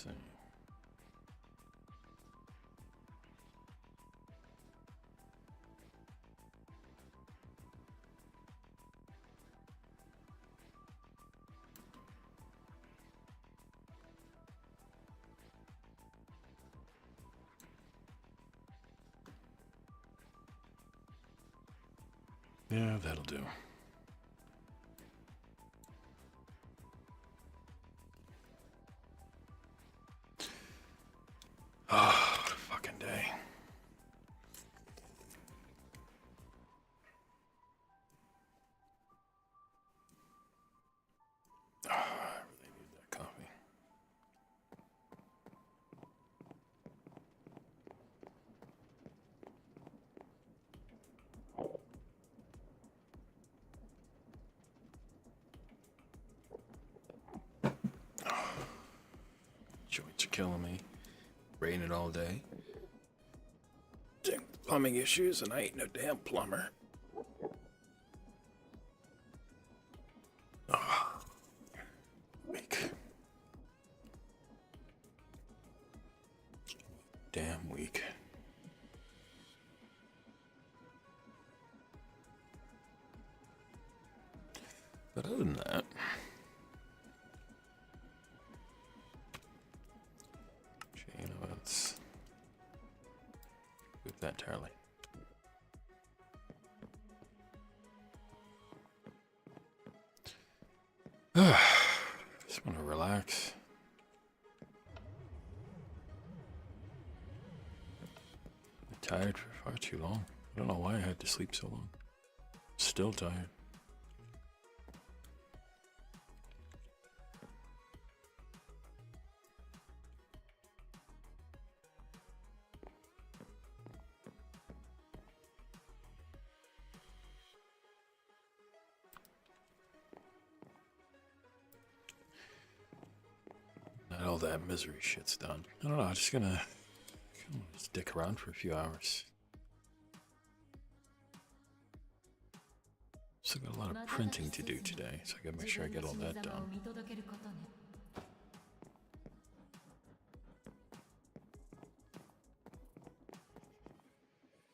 see. Yeah, that'll do. Oh, what a fucking day. Oh, I really need that coffee. Joints are killing me. Raining all day. Plumbing issues, and I ain't no damn plumber. Oh, weak. Damn weak. But other than that, you know, let's move that entirely. Just want to relax. I'm tired for far too long. I don't know why I had to sleep so long. Still tired. Not all that misery shit's done. I don't know, I'm just gonna stick around for a few hours. Still got a lot of printing to do today, so I gotta make sure I get all that done.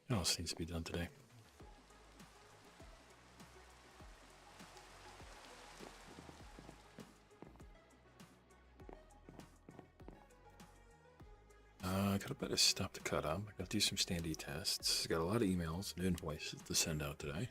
What else needs to be done today? I got a bit of stuff to cut up. I gotta do some standee tests. Got a lot of emails and invoices to send out today.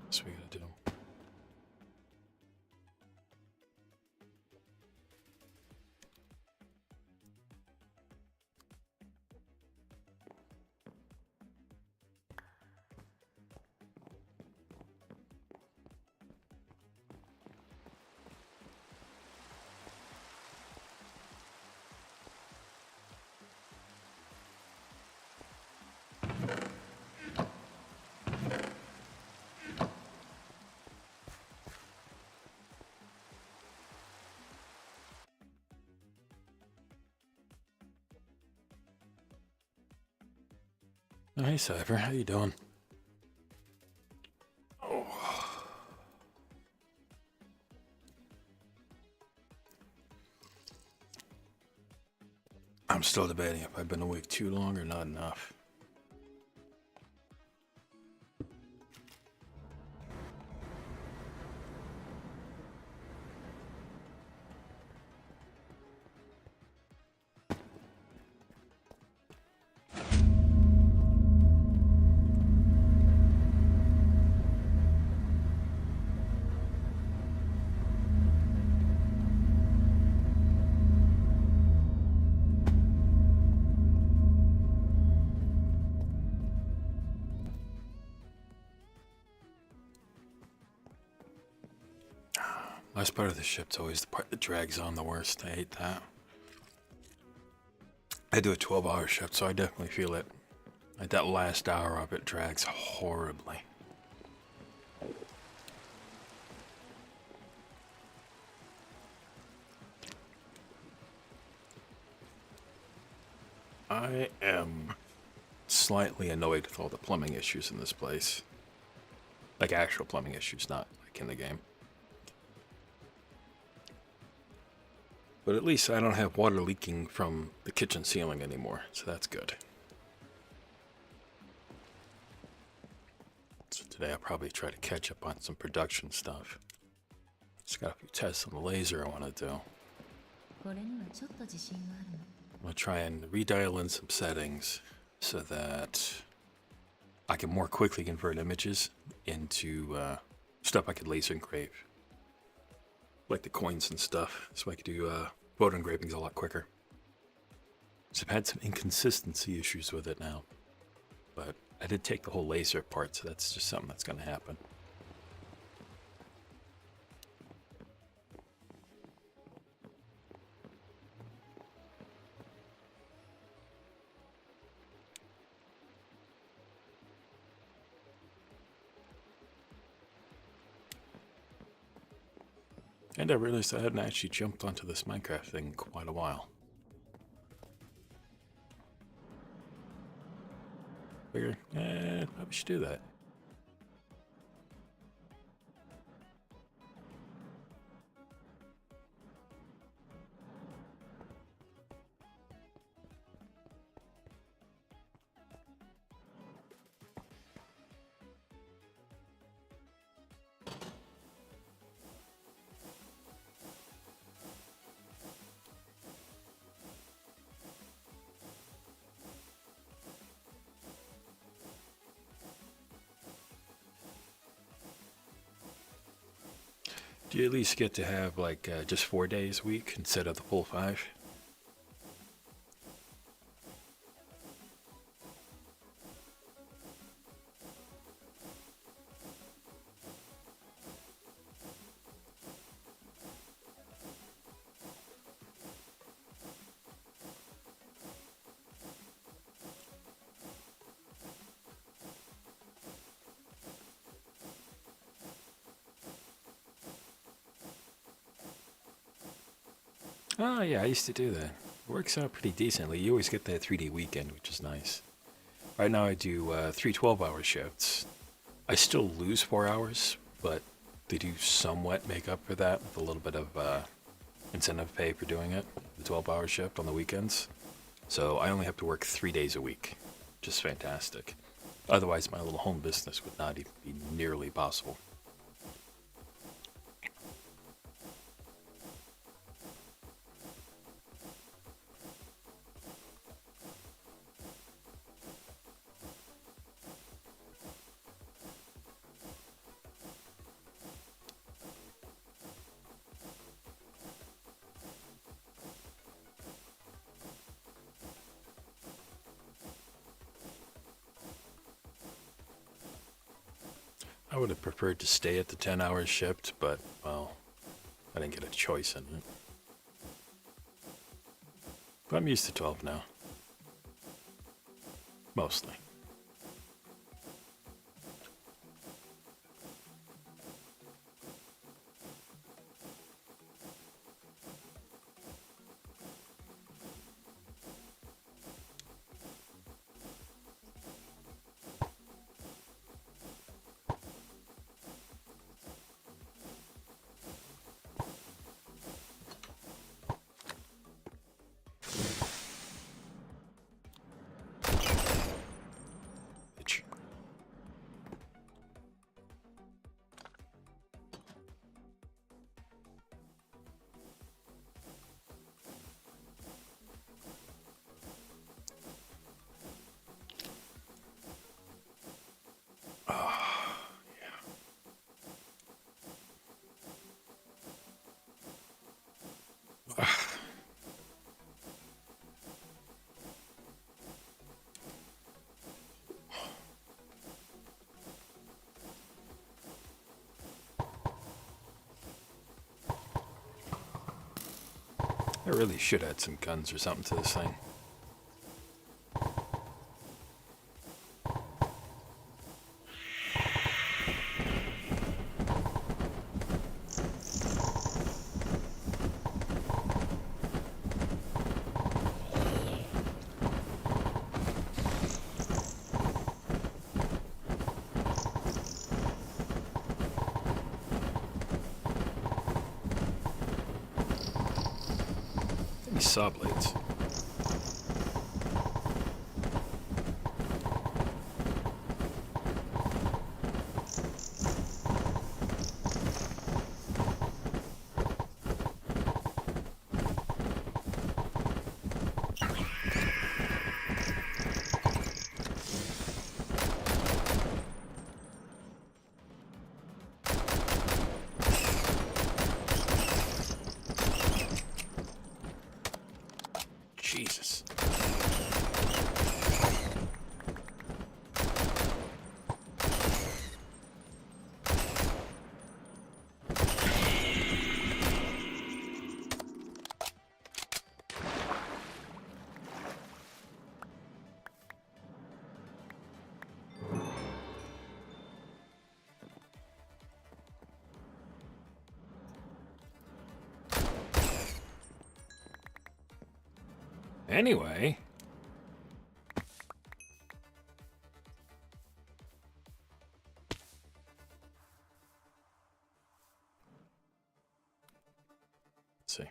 That's what we gotta do. Oh, hey Cypher, how you doing? Oh. I'm still debating if I've been awake too long or not enough. Last part of the ship's always the part that drags on the worst. I hate that. I do a 12-hour shift, so I definitely feel it. Like that last hour of it drags horribly. I am slightly annoyed with all the plumbing issues in this place. Like actual plumbing issues, not like in the game. But at least I don't have water leaking from the kitchen ceiling anymore, so that's good. So today I'll probably try to catch up on some production stuff. Just got a few tests on the laser I want to do. I'm going to try and redial in some settings so that I can more quickly convert images into stuff I could laser engrave. Like the coins and stuff, so I could do photo engravings a lot quicker. So I've had some inconsistency issues with it now, but I did take the whole laser apart, so that's just something that's going to happen. And I realized I hadn't actually jumped onto this Minecraft thing in quite a while. Figure, probably should do that. Do you at least get to have like just 4 days a week instead of the full 5? Oh yeah, I used to do that. It works out pretty decently. You always get that 3-day weekend, which is nice. Right now I do 3 12-hour shifts. I still lose 4 hours, but they do somewhat make up for that with a little bit of incentive pay for doing it, the 12-hour shift on the weekends. So I only have to work 3 days a week, which is fantastic. Otherwise, my little home business would not even be nearly possible. I would have preferred to stay at the 10-hour shift, but, well, I didn't get a choice in it. But I'm used to 12 now. Mostly. I really should add some guns or something to this thing. Saw blades. Jesus. Anyway. Let's see.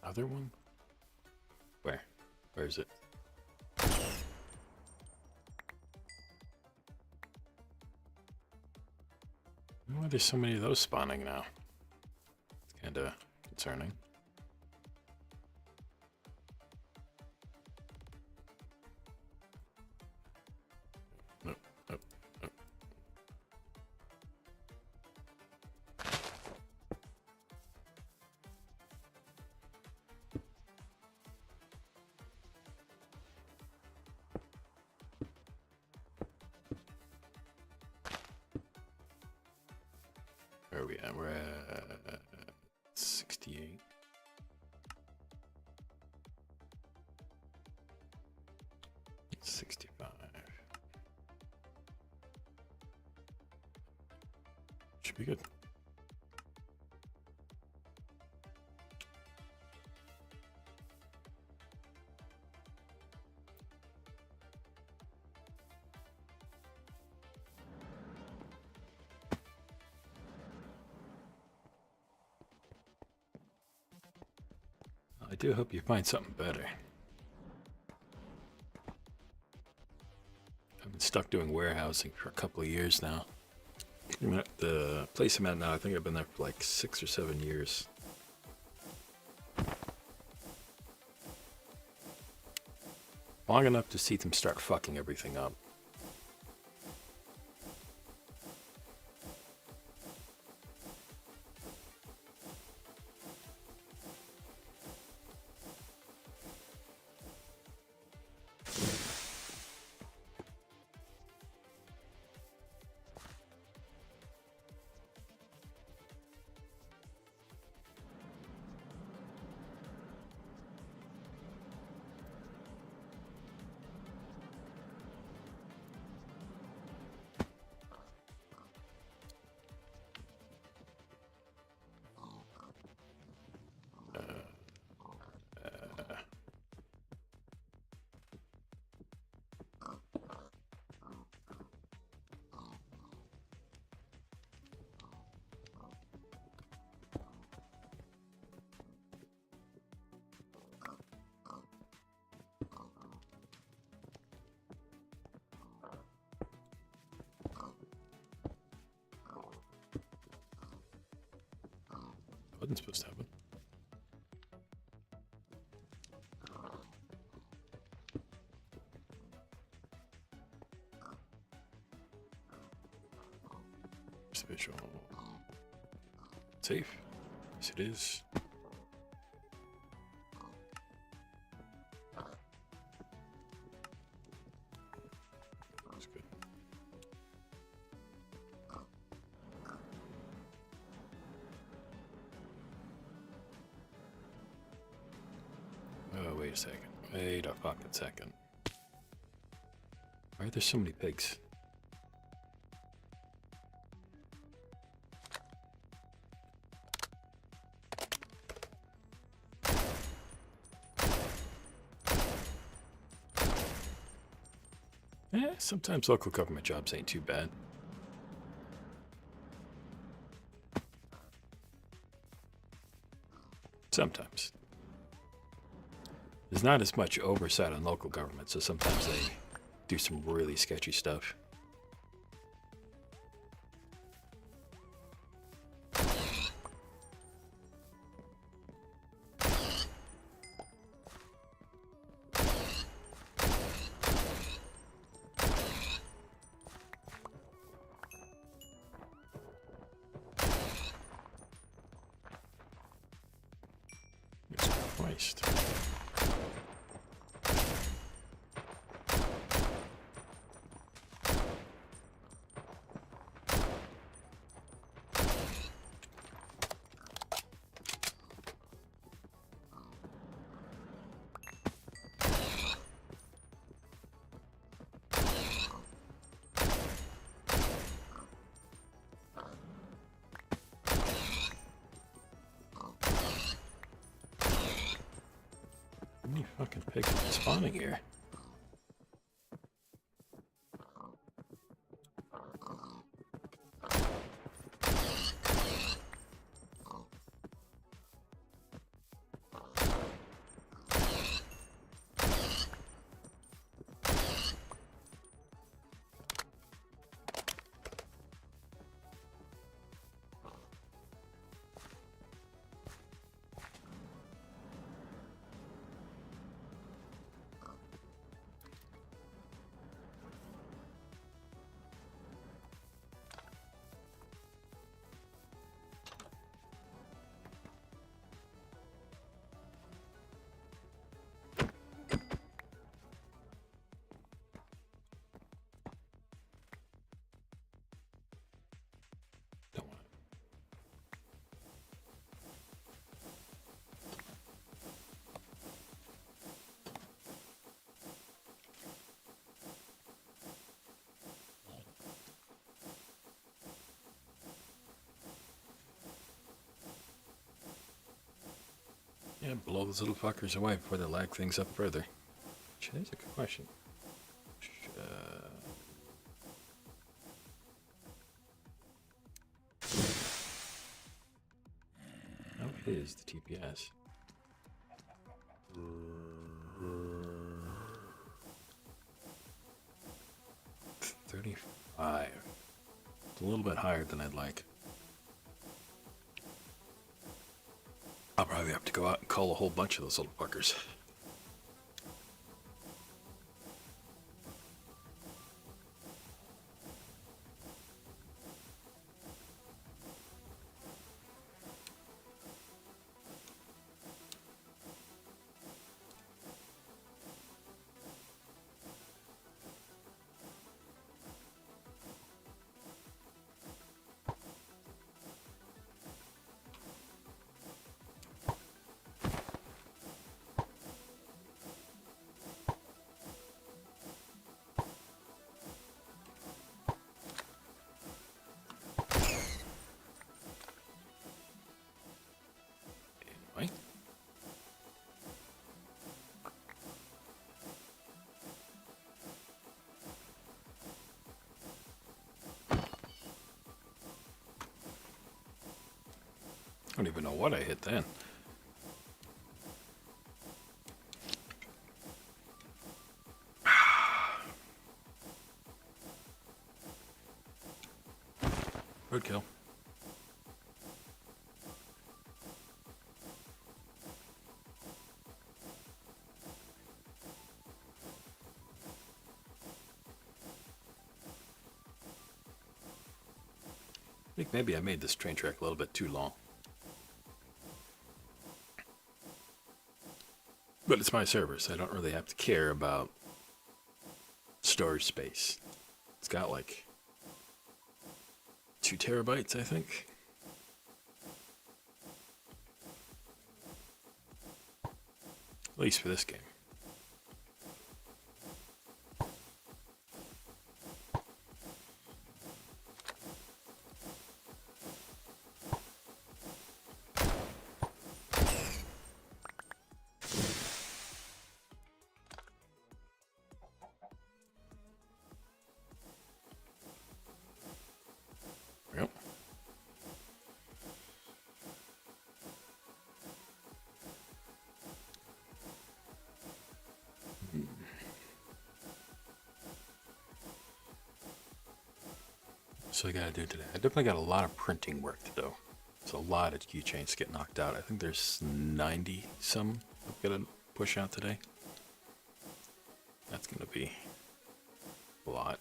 Other one? Where? Where is it? Why there's so many of those spawning now? It's kind of concerning. Nope, nope, nope. Where are we at? We're at 68. Should be good. I do hope you find something better. I've been stuck doing warehousing for a couple of years now. I'm at the place I'm at now, I think I've been there for like 6 or 7 years. Long enough to see them start fucking everything up. Wasn't supposed to happen. Visual. Safe. Yes, it is. That's good. a second. Wait a fucking second. Why are there so many pigs? Sometimes local government jobs ain't too bad. Sometimes. There's not as much oversight on local government, so sometimes they do some really sketchy stuff. Christ. How many fucking pigs are spawning here? Yeah, blow those little fuckers away before they lag things up further. Actually, that's a good question. How is the TPS? 35. It's a little bit higher than I'd like. I'll probably have to go out and call a whole bunch of those little fuckers. Anyway. I don't even know what I hit then. Good kill. I think maybe I made this train track a little bit too long. But it's my server, so I don't really have to care about storage space. It's got like 2 terabytes, I think. At least for this game. Yep. So I gotta do today. I definitely got a lot of printing work to do. It's a lot of keychains to get knocked out. I think there's 90 some I've got to push out today. That's gonna be a lot.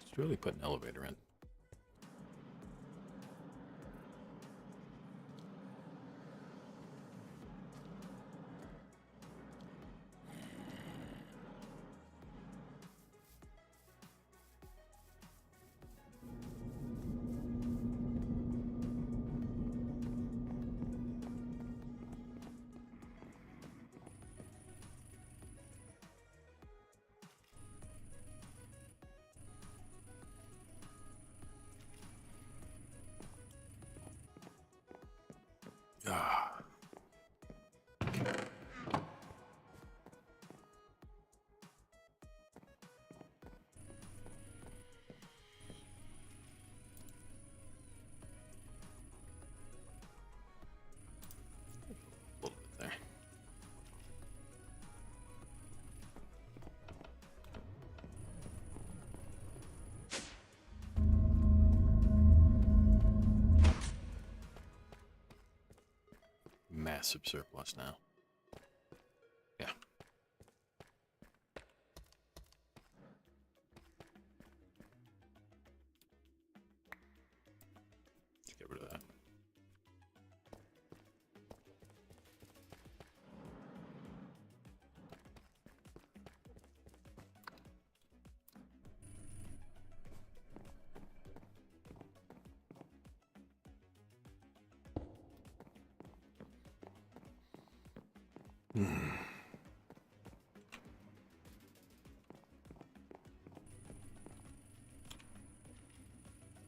Should really put an elevator in. Ah. There. Massive surplus now. Yeah. Let's get rid of that.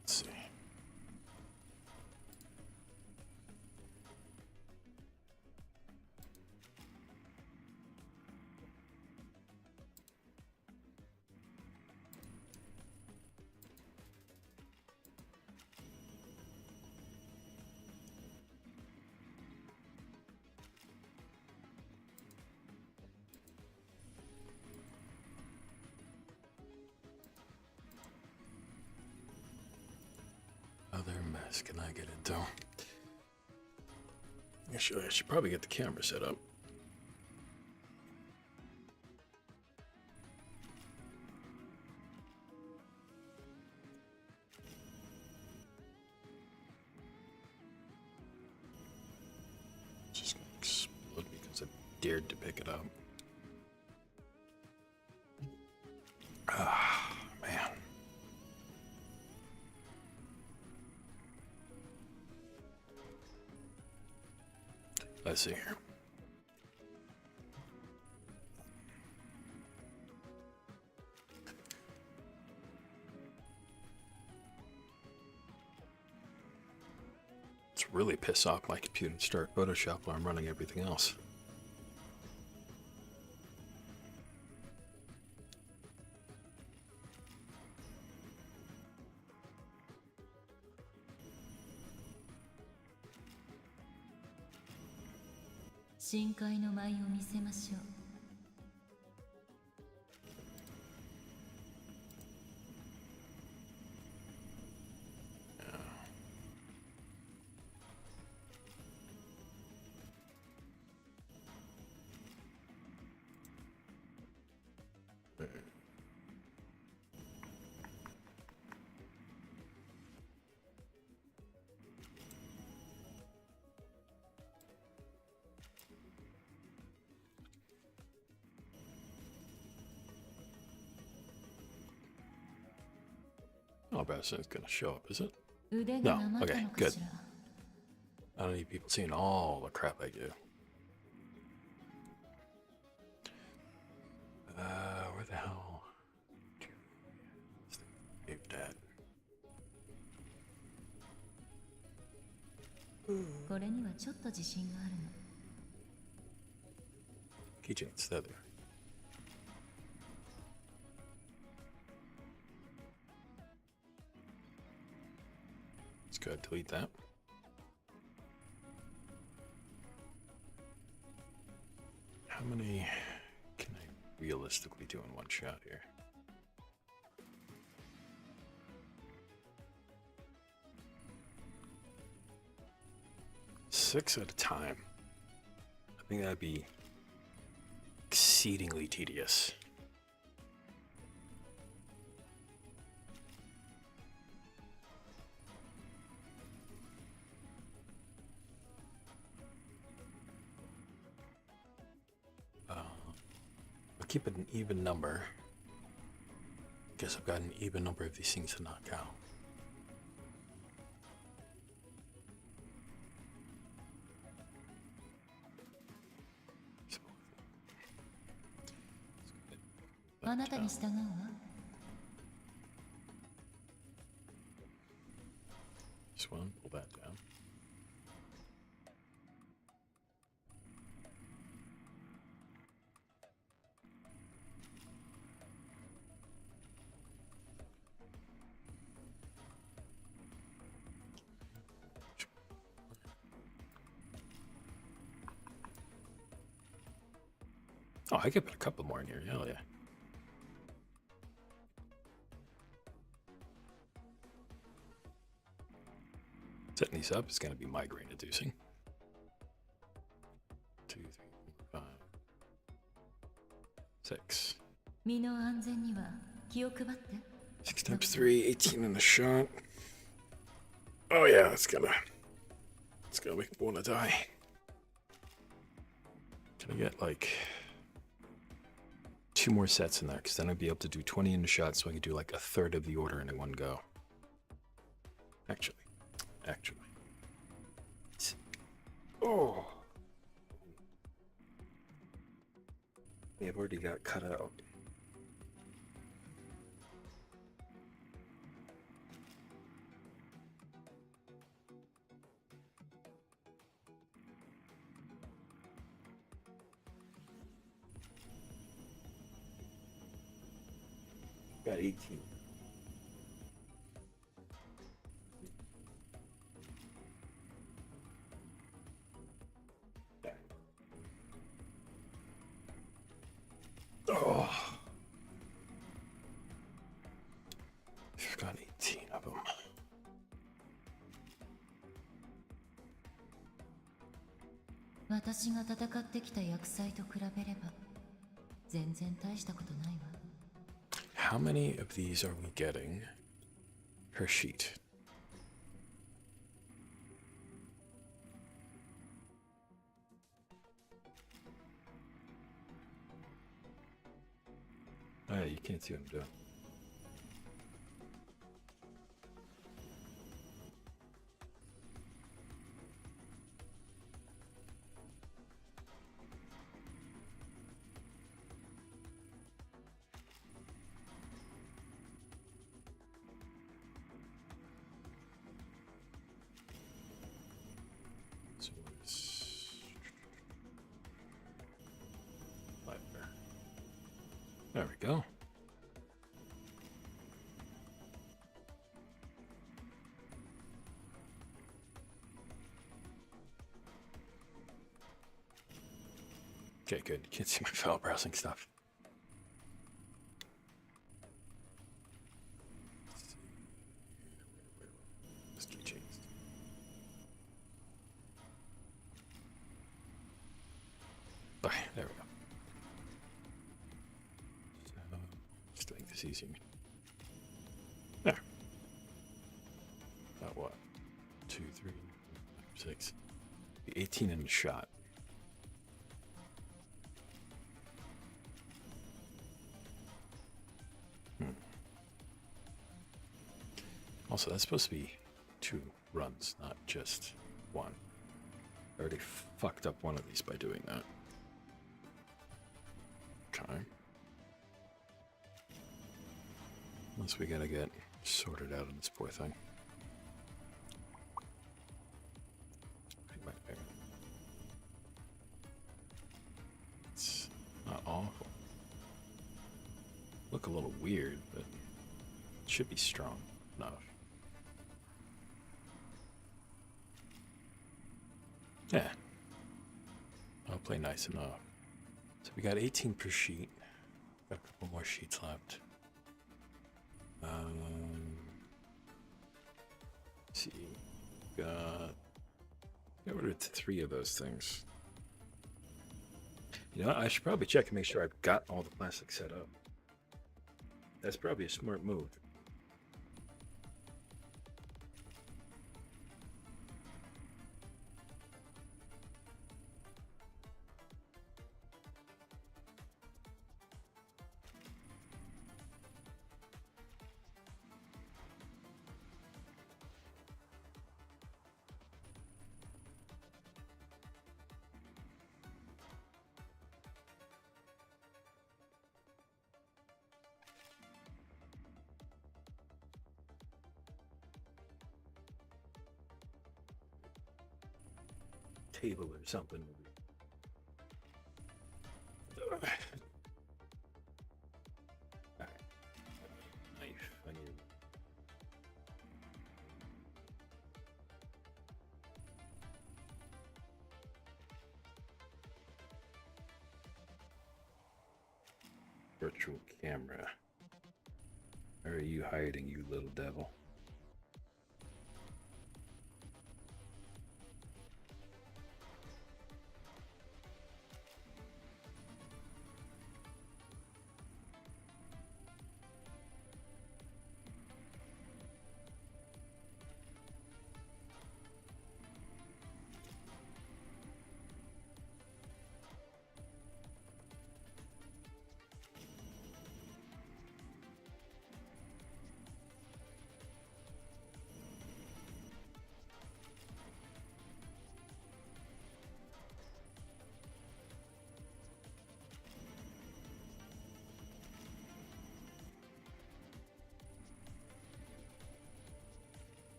Let's see. Other mess can I get into? I should probably get the camera set up. It's just gonna explode because I dared to pick it up. Ah, man. Let's see here. It's really piss off my computer to start Photoshop while I'm running everything else. Oh, but it's gonna show up, is it? No. Okay, good. I don't need people seeing all the crap I do. Where the hell? Save that. Keychain instead there. Let's go ahead and delete that. How many can I realistically do in one shot here? Six at a time. I think that'd be exceedingly tedious. I'll keep it an even number. Guess I've got an even number of these things to knock out. This one, pull that down. Oh, I could put a couple more in here. Hell yeah. Setting these up is going to be migraine inducing. 2, 3, 4, 5, 6. 6 times 3, 18 in the shot. Oh yeah, it's gonna make me want to die. Can I get like 2 more sets in there? Because then I'd be able to do 20 in the shot, so I can do like a third of the order in one go. Actually. Oh. Yeah, I've already got cut out. Got 18. Oh. I've got 18 of them. How many of these are we getting per sheet? Oh yeah, you can't see what I'm doing. So it's right there. There we go. Okay, good. You can't see my file browsing stuff. Let's key change. Okay, there we go. So, just to make this easier. There. About what? 2, 3, 4, 5, 6. 18 in the shot. Also, that's supposed to be 2 runs, not just 1. I already fucked up one of these by doing that. Okay. Unless we gotta get sorted out on this poor thing. It's not awful. Look a little weird, but it should be strong enough. Yeah. I'll play nice enough. So we got 18 per sheet. Got a couple more sheets left. Let's see. Got rid of 3 of those things. You know, I should probably check and make sure I've got all the plastic set up. That's probably a smart move. Table or something. Alright. Knife. I need virtual camera. Where are you hiding, you little devil?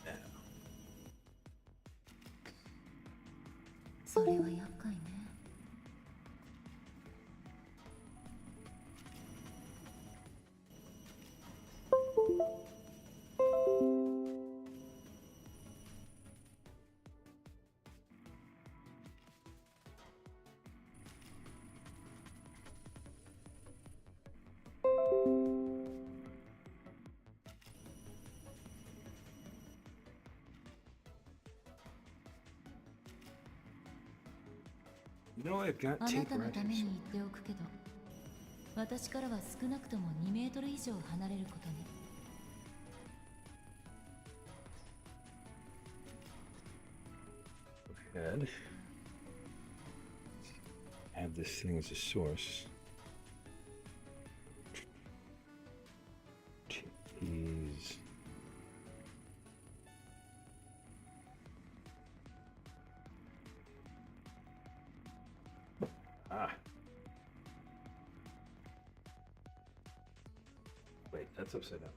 Now. それは厄介ね。You know I've got あな tape たの right ため here. に言っておくけど、私からは少なくとも2メートル以上離れることね。Ahead. Have this thing as a source. Jeez. Ah. Wait, that's upside down.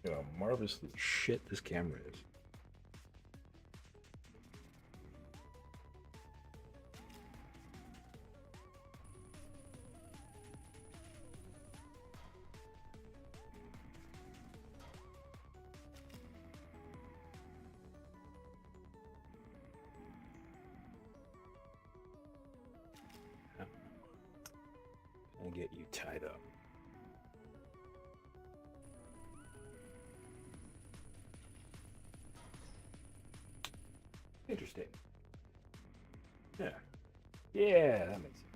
You know how marvelously shit this camera is. And get you tied up. Interesting. Yeah. Yeah, that makes sense.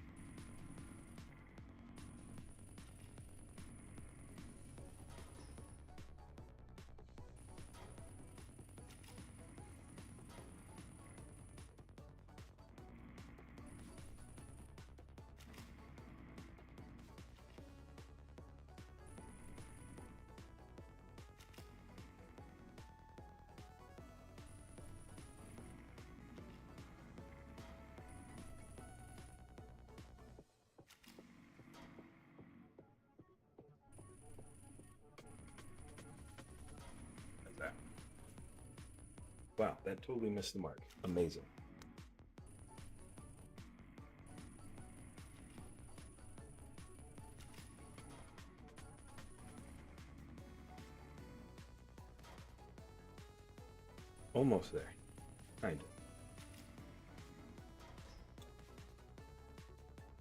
How's that? Wow, that totally missed the mark. Amazing. Almost there. Kind of.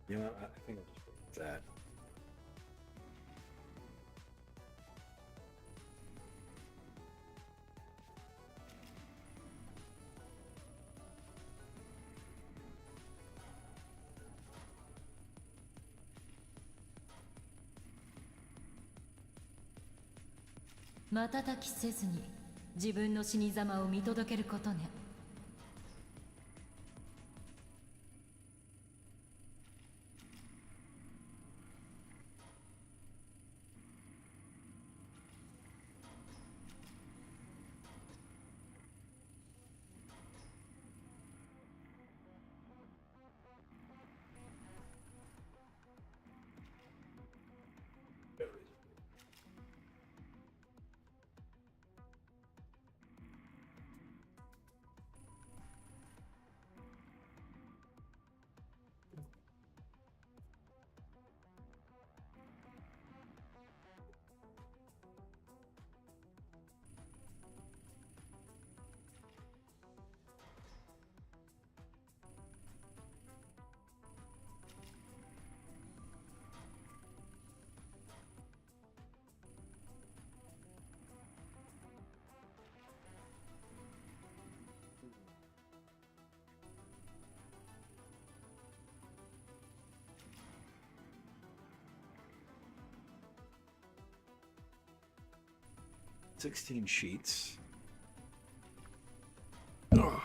You know, I think I'll just put that.瞬きせずに自分の死に様を見届けることね。$16 sheets. Ugh.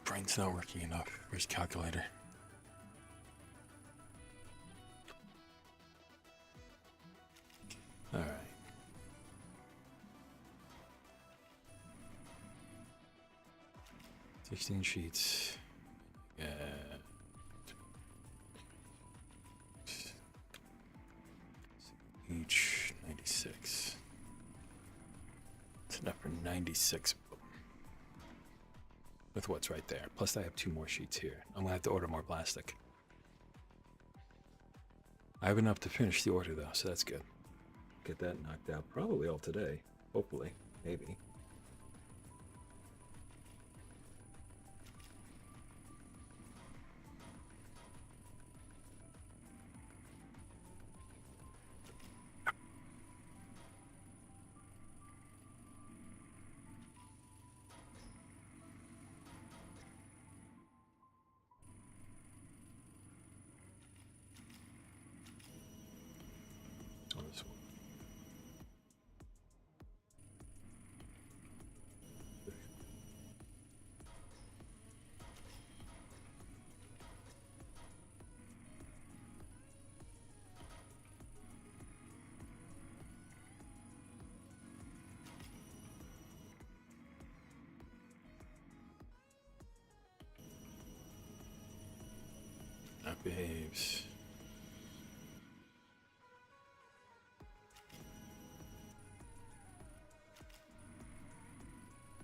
Brain's not working enough. Where's calculator? All right. $16 sheets. Yeah. Each 96. It's enough for 96 of them. With what's right there. Plus I have 2 more sheets here. I'm gonna have to order more plastic. I have enough to finish the order though, so that's good. Get that knocked out probably all today. Hopefully. Maybe. Oh, this one. That behaves.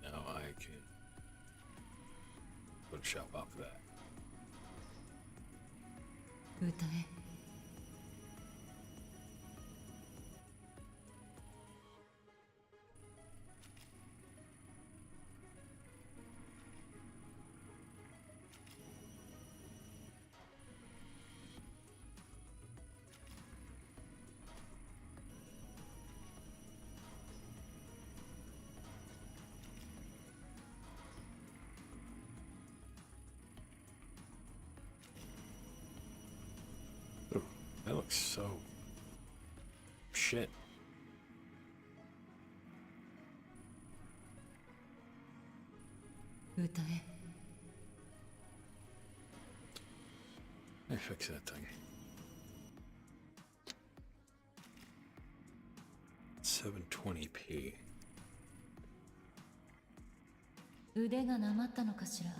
Now I can put a shop off of that. 歌え。looks so shit. Let me fix that thing. 720p. 腕がなまったのかしら。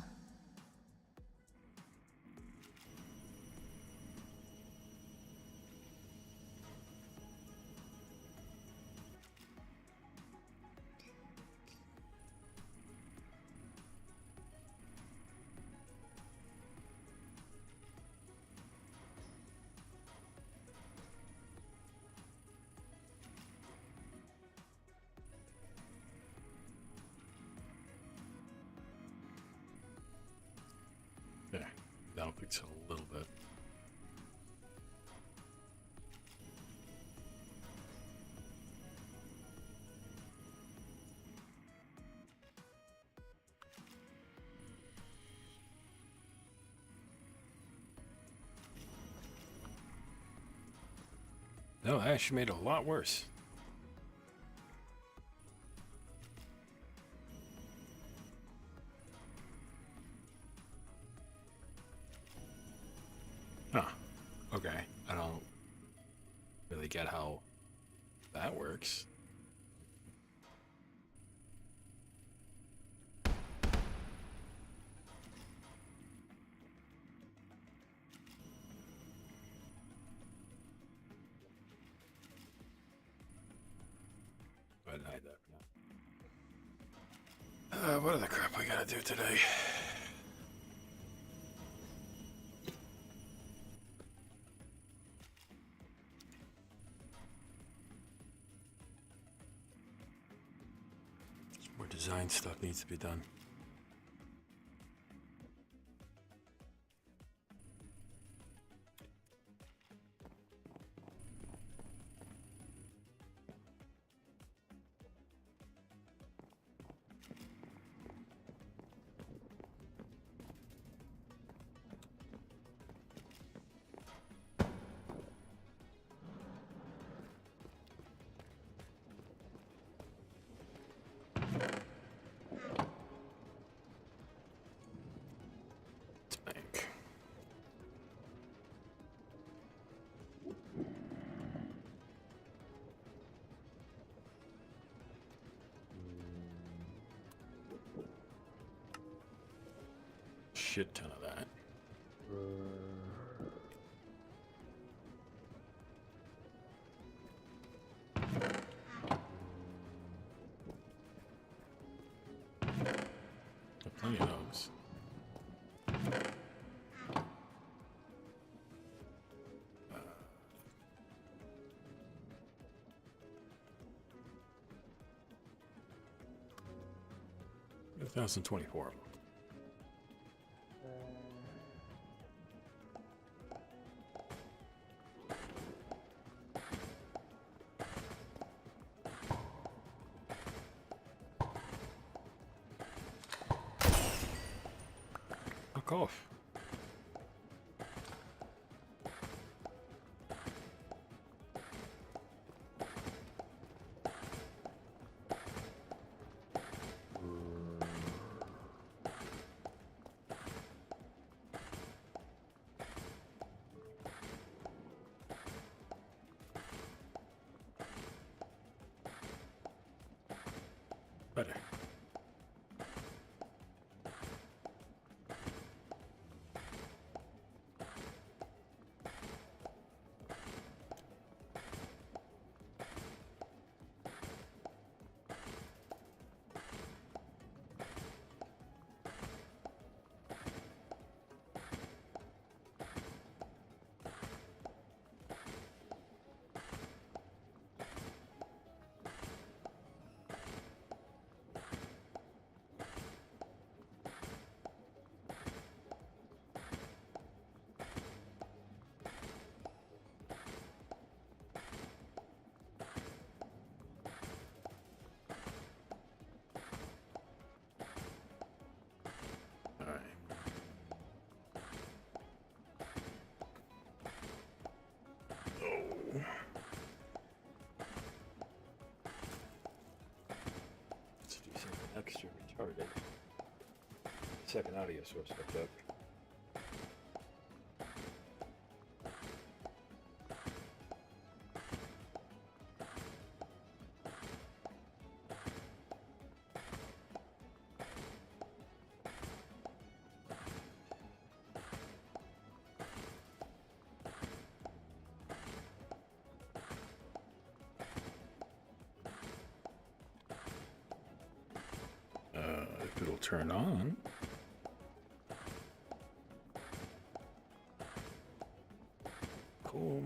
Yeah, that'll fix it a little bit. No, I actually made it a lot worse. Huh. Okay. I don't really get how that works. Go ahead and hide that for now. What other crap we gotta do today? More design stuff needs to be done. Tank. Shit ton of that. Plenty of those. Uh, 1,024 of them. Fuck off. Better. Extra retarded. Second audio source hooked up. If it'll turn on. Cool.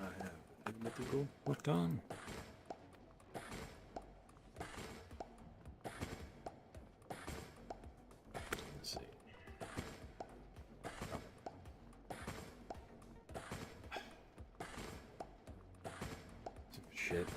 I have mythical. Worked on. Let's see. Shit.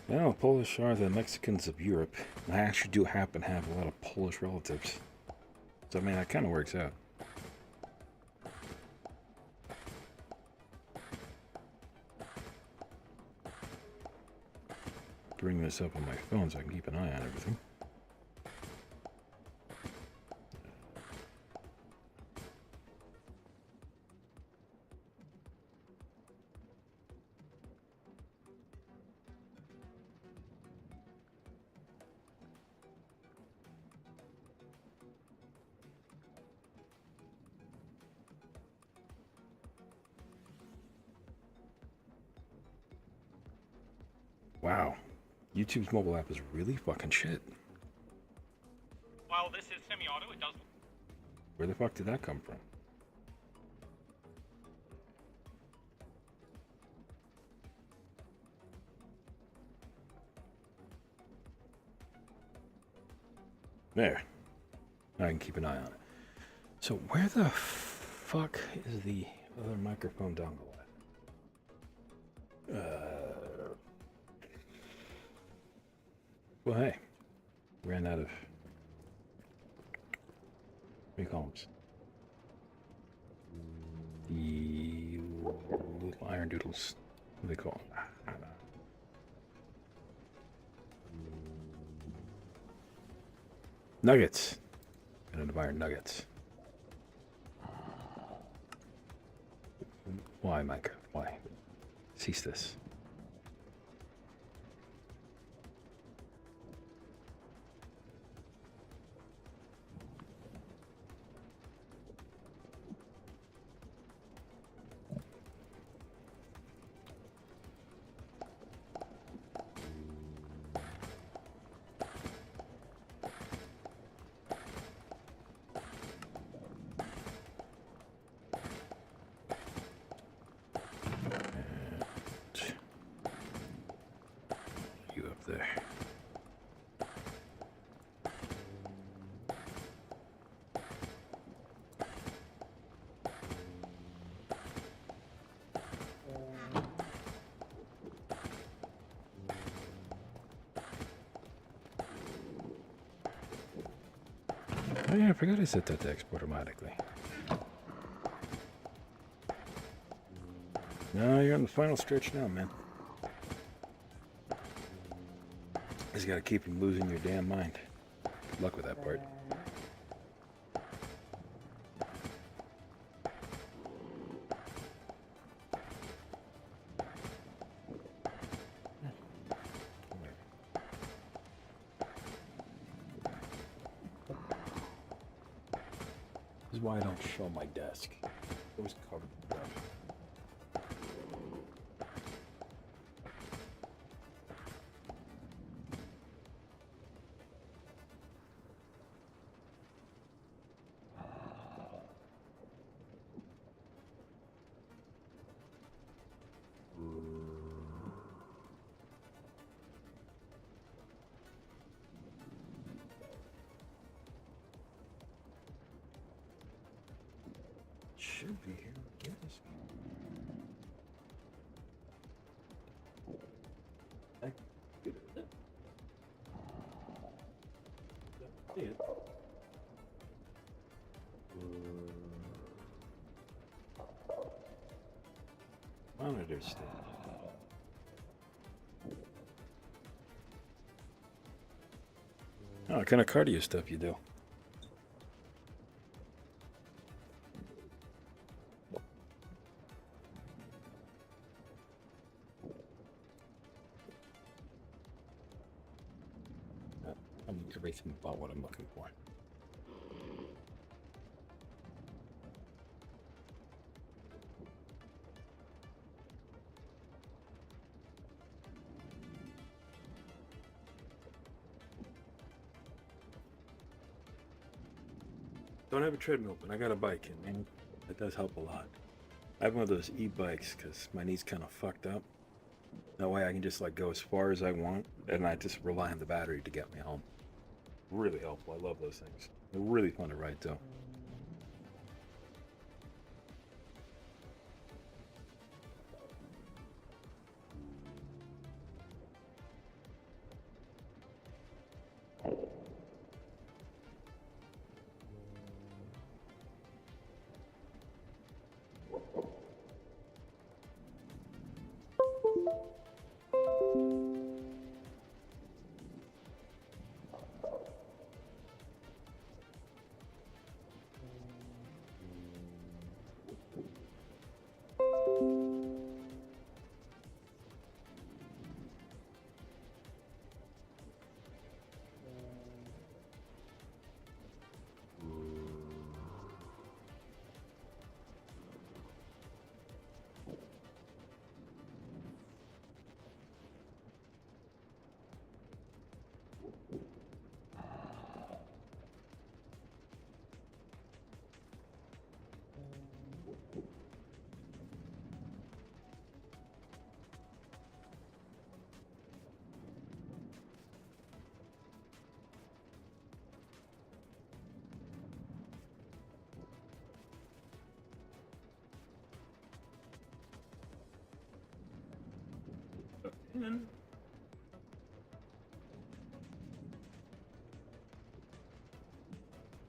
Well, Polish are the Mexicans of Europe. I actually do happen to have a lot of Polish relatives. So, I mean, that kind of works out. Bring this up on my phone so I can keep an eye on everything. Wow. YouTube's mobile app is really fucking shit. Well, this is semi-auto. It does. Where the fuck did that come from? There. I can keep an eye on it. So where the fuck is the other microphone dongle at? Well, hey. Ran out of... What do you call them? The little iron doodles. What do they call them? I don't know. Nuggets. Got of iron nuggets. Why, Micah? Why? Cease this. You up there. Oh yeah, I forgot I set that to export automatically. No, you're on the final stretch now, man. Just gotta keep from losing your damn mind. Good luck with that part. This is why I don't show my desk. It's always covered with stuff. should be here. Yes. I see it. Monitor state. Oh, what kind of cardio stuff you do? I'm everything about what I'm looking for. Don't have a treadmill, but I got a bike, and that does help a lot. I have one of those e-bikes because my knee's kind of fucked up. That way I can just like go as far as I want, and I just rely on the battery to get me home. Really helpful. I love those things. They're really fun to ride too.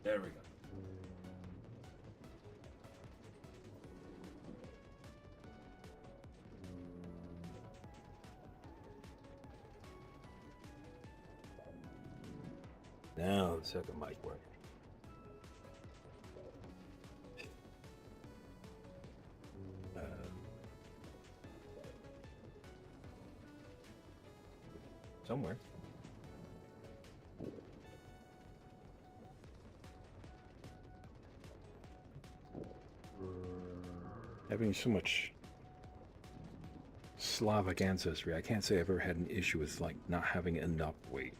There we go. Now the second mic working. Somewhere. Having so much Slavic ancestry, I can't say I've ever had an issue with like not having enough weight.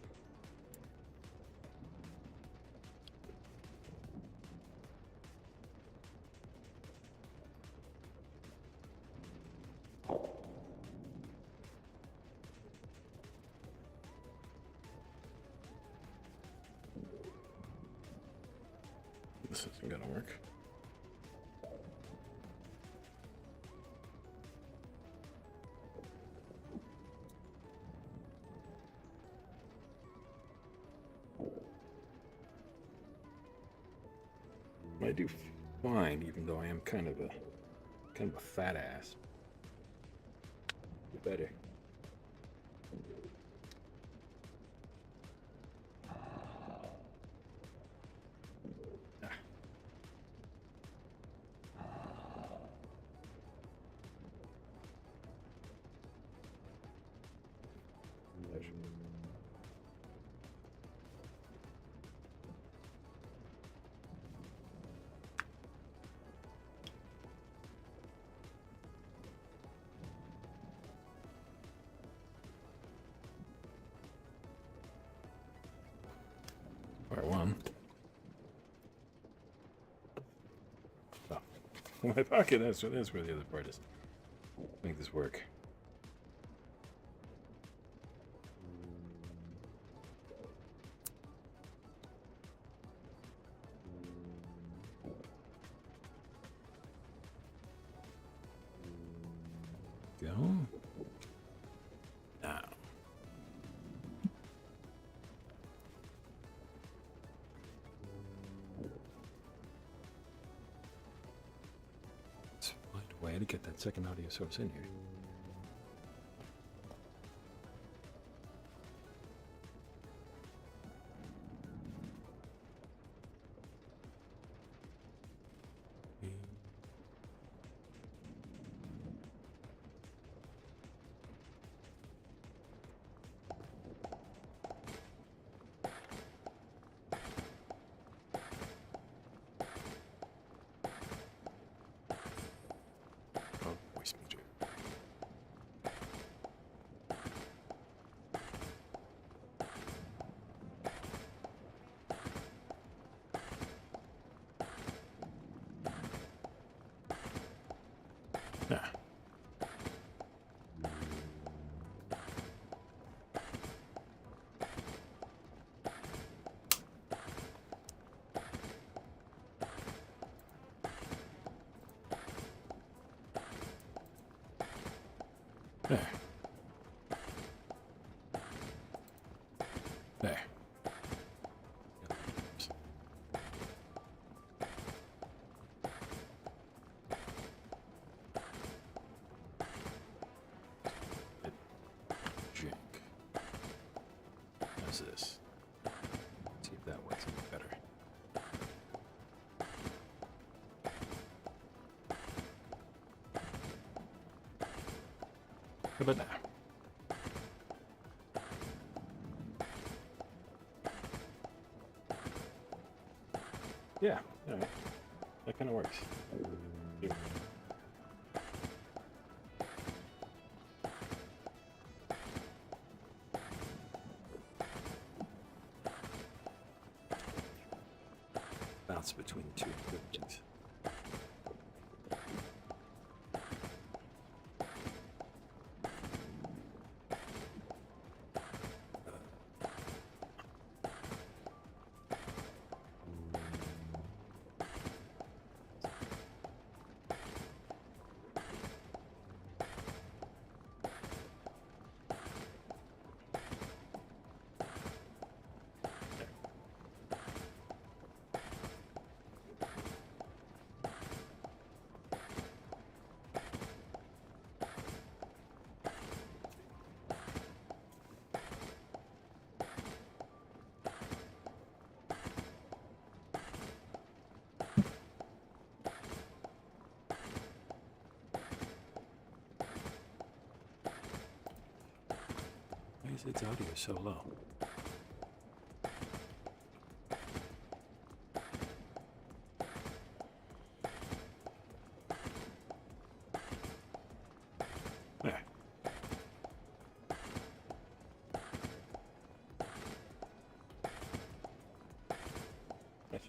This isn't gonna work. I do fine, even though I am kind of a fat ass. You better. Part one. Oh. My pocket, that's where the other part is. Make this work. way to get that second audio source in here. Oh, voice meter. Yeah. There. There. Jink. How's this? See if that works any better. How about now? Yeah, alright. That kind of works. Here. Bounce between the two images. Why is its audio so low? There. Yes.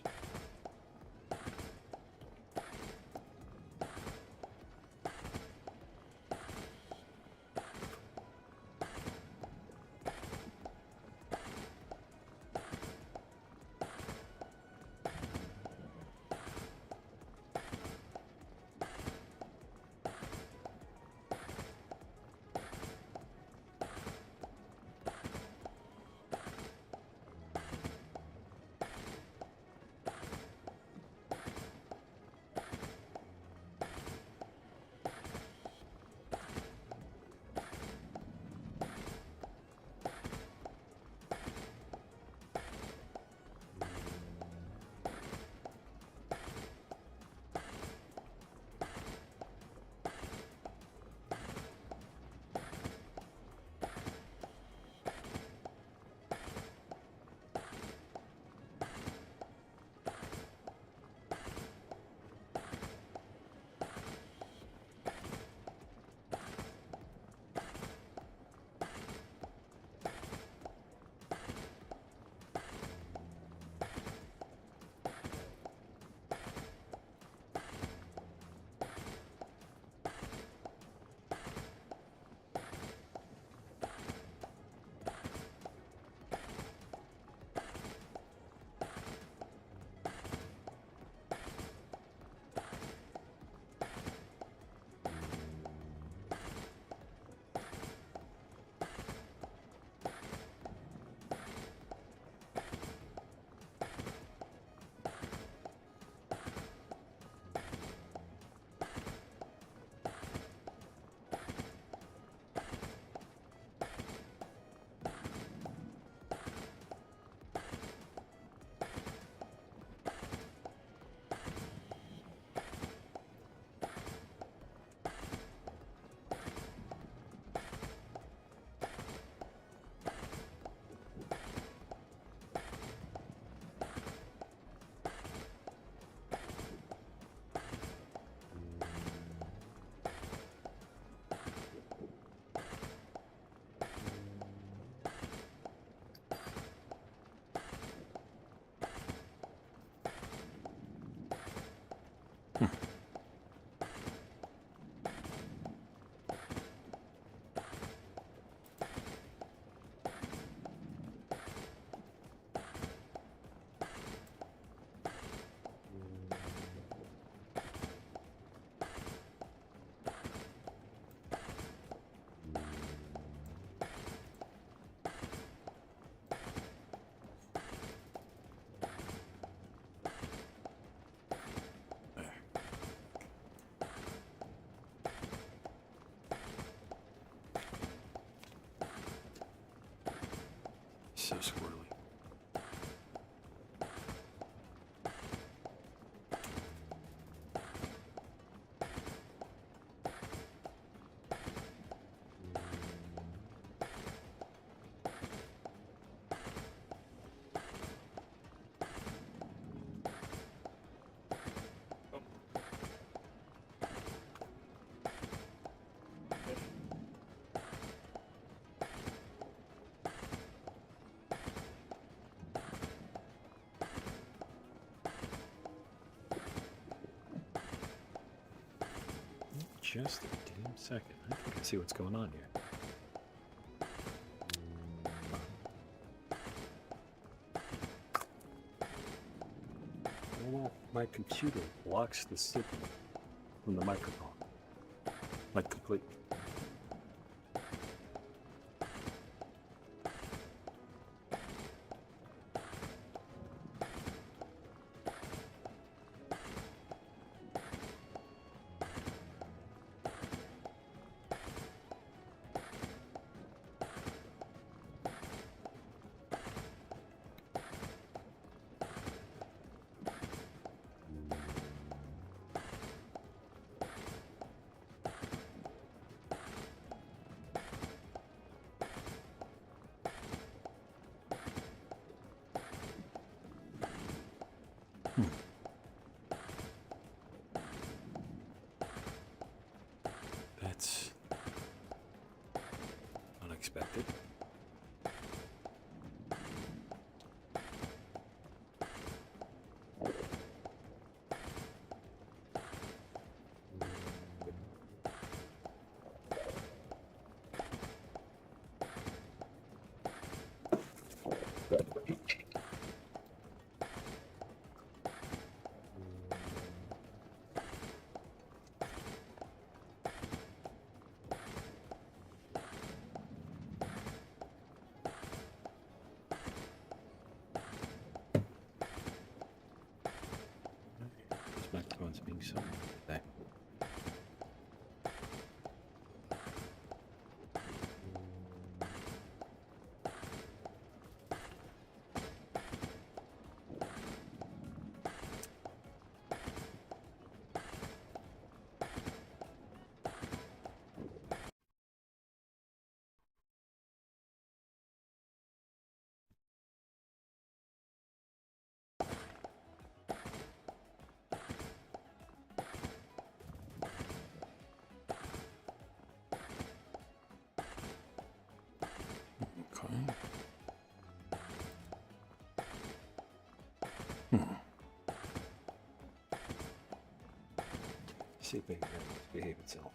So squirrely. Just a damn second. I think I see what's going on here. Well, my computer blocks the signal from the microphone. Like completely. That's unexpected. This microphone's being so today. See if it can behave itself.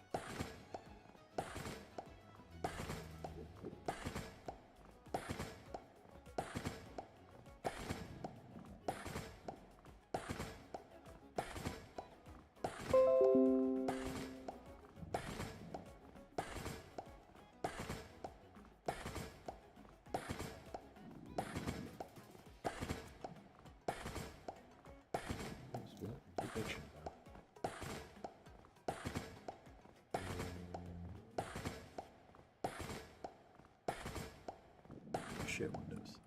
Share windows.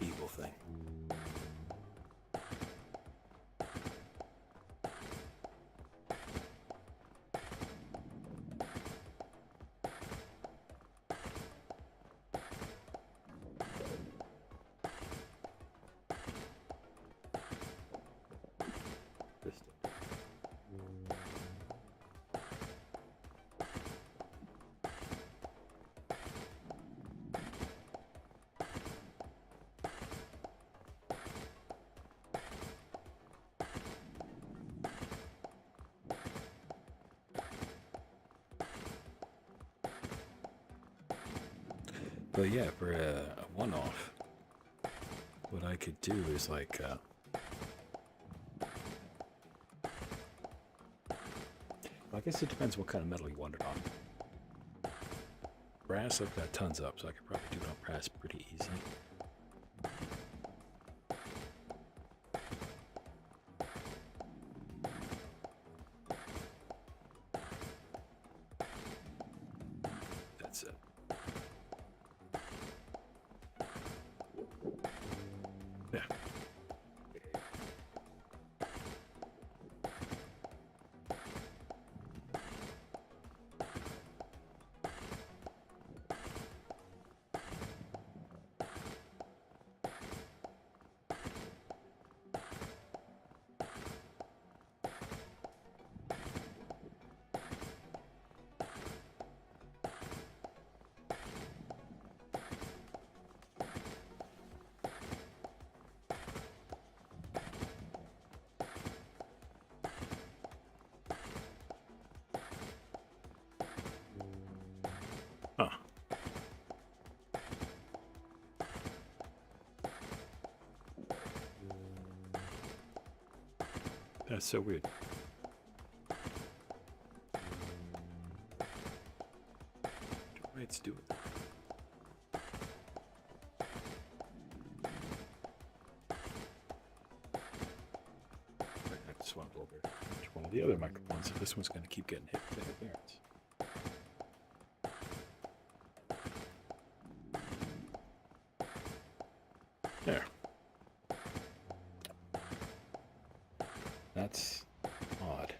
Evil thing. But yeah, for a one-off, what I could do is like, I guess it depends what kind of metal you want it on. Brass, I've got tons up, so I could probably do it on brass pretty easy. That's it. Yeah. Huh. That's so weird. Let's do it. I swapped over which one of the other microphones, so this one's going to keep getting hit with interference. There. That's odd.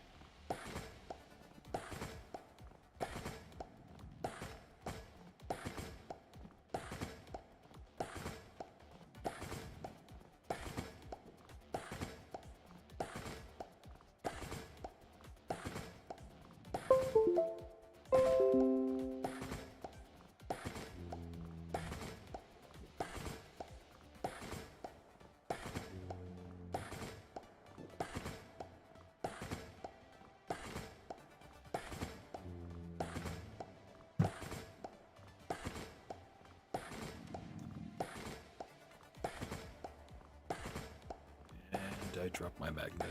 I dropped my magnet.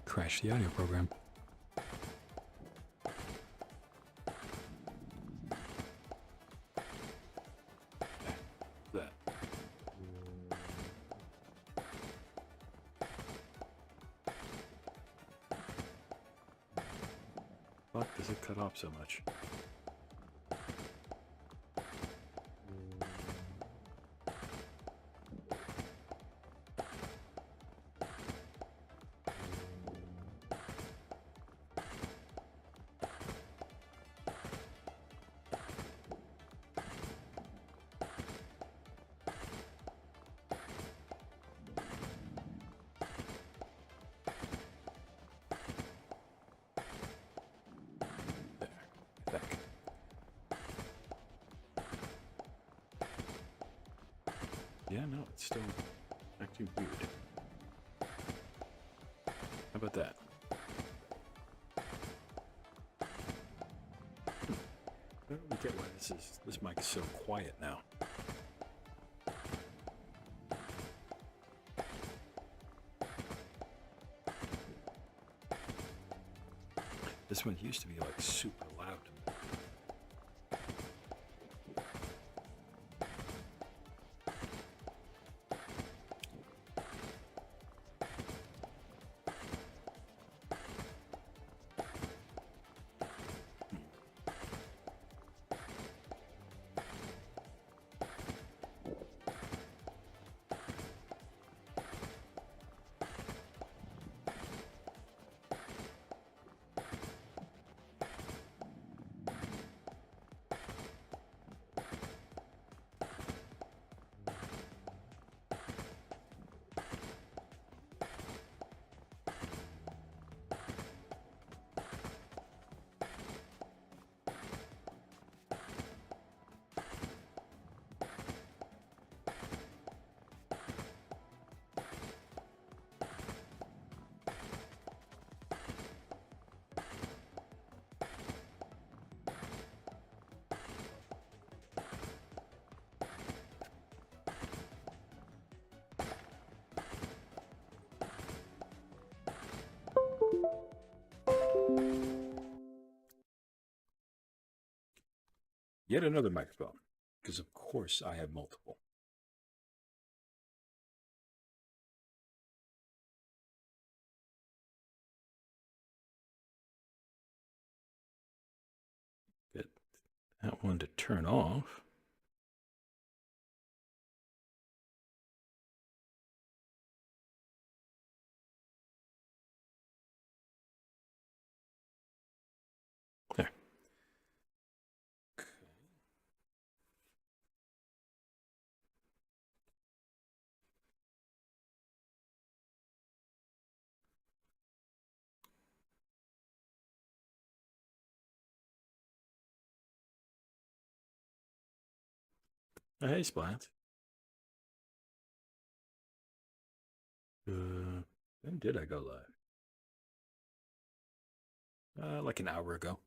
Crash the audio program. That. Fuck, does it cut off so much? Yeah, no, it's still acting weird. How about that? I don't get why this mic is so quiet now. This one used to be like super loud. Yet another microphone, because of course I have multiple. Get that one to turn off. There. Hey, Splat. When did I go live? Like an hour ago.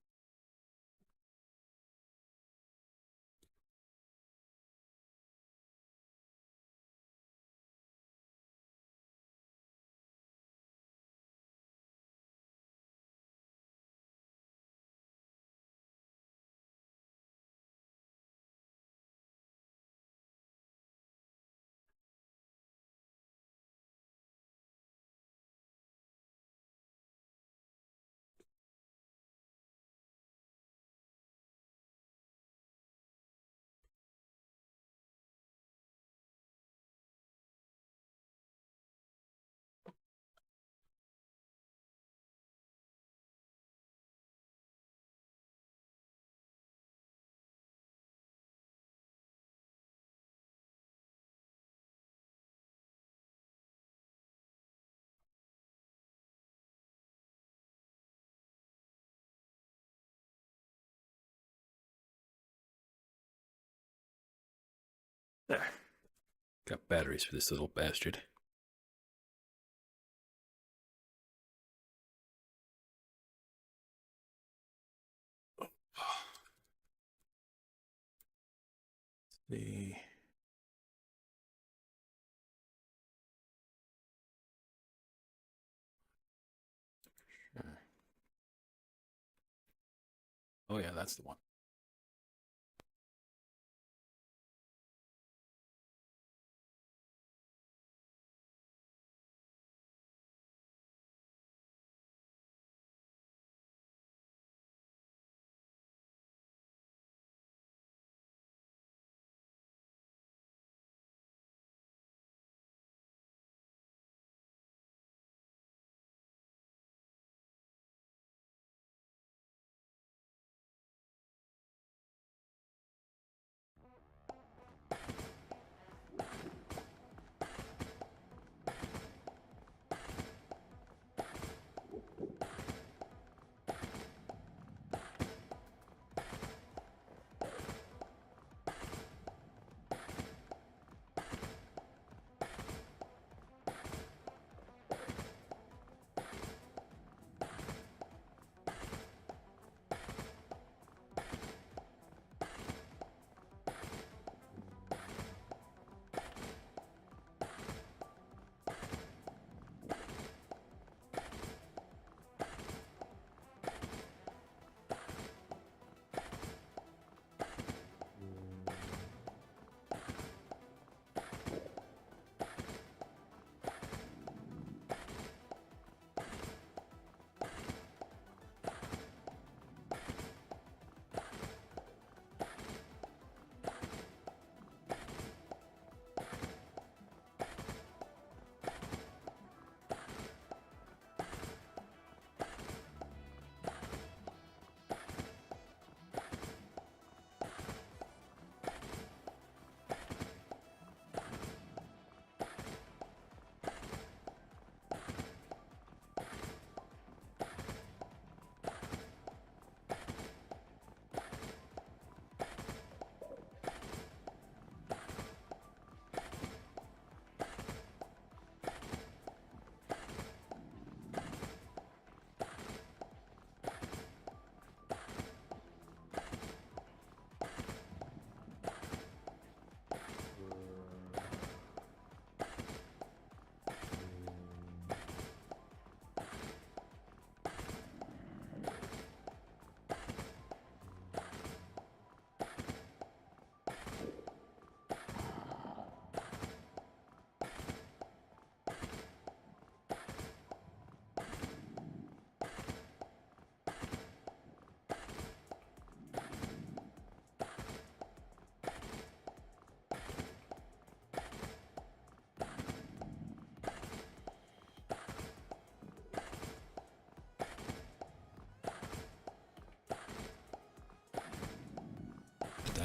There. Got batteries for this little bastard. The sure. Oh yeah, that's the one.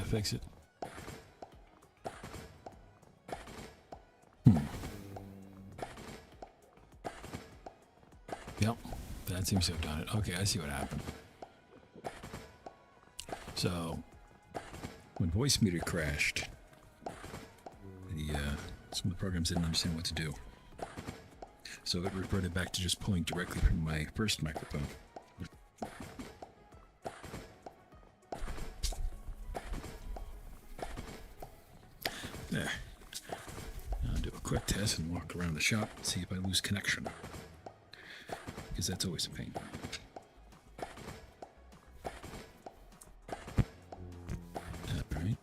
fix it. Yep, that seems to have done it. Okay, I see what happened. So, when voice meter crashed, some of the programs didn't understand what to do. So it reverted back to just pulling directly from my first microphone. There. I'll do a quick test and walk around the shop and see if I lose connection. Because that's always a pain. Alright.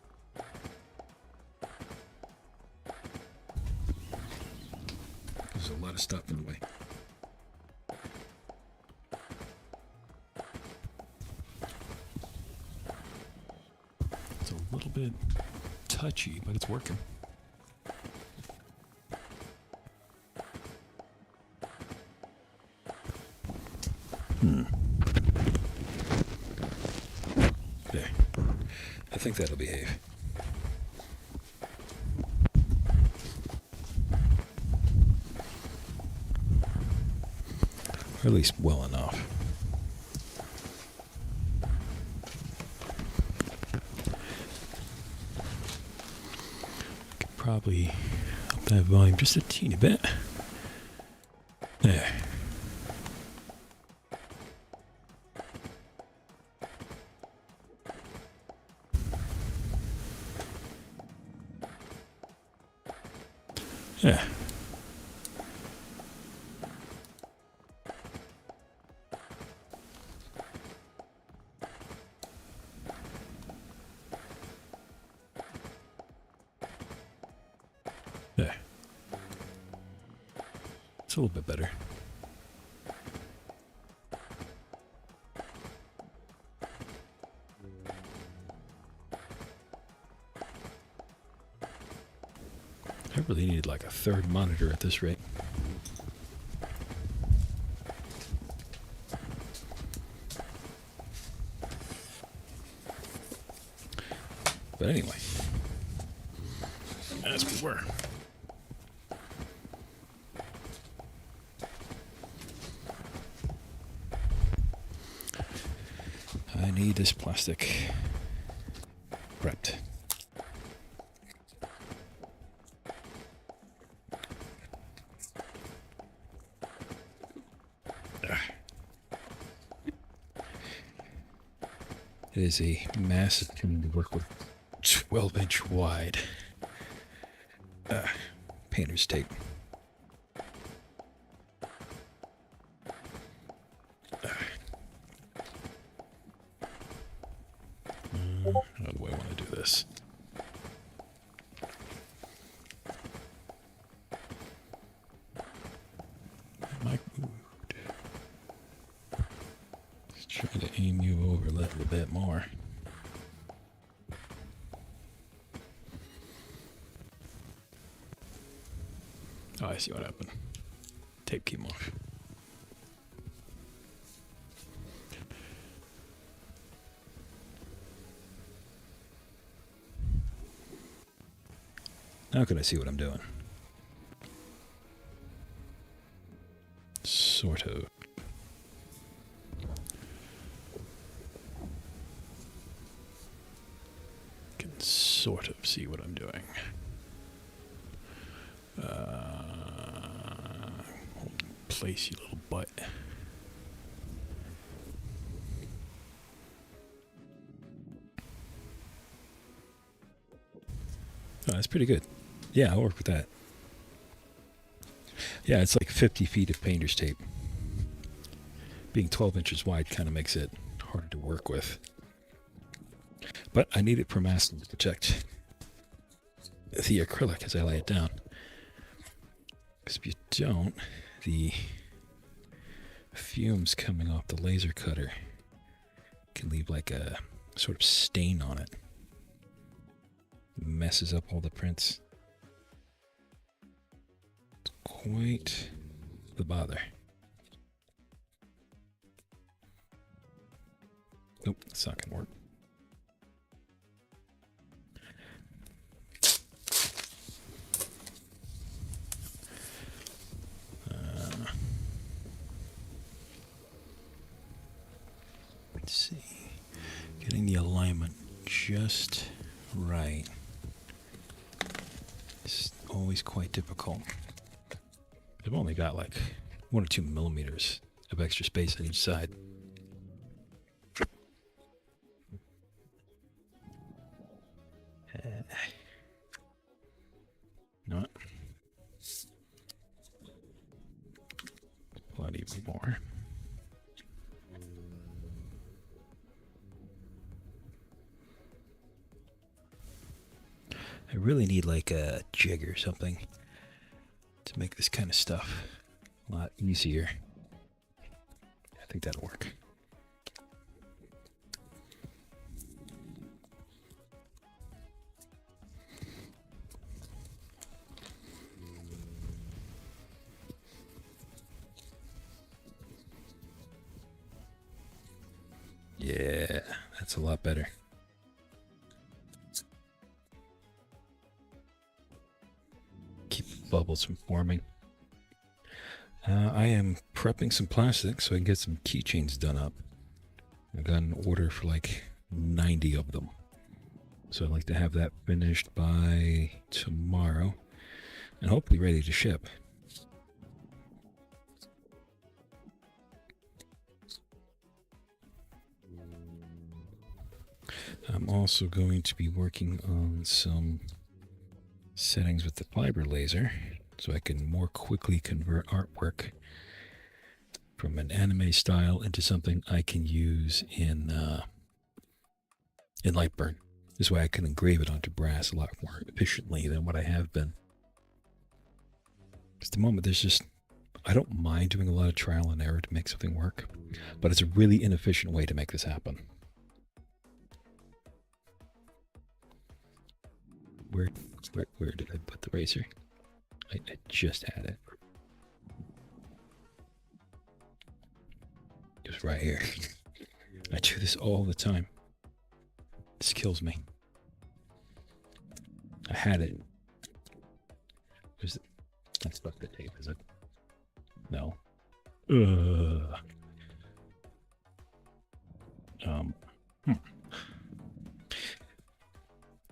There's a lot of stuff in the way. It's a little bit touchy, but it's working. There. I think that'll behave. Or at least well enough. Could probably up that volume just a teeny bit. There. Yeah. There. It's a little bit better. I really need like a third monitor at this rate. But anyway, as we were. I need this plastic prepped. It is a massive thing to work with. 12-inch wide painter's tape. How do I want to do this? Mic moved. Let's try to aim you over a little bit more. Oh, I see what happened. Tape came off. Now can I see what I'm doing? Sort of. Can sort of see what I'm doing. Place, you little butt. Oh, that's pretty good. Yeah, I'll work with that. Yeah, it's like 50 feet of painter's tape. Being 12 inches wide kind of makes it hard to work with. But I need it per masking to protect the acrylic as I lay it down. Because if you don't, the fumes coming off the laser cutter can leave like a sort of stain on it. Messes up all the prints. It's quite the bother. Nope, it's not gonna work. just right. It's always quite difficult. I've only got like 1 or 2 millimeters of extra space on each side. You know what? Pull out even more. I really need like a jig or something to make this kind of stuff a lot easier. I think that'll work. Yeah, that's a lot better. Keep the bubbles from forming. I am prepping some plastic so I can get some keychains done up. I got an order for like 90 of them. So I'd like to have that finished by tomorrow and hopefully ready to ship. I'm also going to be working on some settings with the fiber laser so I can more quickly convert artwork from an anime style into something I can use in Lightburn. This way I can engrave it onto brass a lot more efficiently than what I have been. At the moment, I don't mind doing a lot of trial and error to make something work, but it's a really inefficient way to make this happen. Where did I put the razor? I just had it. Just right here. I do this all the time. This kills me. I had it. Where's it? That's not the tape, is it? No.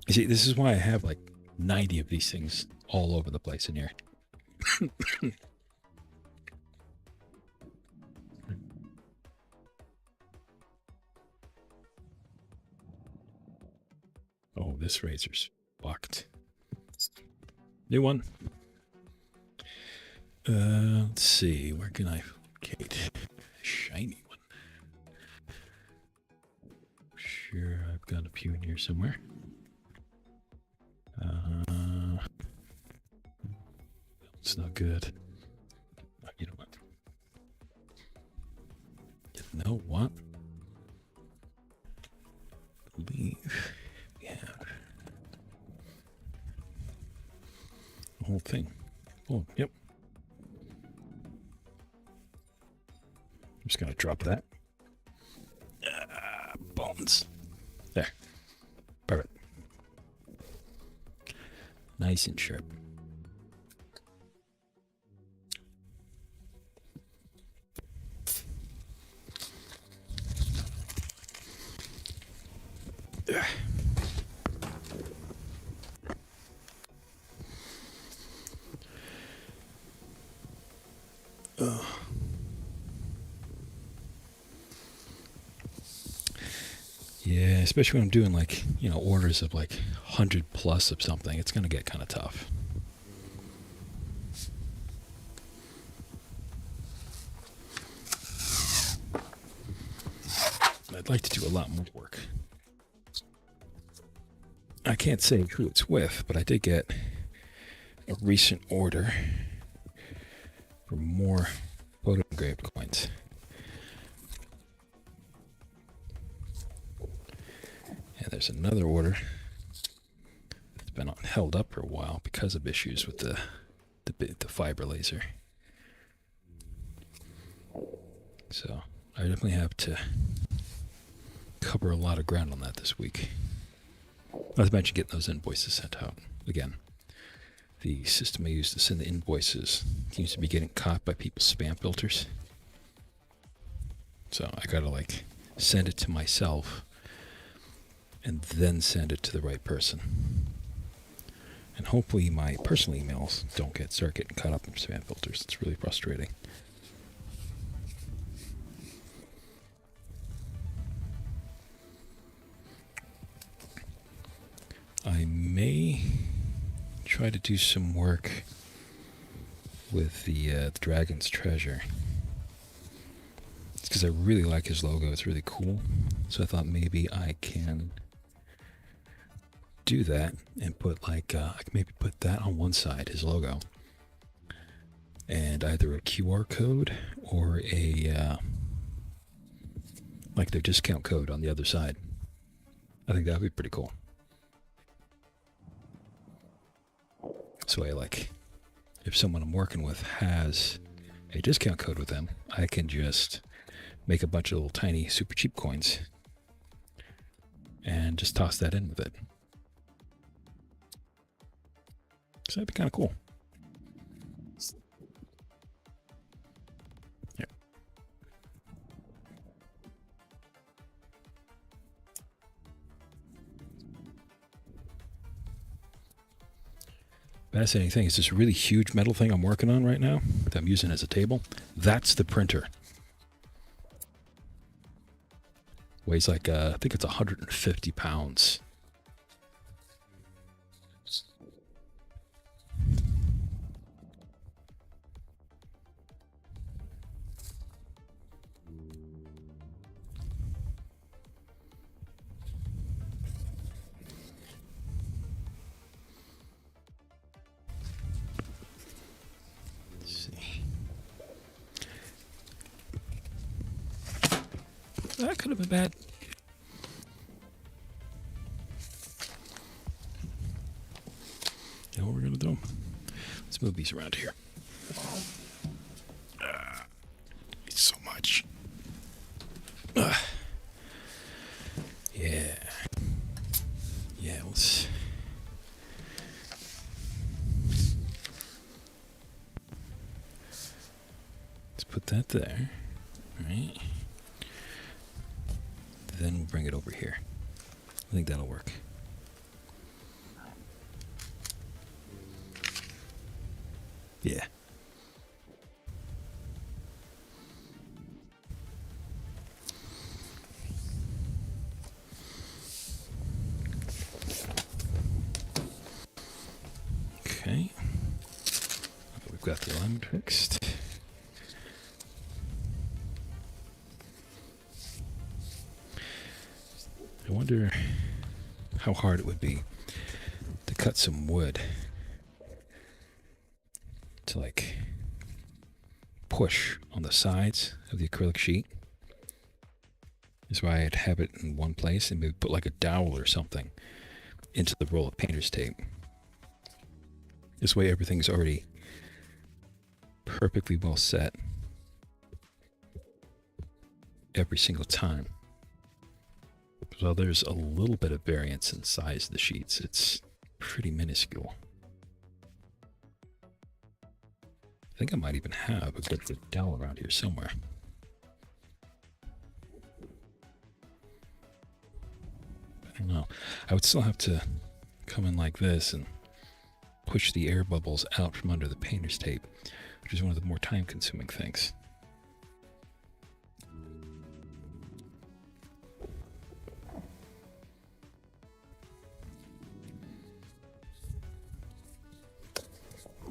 You see, this is why I have like 90 of these things all over the place in here. Oh, this razor's fucked. New one. Let's see. Where can I locate a shiny one? Sure, I've got a few in here somewhere. It's not good. You know what? You know what? I believe we have the whole thing. Oh, yep. I'm just gonna drop that. Bones. There. Perfect. Nice and sharp. Yeah, especially when I'm doing like, orders of like 100 plus of something, it's going to get kind of tough. I'd like to do a lot more work. I can't say who it's with, but I did get a recent order for more photo engraved coins. And there's another order that's been held up for a while because of issues with the fiber laser. So I definitely have to cover a lot of ground on that this week. Not to mention getting those invoices sent out. Again, the system I use to send the invoices seems to be getting caught by people's spam filters. So I gotta like send it to myself and then send it to the right person. And hopefully my personal emails don't start getting caught up in spam filters. It's really frustrating. I may try to do some work with the Dragon's Treasure. It's because I really like his logo. It's really cool. So I thought maybe I can do that and put like, I can maybe put that on one side, his logo, and either a QR code or a, like their discount code on the other side. I think that would be pretty cool. So if someone I'm working with has a discount code with them, I can just make a bunch of little tiny super cheap coins and just toss that in with it. So that'd be kind of cool. Yeah. Fascinating thing is this really huge metal thing I'm working on right now that I'm using as a table. That's the printer. Weighs like, I think it's 150 pounds. That could have been bad. You know what we're going to do? Let's move these around here. It's so much. Yeah. Yeah, let's put that there. All right. Then we'll bring it over here. I think that'll work. Yeah. Okay. We've got the alignment fixed. I wonder how hard it would be to cut some wood to like push on the sides of the acrylic sheet. That's why I'd have it in one place and maybe put like a dowel or something into the roll of painter's tape. This way everything's already perfectly well set every single time. So there's a little bit of variance in size of the sheets. It's pretty minuscule. I think I might even have a good dowel around here somewhere. I don't know. I would still have to come in like this and push the air bubbles out from under the painter's tape, which is one of the more time-consuming things.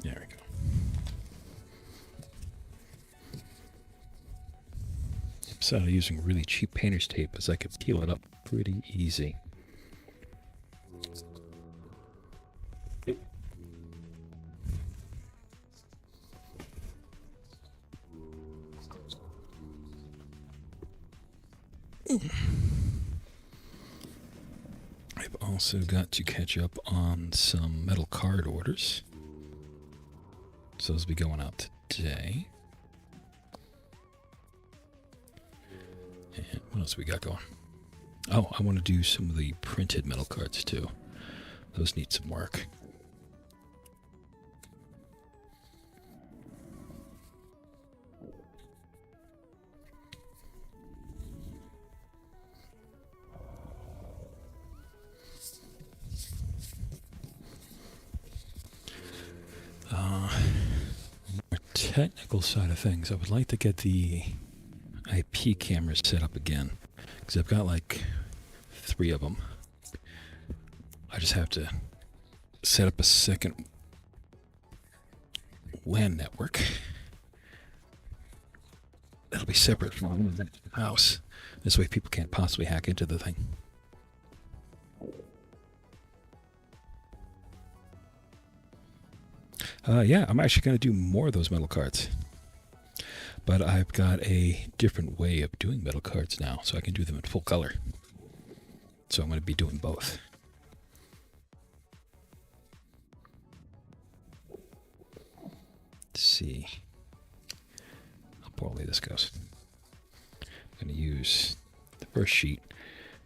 There we go. So using really cheap painter's tape as I could peel it up pretty easy. I've also got to catch up on some metal card orders. So those will be going out today. And what else we got going? Oh, I want to do some of the printed metal cards too. Those need some work. More technical side of things, I would like to get the IP cameras set up again, because I've got like 3 of them. I just have to set up a second LAN network that'll be separate from the house. This way people can't possibly hack into the thing. Yeah, I'm actually going to do more of those metal cards. But I've got a different way of doing metal cards now, so I can do them in full color. So I'm going to be doing both. Let's see how poorly this goes. I'm going to use the first sheet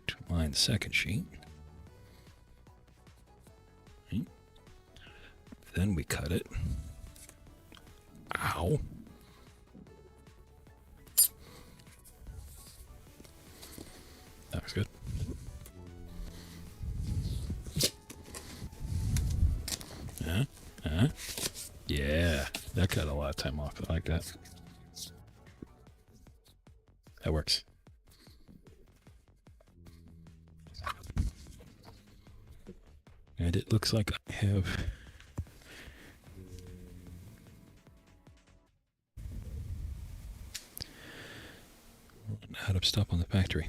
to align the second sheet. Then we cut it. Ow. That was good. Yeah, that cut a lot of time off. I like that. That works. And it looks like I have out of stop on the factory.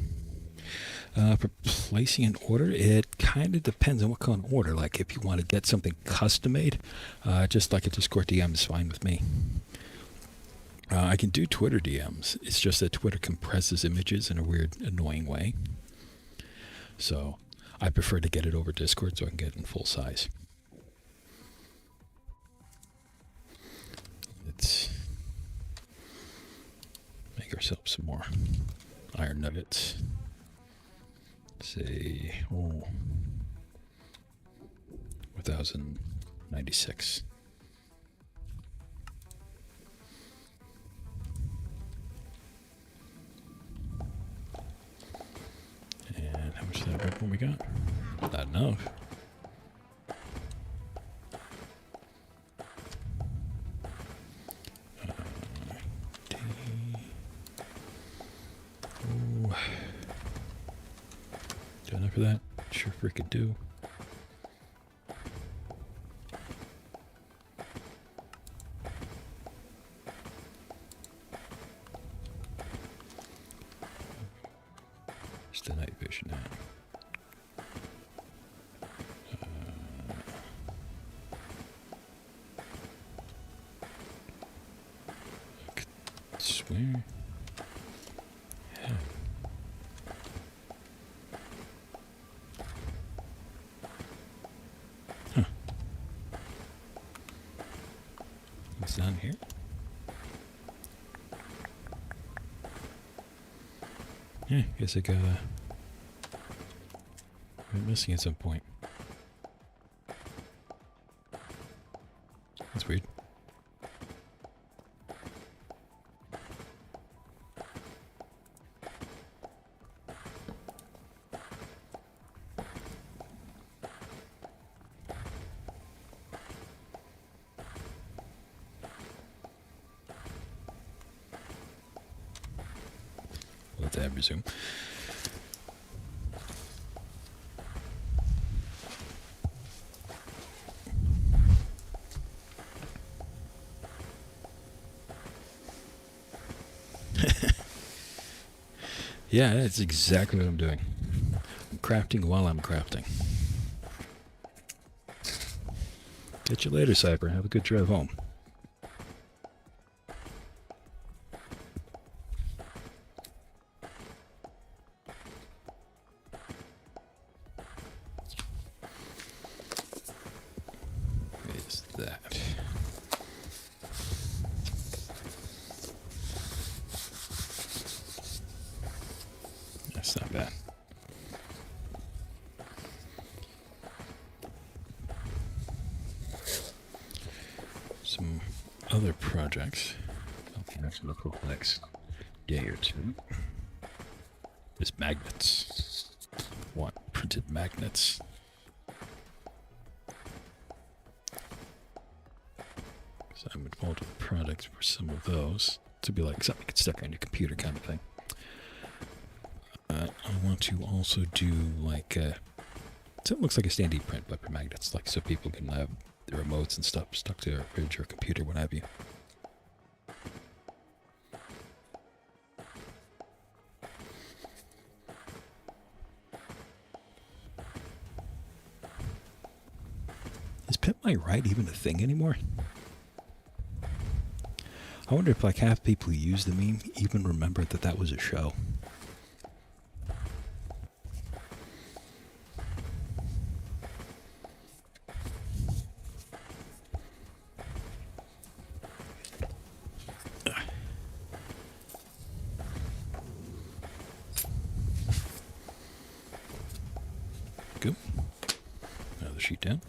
For placing an order, it kind of depends on what kind of order. Like if you want to get something custom made, just like a Discord DM is fine with me. I can do Twitter DMs. It's just that Twitter compresses images in a weird, annoying way. So I prefer to get it over Discord so I can get it in full size. Let's make ourselves some more iron nuggets. Say, 1096. And how much of that weapon we got? Not enough. Do enough for that? Sure freaking do. It's the night vision now. I could swear. Yeah. It's down here. Yeah, guess I got went missing at some point. That's weird. Let that resume. Yeah, that's exactly what I'm doing. I'm crafting while I'm crafting. Catch you later, Cypher. Have a good drive home. Is that? That's not bad. Some other projects. Okay, that's gonna look for the next day or two. Is magnets. Want printed magnets. So I'm involved with products for some of those. To be like something you can stick on your computer kind of thing. I want to also do like so it looks like a standee print but for magnets, like so people can have their remotes and stuff stuck to their fridge or computer, what have you. Is Pimp My Ride even a thing anymore? I wonder if like half people who use the meme even remember that that was a show. Good. Another sheet down.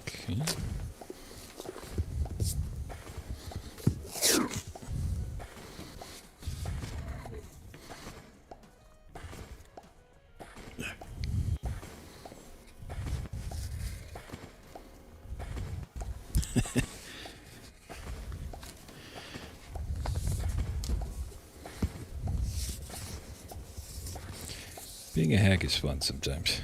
Okay. Being a hack is fun sometimes.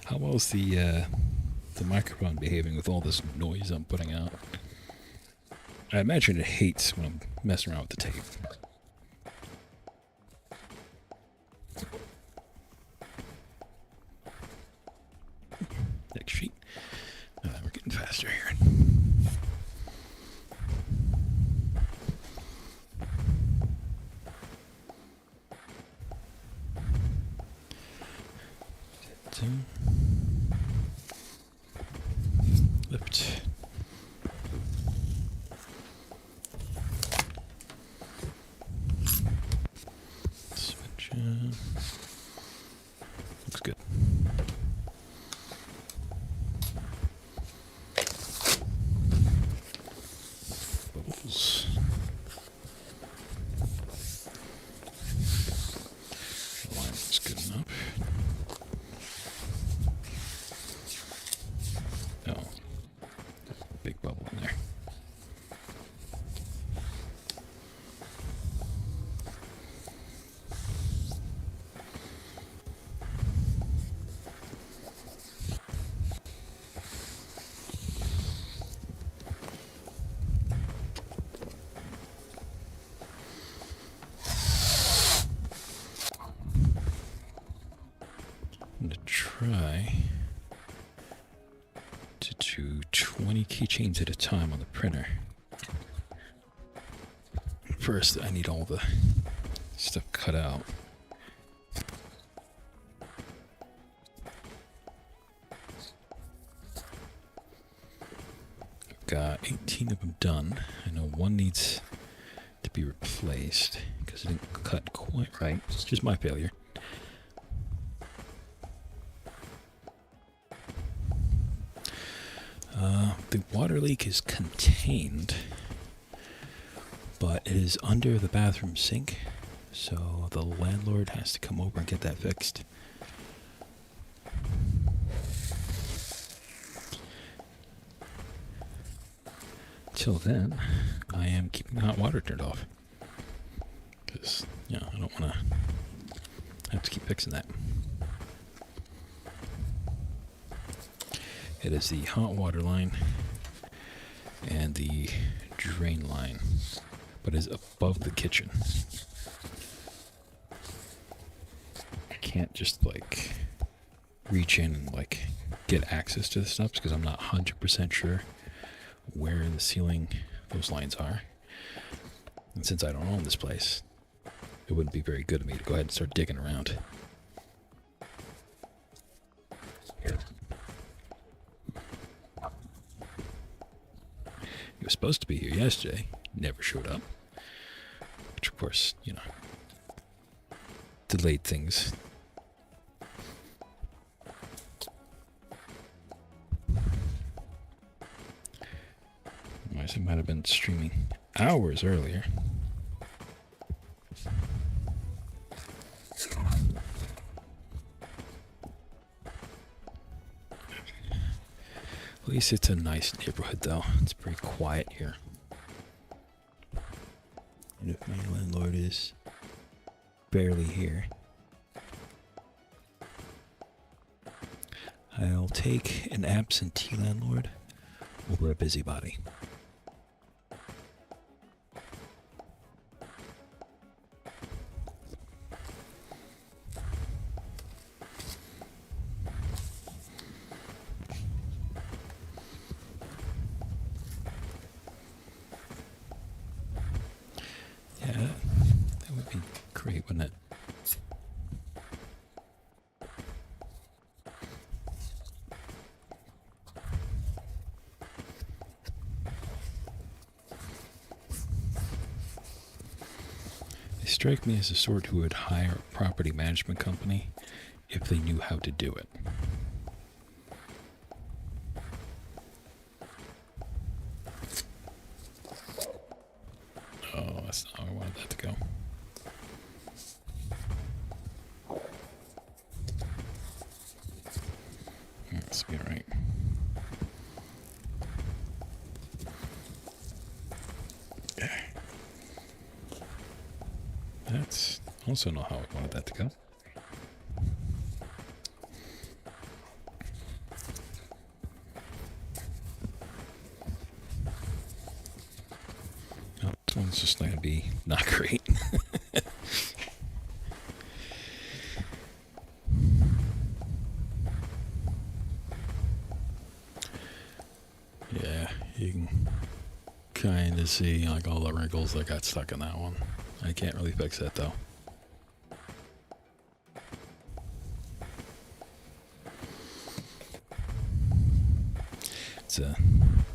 How well is the microphone behaving with all this noise I'm putting out? I imagine it hates when I'm messing around with the tape. Next sheet. We're getting faster here. Lift. Switch. Looks good. Bubbles. Alignment's good enough. Oh, big bubble in there. I'm going to try to do 20 keychains at a time on the printer. First, I need all the stuff cut out. I've got 18 of them done. I know one needs to be replaced because it didn't cut quite right. It's just my failure. The water leak is contained, but it is under the bathroom sink, so the landlord has to come over and get that fixed. Till then, I am keeping the hot water turned off, because, you know, I don't want to have to keep fixing that. It is the hot water line and the drain line, but is above the kitchen. I can't just like reach in and like get access to the stuff because I'm not 100% sure where in the ceiling those lines are. And since I don't own this place, it wouldn't be very good of me to go ahead and start digging around. He was supposed to be here yesterday. Never showed up. Which, of course, you know, delayed things. Otherwise, it might have been streaming hours earlier. At least it's a nice neighborhood, though. It's pretty quiet here. And if my landlord is barely here, I'll take an absentee landlord over a busybody. Yeah, that would be great, wouldn't it? They strike me as the sort who would hire a property management company if they knew how to do it. Oh, that's not how I wanted that to go. Let's be alright. Okay. That's also not how I wanted that to go. Oh, this one's just going to be not great. Yeah, you can kind of see like all the wrinkles that got stuck in that one. I can't really fix that though. It's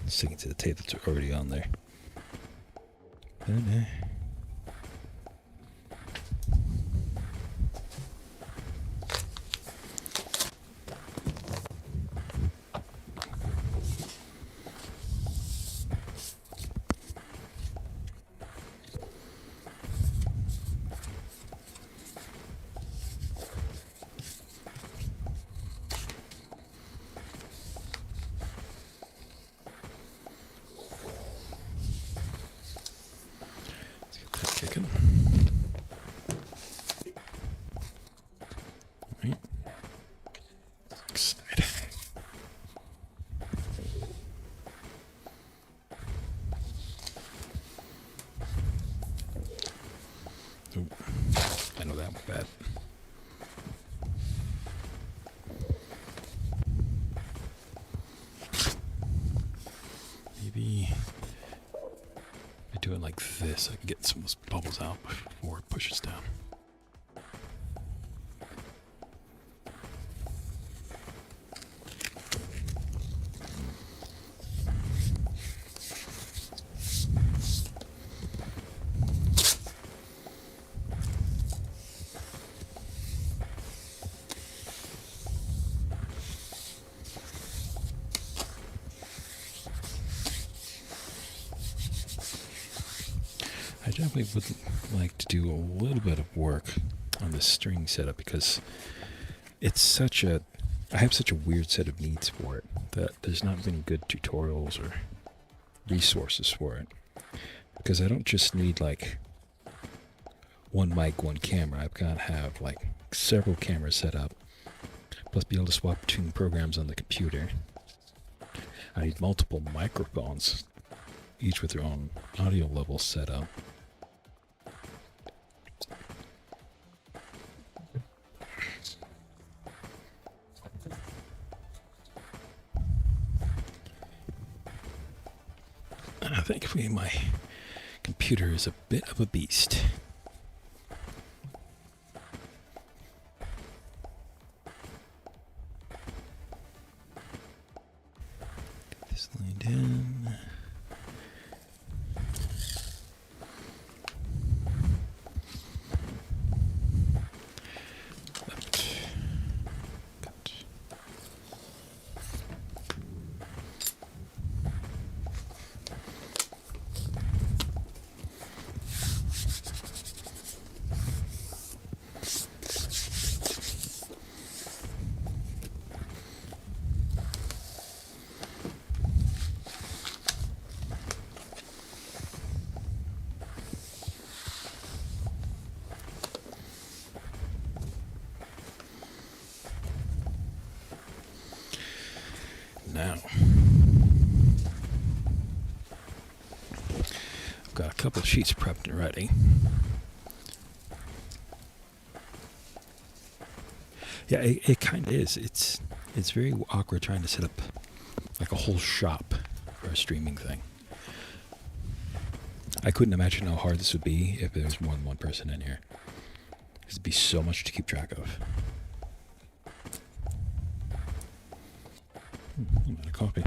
sticking to the tape that's already on there. Kicking. Right. Side. Ooh, I know that one bad. Maybe by doing like this, I can get some of those bubbles out before it pushes down. I definitely would like to do a little bit of work on this string setup because it's such a, I have such a weird set of needs for it that there's not been good tutorials or resources for it. Because I don't just need like one mic, one camera. I've got to have like several cameras set up, plus be able to swap between programs on the computer. I need multiple microphones, each with their own audio level set up. I think my computer is a bit of a beast. This line down. got a couple of sheets prepped and ready. Yeah, it kind of is. It's very awkward trying to set up like a whole shop for a streaming thing. I couldn't imagine how hard this would be if there was more than one person in here. It'd be so much to keep track of. I'm out of coffee.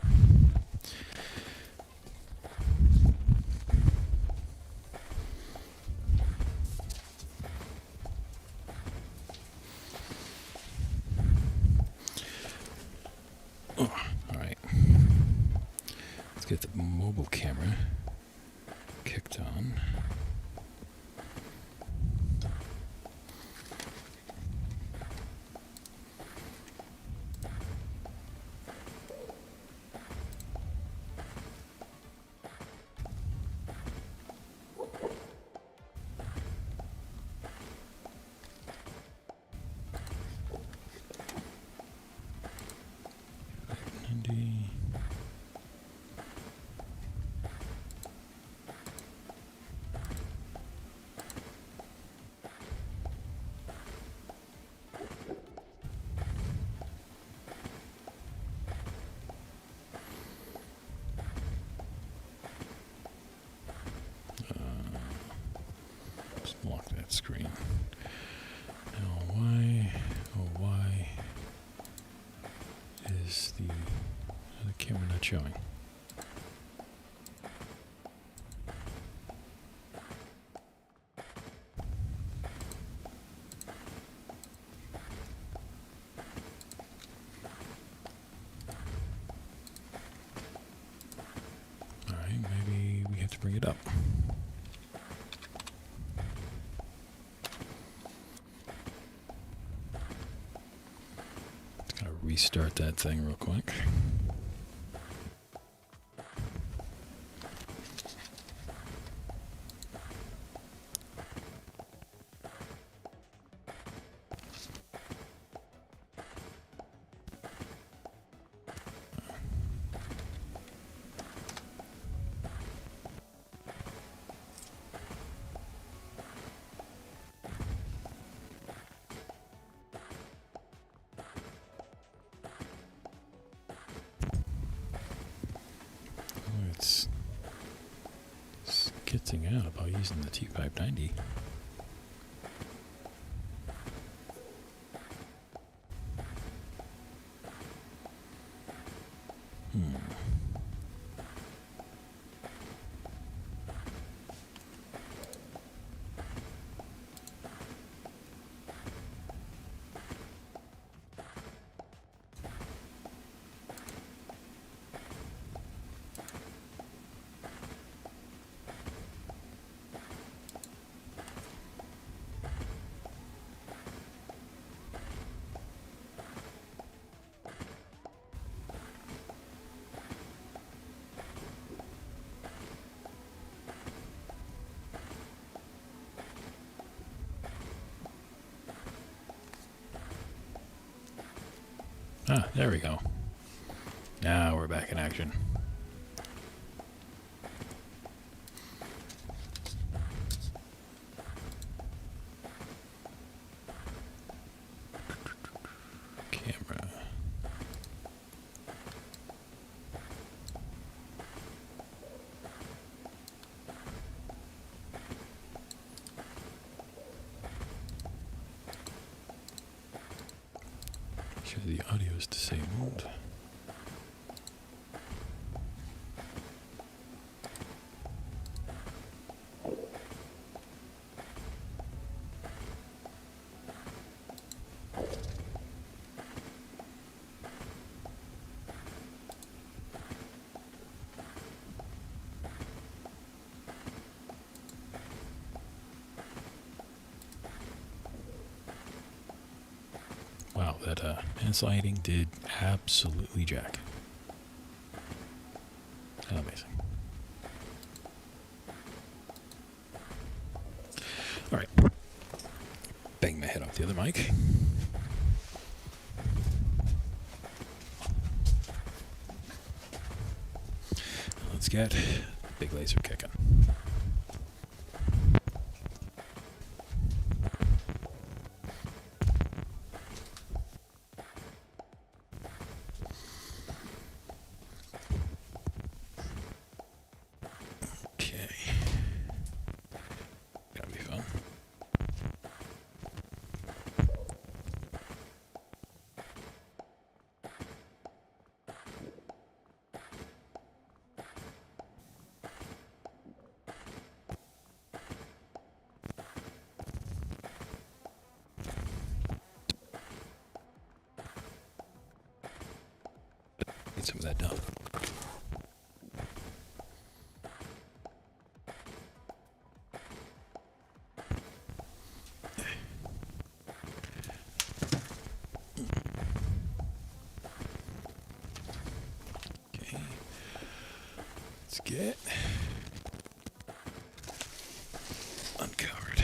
Oh, all right. Let's get the mobile camera kicked on. Lock that screen. Now why is the camera not showing? All right, maybe we have to bring it up. Restart that thing real quick. It's skitzing out about using the T590. Ah, there we go. Now we're back in action. Camera. Sure the audio is disabled. Wow, that pencil lighting did absolutely jack. Amazing. All right. Bang my head off the other mic. Let's get big laser kicking. some of that done. Okay. Let's get uncovered.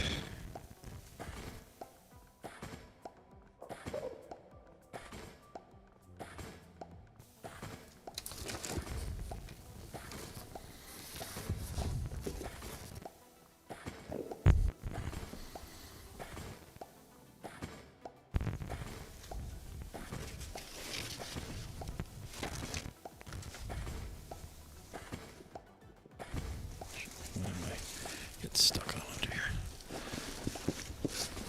Why am I getting stuck on under here?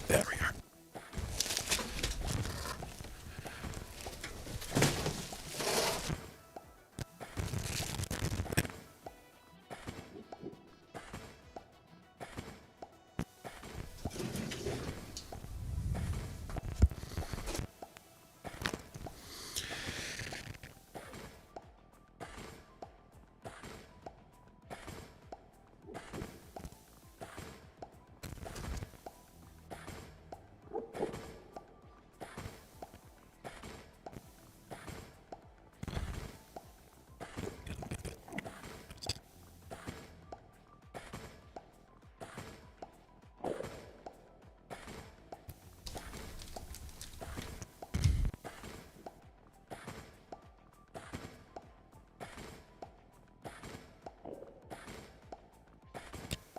There we are.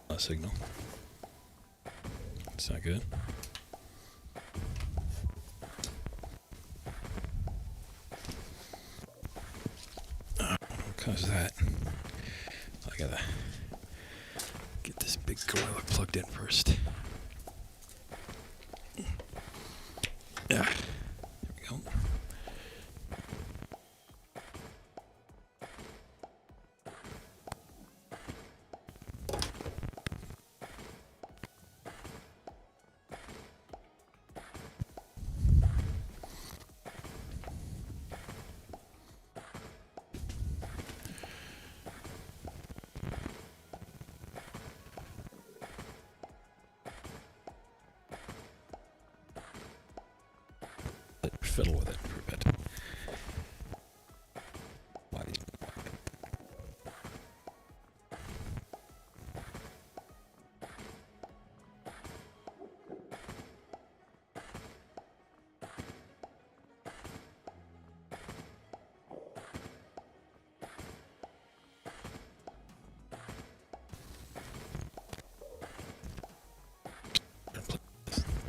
A signal. It's not good. What caused that? I gotta get this big gorilla plugged in first. Yeah. There we go. Fiddle with it for a bit. Why?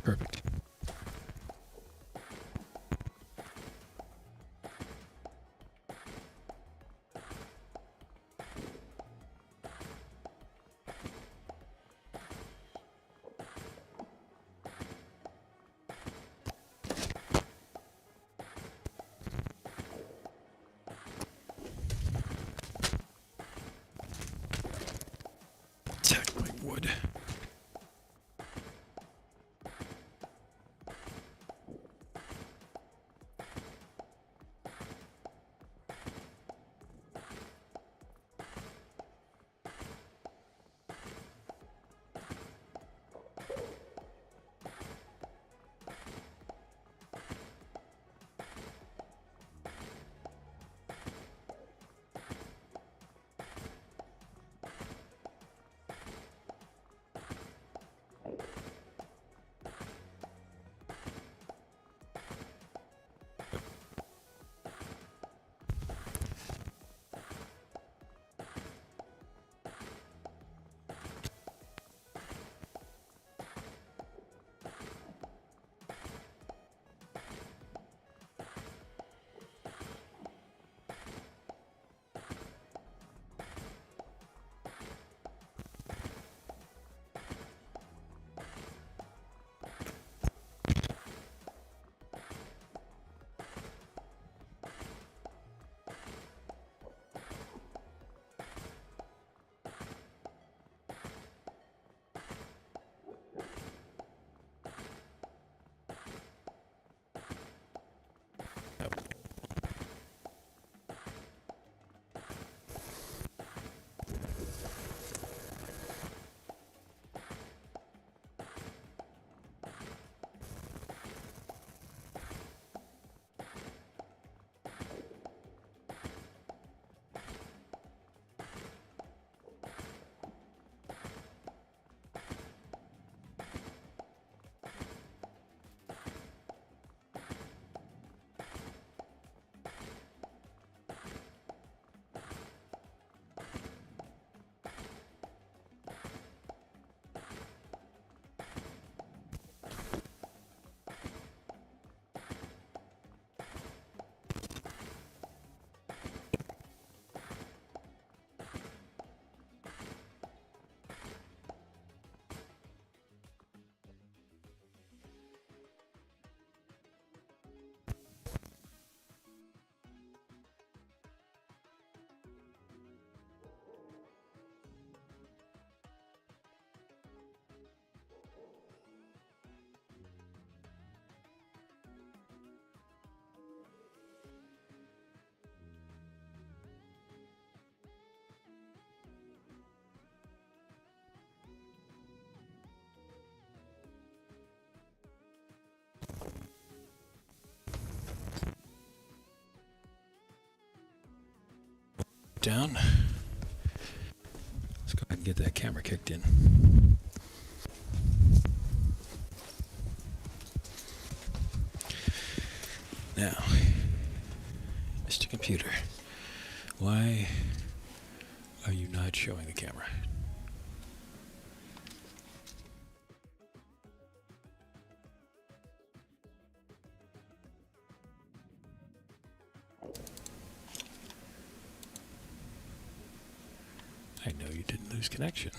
Perfect. Attack my wood. down. Let's go ahead and get that camera kicked in. Now, Mr. Computer, why are you not showing the camera? I know you didn't lose connection.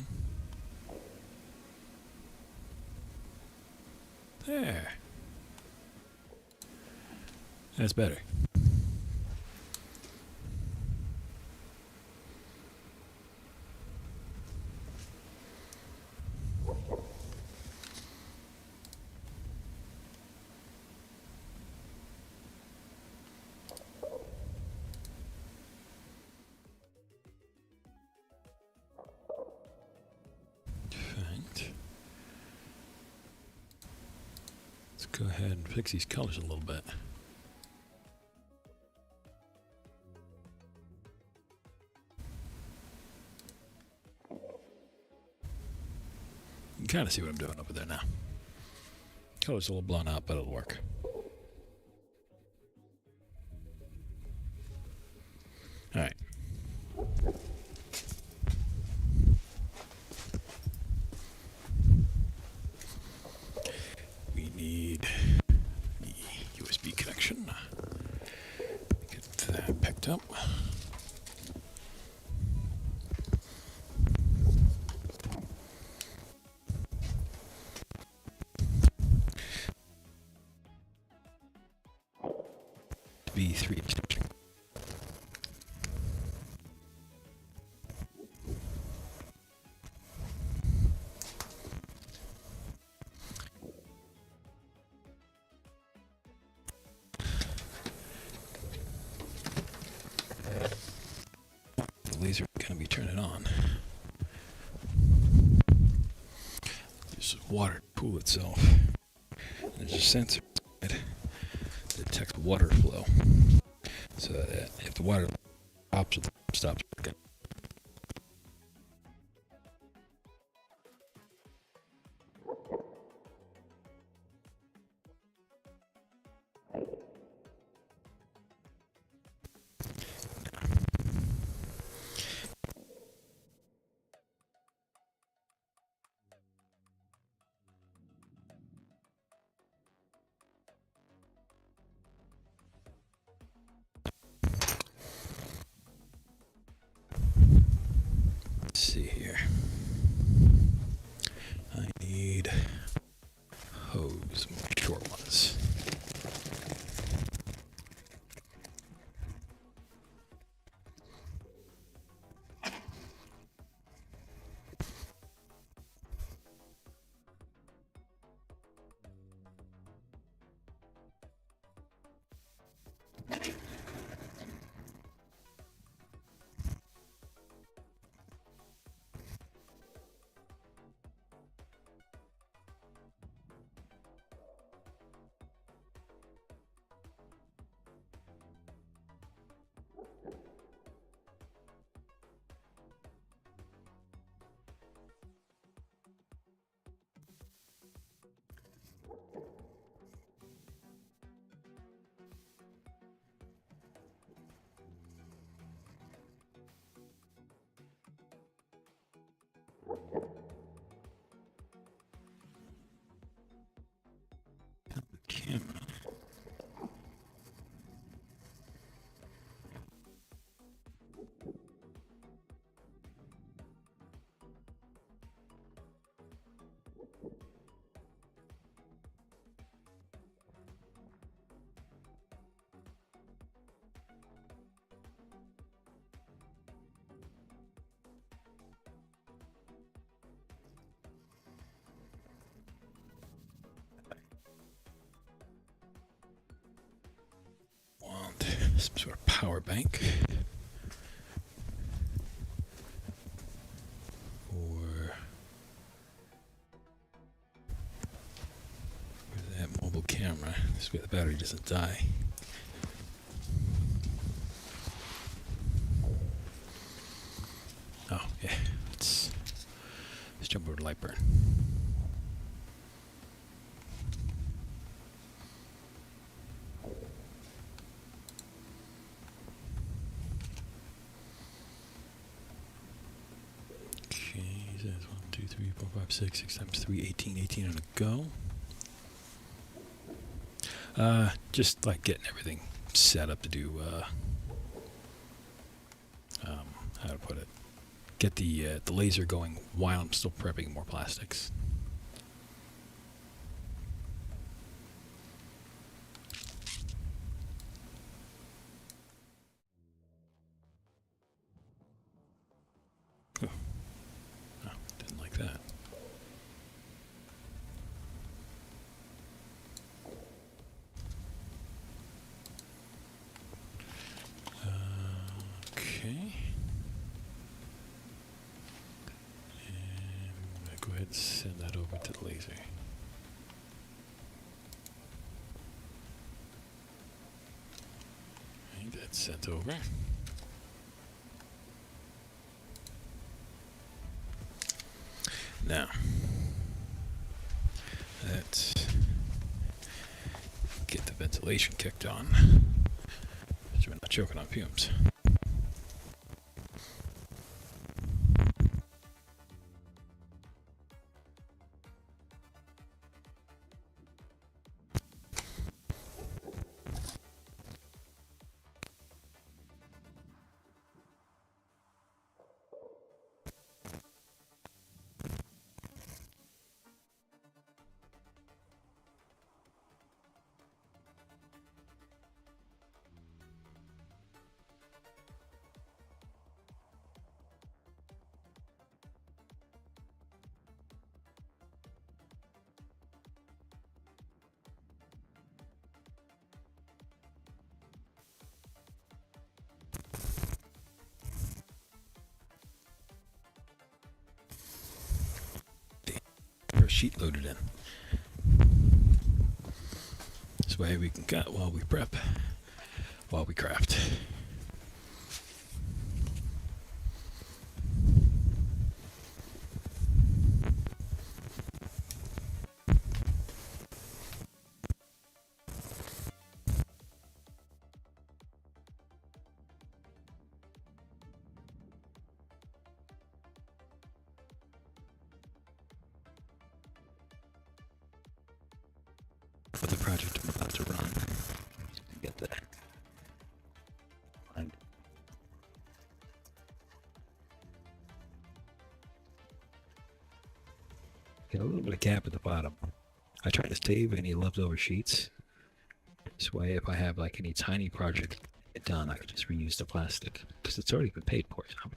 There. That's better. Right. Let's go ahead and fix these colors a little bit. You can kind of see what I'm doing over there now. Color's a little blown out, but it'll work. All right. We need the USB connection. Get that picked up. B3 extension. The laser is going to be turning on. There's water to cool itself. There's a sensor that detects water flow, so that if the water stops, it stops working. Let's see here. I need hose, more short ones. Camera. Want some sort of power bank, or that mobile camera. This way the battery doesn't die. Oh, yeah. Let's jump over to light burn. Okay, that's 1, 2, 3, 4, 5, 6, 6 times 3, 18, 18 on a go. Just like getting everything set up to do, how to put it, get the laser going while I'm still prepping more plastics. Oh, didn't like that. Okay. And I'm going to go ahead and send that over to the laser. Okay, that's sent over. Now, let's get the ventilation kicked on, so we're not choking on fumes. First sheet loaded in. This way we can cut while we prep, while we craft. For the project I'm about to run, get that. Get a little bit of cap at the bottom. I try to save any leftover sheets. This way, if I have like any tiny project get done, I can just reuse the plastic because it's already been paid for. So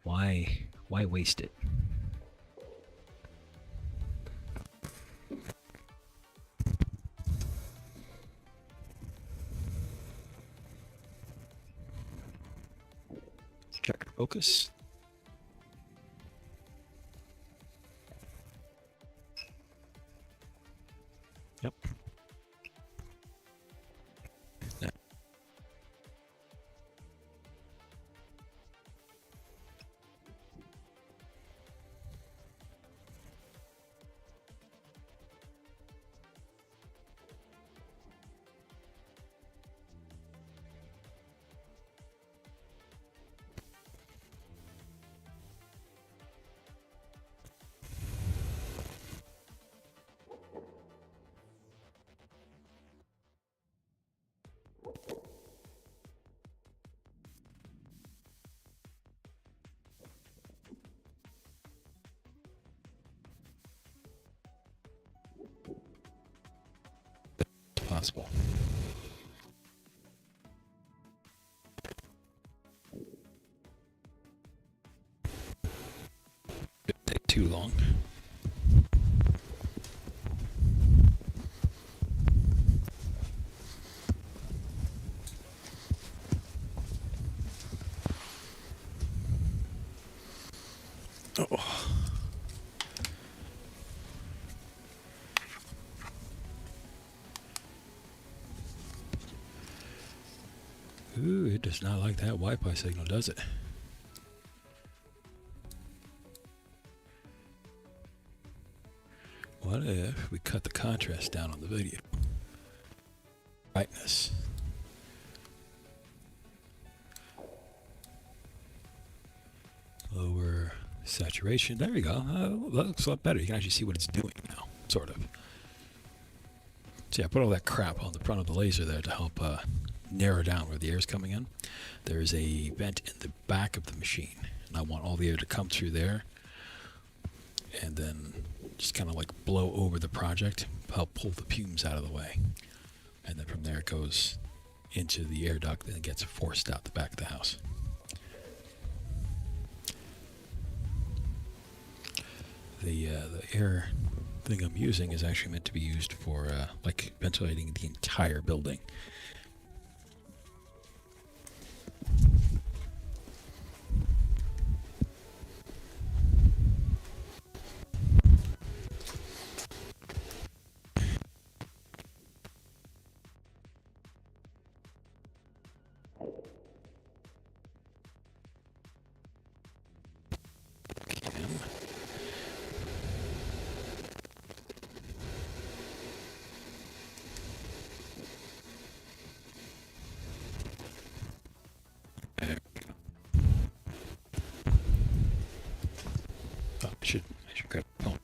why waste it? Check focus. Yep. Now, possible. Didn't take too long. Oh. Ooh, it does not like that Wi-Fi signal, does it? What if we cut the contrast down on the video? Brightness. Lower saturation. There we go. That looks a lot better. You can actually see what it's doing now, sort of. So yeah, I put all that crap on the front of the laser there to help narrow down where the air is coming in. There's a vent in the back of the machine, and I want all the air to come through there and then just kind of like blow over the project, help pull the fumes out of the way. And then from there it goes into the air duct and it gets forced out the back of the house. The air thing I'm using is actually meant to be used for like ventilating the entire building. I should grab a phone.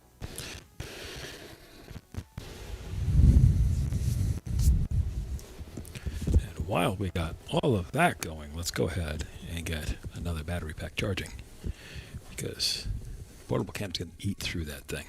And while we got all of that going, let's go ahead and get another battery pack charging, because portable cam's going to eat through that thing.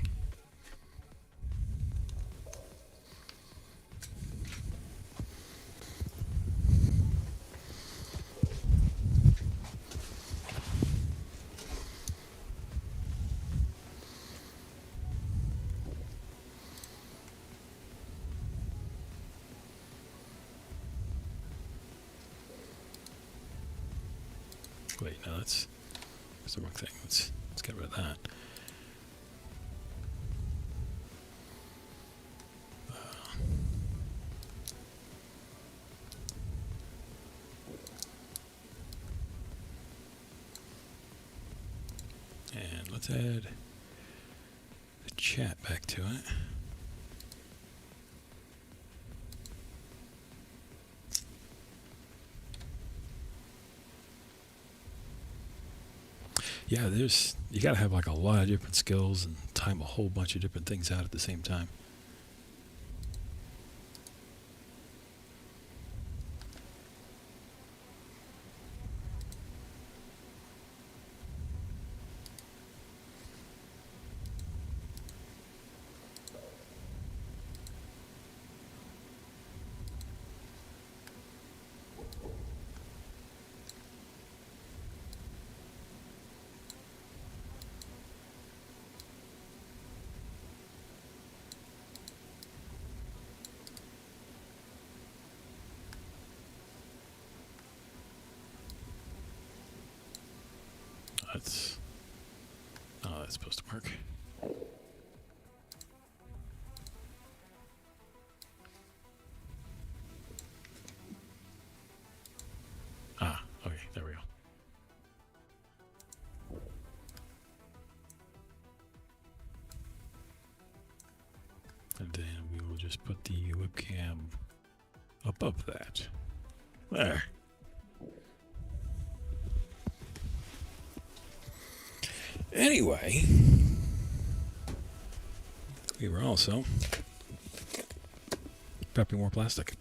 Wait, no, that's the wrong thing. Let's get rid of that. And let's add the chat back to it. Yeah, you gotta have like a lot of different skills and time a whole bunch of different things out at the same time. That's supposed to work. Okay, there we go. And then we will just put the webcam above that. There. Anyway, we were also prepping more plastic.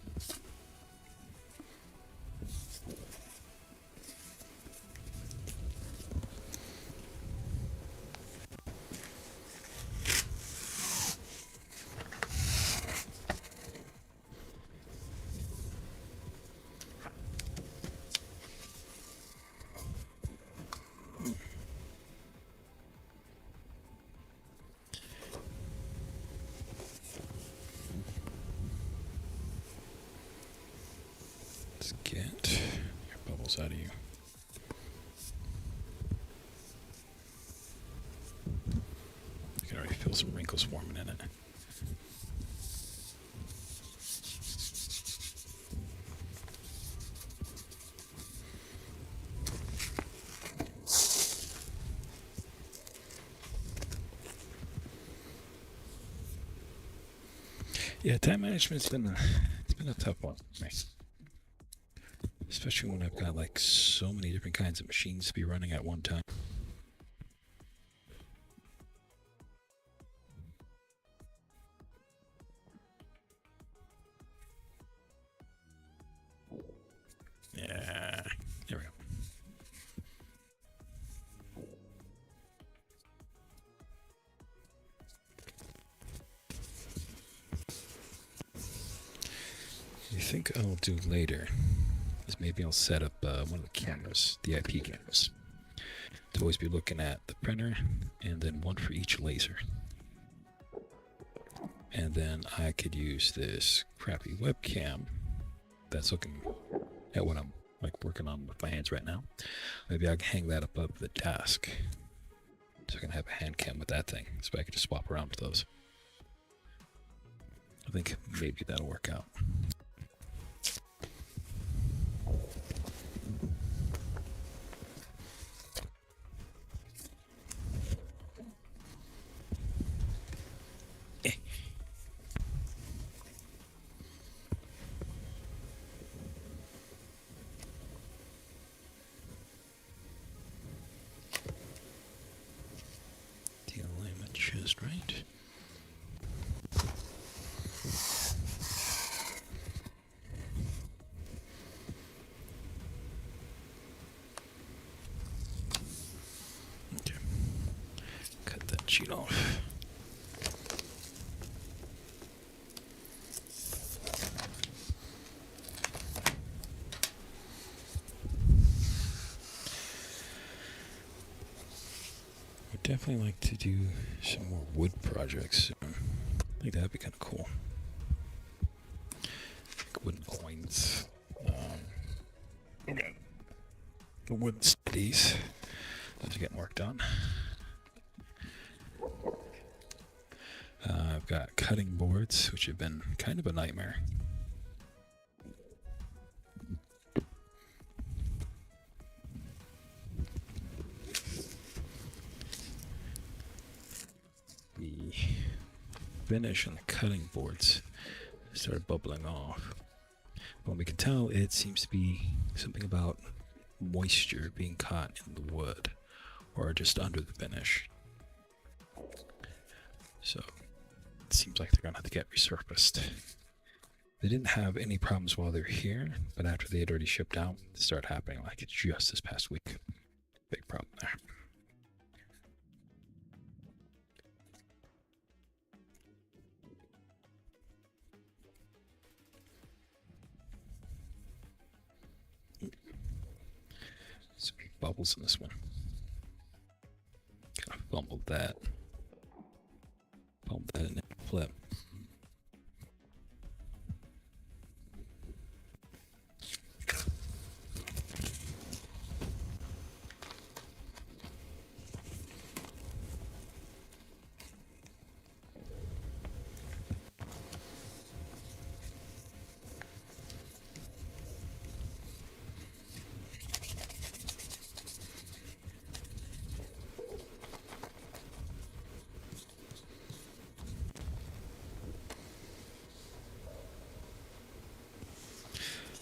Let's get your bubbles out of you. You can already feel some wrinkles forming in it. Yeah, time management's it's been a tough one for me. Especially when I've got like so many different kinds of machines to be running at one time. Yeah, there we go. I think I'll do later is maybe I'll set up one of the cameras, the IP cameras, to always be looking at the printer, and then one for each laser. And then I could use this crappy webcam that's looking at what I'm like working on with my hands right now. Maybe I can hang that above the desk, so I can have a hand cam with that thing, so I can just swap around with those. I think maybe that'll work out. The alignment just right. Okay. Cut that sheet off. Would definitely like to do some more wood projects soon. I think that'd be kind of cool. Like wooden coins. Okay. The wooden studies. Those are getting worked on. I've got cutting boards, which have been kind of a nightmare. The finish on the cutting boards started bubbling off. When we can tell, it seems to be something about moisture being caught in the wood or just under the finish. So it seems like they're going to have to get resurfaced. They didn't have any problems while they were here, but after they had already shipped out, it started happening like it's just this past week. Big problem there. Some bubbles in this one. I fumbled that. Fumbled that and it flip.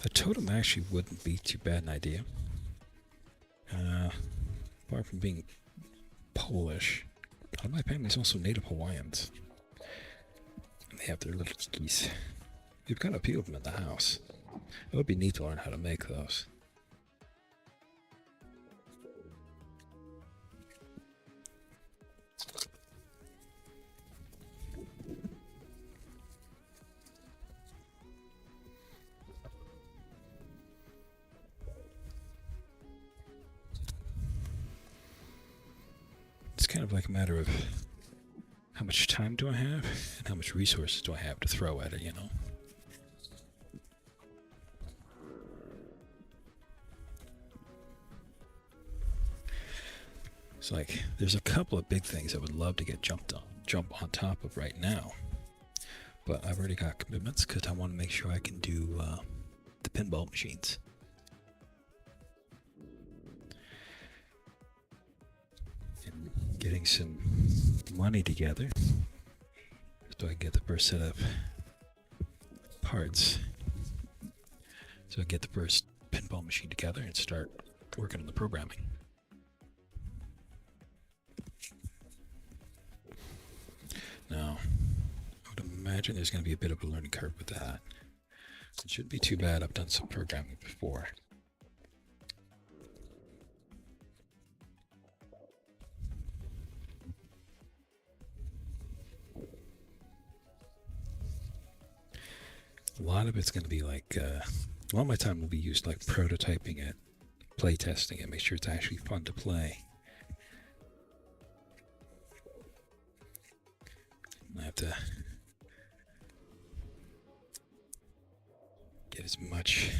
A totem actually wouldn't be too bad an idea. Apart from being Polish, a lot of my family is also native Hawaiians. And they have their little skis. We've got a few of them in the house. It would be neat to learn how to make those. It's kind of like a matter of how much time do I have and how much resources do I have to throw at it, you know? It's like there's a couple of big things I would love to get jump on top of right now, but I've already got commitments because I want to make sure I can do the pinball machines. And getting some money together so I can get the first set of parts. So I get the first pinball machine together and start working on the programming. Now, I would imagine there's going to be a bit of a learning curve with that. It shouldn't be too bad. I've done some programming before. A lot of it's going to be like, a lot of my time will be used like prototyping it, play testing it, make sure it's actually fun to play. I have to get as much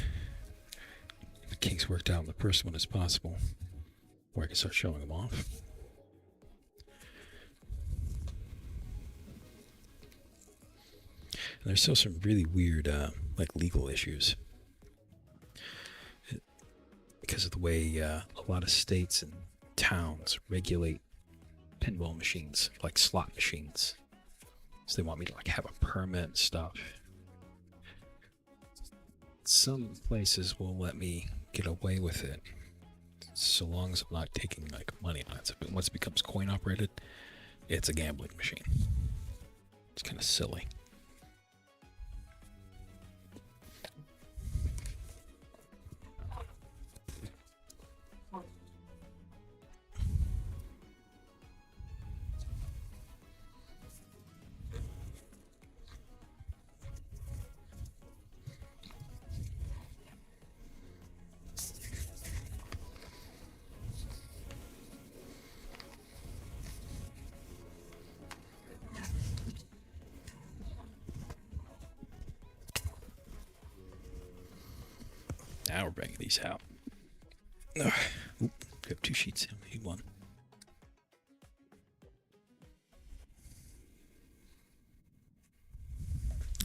kinks worked out in the first one as possible, where I can start showing them off. And there's still some really weird, like legal issues, because of the way a lot of states and towns regulate pinball machines, like slot machines. So they want me to like have a permit and stuff. Some places will let me get away with it, so long as I'm not taking like money on it. So once it becomes coin operated, it's a gambling machine. It's kind of silly. Now we're bringing these out. Oop, grab 2 sheets. I need 1.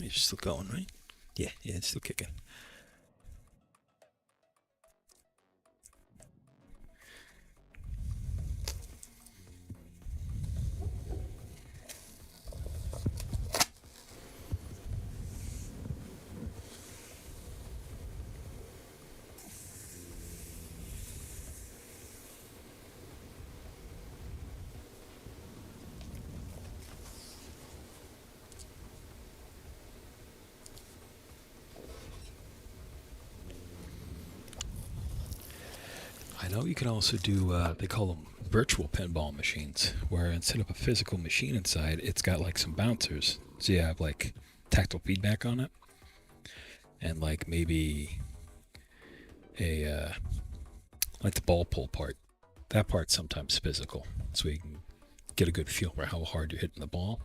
You're still going, right? Yeah, it's still kicking. I know you can also do, they call them virtual pinball machines, where instead of a physical machine inside, it's got like some bouncers. So you have like tactile feedback on it. And like maybe a, like the ball pull part. That part's sometimes physical. So you can get a good feel for how hard you're hitting the ball.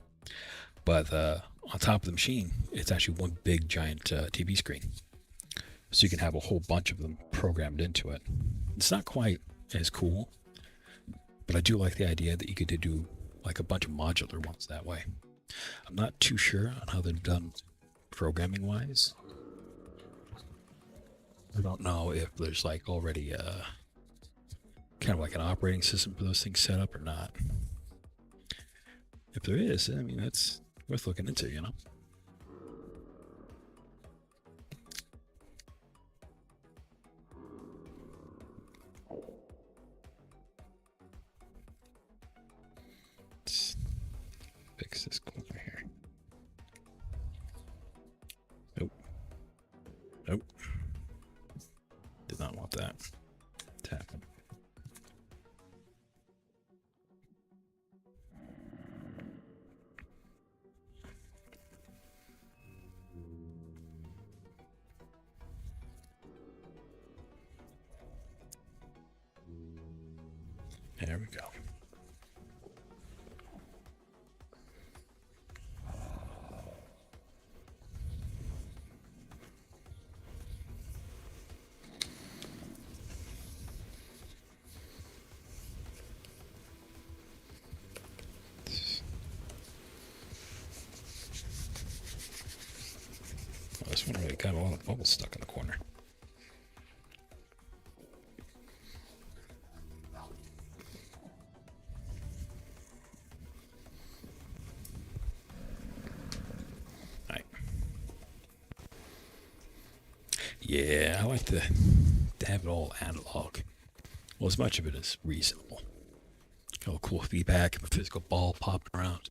But on top of the machine, it's actually one big giant TV screen. So you can have a whole bunch of them programmed into it. It's not quite as cool, but I do like the idea that you could do like a bunch of modular ones that way. I'm not too sure on how they're done programming wise. I don't know if there's like already kind of like an operating system for those things set up or not. If there is, I mean, that's worth looking into, you know? Let's fix this corner here. Nope. Nope. Did not want that to happen. There we go. Oh, this one really got a lot of bubbles stuck in the corner. Right. Yeah, I like to have it all analog. Well, as much of it as reasonable. Got a little cool feedback and a physical ball popping around.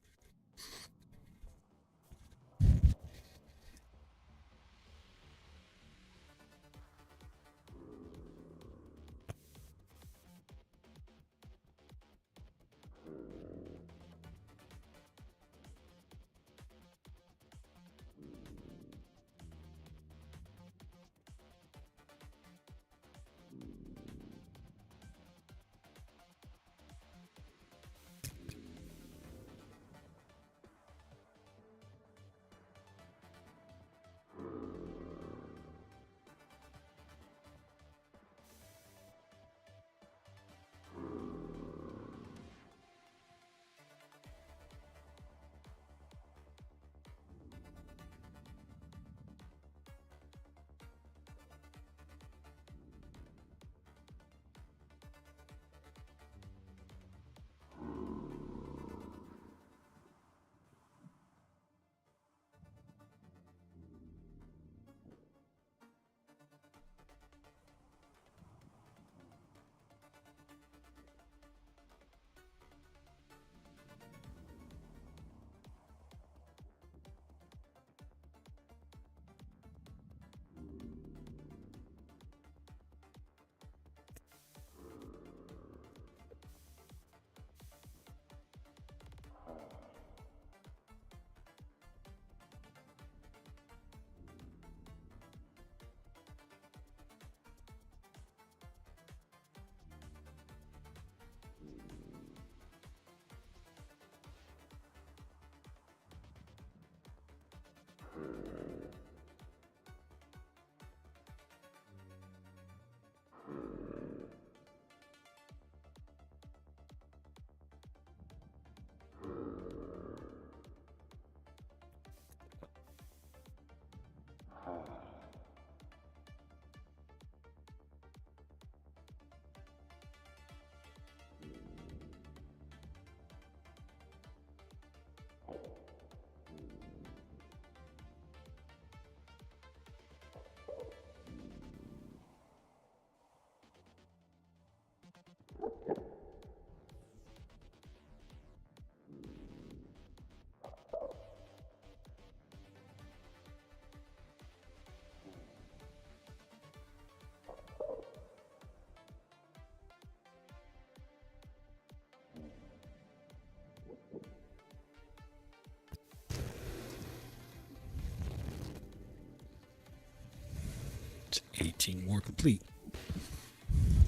It's 18 more complete.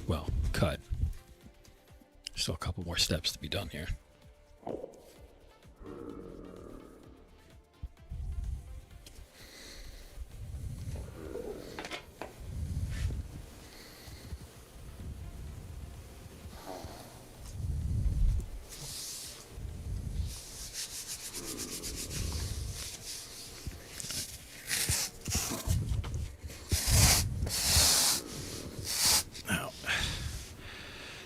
Well, cut. Still a couple more steps to be done here. Now,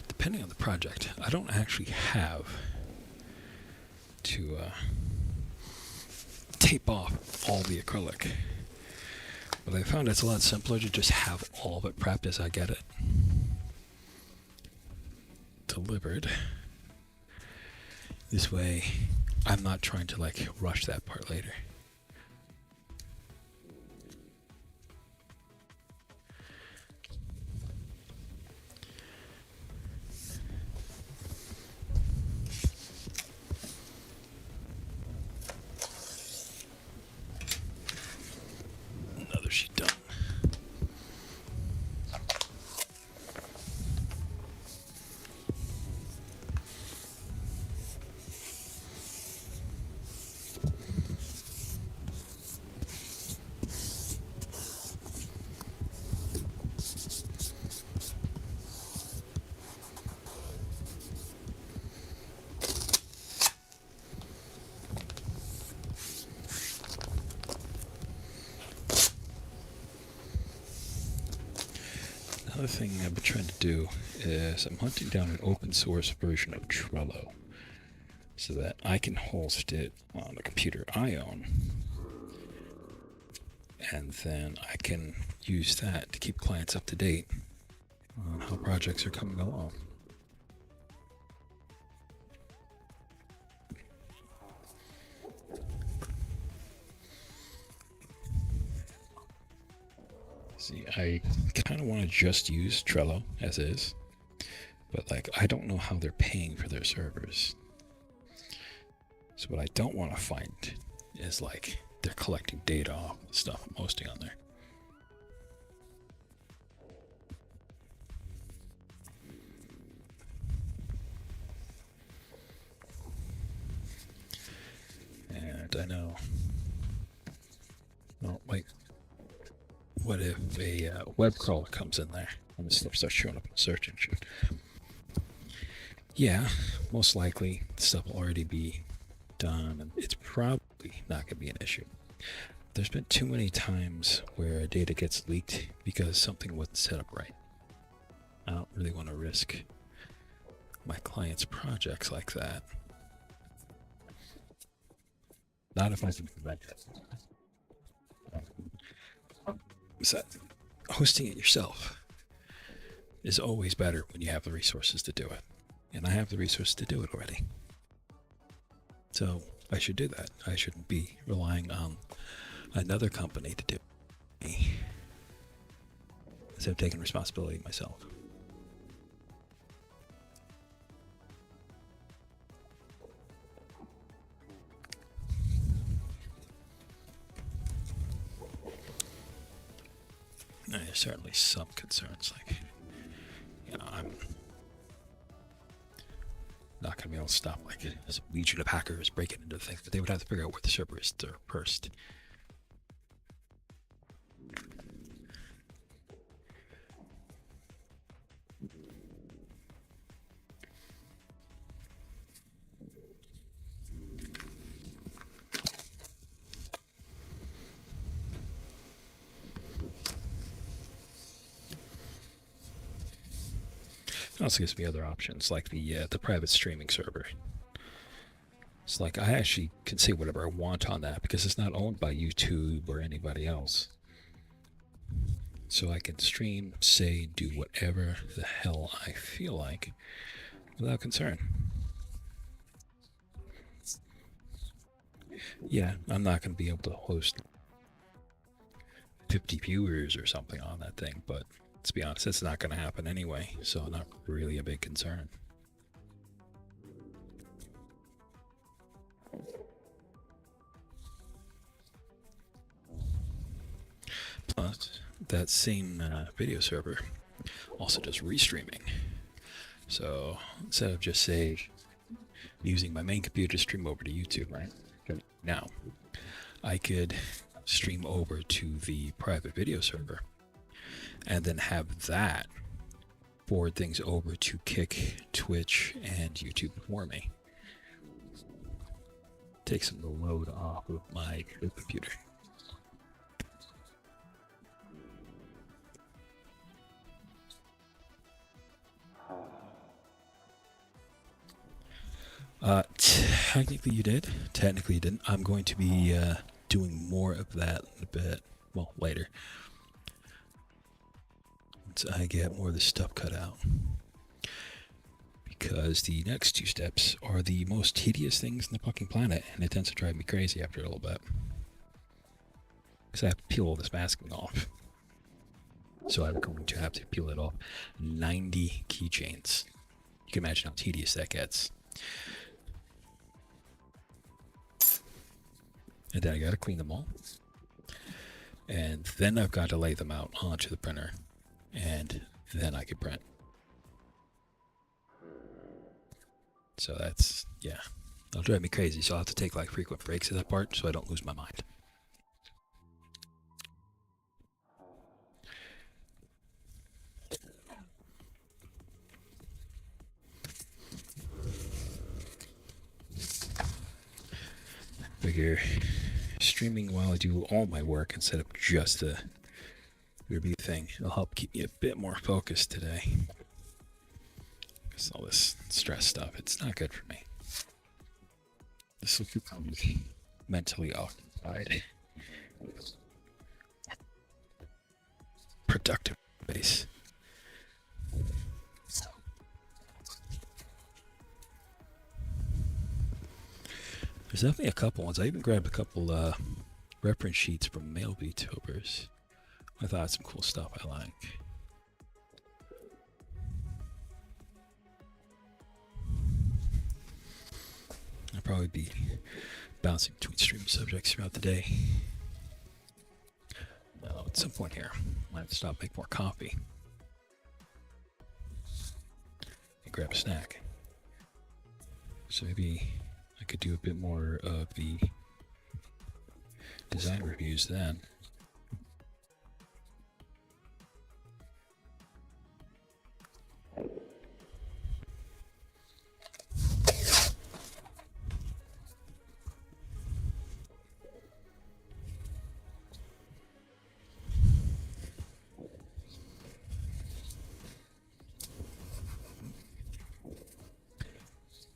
depending on the project, I don't actually have to tape off all the acrylic. But I found it's a lot simpler to just have all of it prepped as I get it delivered. This way, I'm not trying to like rush that part later. Another sheet done. Another thing I've been trying to do is I'm hunting down an open source version of Trello so that I can host it on a computer I own and then I can use that to keep clients up to date on how projects are coming along. See, I kind of want to just use Trello as is, but like I don't know how they're paying for their servers. So what I don't want to find is like they're collecting data off the stuff I'm hosting on there. And I know, well, like, what if a web crawler comes in there and this stuff starts showing up in search engine? Yeah, most likely stuff will already be done, and it's probably not going to be an issue. There's been too many times where data gets leaked because something wasn't set up right. I don't really want to risk my clients' projects like that. Not if I can prevent it. So, hosting it yourself is always better when you have the resources to do it. And I have the resources to do it already. So I should do that. I shouldn't be relying on another company to do it instead of taking responsibility myself. There's certainly some concerns, like, you know, I'm not going to be able to stop like a legion of hackers breaking into things, but they would have to figure out where the server is first. It also gives me other options, like the private streaming server. It's like I actually can say whatever I want on that because it's not owned by YouTube or anybody else. So I can stream, say, do whatever the hell I feel like without concern. Yeah, I'm not going to be able to host 50 viewers or something on that thing, but to be honest, it's not going to happen anyway, so not really a big concern. But that same video server also does restreaming. So instead of just, say, using my main computer to stream over to YouTube, right? Now, I could stream over to the private video server and then have that forward things over to Kick, Twitch, and YouTube for me. Take some of the load off of my computer. Technically you did. Technically you didn't. I'm going to be doing more of that in a bit. Well, later. Once I get more of this stuff cut out. Because the next two steps are the most tedious things in the fucking planet, and it tends to drive me crazy after a little bit. Because I have to peel all this masking off. So I'm going to have to peel it off 90 keychains. You can imagine how tedious that gets. And then I gotta clean them all. And then I've got to lay them out onto the printer. And then I can print. So that's, yeah. That'll drive me crazy, so I'll have to take like frequent breaks at that part so I don't lose my mind. Figure streaming while I do all my work instead of just the review thing, it'll help keep me a bit more focused today. Because all this stress stuff, it's not good for me. This will keep me mentally occupied. productive base. There's definitely a couple ones. I even grabbed a couple reference sheets from Mail VTubers. I thought some cool stuff I like. I'll probably be bouncing between stream subjects throughout the day. Now, at some point here, I might have to stop, make more coffee, and grab a snack. So maybe I could do a bit more of the design reviews then.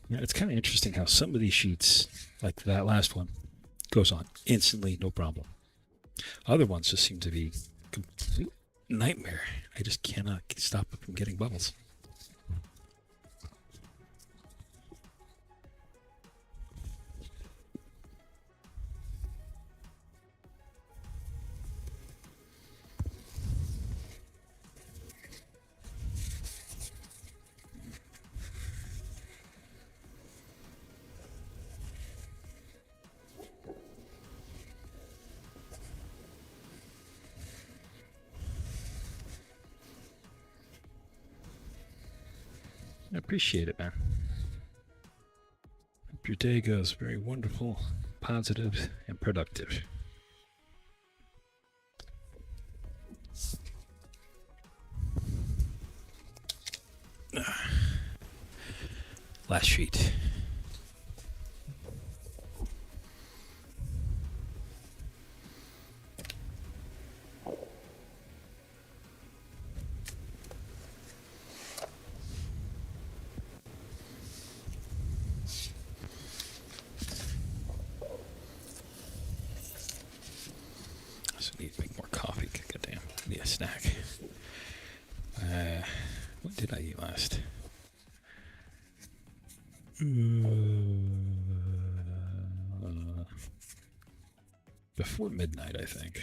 Yeah, it's kind of interesting how some of these sheets, like that last one, goes on instantly, no problem. Other ones just seem to be complete nightmare. I just cannot stop it from getting bubbles. I appreciate it, man. Hope your day goes very wonderful, positive, and productive. Last sheet. Need to make more coffee. Goddamn. Need a snack. What did I eat last? Before midnight, I think.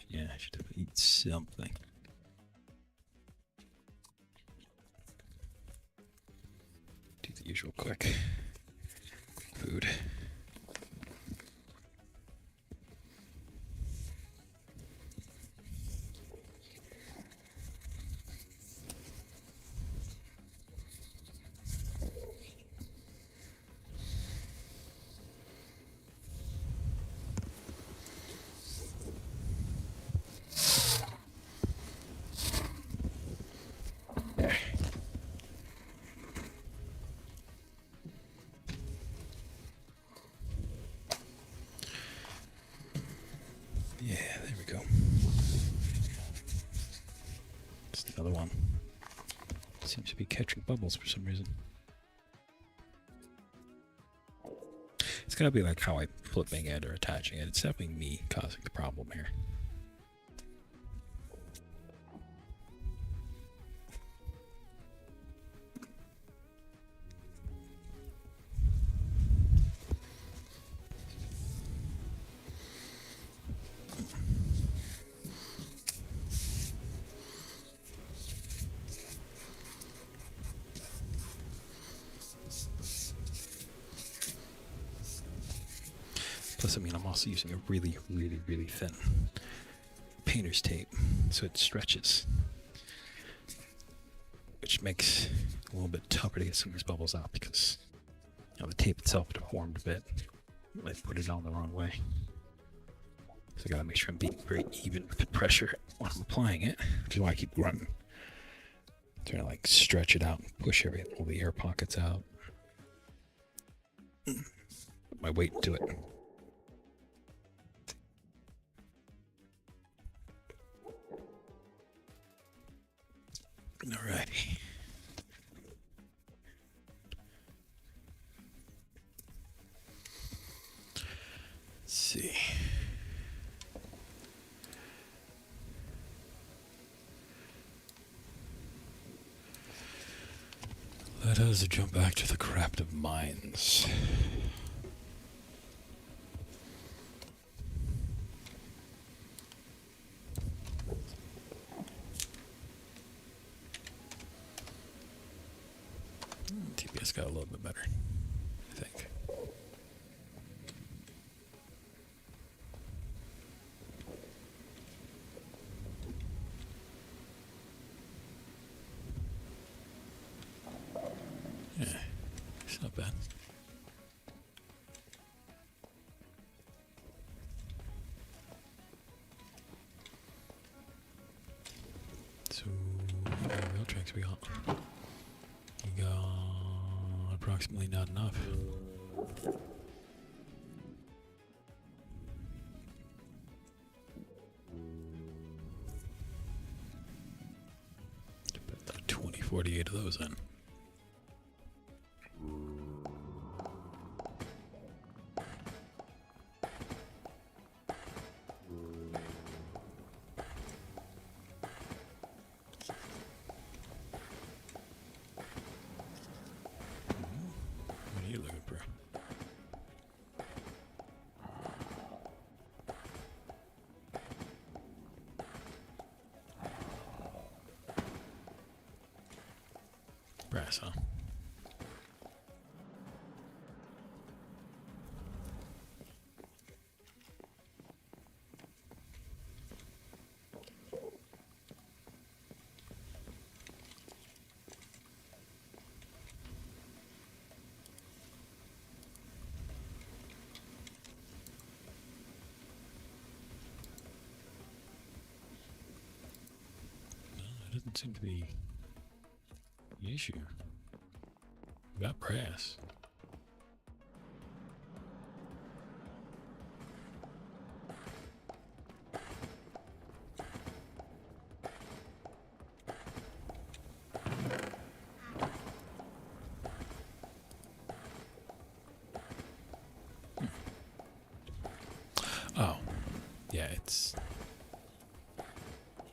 Yeah, I should have eaten something. Do the usual quick food. Yeah, there we go. It's the other one. Seems to be catching bubbles for some reason. It's gotta be like how I'm flipping it or attaching it. It's definitely me causing the problem here. Plus, I mean, I'm also using a really, really, really thin painter's tape, so it stretches, which makes it a little bit tougher to get some of these bubbles out because, you know, the tape itself deformed a bit. I put it on the wrong way. So I gotta make sure I'm being very even with the pressure when I'm applying it, which is why I keep grunting. Trying to like stretch it out and push all the air pockets out. Put my weight into it. Alrighty. Let's see. Let us jump back to the craft of mines. TPS got a little bit better, I think. Yeah, it's not bad. So, how many rail tracks we got? We got approximately not enough. Put 20, 48 of those in. What are you looking for? Brass, huh? No, that doesn't seem to be the issue. We got brass. Oh, yeah, it's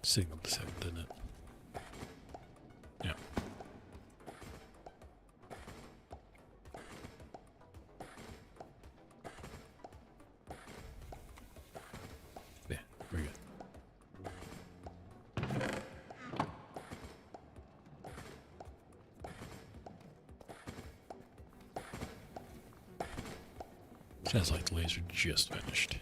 signal to 7, didn't it? Yeah. Yeah, very good. Sounds like the laser just finished.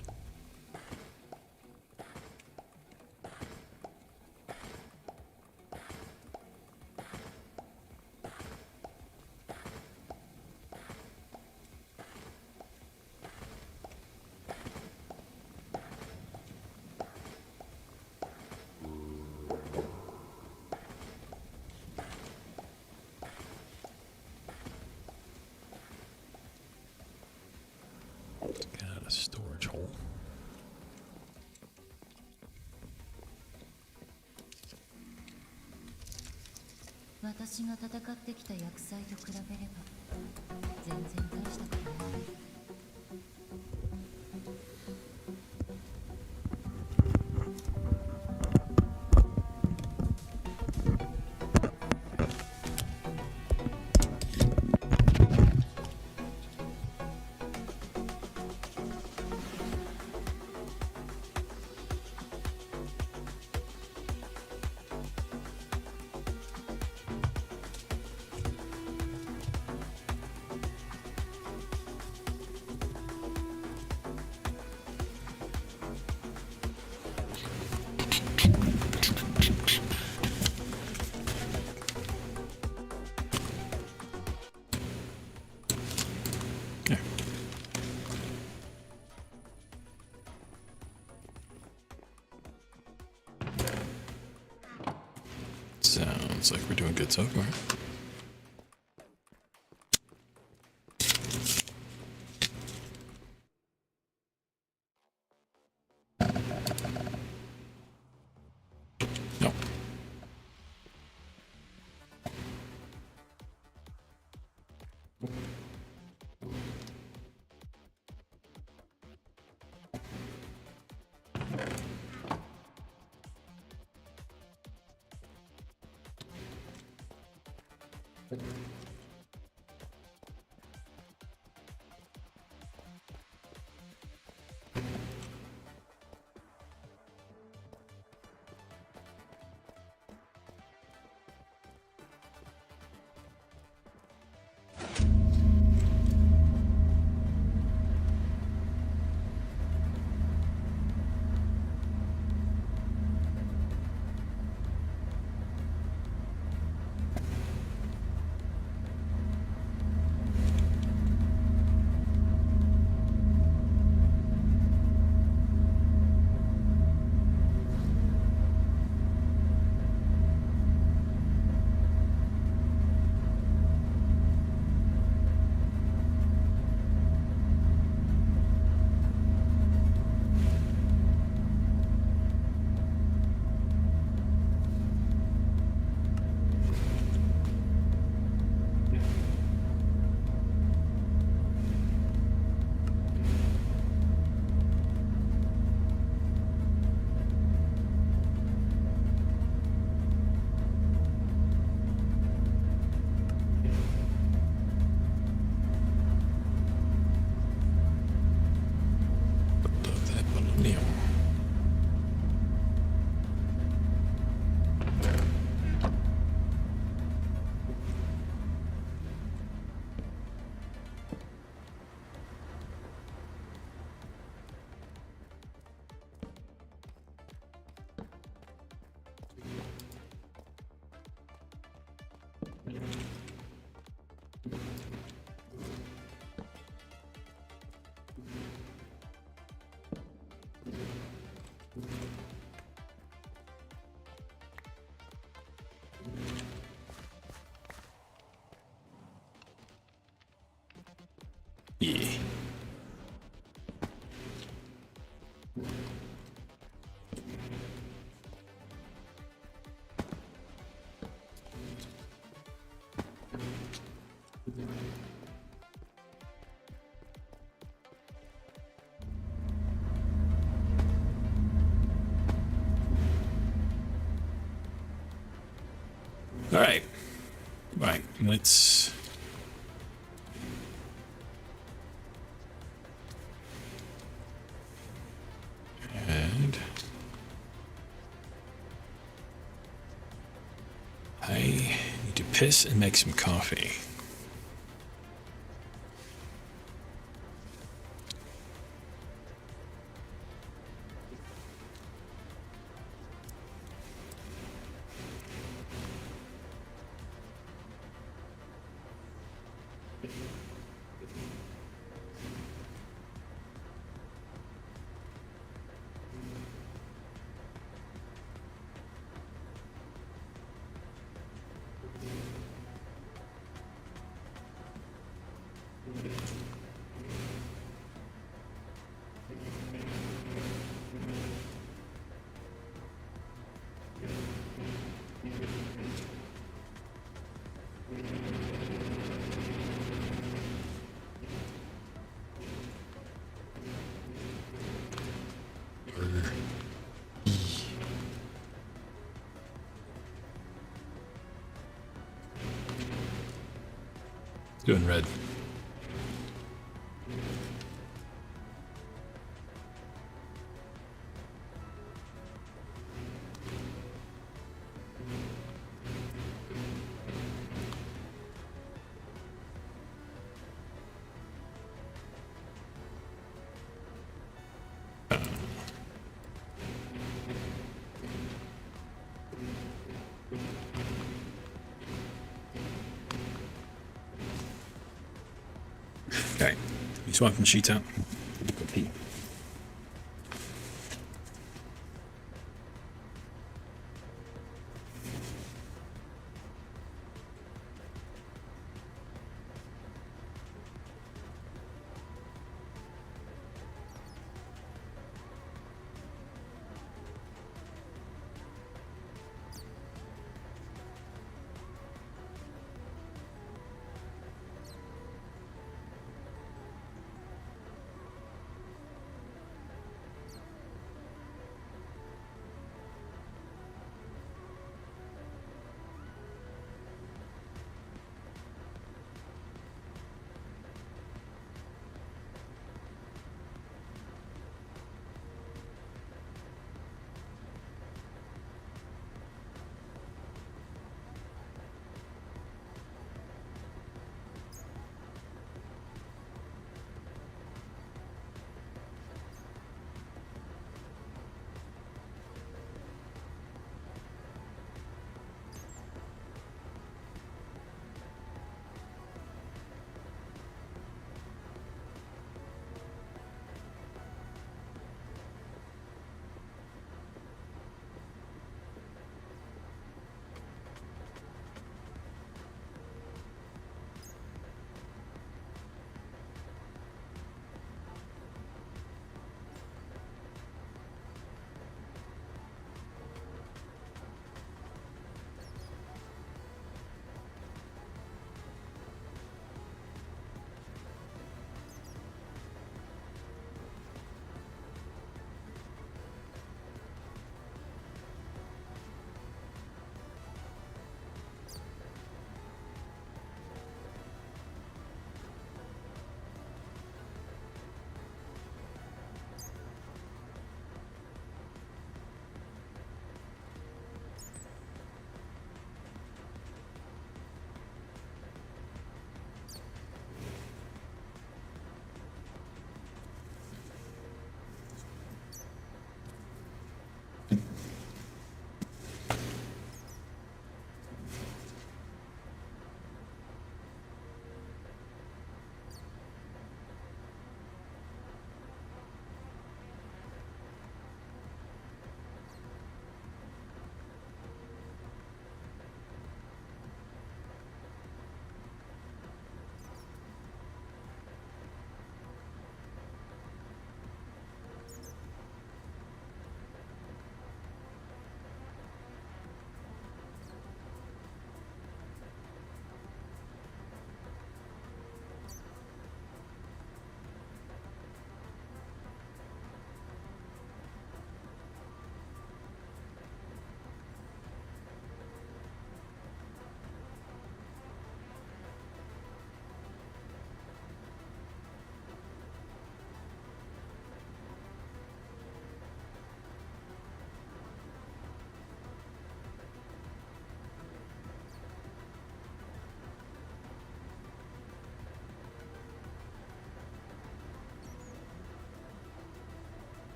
Got a storage hole. 私が戦ってきた薬剤と比べれば全然大したことない。Yeah. Sounds like we're doing good so far. No. Yeah. All right. Right. Let's. And I need to piss and make some coffee. Doing red. Okay. You swapping sheets out? Go pee.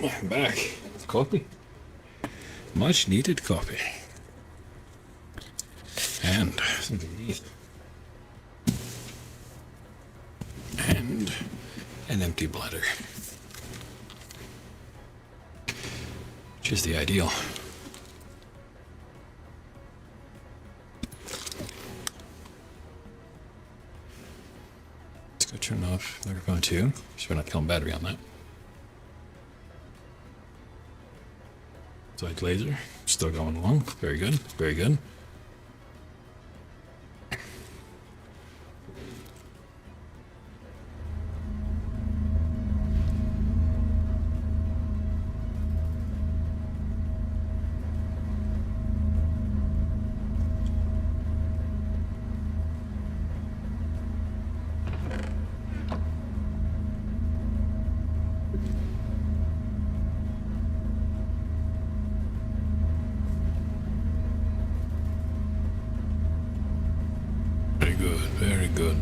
I'm back. Coffee. Much needed coffee. And something to eat. And an empty bladder. Which is the ideal. Let's go turn off microphone 2, so we're not killing battery on that. Side laser, still going along. Very good, very good. Very good, very good.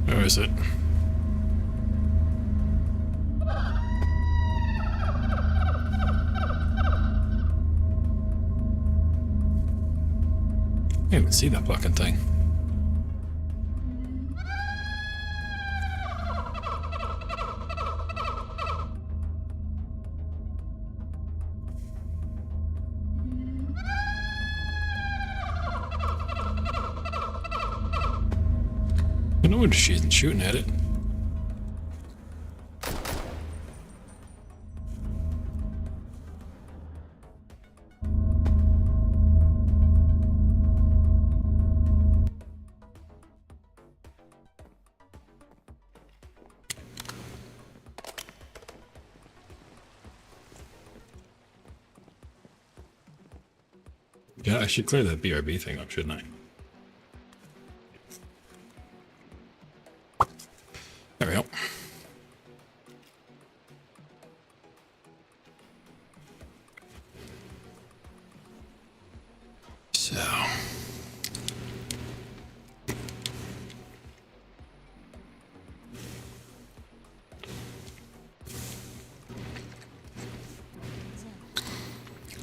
Where is it? I can't even see that fucking thing. No wonder she isn't shooting at it. Yeah, I should clear that BRB thing up, shouldn't I? There we go. So.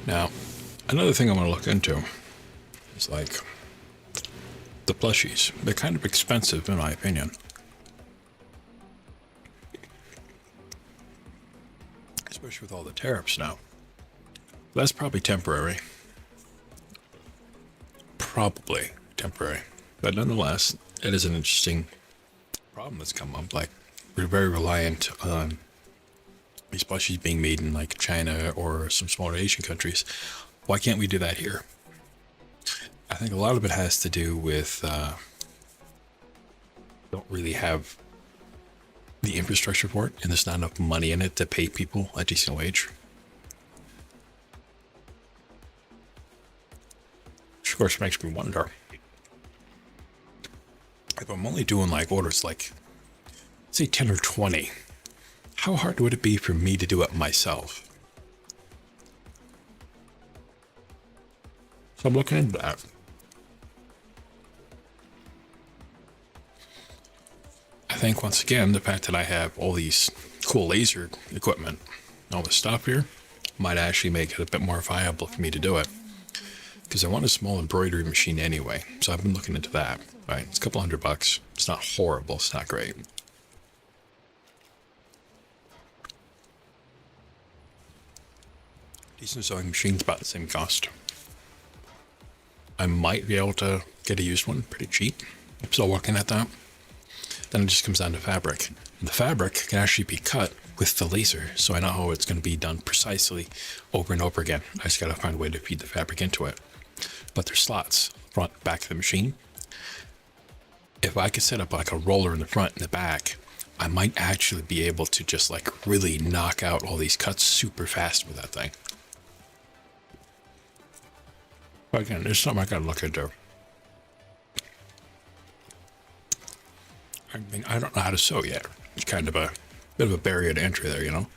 Now, another thing I want to look into is like the plushies. They're kind of expensive in my opinion. Especially with all the tariffs now. That's probably temporary. Probably temporary. But nonetheless, it is an interesting problem that's come up. Like, we're very reliant on these plushies being made in like China or some smaller Asian countries. Why can't we do that here? I think a lot of it has to do with don't really have the infrastructure for it, and there's not enough money in it to pay people a decent wage. Which of course makes me wonder, if I'm only doing like orders like, say 10 or 20, how hard would it be for me to do it myself? So I'm looking into that. I think once again, the fact that I have all these cool laser equipment, all this stuff here, might actually make it a bit more viable for me to do it. Because I want a small embroidery machine anyway, so I've been looking into that. Right, it's a couple $100. It's not horrible. It's not great. Decent sewing machine's about the same cost. I might be able to get a used one pretty cheap. I'm still working at that. Then it just comes down to fabric. And the fabric can actually be cut with the laser, so I know how it's going to be done precisely over and over again. I just got to find a way to feed the fabric into it. But there's slots, front, back of the machine. If I could set up like a roller in the front and the back, I might actually be able to just like really knock out all these cuts super fast with that thing. But again, there's something I gotta look into. I mean, I don't know how to sew yet. It's kind of a bit of a barrier to entry there, you know?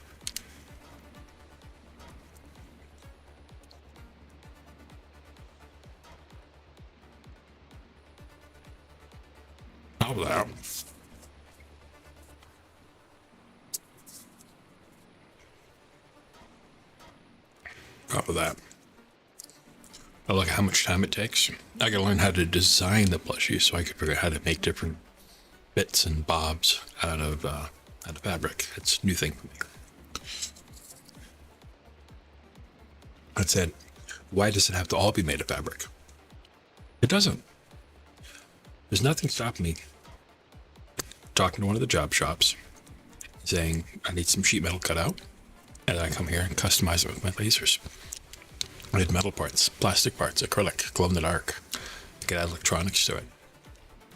How about that? Top of that. I look at how much time it takes. I gotta learn how to design the plushie so I can figure out how to make different bits and bobs out of fabric. It's a new thing for me. That said, why does it have to all be made of fabric? It doesn't. There's nothing stopping me talking to one of the job shops, saying I need some sheet metal cut out, and I come here and customize it with my lasers. I need metal parts, plastic parts, acrylic, glow in the dark. I can add electronics to it.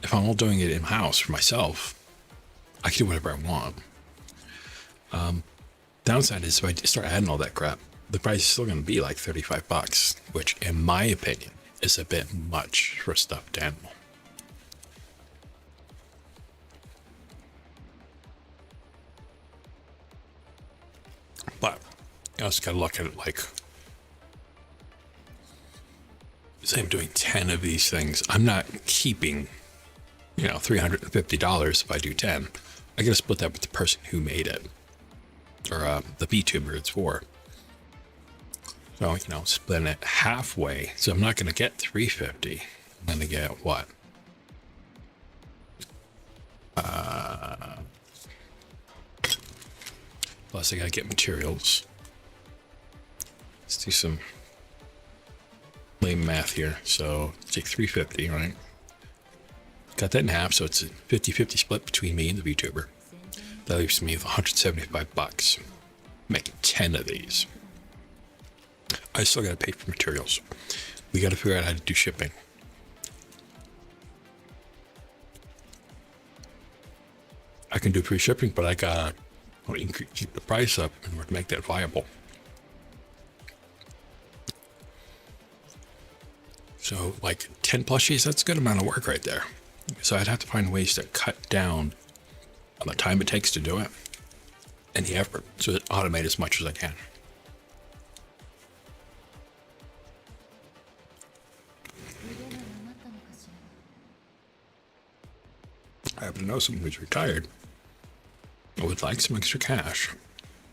If I'm all doing it in-house for myself, I can do whatever I want. Downside is if I start adding all that crap, the price is still going to be like $35, which in my opinion is a bit much for a stuffed animal. But you also got to look at it like, say I'm doing 10 of these things. I'm not keeping, $350 if I do 10. I got to split that with the person who made it, or the VTuber it's for. So, splitting it halfway. So I'm not going to get 350. I'm going to get what? Plus I got to get materials. Let's do some lame math here. So take 350, right? Cut that in half, so it's a 50-50 split between me and the VTuber. That leaves me with $175. Making 10 of these. I still got to pay for materials. We got to figure out how to do shipping. I can do free shipping, but I gotta keep the price up in order to make that viable. So, like 10 plushies, that's a good amount of work right there. So I'd have to find ways to cut down on the time it takes to do it and the effort, so that automate as much as I can. I happen to know someone who's retired and would like some extra cash.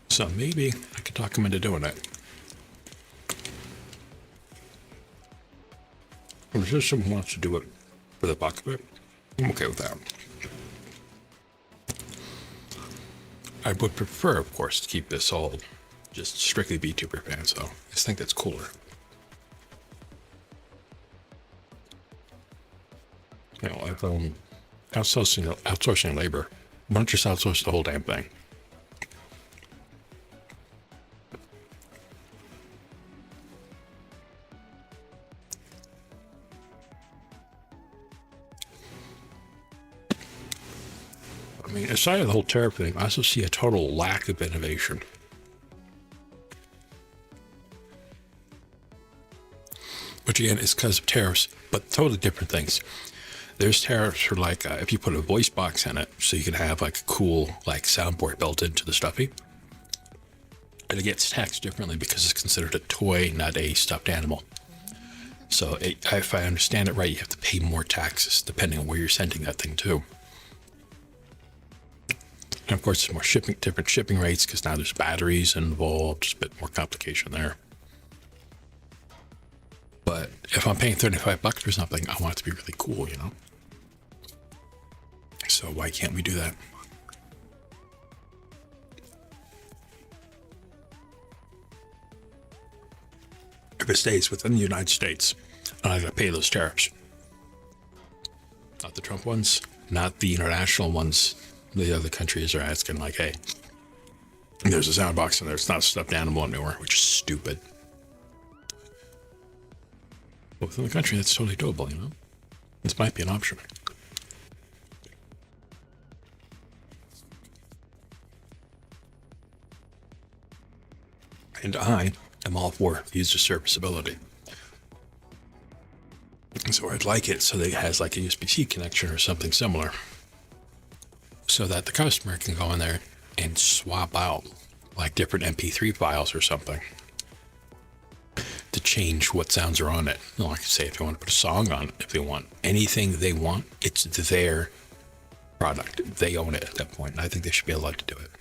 So maybe I could talk him into doing it. Or if there's someone who wants to do it for the buck of it, I'm okay with that. I would prefer, of course, to keep this all just strictly VTuber fans, though. I just think that's cooler. I've outsourcing labor. Why don't you just outsource the whole damn thing? I mean, aside of the whole tariff thing, I also see a total lack of innovation. Which again is because of tariffs, but totally different things. There's tariffs for like if you put a voice box in it, so you can have like a cool like soundboard built into the stuffy. And it gets taxed differently because it's considered a toy, not a stuffed animal. So if I understand it right, you have to pay more taxes depending on where you're sending that thing to. And of course, there's more different shipping rates because now there's batteries involved. Just a bit more complication there. But if I'm paying $35 for something, I want it to be really cool, So why can't we do that? If it stays within the United States, I gotta pay those tariffs. Not the Trump ones, not the international ones. The other countries are asking like, hey, there's a sound box in there. It's not a stuffed animal anymore, which is stupid. But within the country, that's totally doable, This might be an option. And I am all for user serviceability. So I'd like it so that it has like a USB-C connection or something similar. so that the customer can go in there and swap out like different MP3 files or something to change what sounds are on it. Like I say, if they want to put a song on it, if they want anything they want, it's their product. They own it at that point, and I think they should be allowed to do it.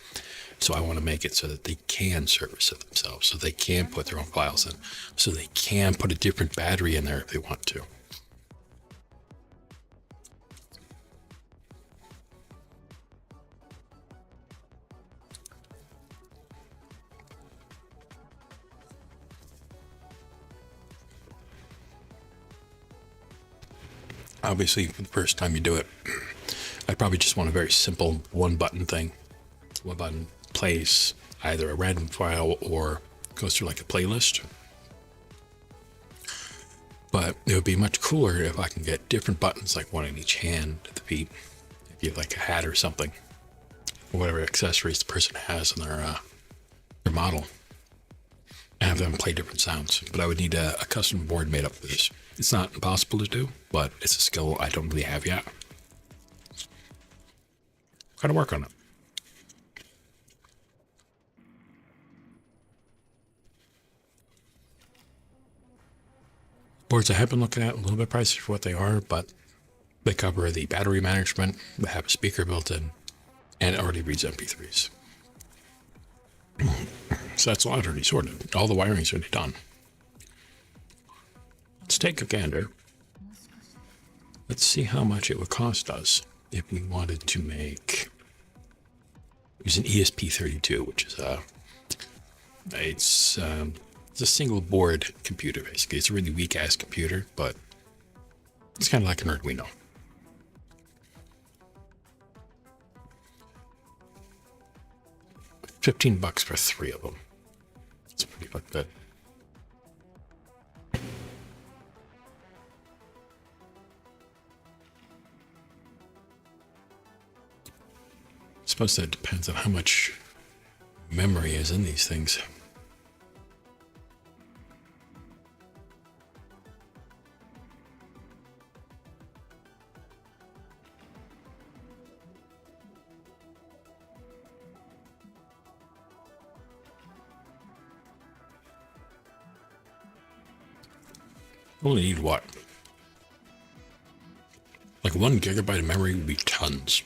So I want to make it so that they can service it themselves, so they can put their own files in, so they can put a different battery in there if they want to. Obviously, for the first time you do it, I probably just want a very simple one-button thing. One button plays either a random file or goes through like a playlist. But it would be much cooler if I can get different buttons, like one in each hand at the feet. If you have like a hat or something, or whatever accessories the person has in their model, and have them play different sounds. But I would need a custom board made up for this. It's not impossible to do, but it's a skill I don't really have yet. Gotta work on it. Boards I have been looking at, a little bit pricey for what they are, but they cover the battery management, they have a speaker built in, and it already reads MP3s. So that's already sorted. All the wiring's already done. Let's take a gander. Let's see how much it would cost us if we wanted to make, use an ESP32, which is it's a single board computer, basically. It's a really weak ass computer, but it's kind of like an Arduino. $15 for 3 of them. It's pretty fucking good. I suppose that depends on how much memory is in these things. Only need what? Like 1 gigabyte of memory would be tons.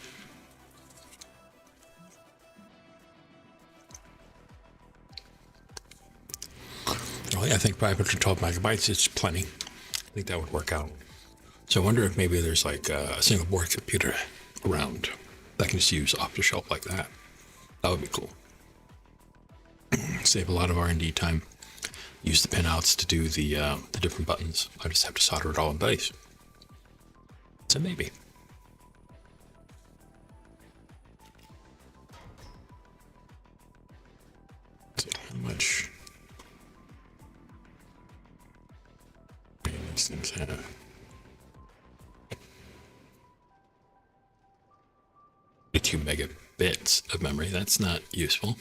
Well, I think 512 megabytes is plenty. I think that would work out. So I wonder if maybe there's like a single board computer around that can just use off the shelf like that. That would be cool. Save a lot of R&D time. Use the pinouts to do the different buttons. I just have to solder it all in place. So maybe. So how much these things have? Two megabits of memory. That's not useful.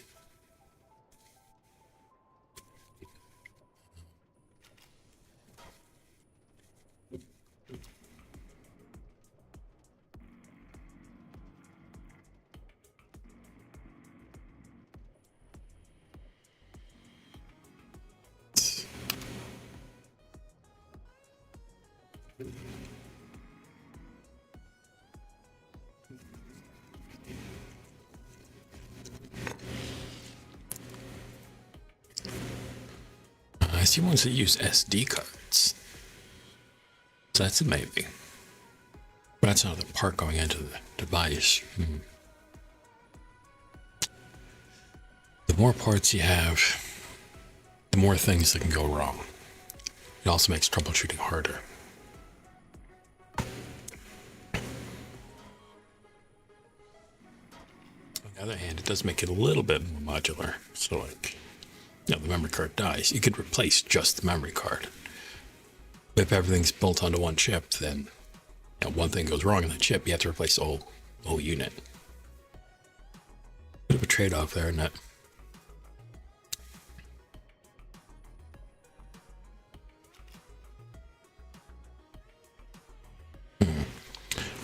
I see ones that use SD cards. So that's a maybe. But that's another part going into the device. The more parts you have, the more things that can go wrong. It also makes troubleshooting harder. On the other hand, it does make it a little bit more modular. So like, the memory card dies, you could replace just the memory card. If everything's built onto one chip, then one thing goes wrong in the chip, you have to replace the whole unit. Bit of a trade-off there, isn't it?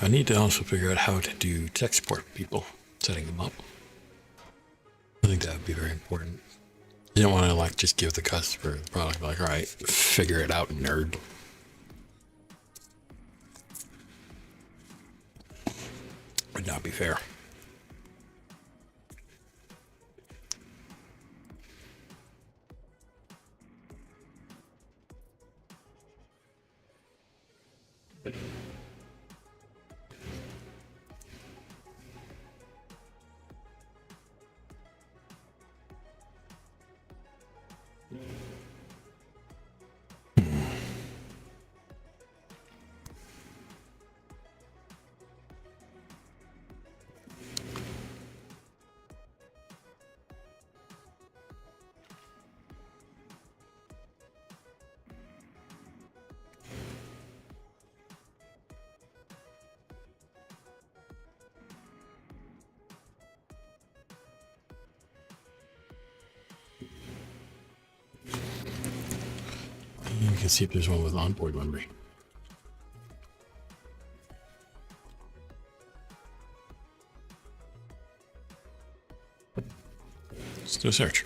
I need to also figure out how to do tech support for people, setting them up. I think that would be very important. You don't want to like just give the customer the product like, all right, figure it out, nerd. Would not be fair. You can see if there's one with onboard memory. Let's do a search.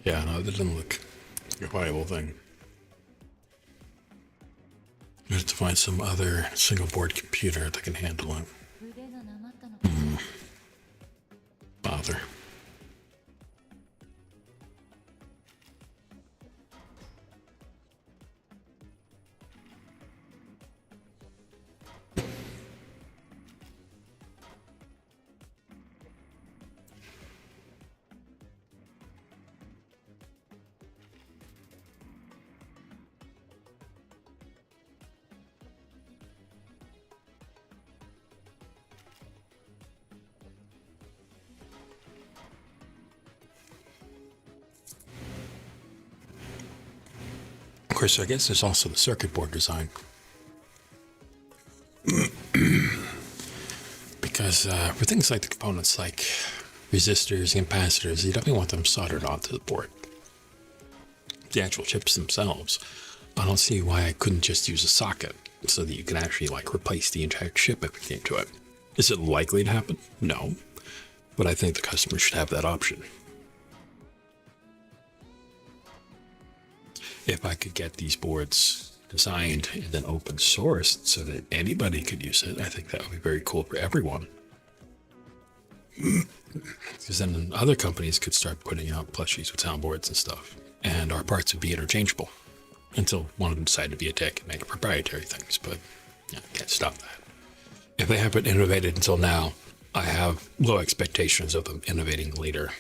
Yeah, no, that doesn't look like a viable thing. We have to find some other single board computer that can handle it. Bother. Of course, I guess there's also the circuit board design. Because for things like the components like resistors and capacitors, you definitely want them soldered onto the board. The actual chips themselves, I don't see why I couldn't just use a socket so that you can actually like replace the entire chip if it came to it. Is it likely to happen? No. But I think the customer should have that option. If I could get these boards designed and then open sourced so that anybody could use it, I think that would be very cool for everyone. Because then other companies could start putting out plushies with soundboards and stuff, and our parts would be interchangeable until one of them decided to be a dick and make proprietary things. But yeah, I can't stop that. If they haven't innovated until now, I have low expectations of them innovating later.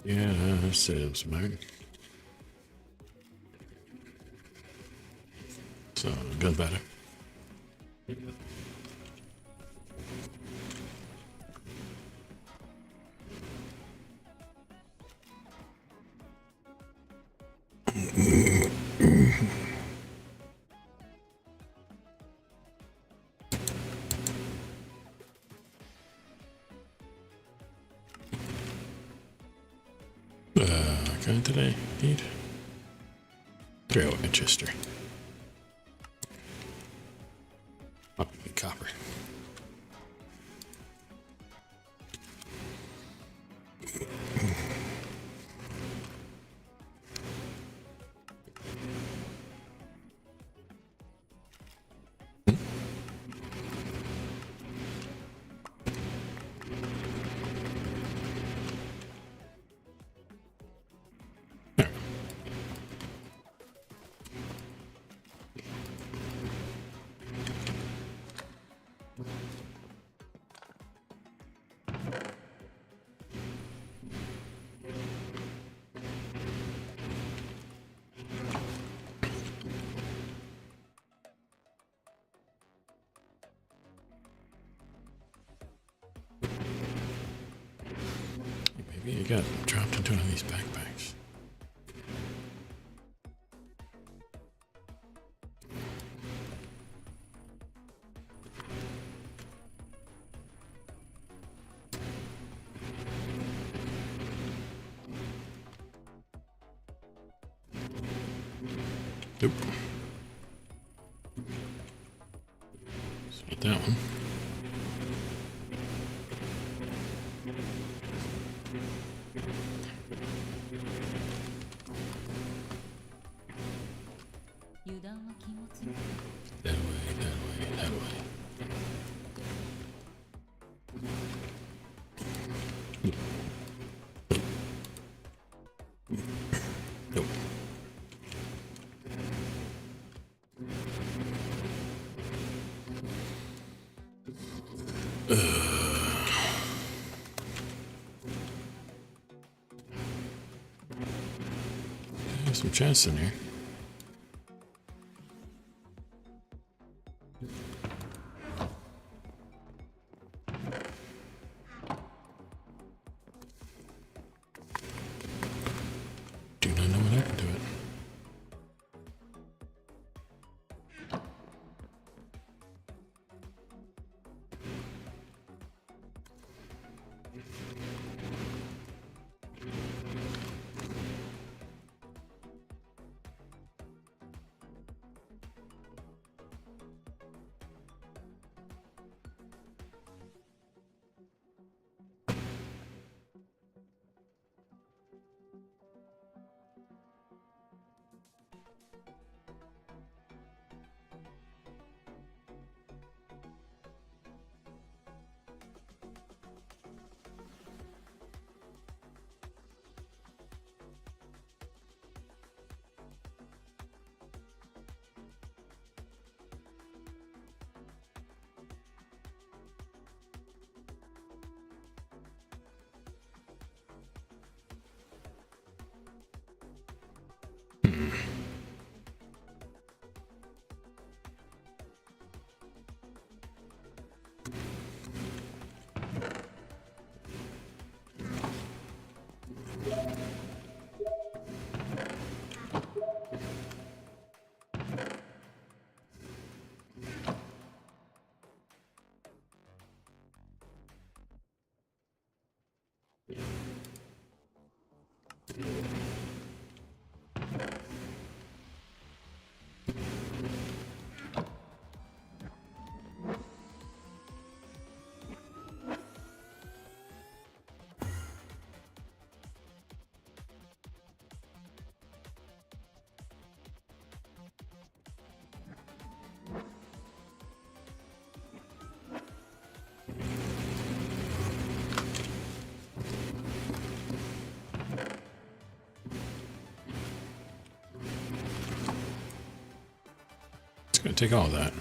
Yeah, that sounds right. So, good better. Kind today, indeed. 3 Winchester. Oh, copper. Maybe you got dropped into one of these backpacks. Nope. It's not that one. That way, that way, that way. Nope. There's some chests in here. Do not know what happened to it. It's gonna take all that.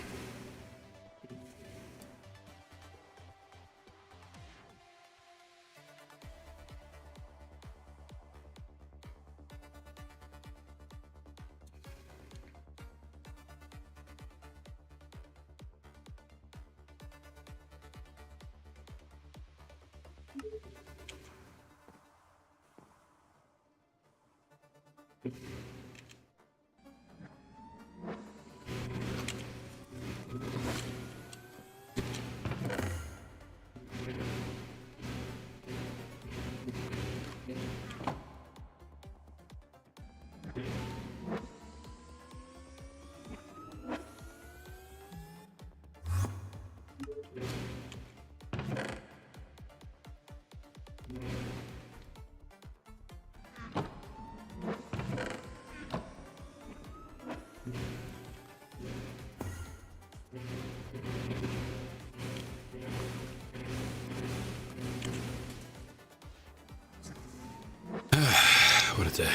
day.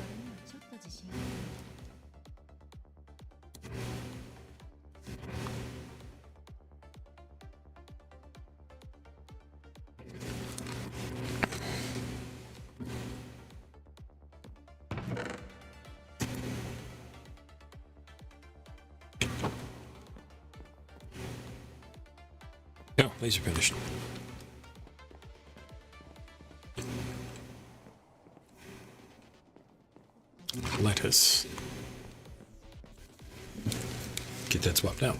俺にはちょっと自信がある。 No, laser finished. Let us get that swapped out.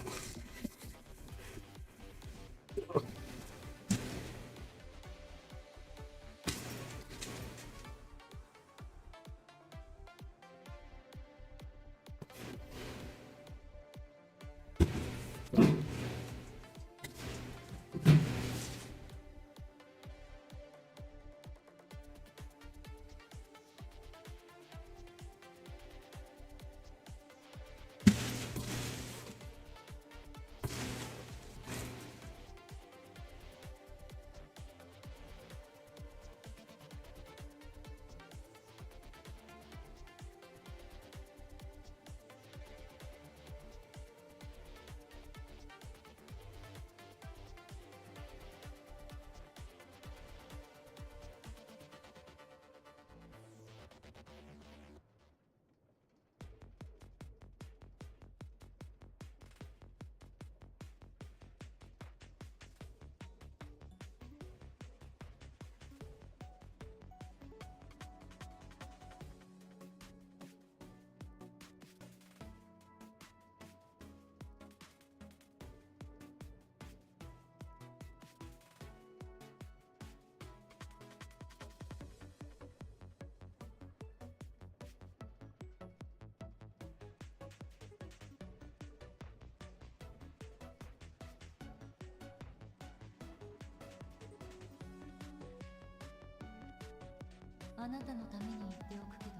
あなたのために言っておくけど、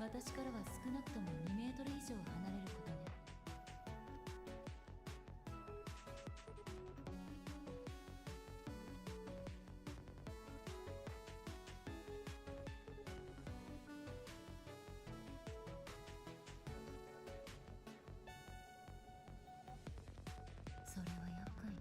私からは少なくとも2メートル以上離れることね。それは厄介ね。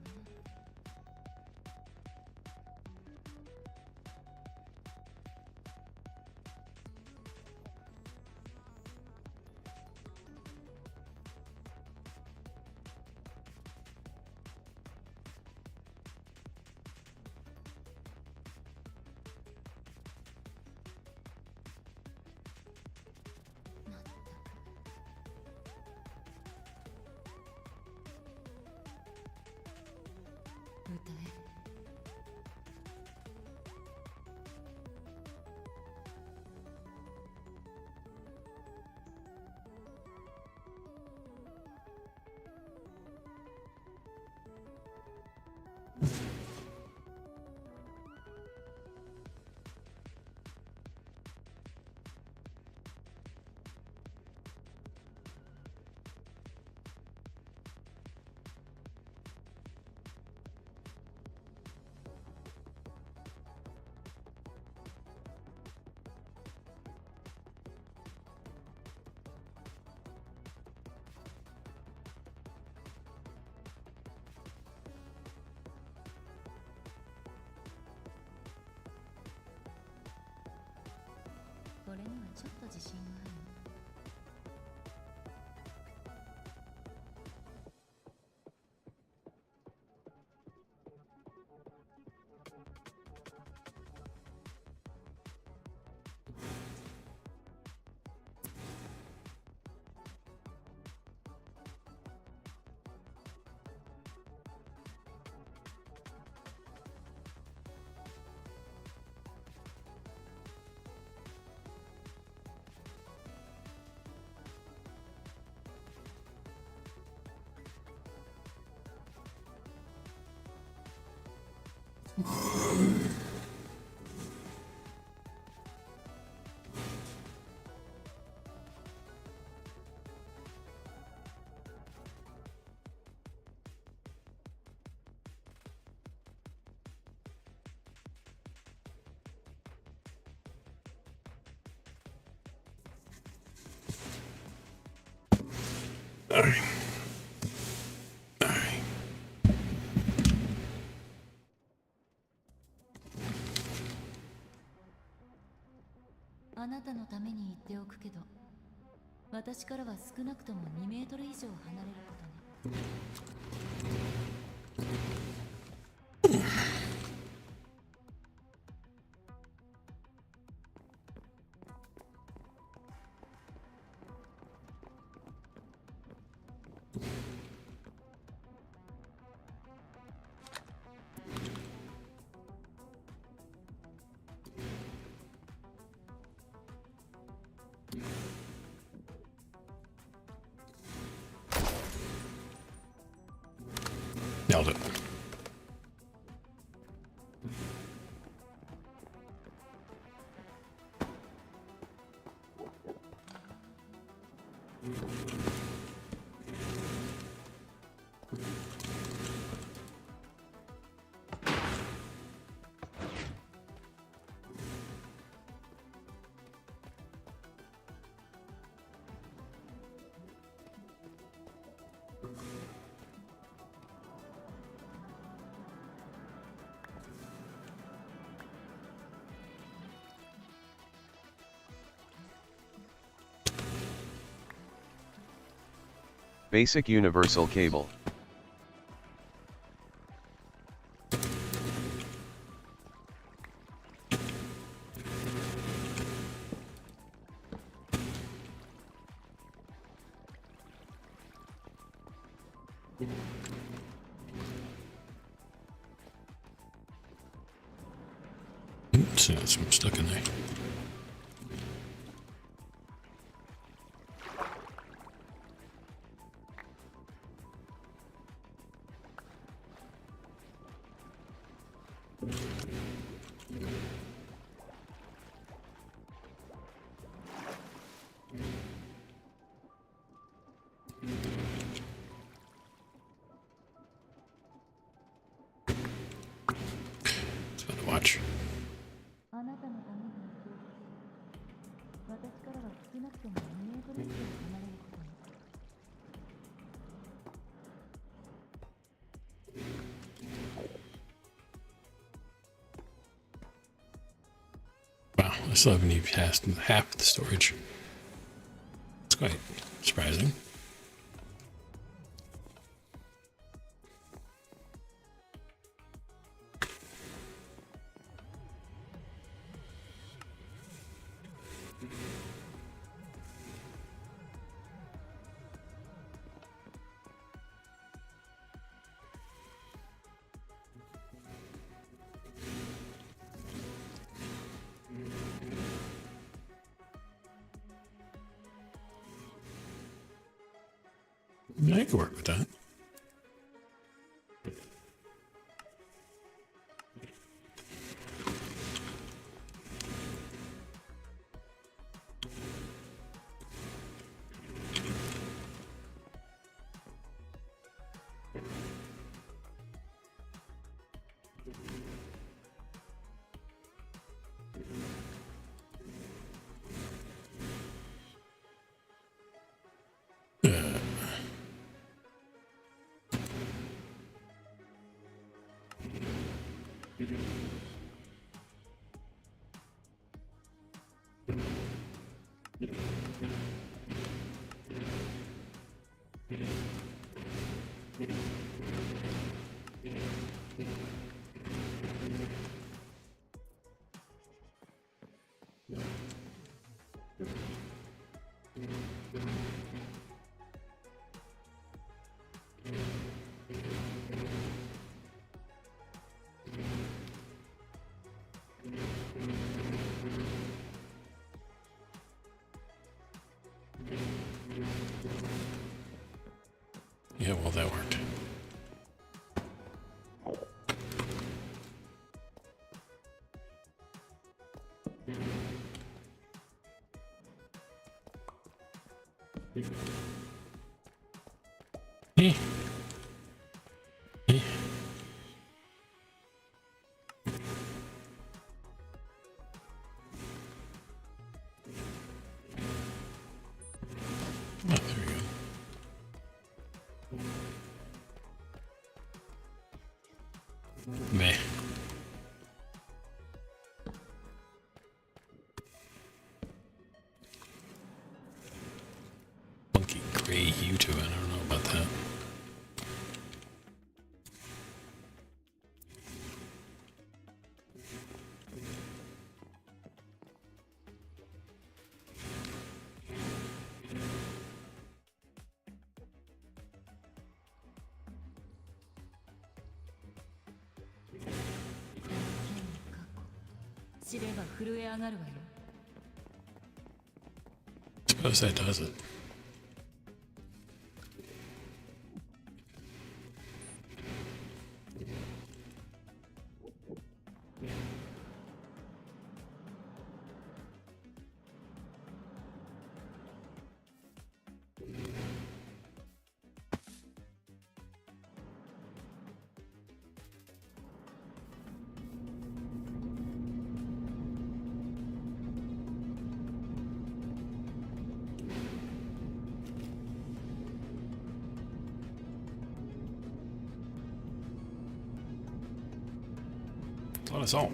歌え。俺にはちょっと自信があるの。Alright. Alright. あなたのために言っておくけど、私からは少なくとも2メートル以上離れることね。Nailed it. Basic universal cable. See, that's some stuck in there. It's fun to watch. あなたのために言っておくけど、私からは少なくとも2メートル以上離れることね。Wow, I still haven't even passed half of the storage. It's quite surprising. I could work with that. Yeah, well, that worked. Eh. Eh. Oh, there we go. Meh. Funky gray hue to it. I don't know about that. Suppose that does it. On its own.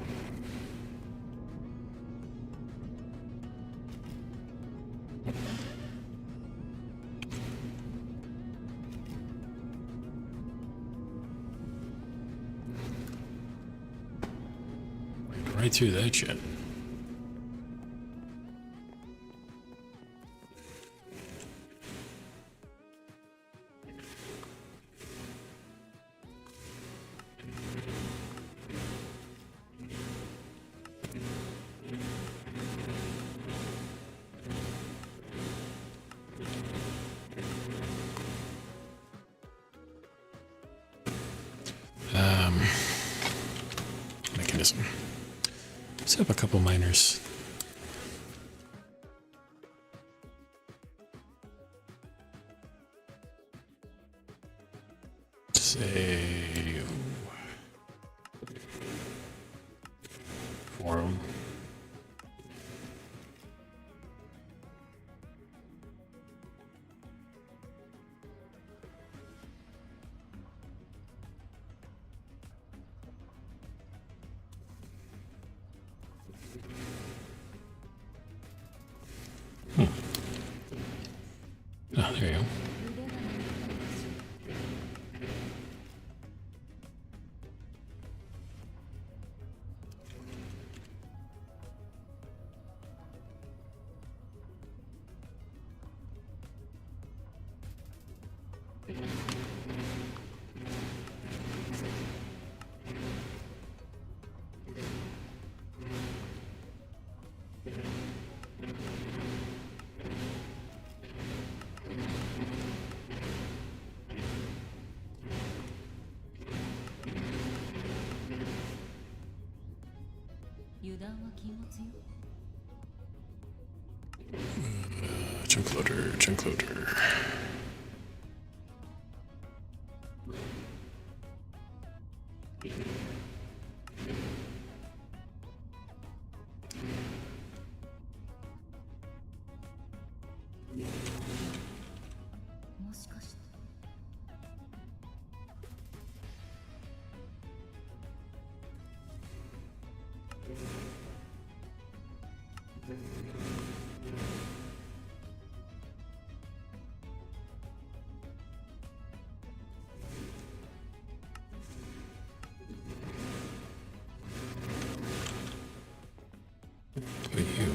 Right through that shit. Mechanism. Set up a couple miners. Say forum. Oh, there you go. Chunk loader, chunk loader. For you.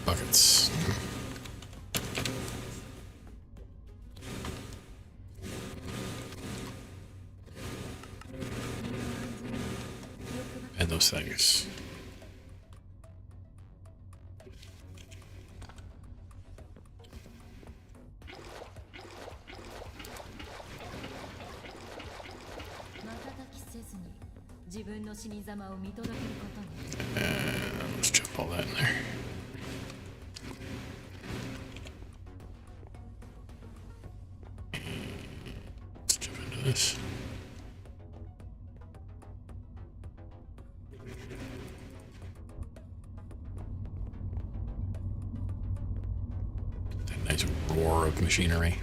Buckets. And those things. Let's jump all that in there. this. That nice roar of machinery.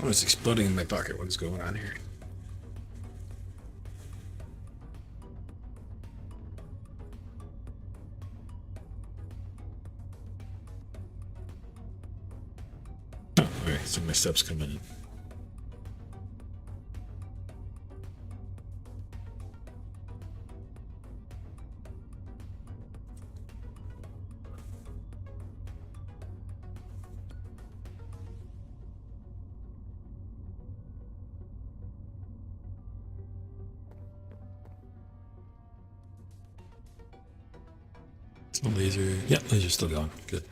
Oh, it's exploding in my pocket. What is going on here? Oh, okay, so my steps come in. So laser, yeah, laser's still going. Good.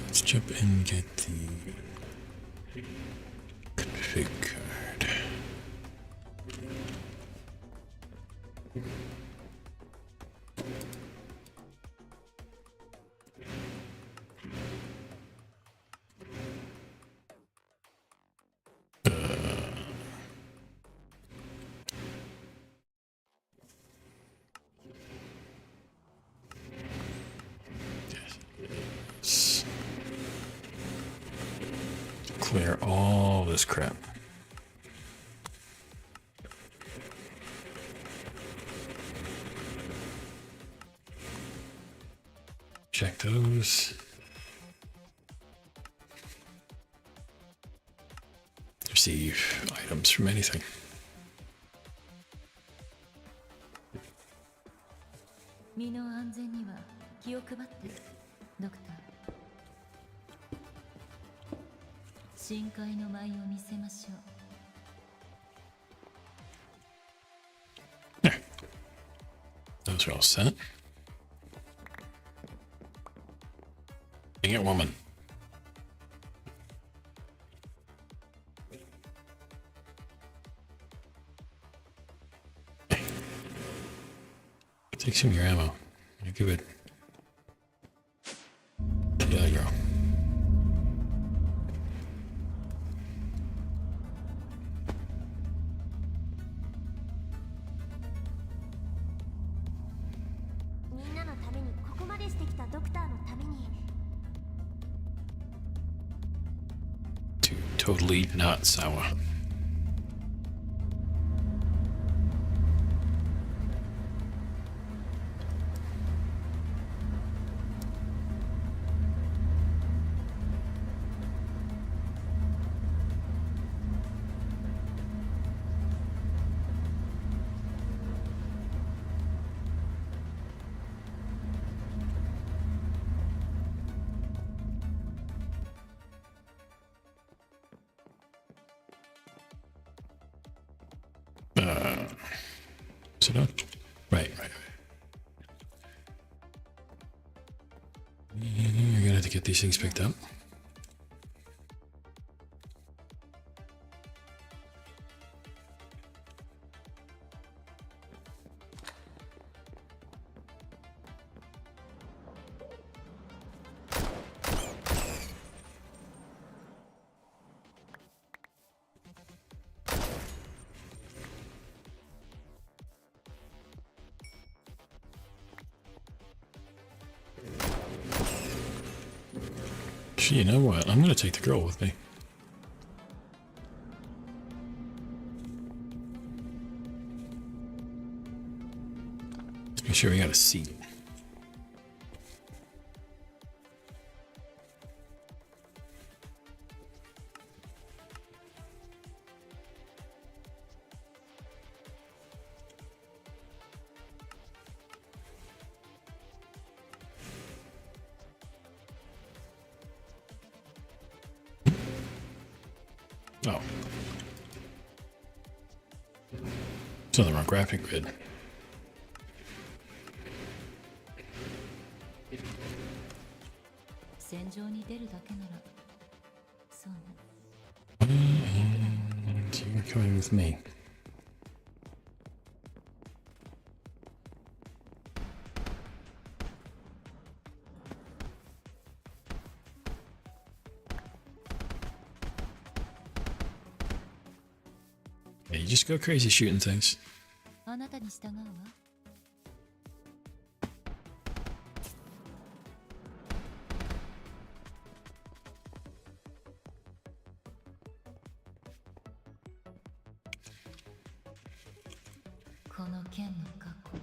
Let's jump in and get the config card. Yes. Clear all this crap. Check those. Receive items from anything. There. Those are all set. Dang it, woman. Take some of your ammo. You give it. Yeah, girl. Totally not sour. Is it on? Right. You're gonna have to get these things picked up. Actually, you know what? I'm gonna take the girl with me. Let's make sure we got a seat. Oh. It's on the wrong graphic grid. And you're coming with me. Yeah, you just go crazy shooting things. あなたに従うわ。この剣の過去。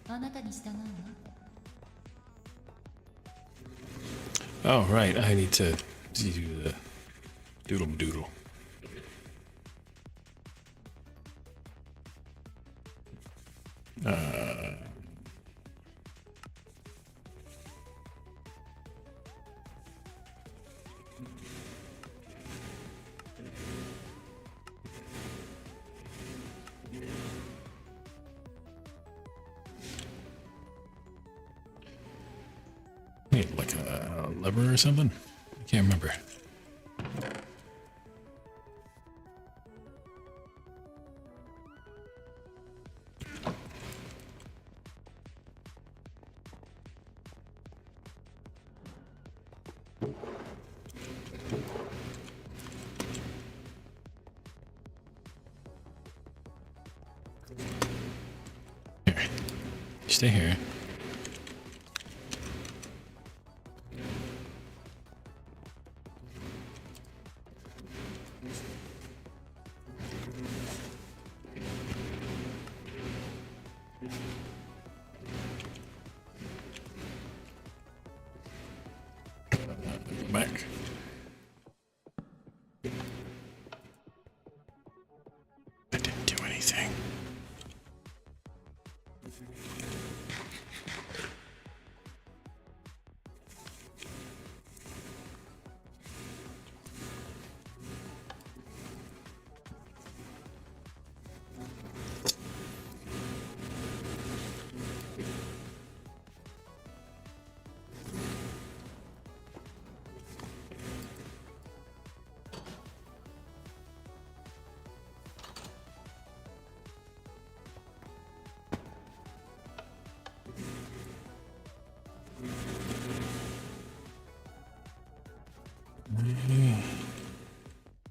あなたに従うわ。 Oh, right. I need to do the doodle doodle. Wait, like a lever or something? I can't remember. Here. Stay here. Back. I didn't do anything.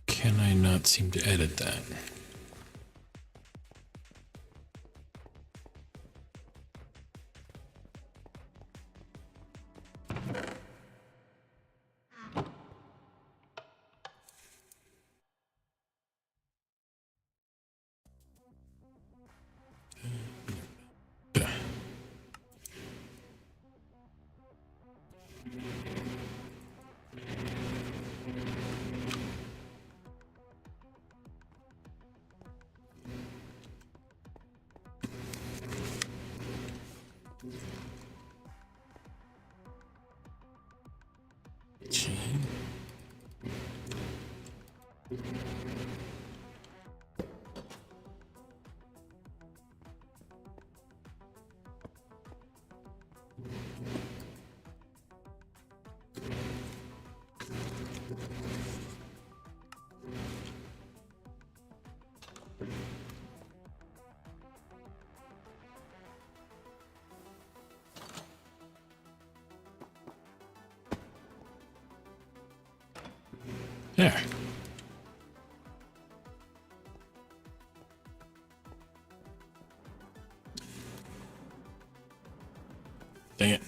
Can I not seem to edit that? There. Dang it.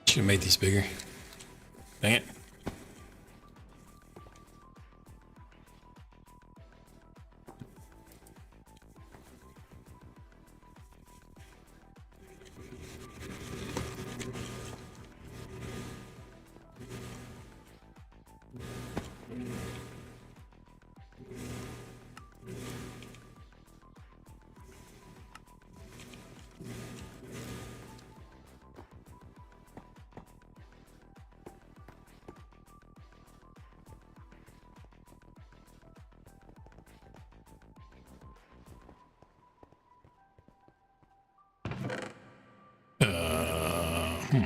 Should have made these bigger. Dang it. Hmm.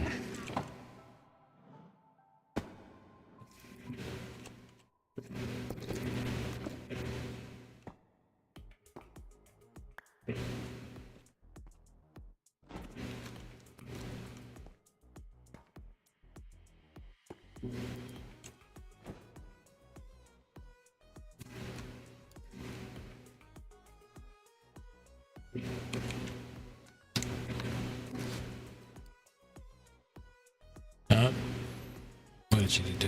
What did you do?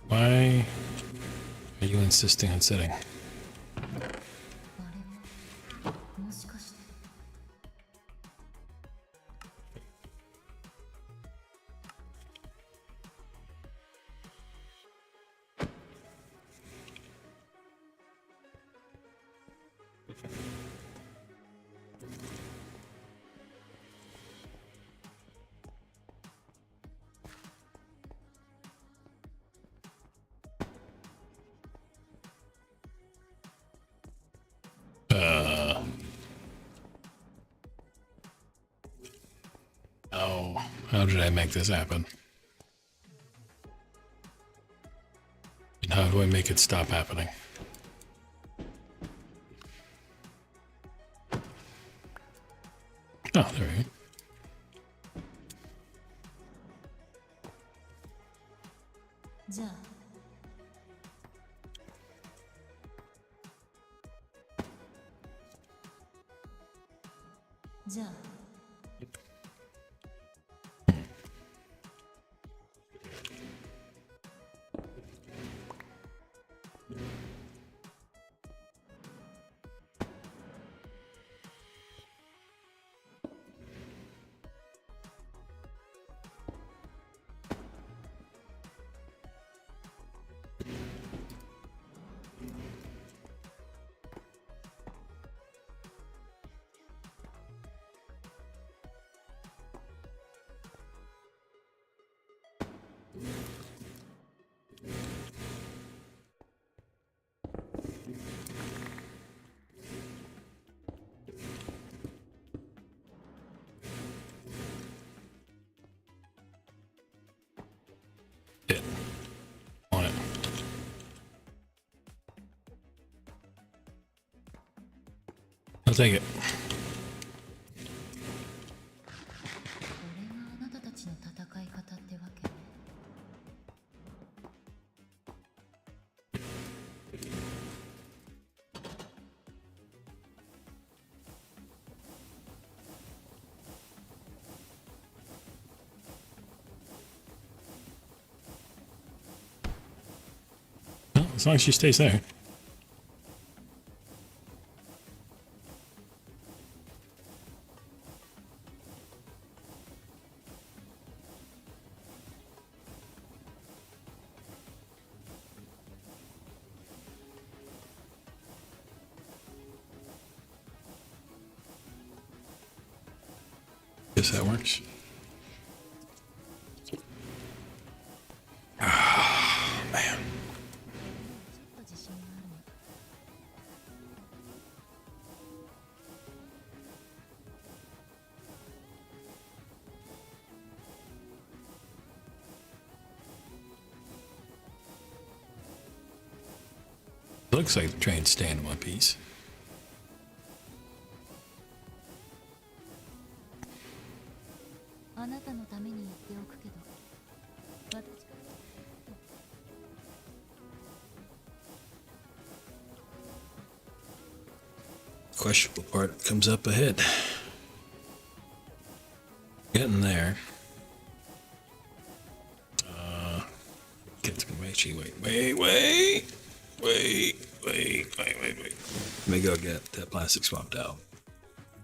Why are you insisting on sitting? Oh, how did I make this happen? And how do I make it stop happening? Oh, there we go. It. On it. I'll take it. Well, as long as she stays there. Guess that works. Man. ちょっと自信があるの。 Looks like the train's staying in one piece. あなたのために言っておくけど、私から Questionable part comes up ahead. Getting there. Get to wait. Let me go get that plastic swapped out.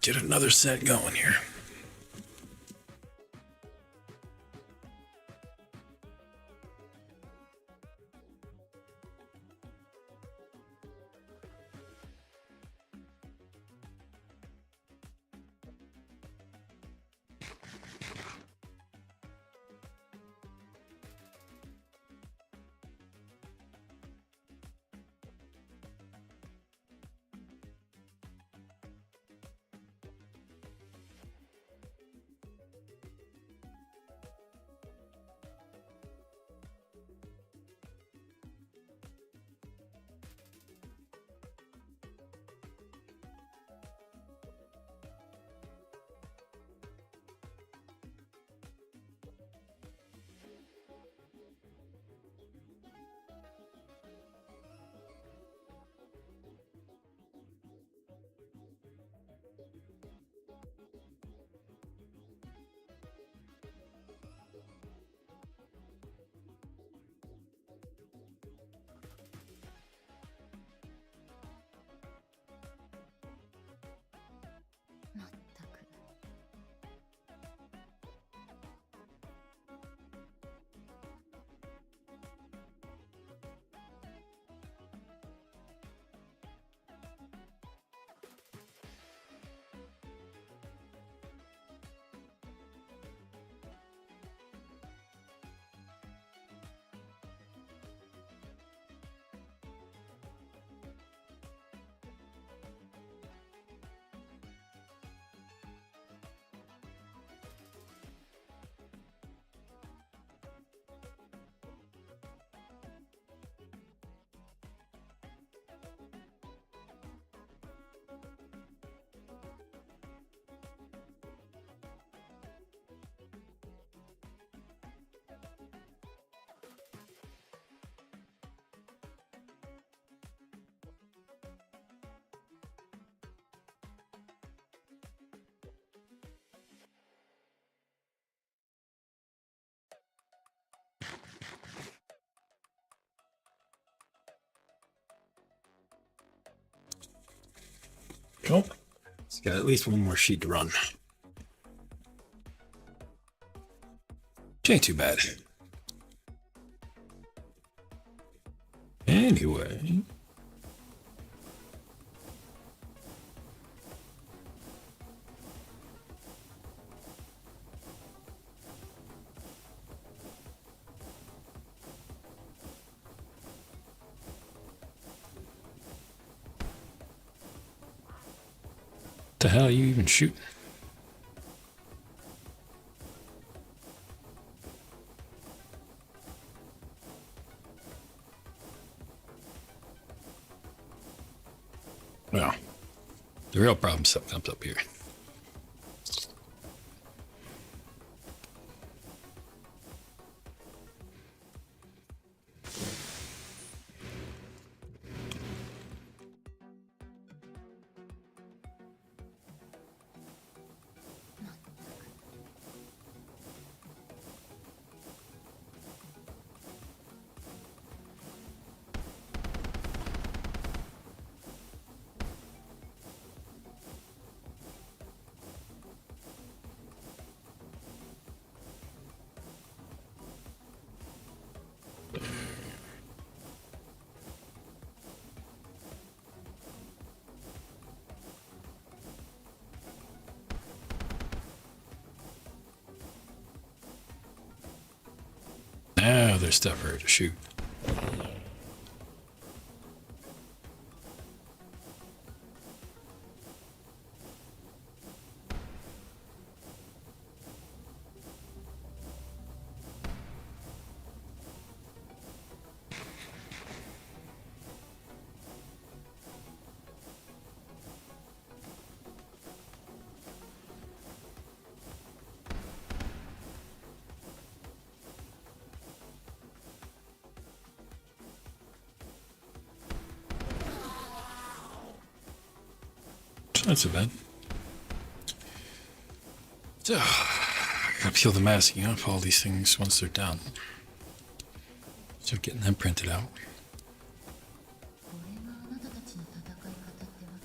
Get another set going here. Cool. It's got at least one more sheet to run. Which ain't too bad. Anyway. The hell are you even shooting? Well, the real problem comes up here. there's stuff for her to shoot. Not so bad. So, I gotta peel the masking off all these things once they're done. So getting them printed out. これがあなたたちの戦い方ってわけね。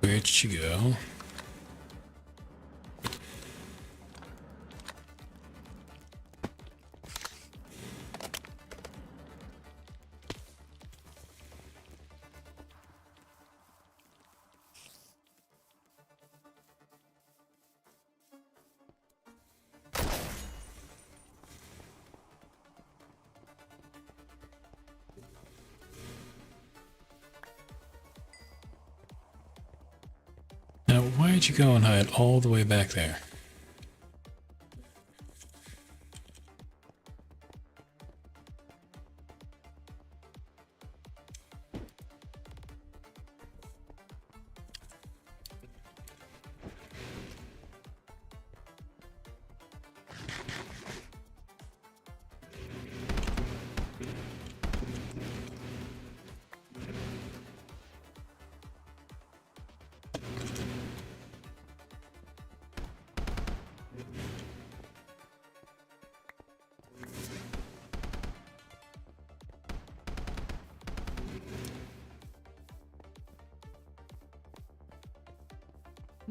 Where'd she go? Now, why'd you go and hide all the way back there?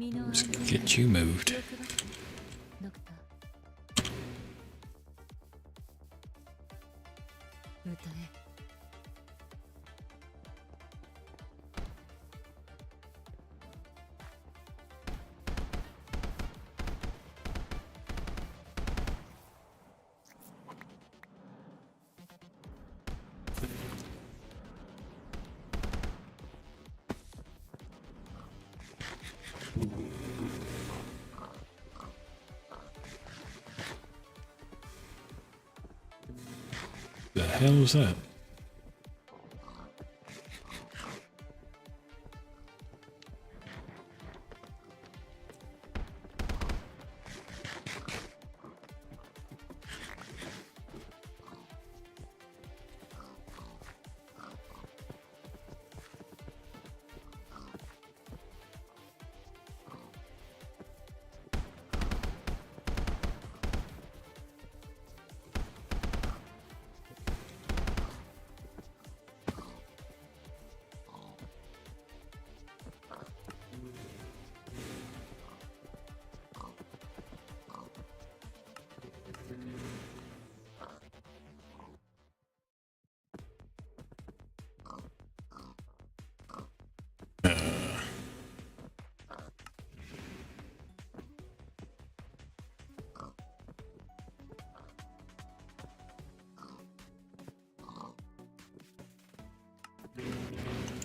Let's get you moved. ドクター。歌え。The hell was that?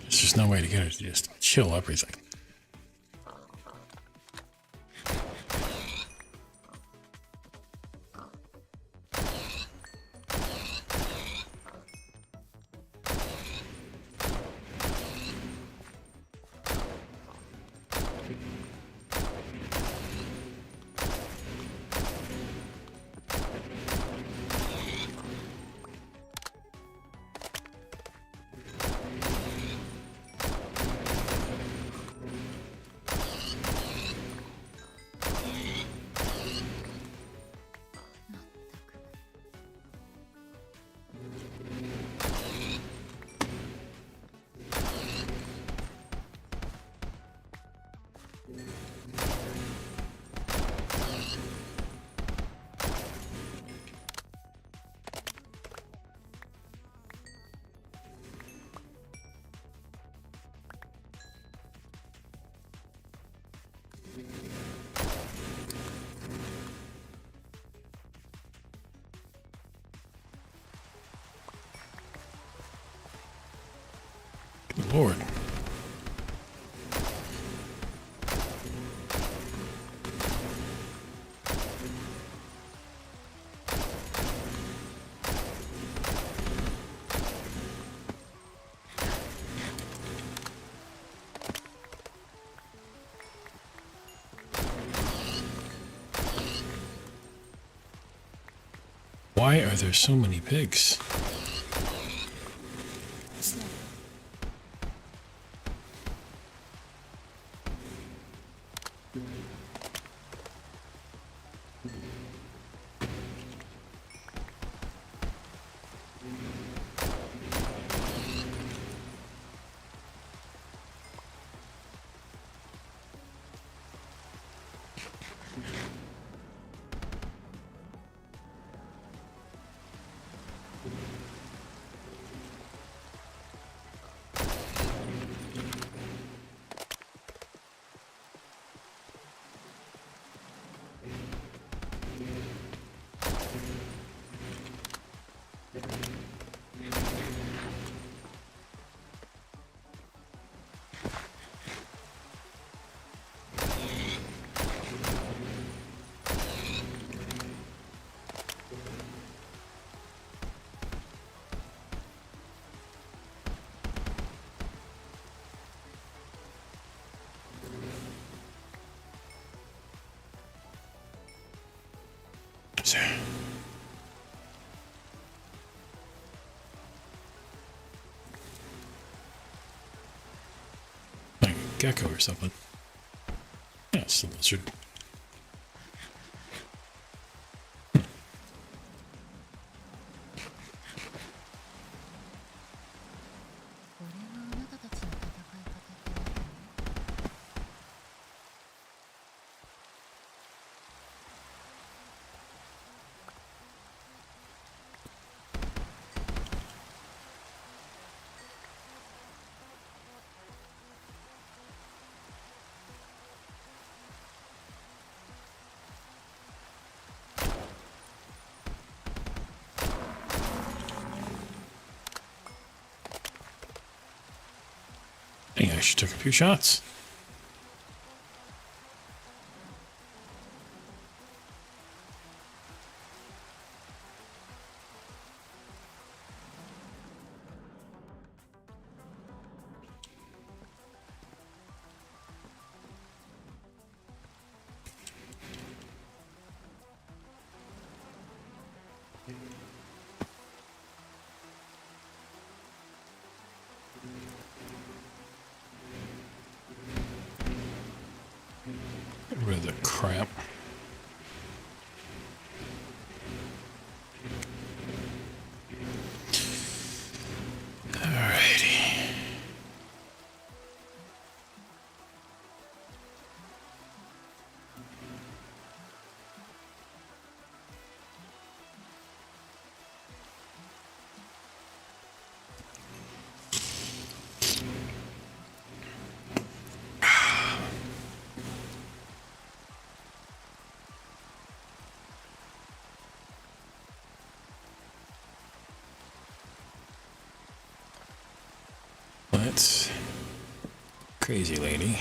There's just no way to get her to just chill everything. lord. Why are there so many pigs? Like a gecko or something. Yeah, it's a lizard. I think I should take a few shots. Get rid of the crap. Alrighty. Let's crazy lady.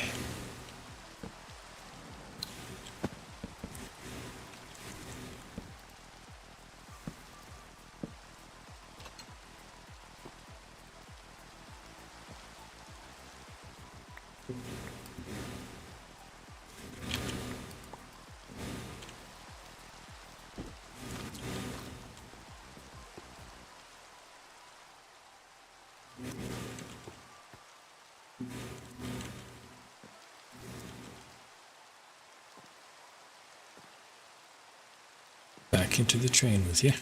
Back into the train with you.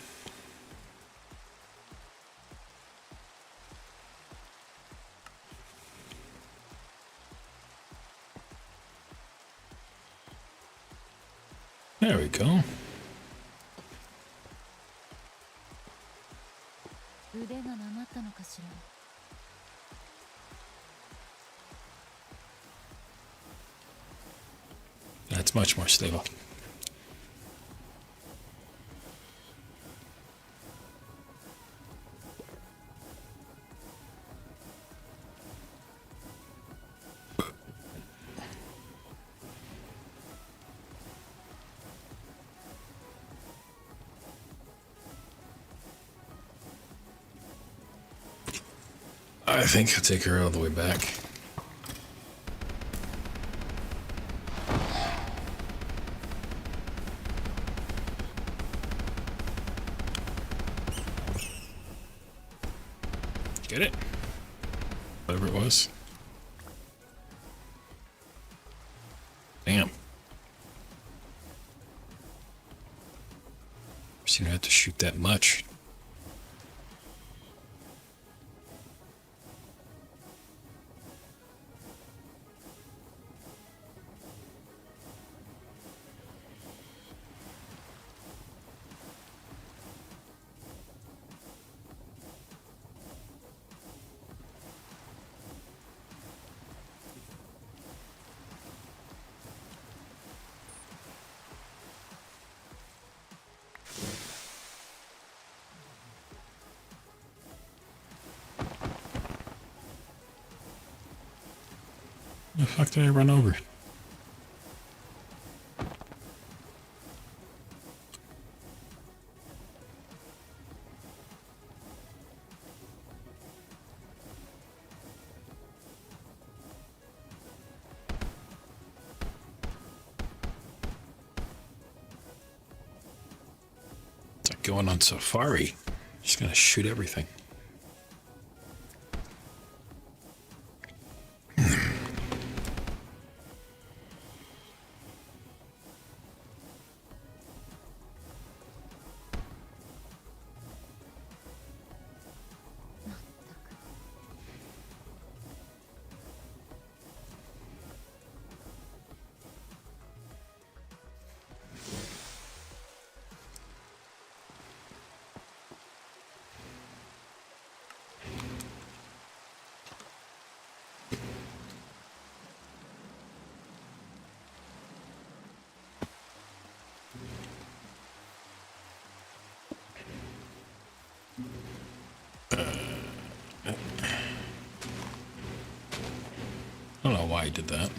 There we go. 腕がなまったのかしら。That's much more stable. I think I'll take her all the way back. Get it? Whatever it was. Damn. So you don't have to shoot that much. The fuck did I run over? It's like going on safari. Just gonna shoot everything. I don't know why he did that.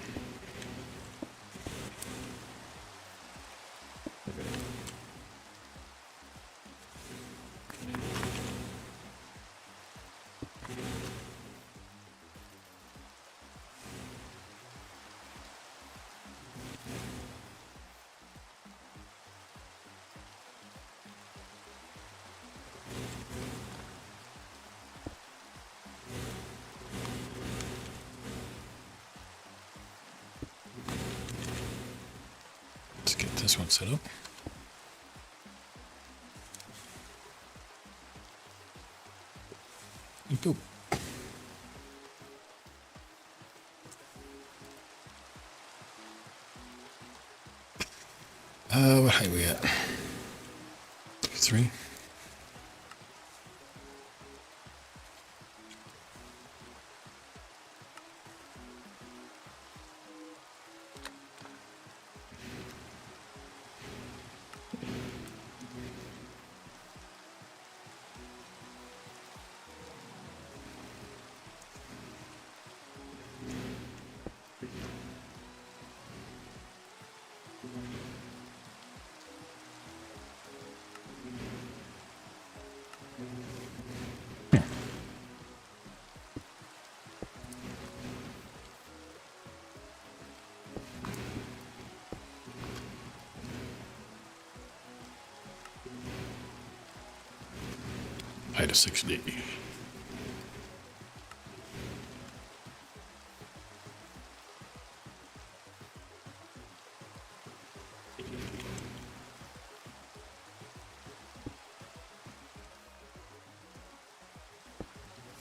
Let's get this one set up. And boop. What height we at? 3. Height of 60.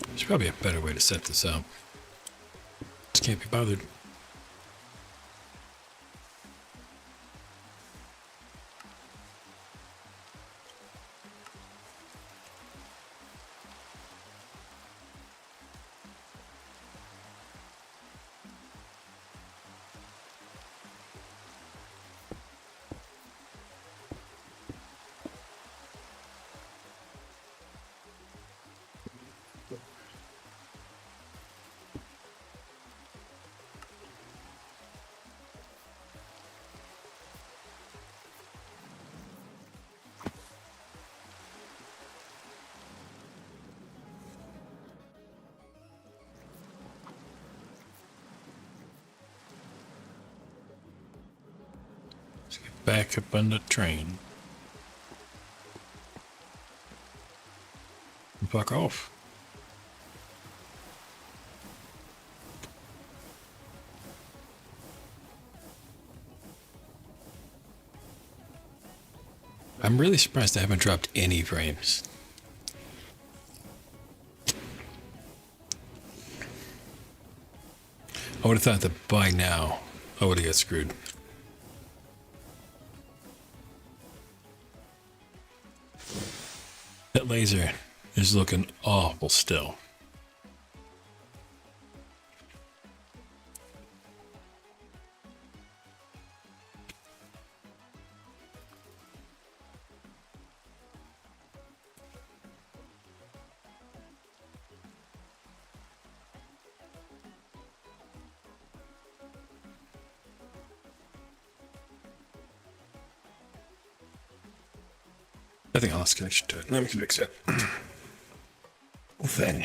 There's probably a better way to set this up. Just can't be bothered. back up on the train. Fuck off. I'm really surprised I haven't dropped any frames. I would have thought that by now I would have got screwed. That laser is looking awful still. I think I lost connection to it. Let me fix it. Thing.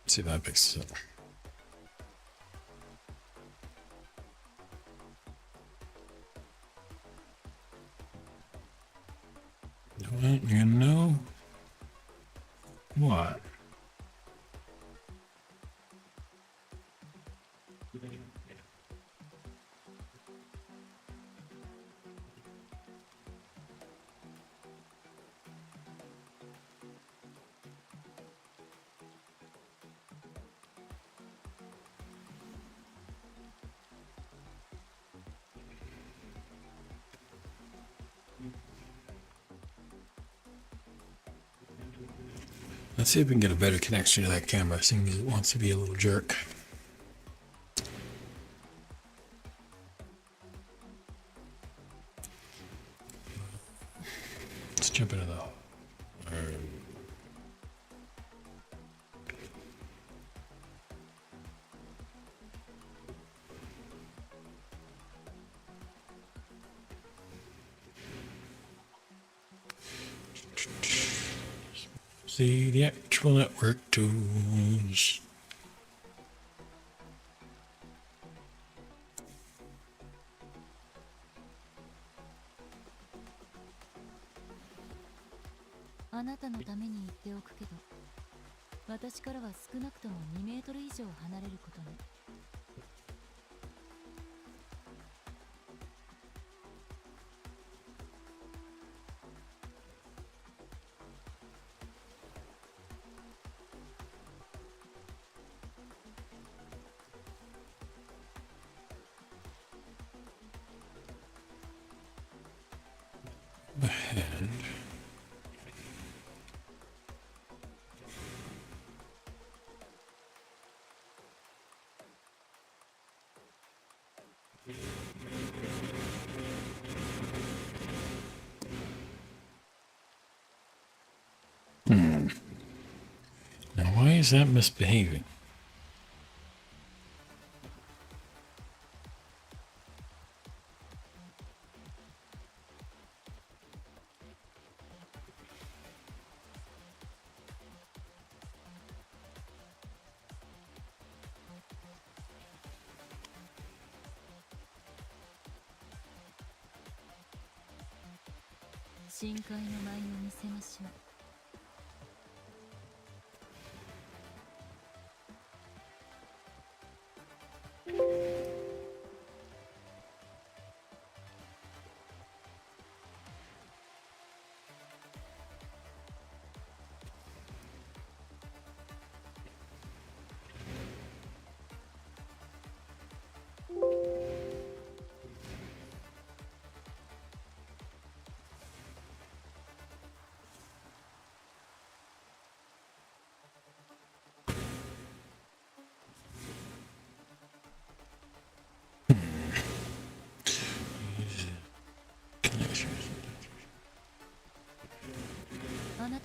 See if that fixes it. You know what? Let's see if we can get a better connection to that camera, seeing as it wants to be a little jerk. Let's jump into the... See the actual network tools.あなたのために言っておくけど、私からは少なくとも2メートル以上離れることね。Ahead. Now why is that misbehaving?「深海の舞を見せましょう」。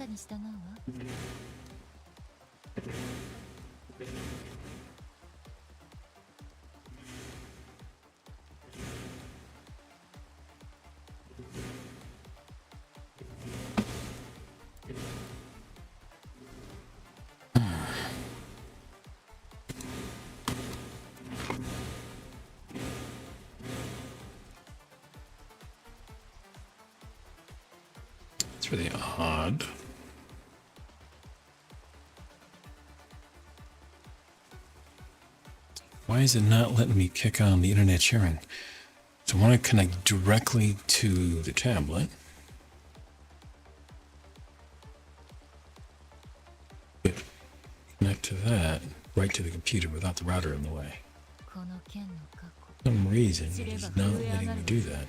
たに従うわ。It's really odd. Why is it not letting me kick on the internet sharing? So I want to connect directly to the tablet. Connect to that, right to the computer without the router in the way. この剣の過去。 For some reason, it's not letting me do that.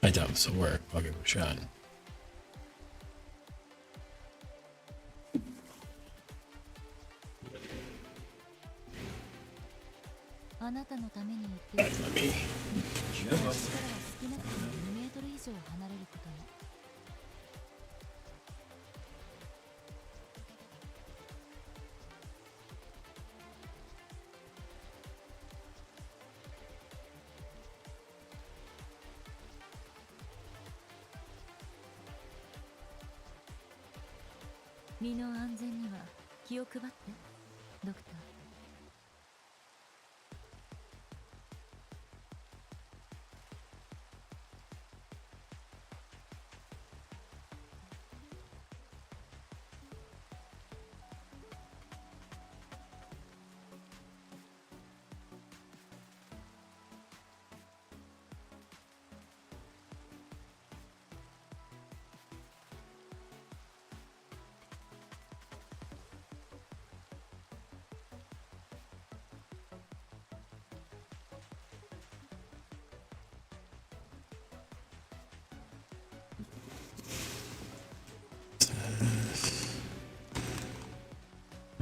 I doubt this will work. I'll give it a shot. あなたのために言っている。 Let me. 私からは少なくとも2メートル以上離れることよ。身の安全には気を配って、ドクター。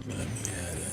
Let me add it.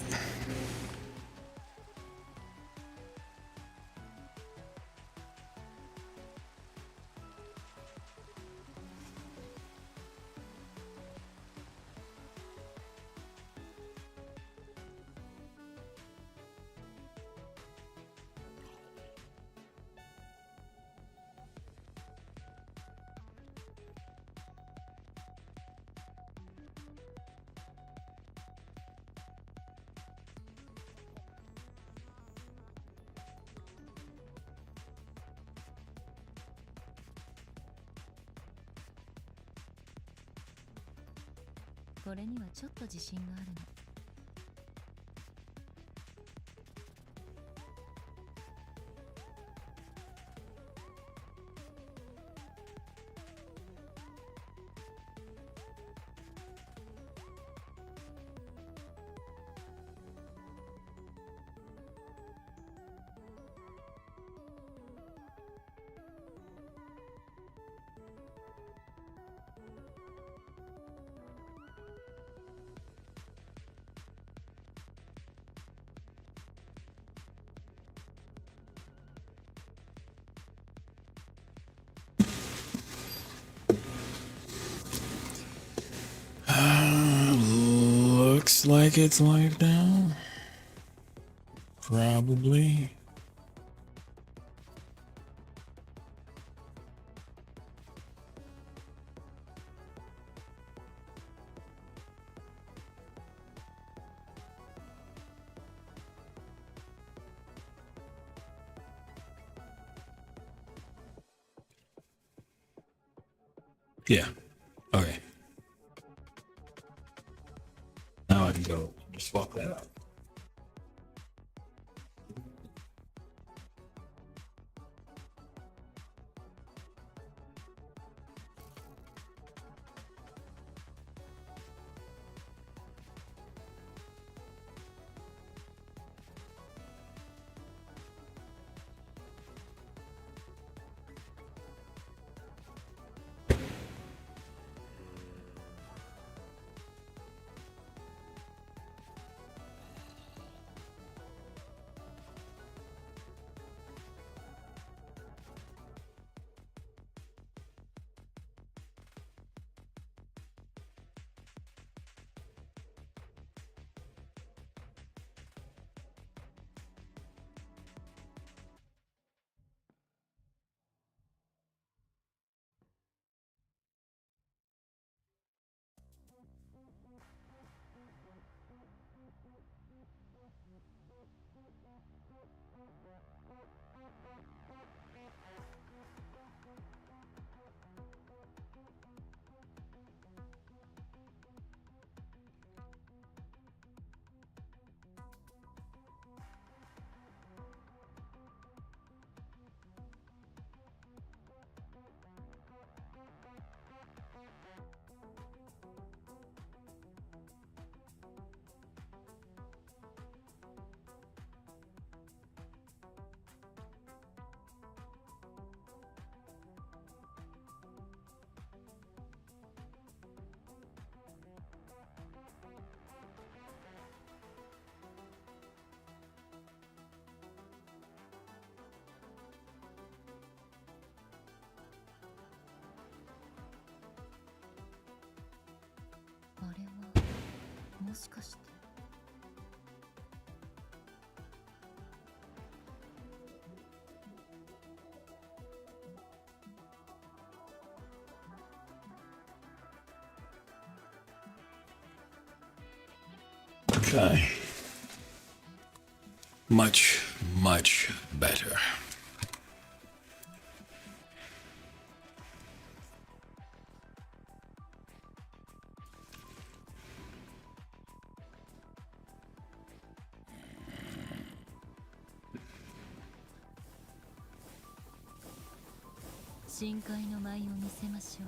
これにはちょっと自信があるの。Looks like it's live now. Probably. Yeah. Okay. Now I can go just swap that out. れはもしかして。Okay. Much, much better. "深海の舞を見せましょう。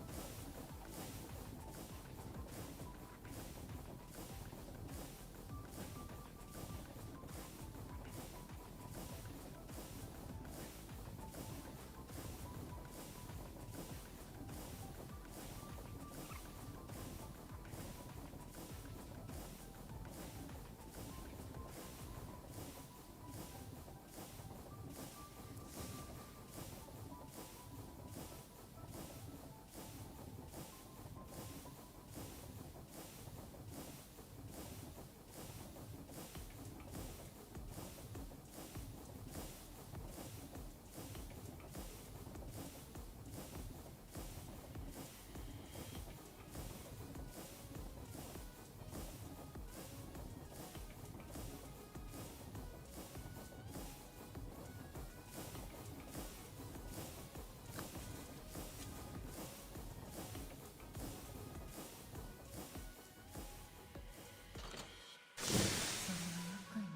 それは厄介ね。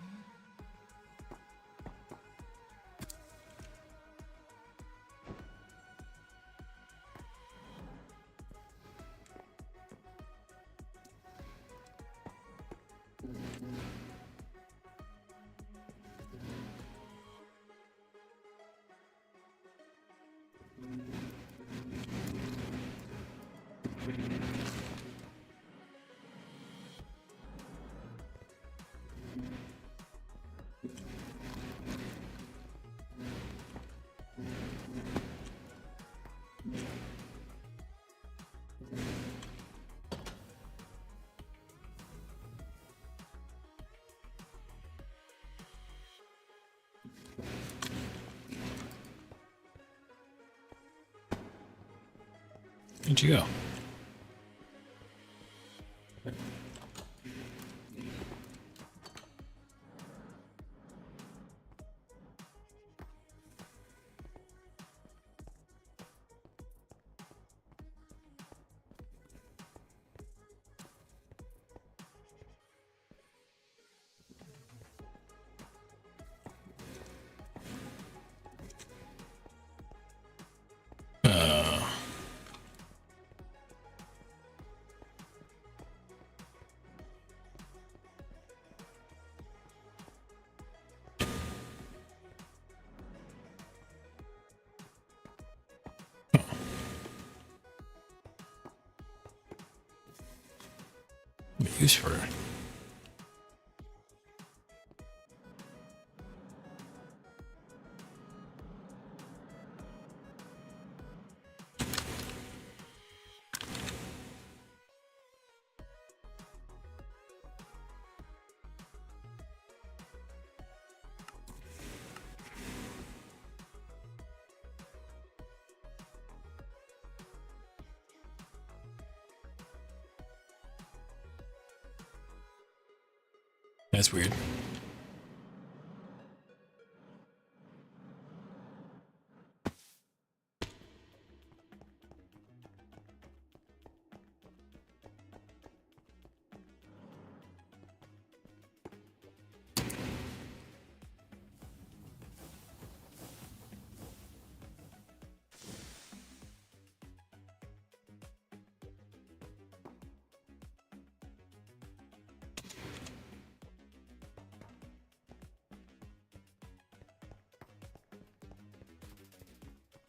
Where'd you go? Use for it. That's weird.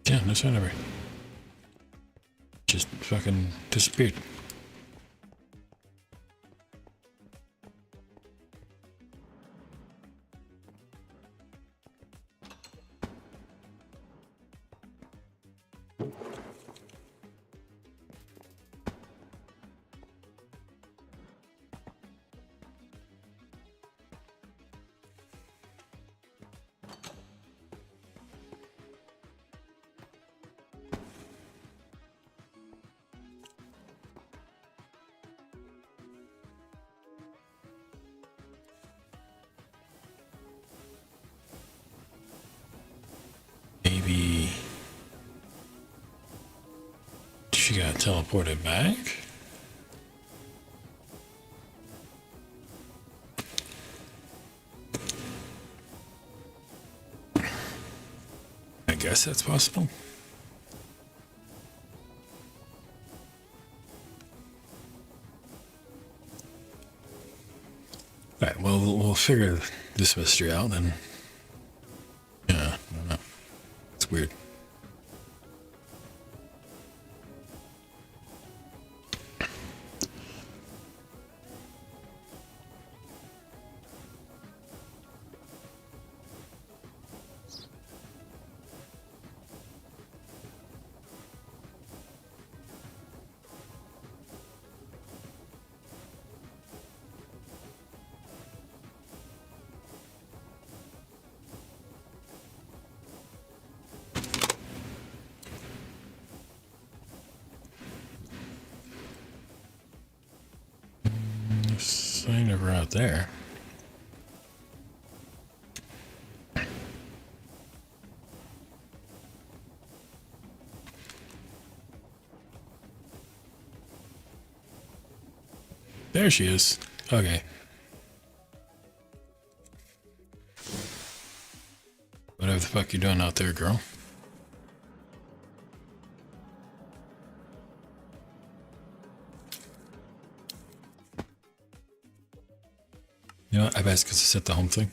Yeah, no sign of her. Just fucking disappeared. You got teleported back? I guess that's possible. Alright, well, we'll figure this mystery out then. Yeah, I don't know. It's weird. Sign never out there. There she is. Okay. Whatever the fuck you doing out there, girl. You know what? I've asked us to set the home thing.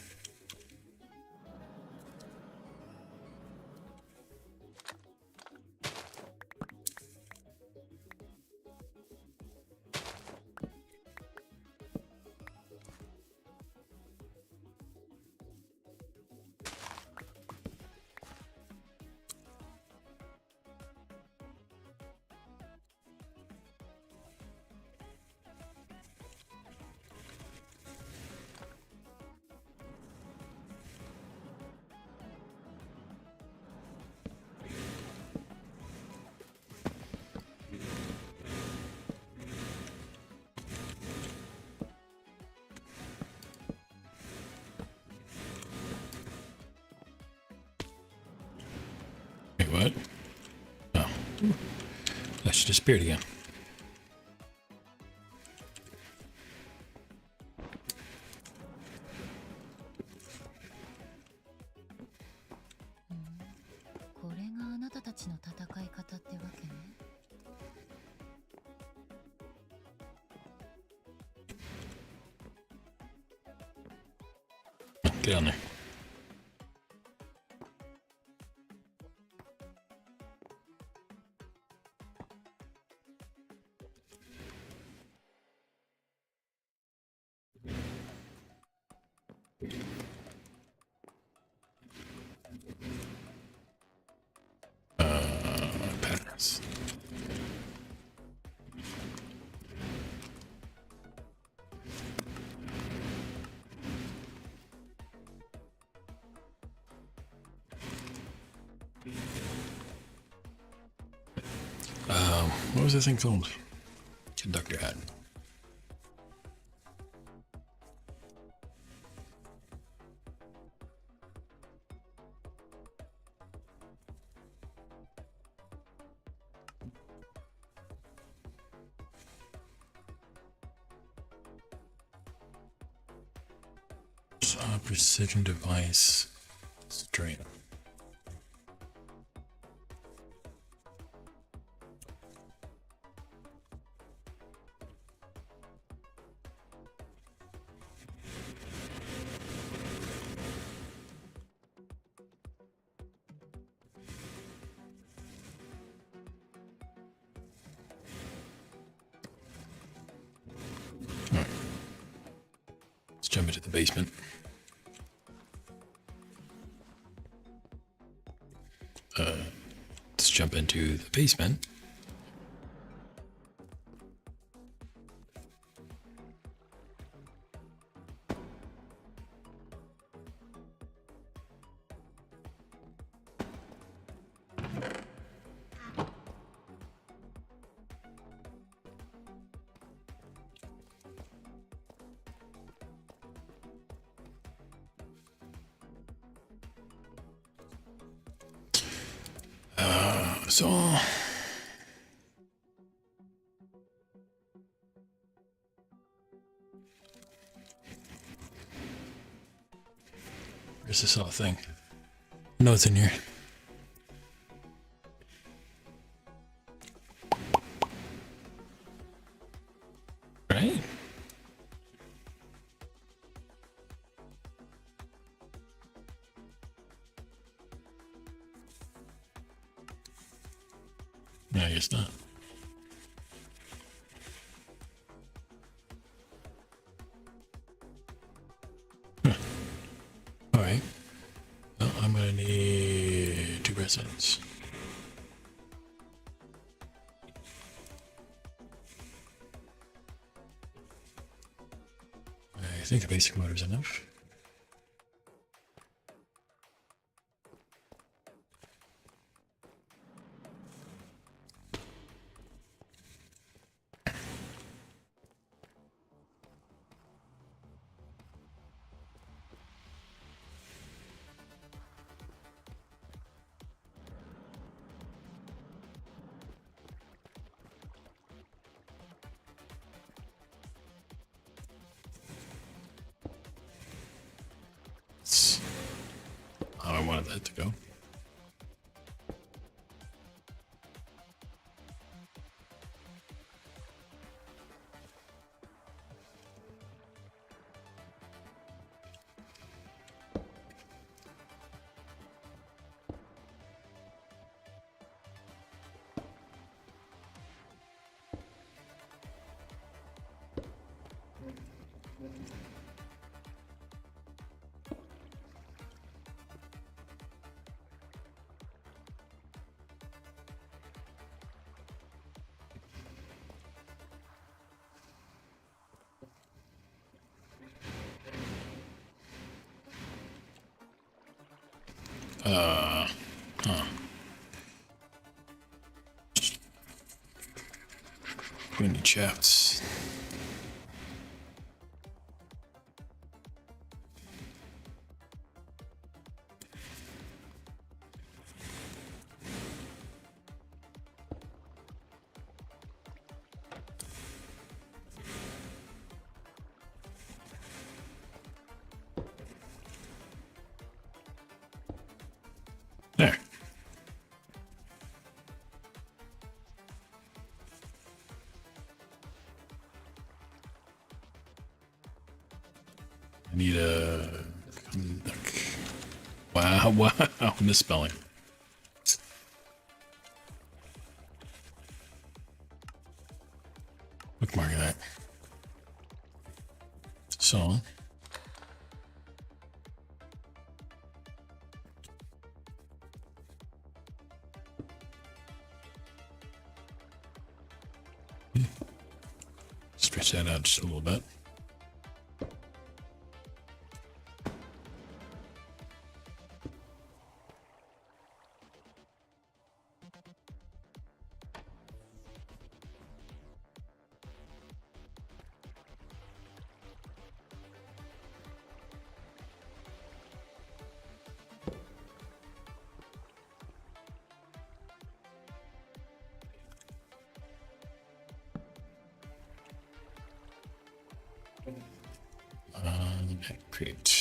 Wait, what? Oh. She disappeared again. Get on there. Patterns. What was this thing called? Conductor hat. Precision device strain. Right. Let's jump into the basement. Let's jump into the basement. So Where's this other thing? No, it's in here. Right? Yeah, I guess not. All right. Well, I'm gonna need 2 resins. I think a basic motor is enough. That's how I wanted that to go. We need shafts. There. I need a conduct. Wow, misspelling. Bookmark that. So. Stretch that out just a little bit. Great.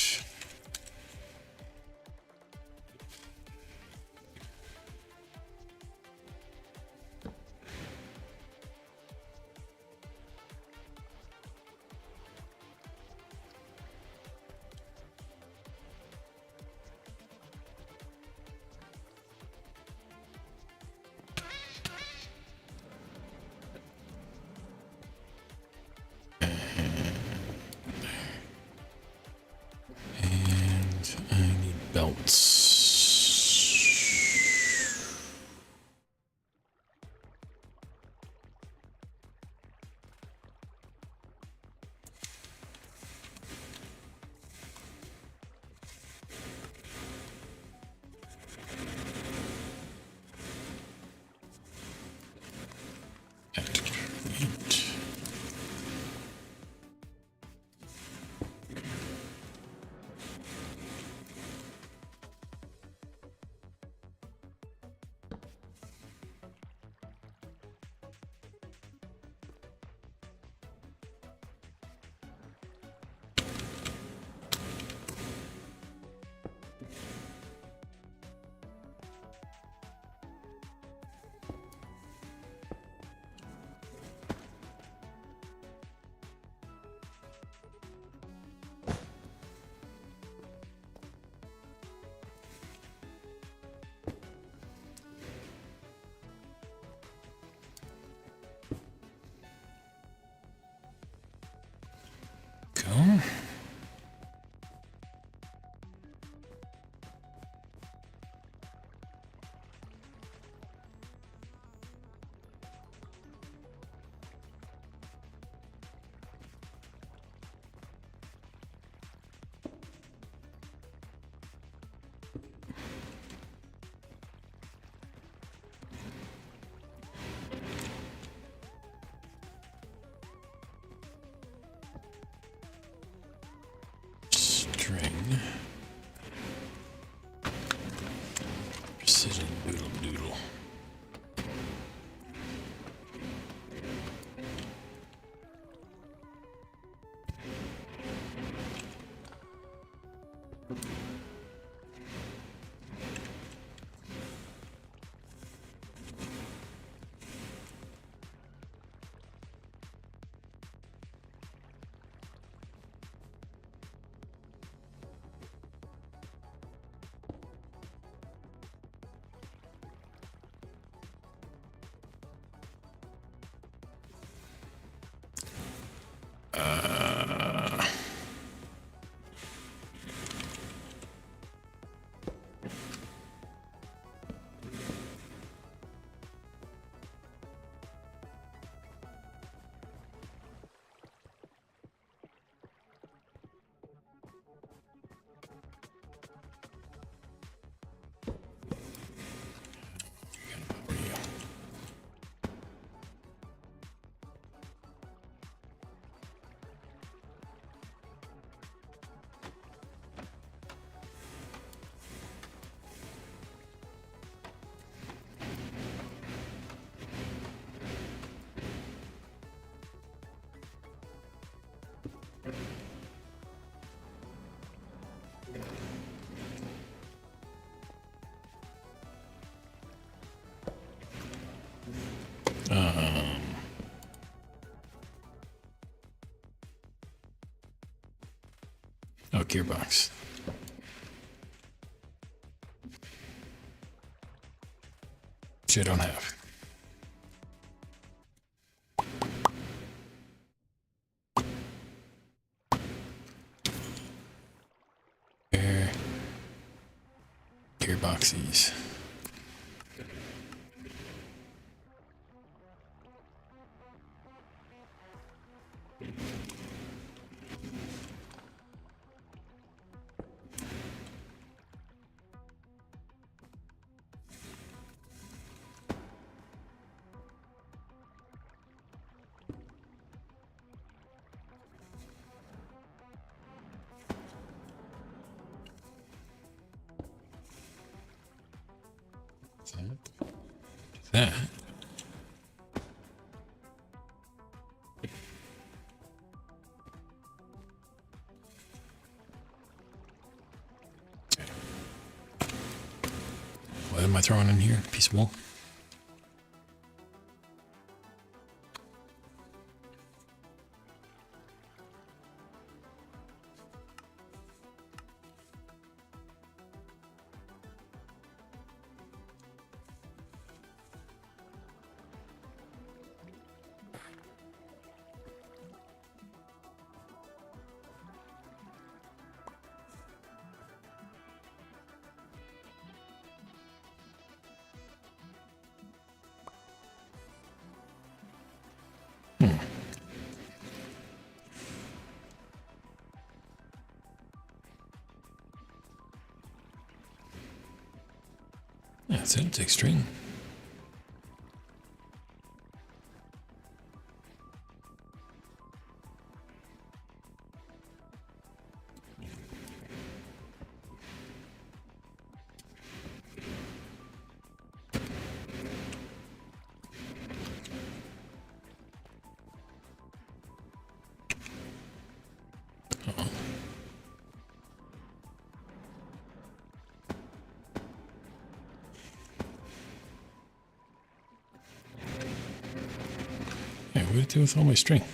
Oh, gearbox. Which I don't have. Gearboxies. That. What am I throwing in here? Piece of wool? That's it. Take string. Hey, what did it do with all my string?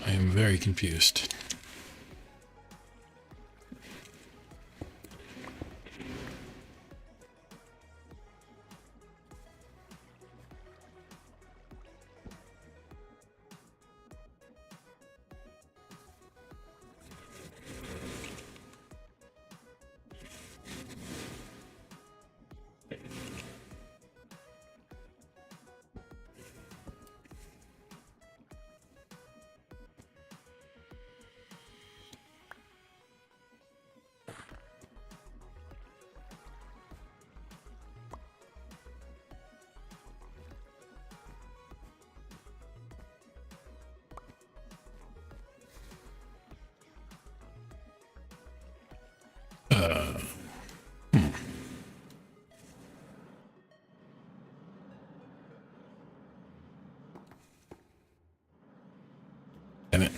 I am very confused. Damn it.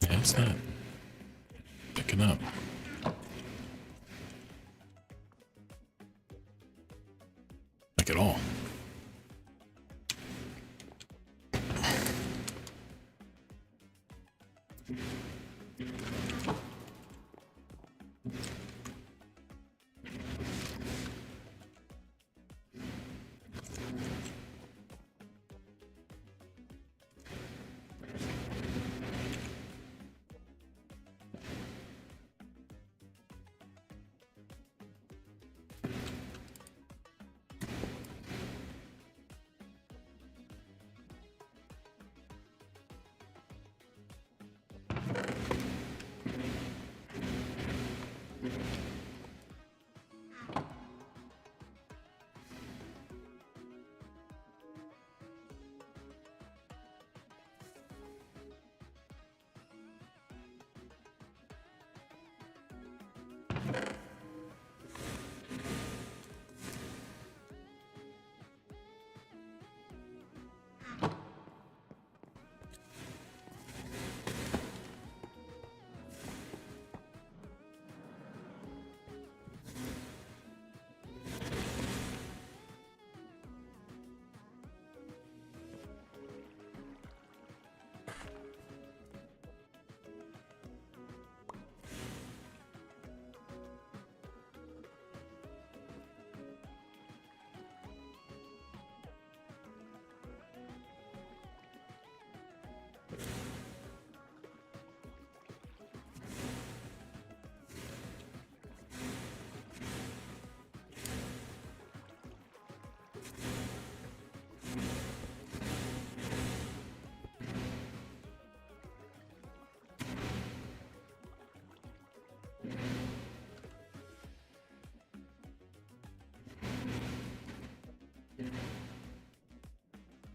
Yeah, it's not picking up. Like at all.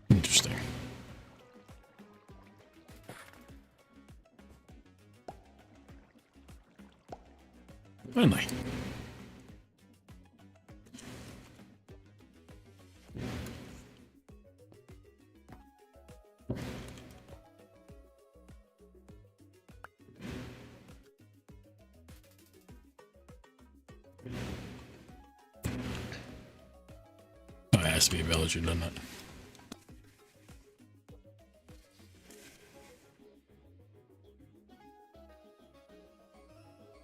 Interesting. Finally. Oh, it has to be a villager, doesn't it?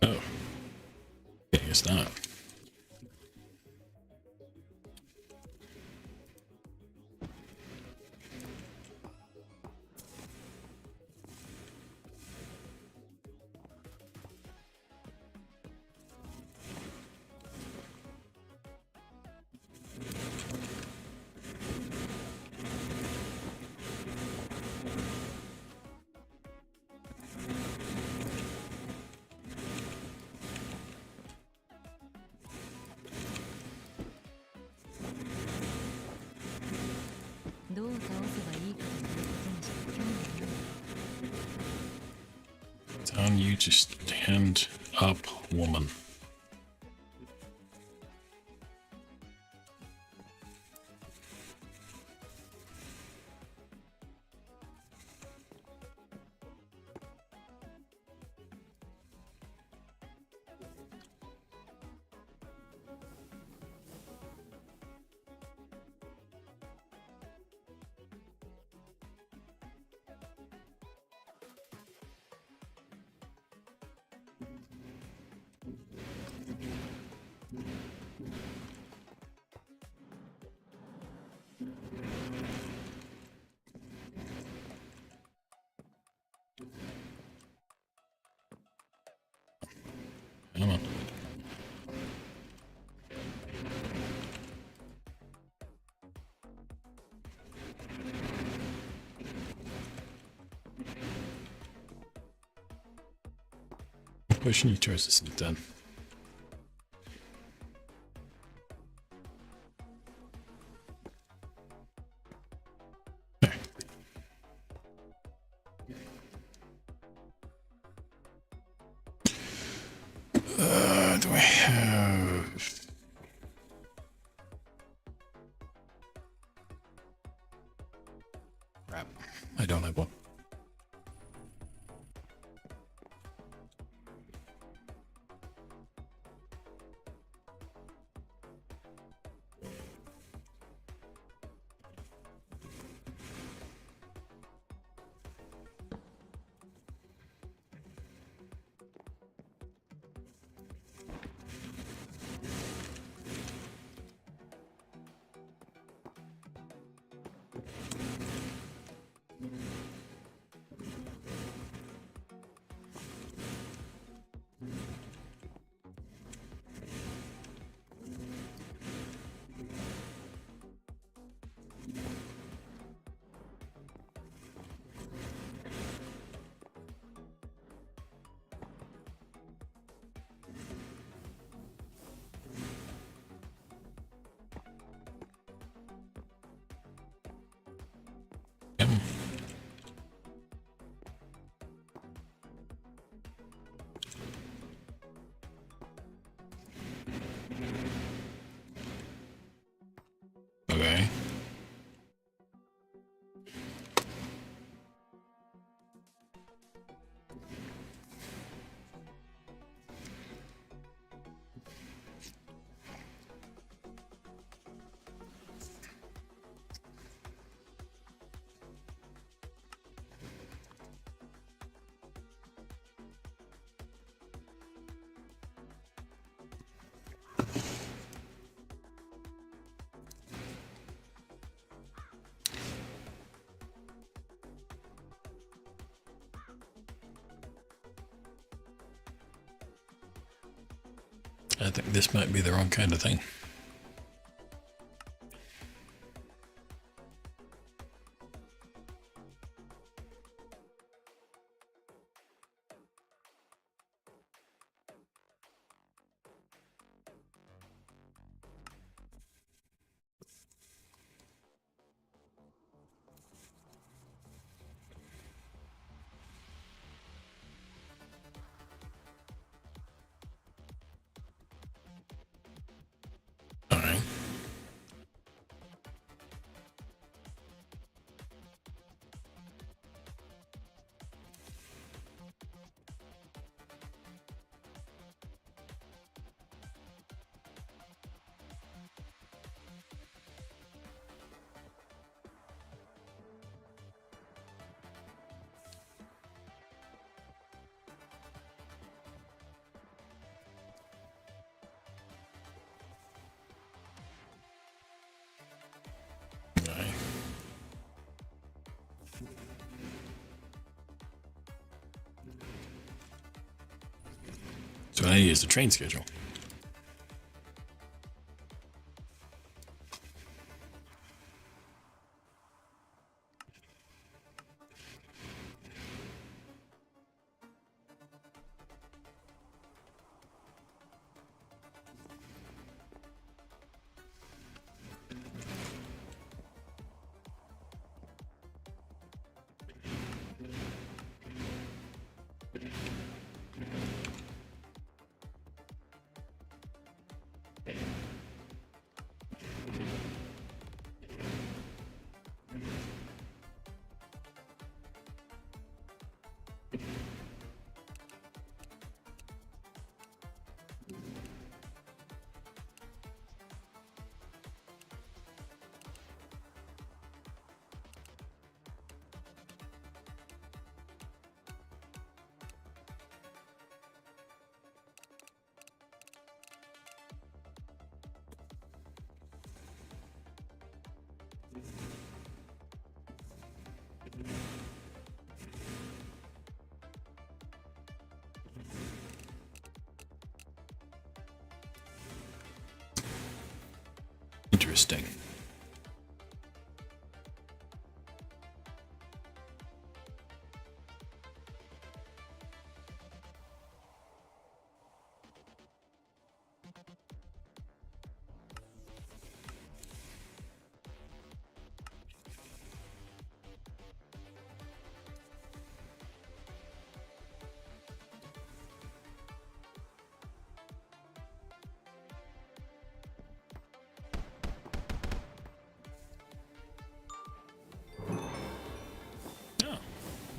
Oh. I guess not. Telling you to stand up, woman. Wishing you chose this done. Do I have... Crap. I don't have one. Okay. I think this might be the wrong kind of thing. All right. All right. So I use the train schedule. Interesting.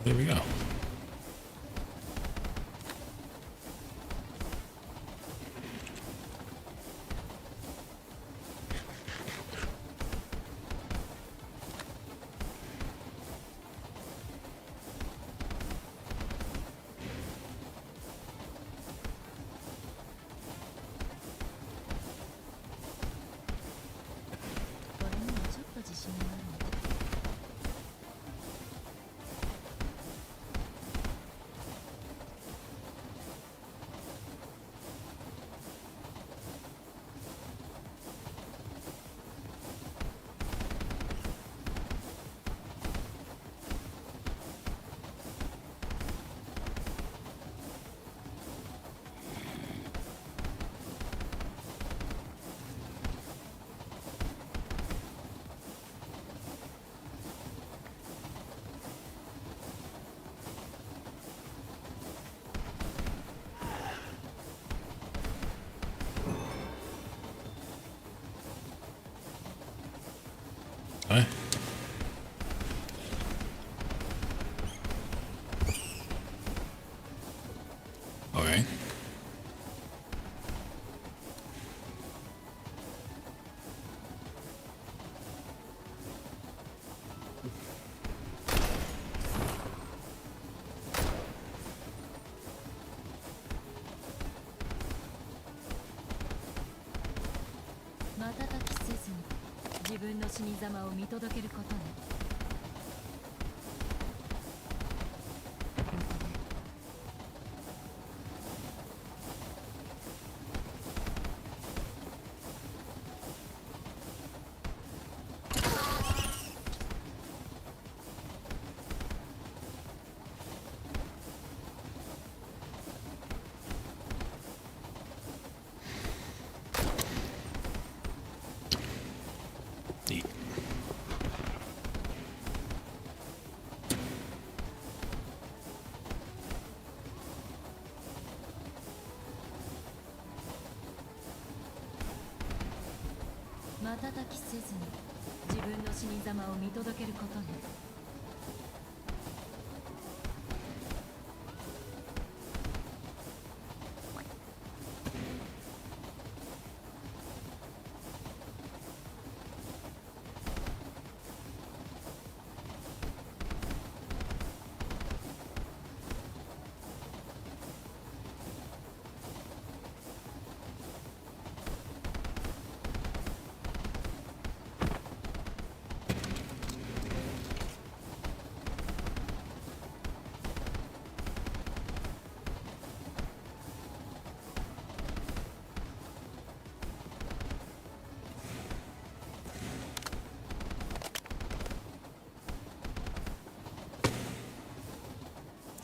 There we go. Huh? Okay. Neat.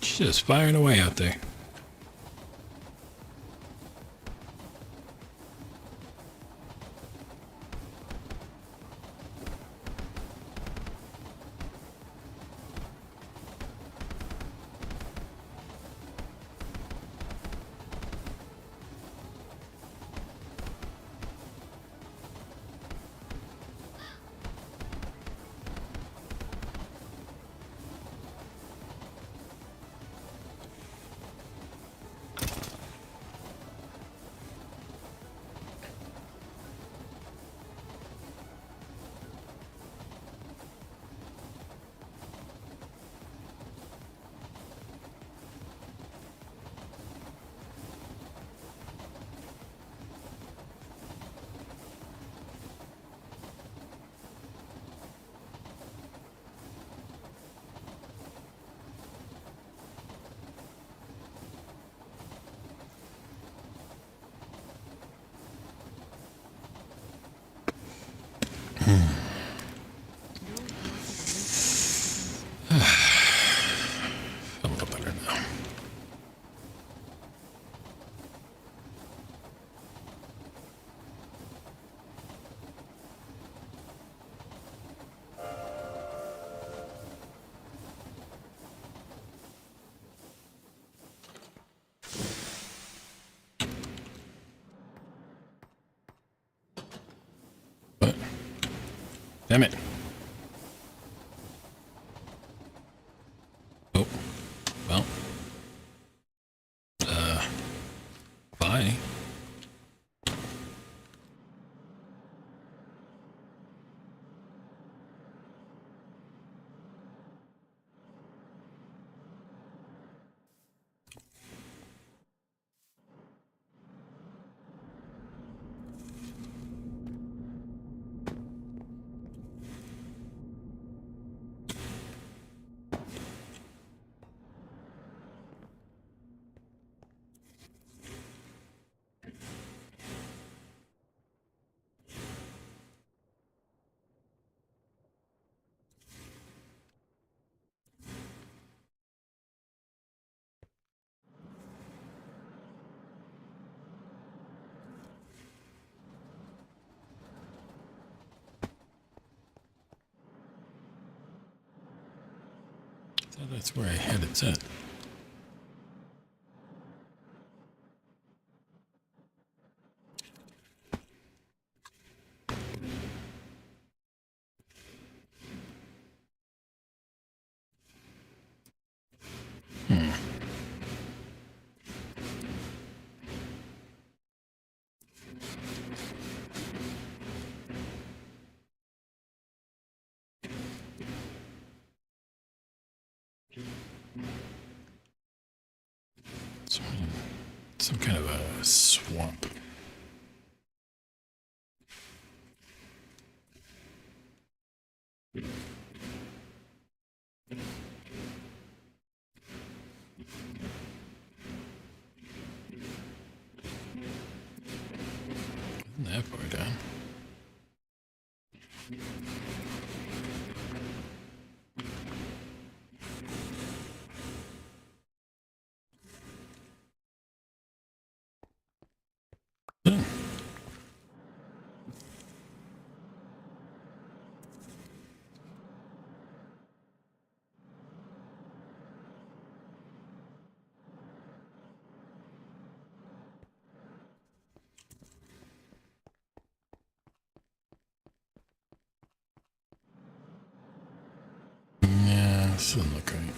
She's just firing away out there. A little better now. What? Damn it. Oh. try. So that's where I had it set. Some kind of a swamp. Isn't that far down? Hmm. Yeah, this doesn't look right.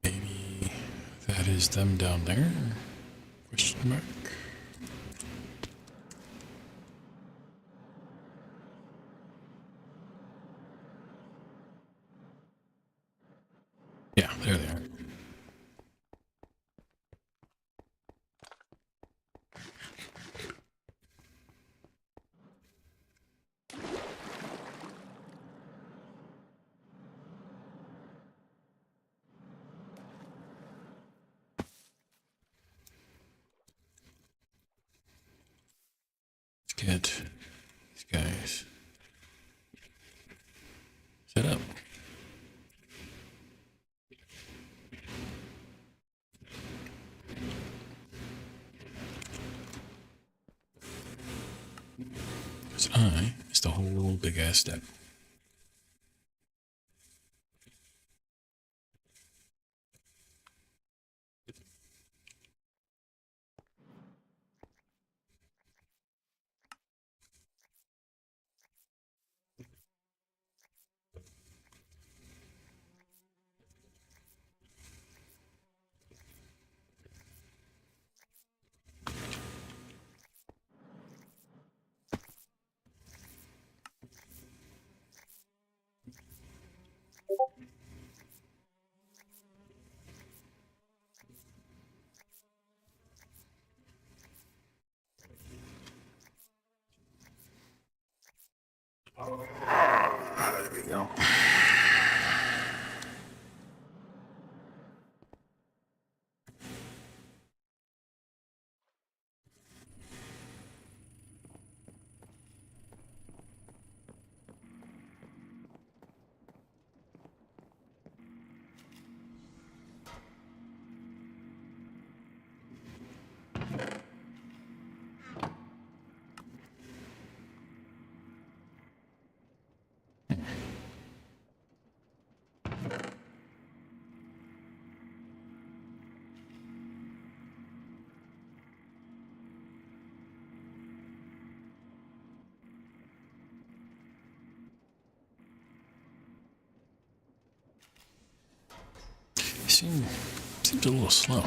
Maybe that is them down there? Question mark. Yeah, there they are. Let's get these guys set up. Because I missed a whole big ass step. There we go. seems a little slow.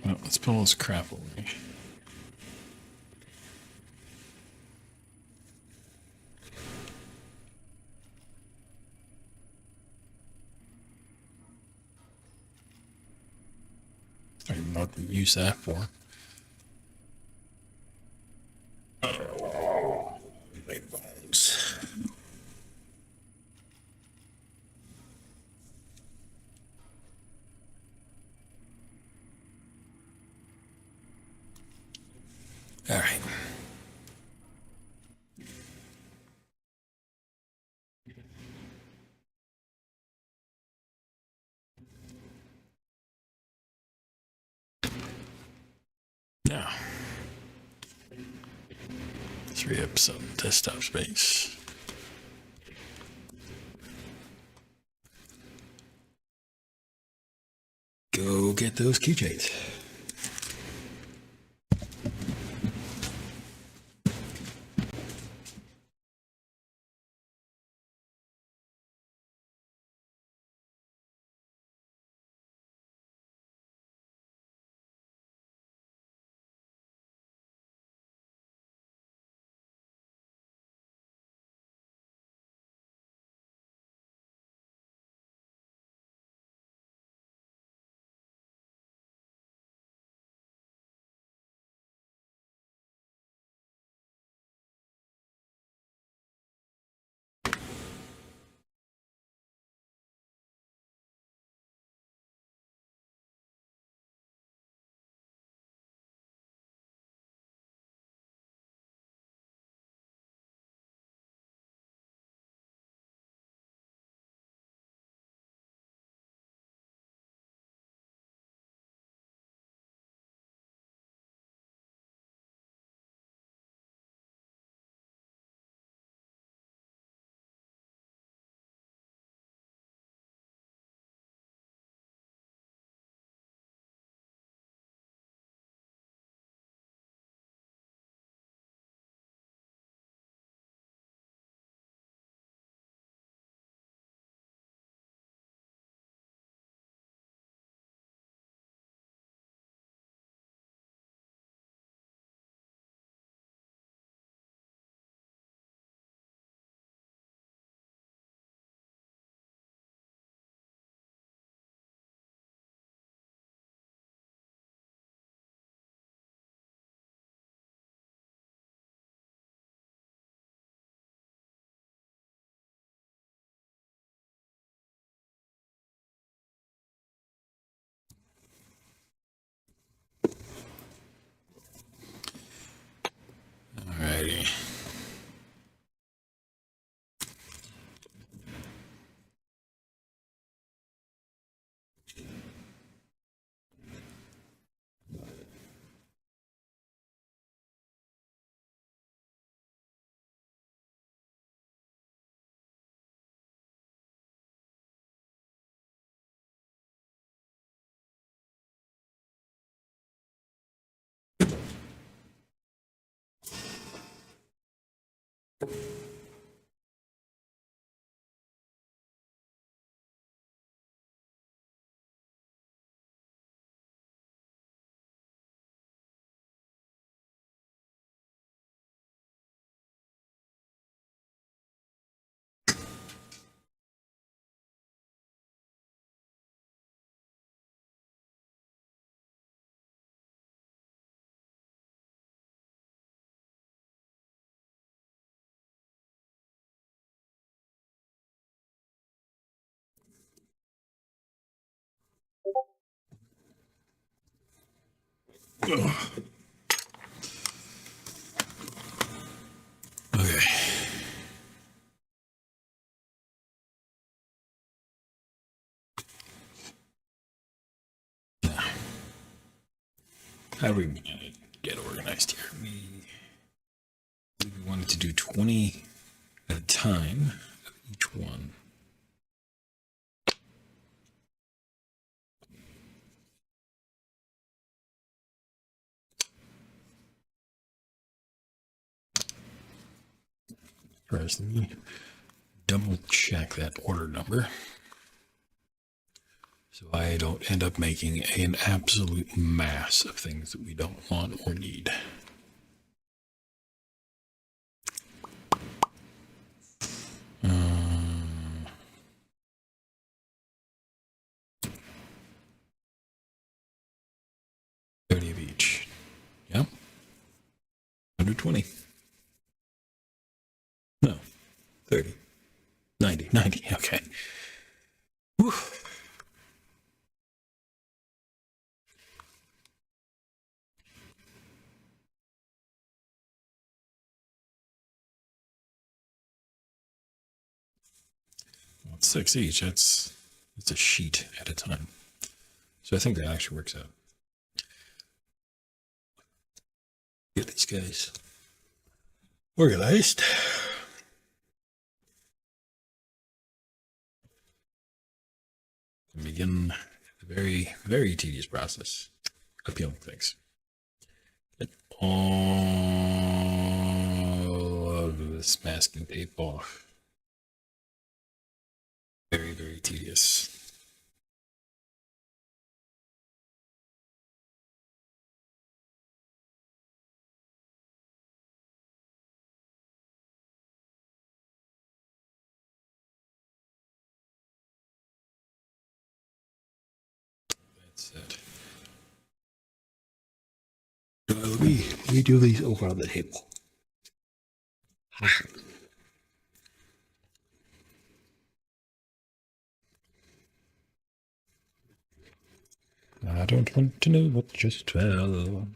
Well, let's put all this crap away. I don't even know what to use that for. My bones. All right. Now, free up some desktop space. Go get those keychains. Alrighty. Ugh. How are we gonna get organized here? We wanted to do 20 at a time of each one. First, let me double check that order number so I don't end up making an absolute mass of things that we don't want or need. Um, 30 of each. Yep. 120. No. 30. 90. 90. Okay. Whew. Well, it's 6 each. It's a sheet at a time. So I think that actually works out. Get these guys organized. And begin the very, very tedious process of peeling things. Get all of this masking tape off. Very, very tedious. That's it. Let me do these over on the table. I don't want to know what just fell.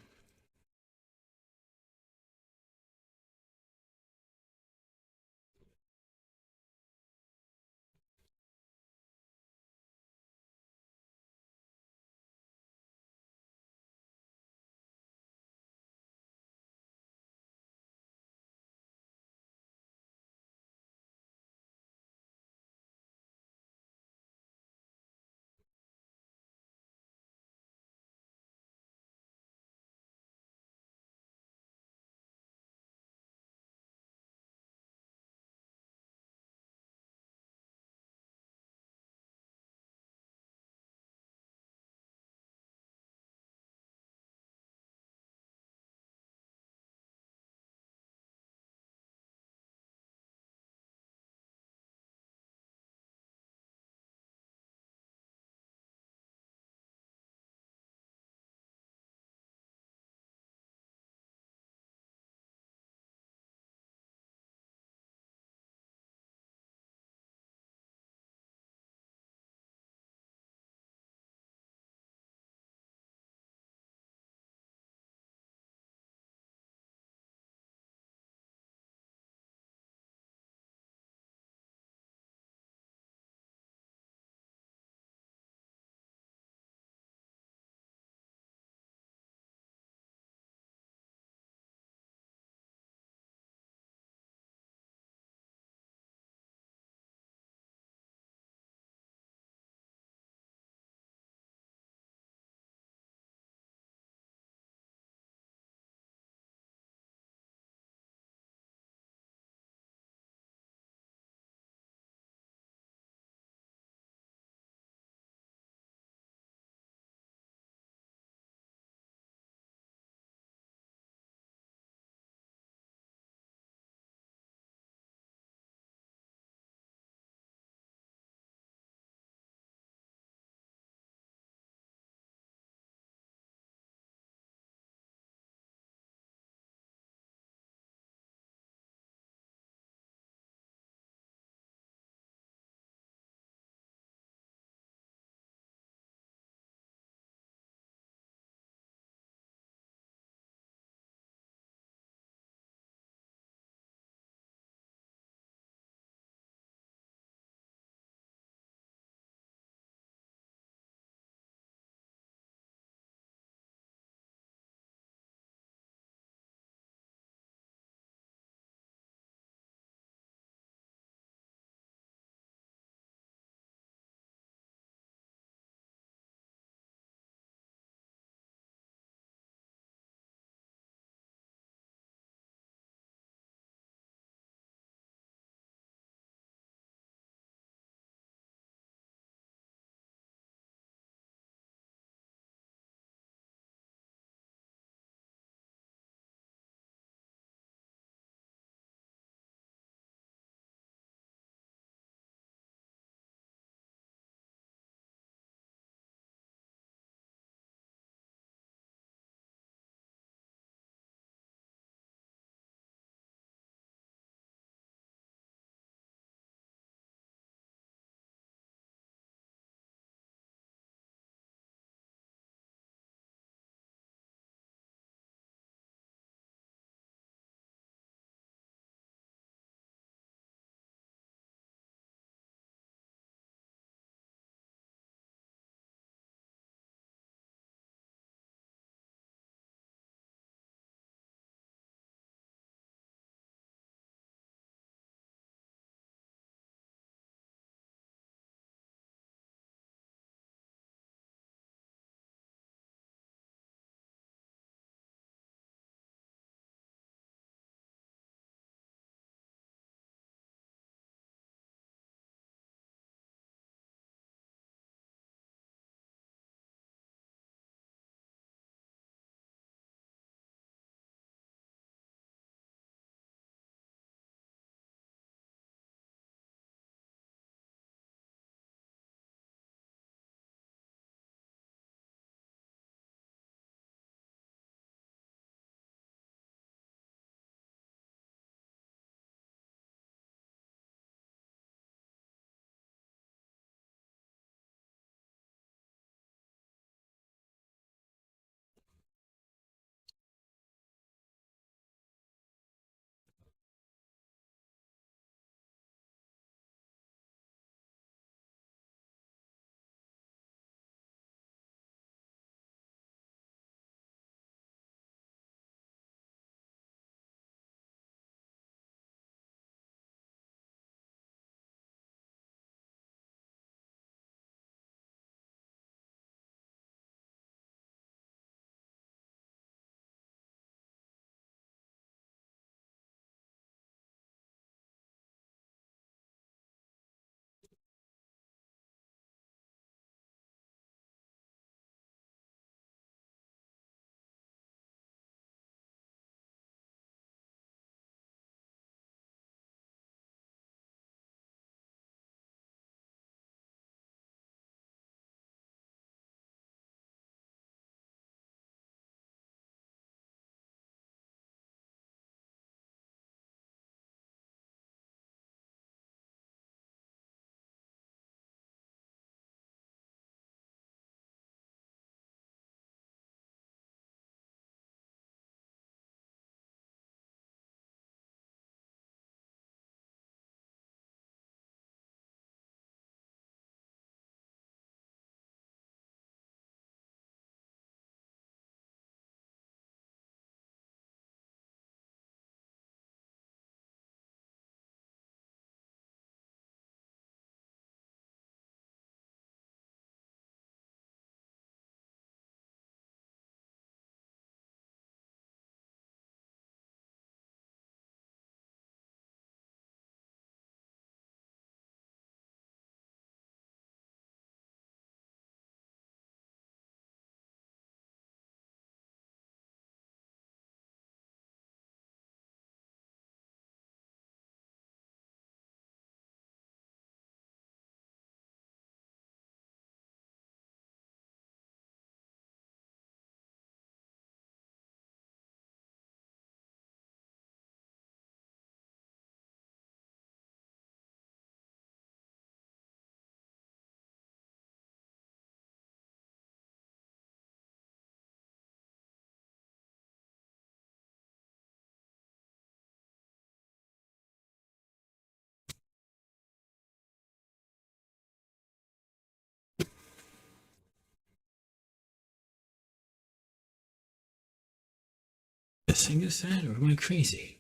Missing is that, or am I crazy?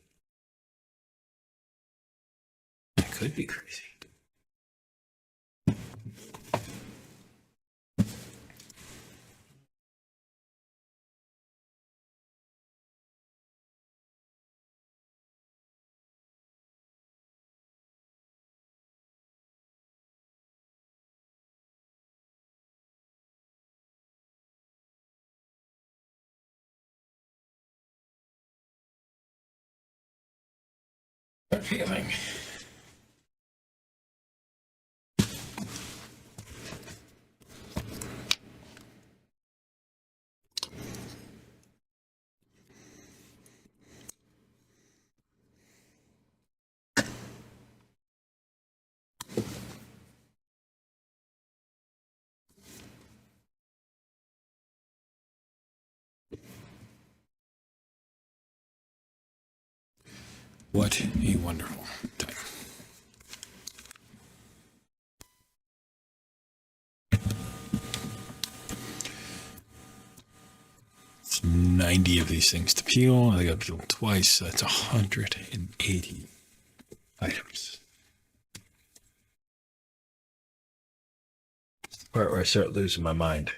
I could be crazy. Good feeling. What a wonderful time. It's 90 of these things to peel. I got to peel twice, so that's 180 items. It's the part where I start losing my mind.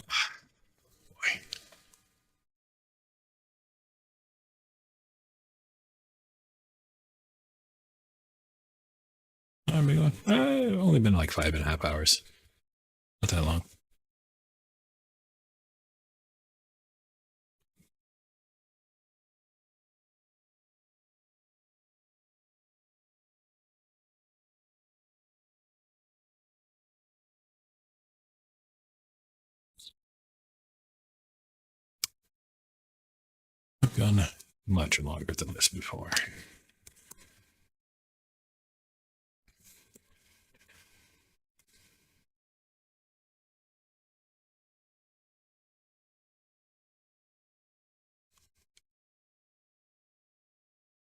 Boy. I've only been like 5.5 hours. Not that long. I've gone much longer than this before.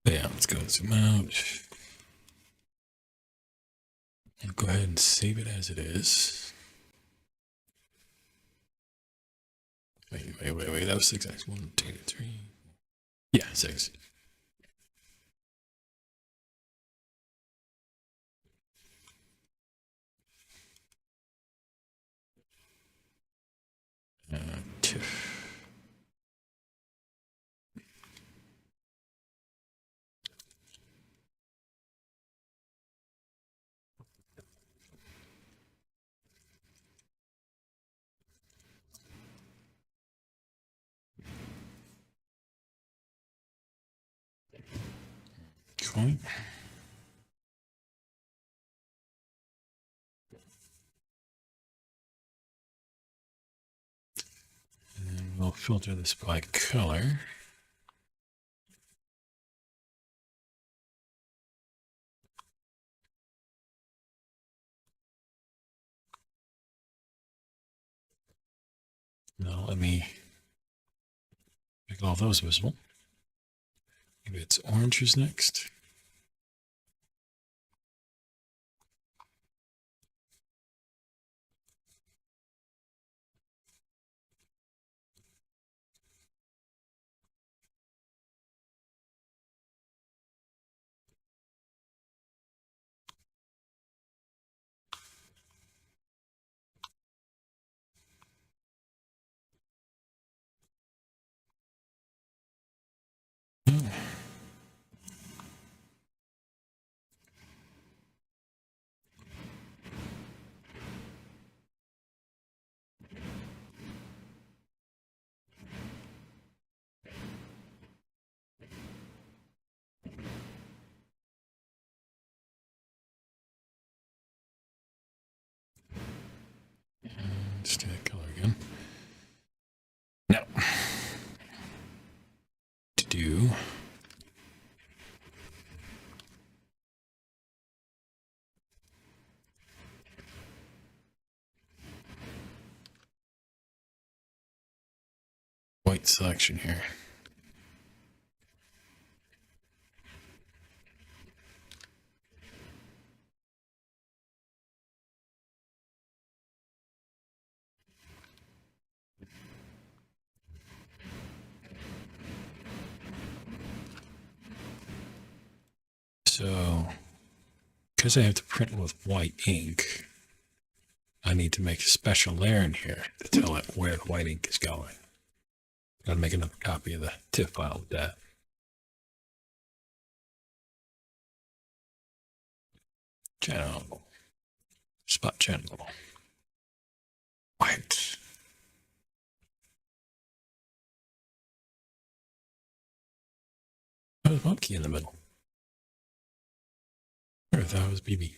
Yeah, let's go zoom out. I'll go ahead and save it as it is. Wait. That was 6 X. 1, 2, 3. Yeah, 6. Two. Cool. And then we'll filter this by color. Now let me make all those visible. Maybe it's oranges next. Let's do that color again. Now, to do white selection here. because I have to print with white ink, I need to make a special layer in here to tell it where the white ink is going. Gotta make another copy of the TIFF file with that. Channel. Spot channel. White. There's a monkey in the middle. Or that was BB.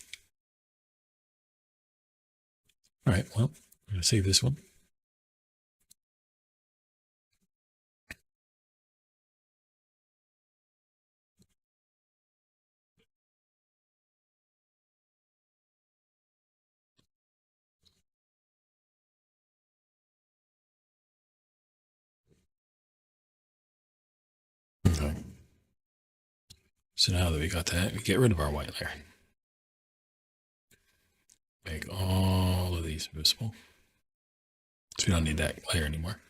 Alright, well, I'm gonna save this one. Okay. So now that we got that, we get rid of our white layer. Make all of these visible. So we don't need that layer anymore.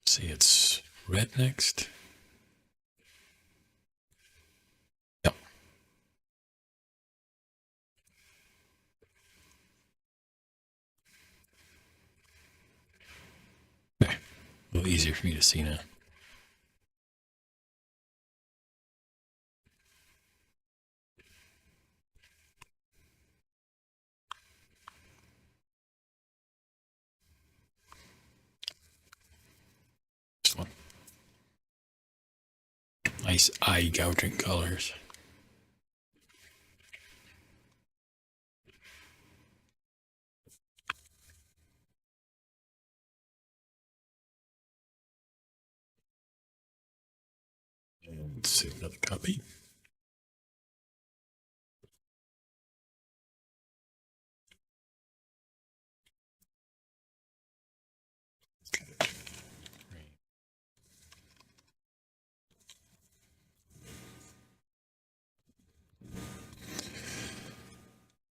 See, it's red next. Yep. Okay. A little easier for me to see now. This one. Nice eye gouging colors. Let's save another copy.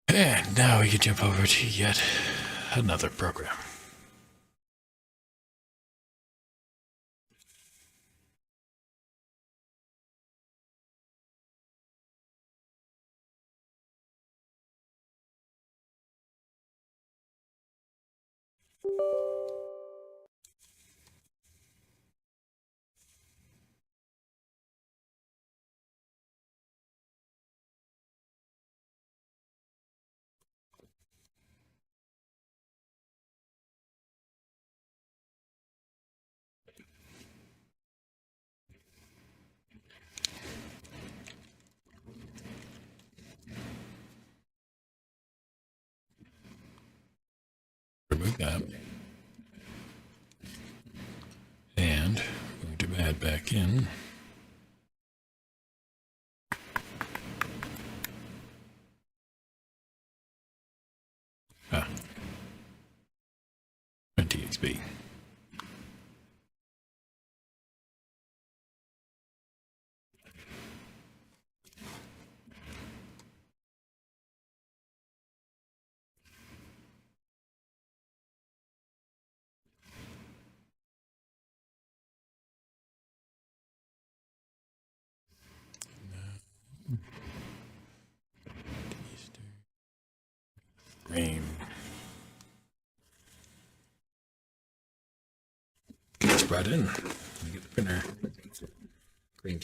And now we can jump over to yet another program. Remove that. And we're going to add back in. Ah. DXB. Green. Get this brought in. Let me get the printer. Green.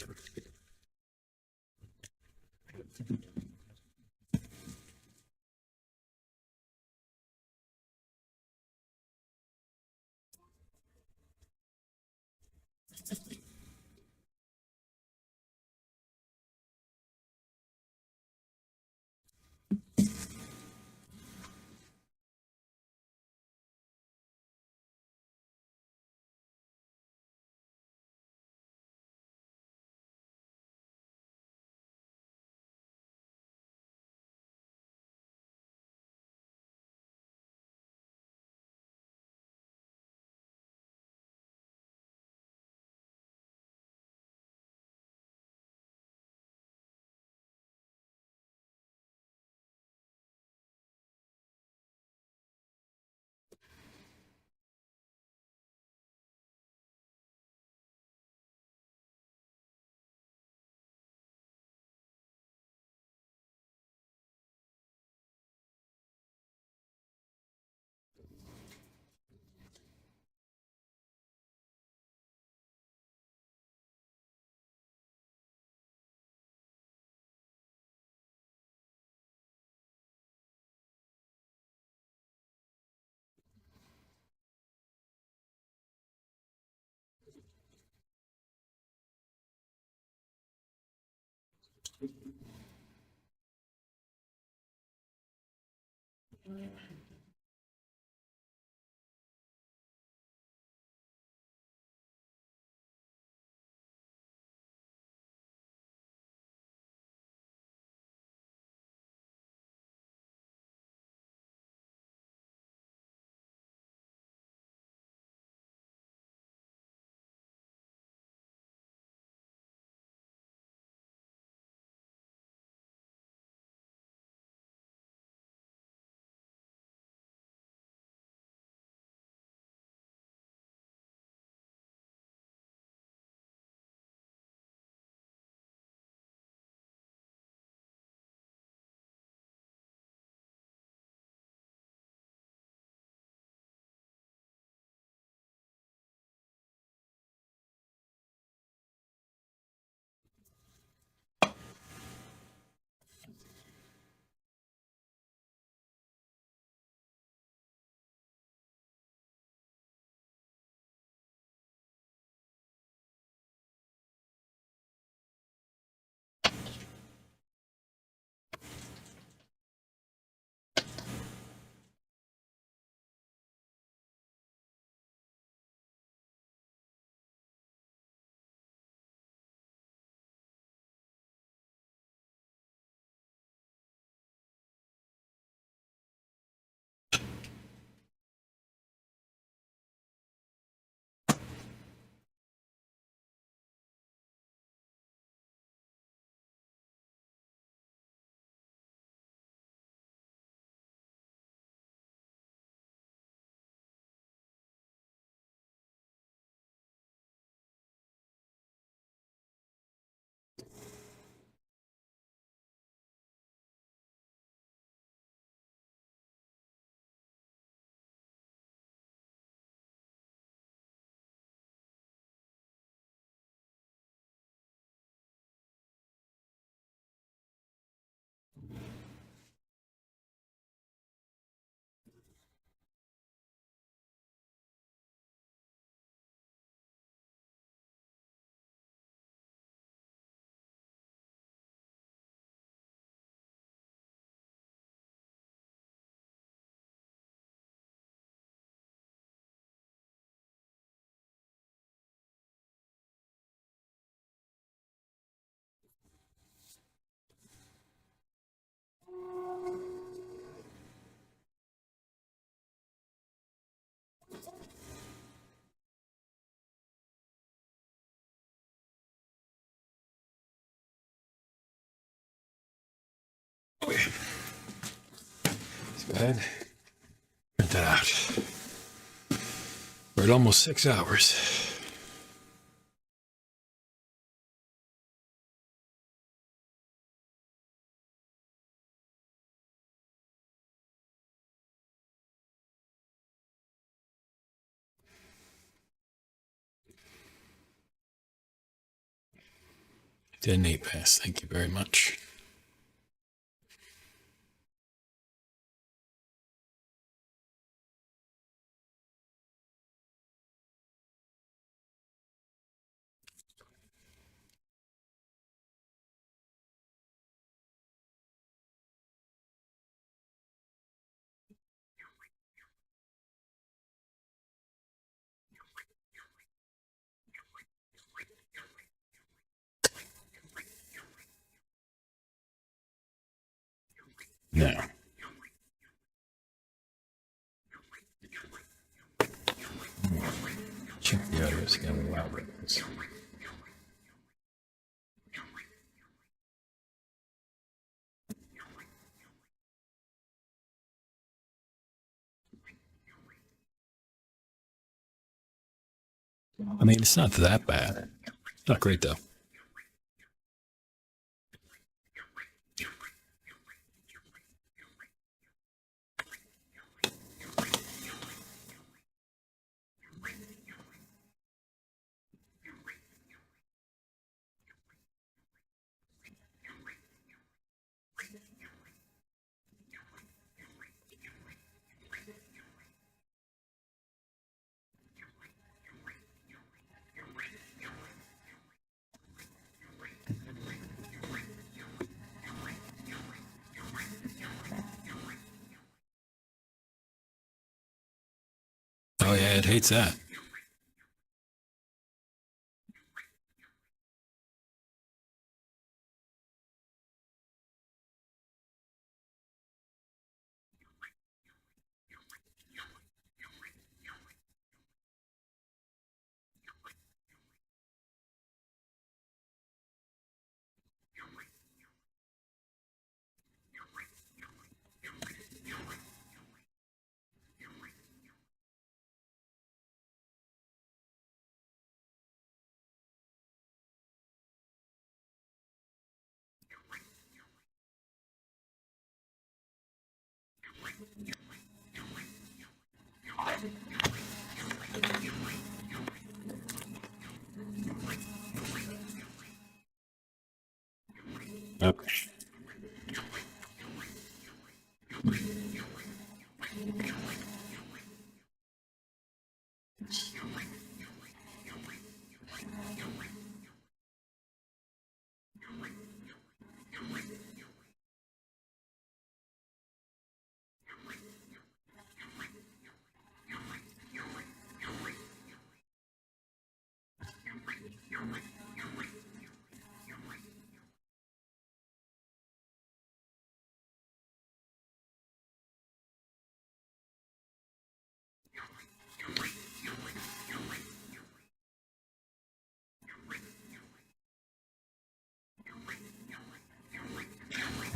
It's bad. Print that out. We're at almost 6 hours. Detonate pass. Thank you very much. Now. Check the others again. Wow. I mean, it's not that bad. Not great, though. Ed hates that. Okay.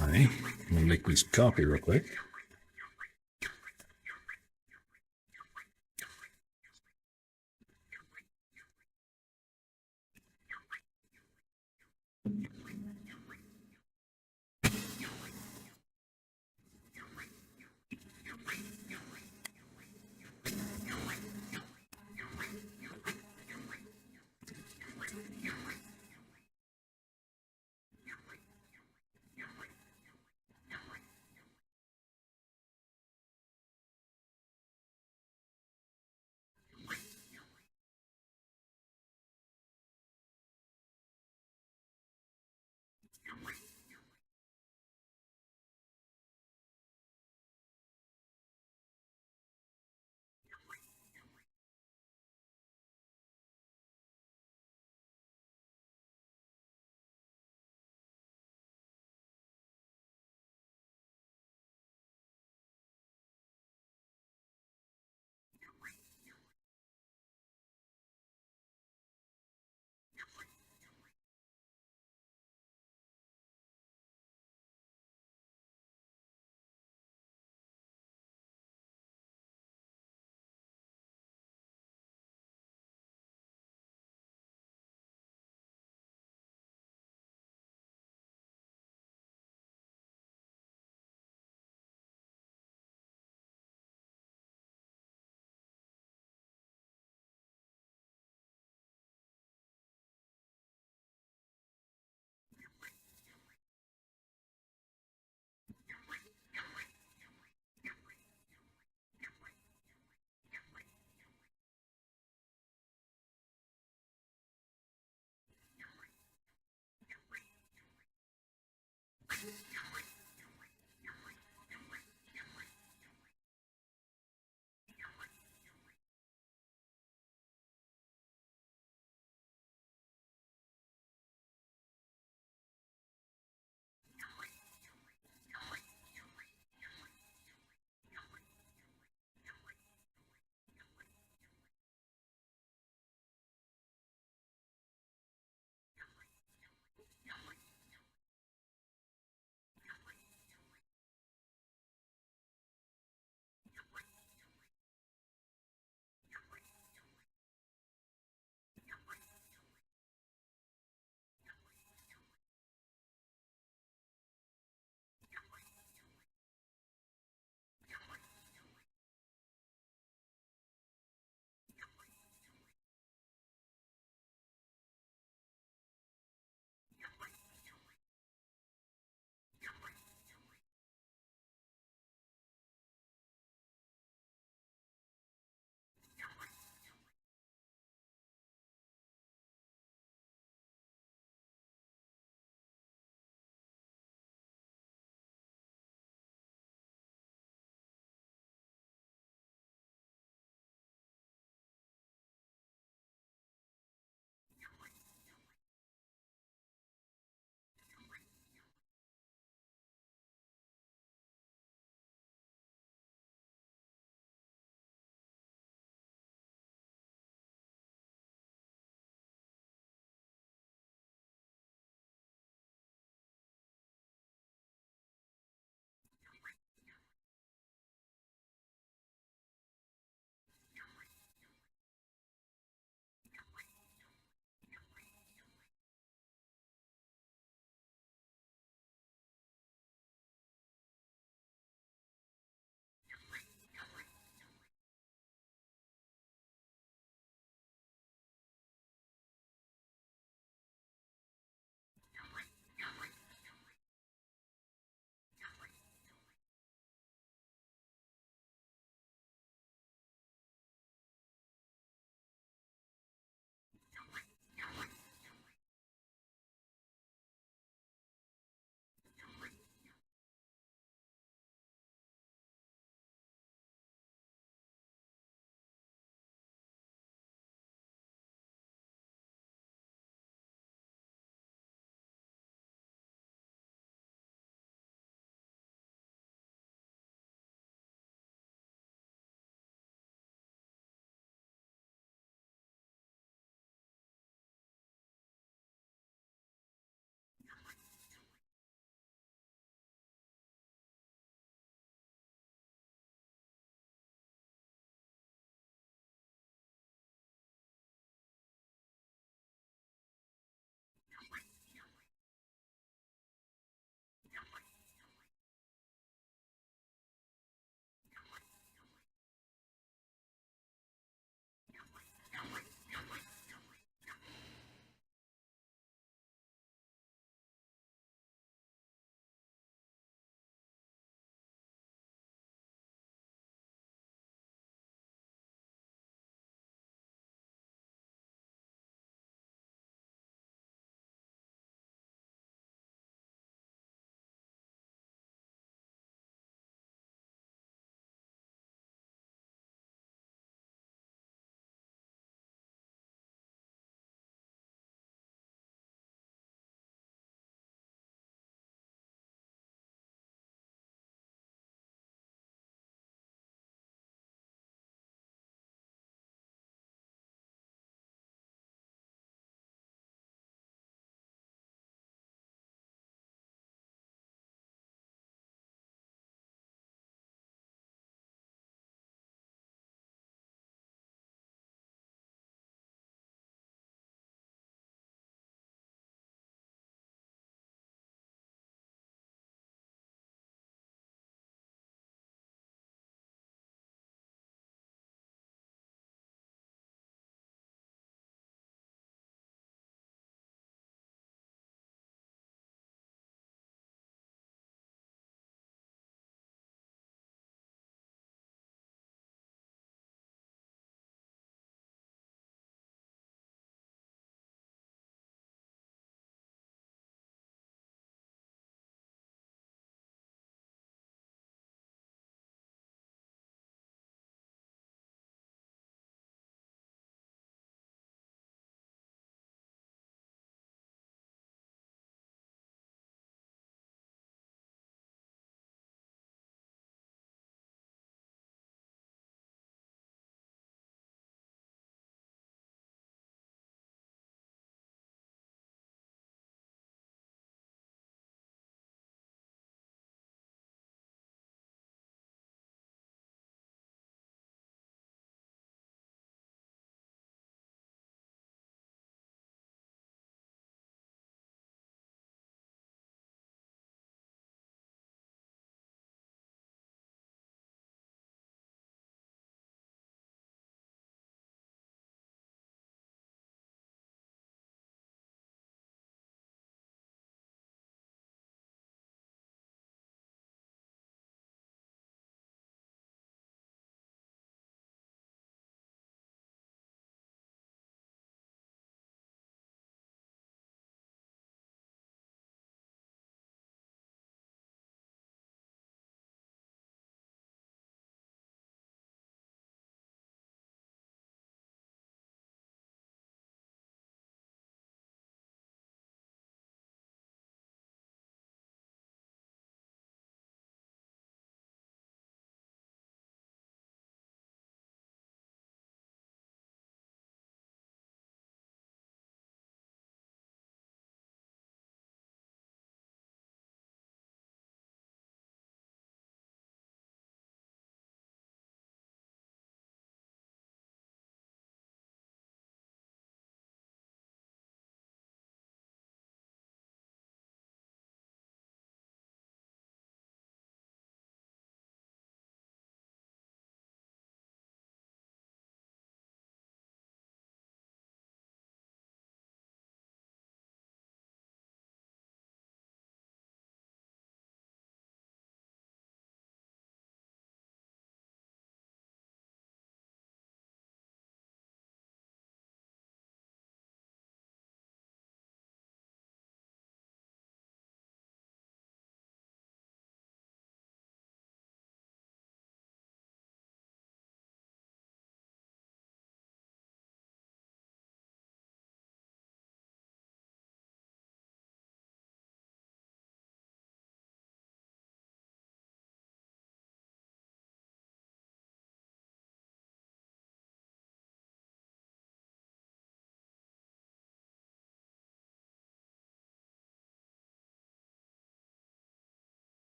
All right. I'm going to make this coffee real quick.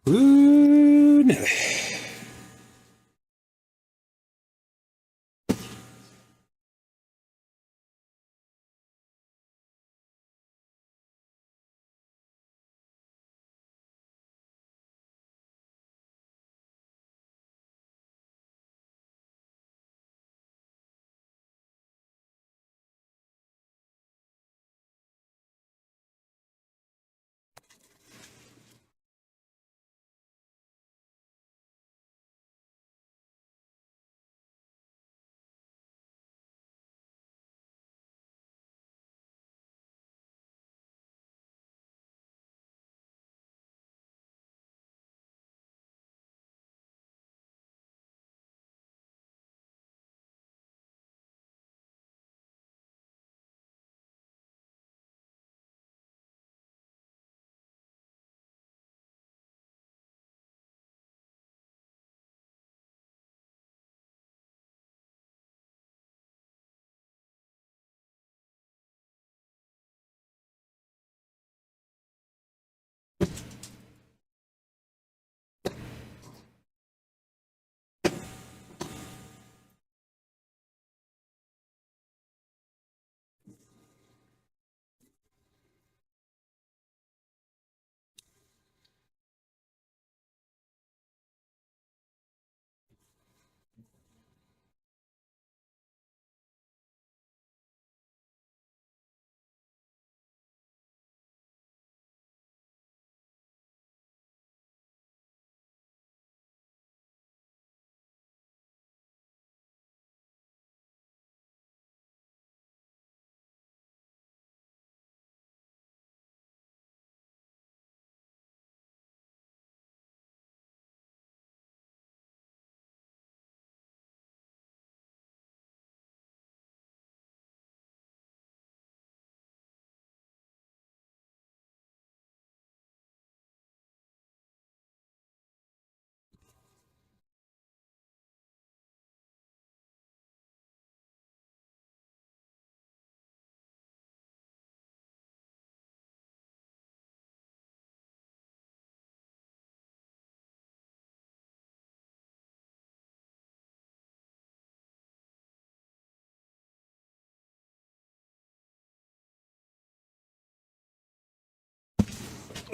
Ooh, Nelly.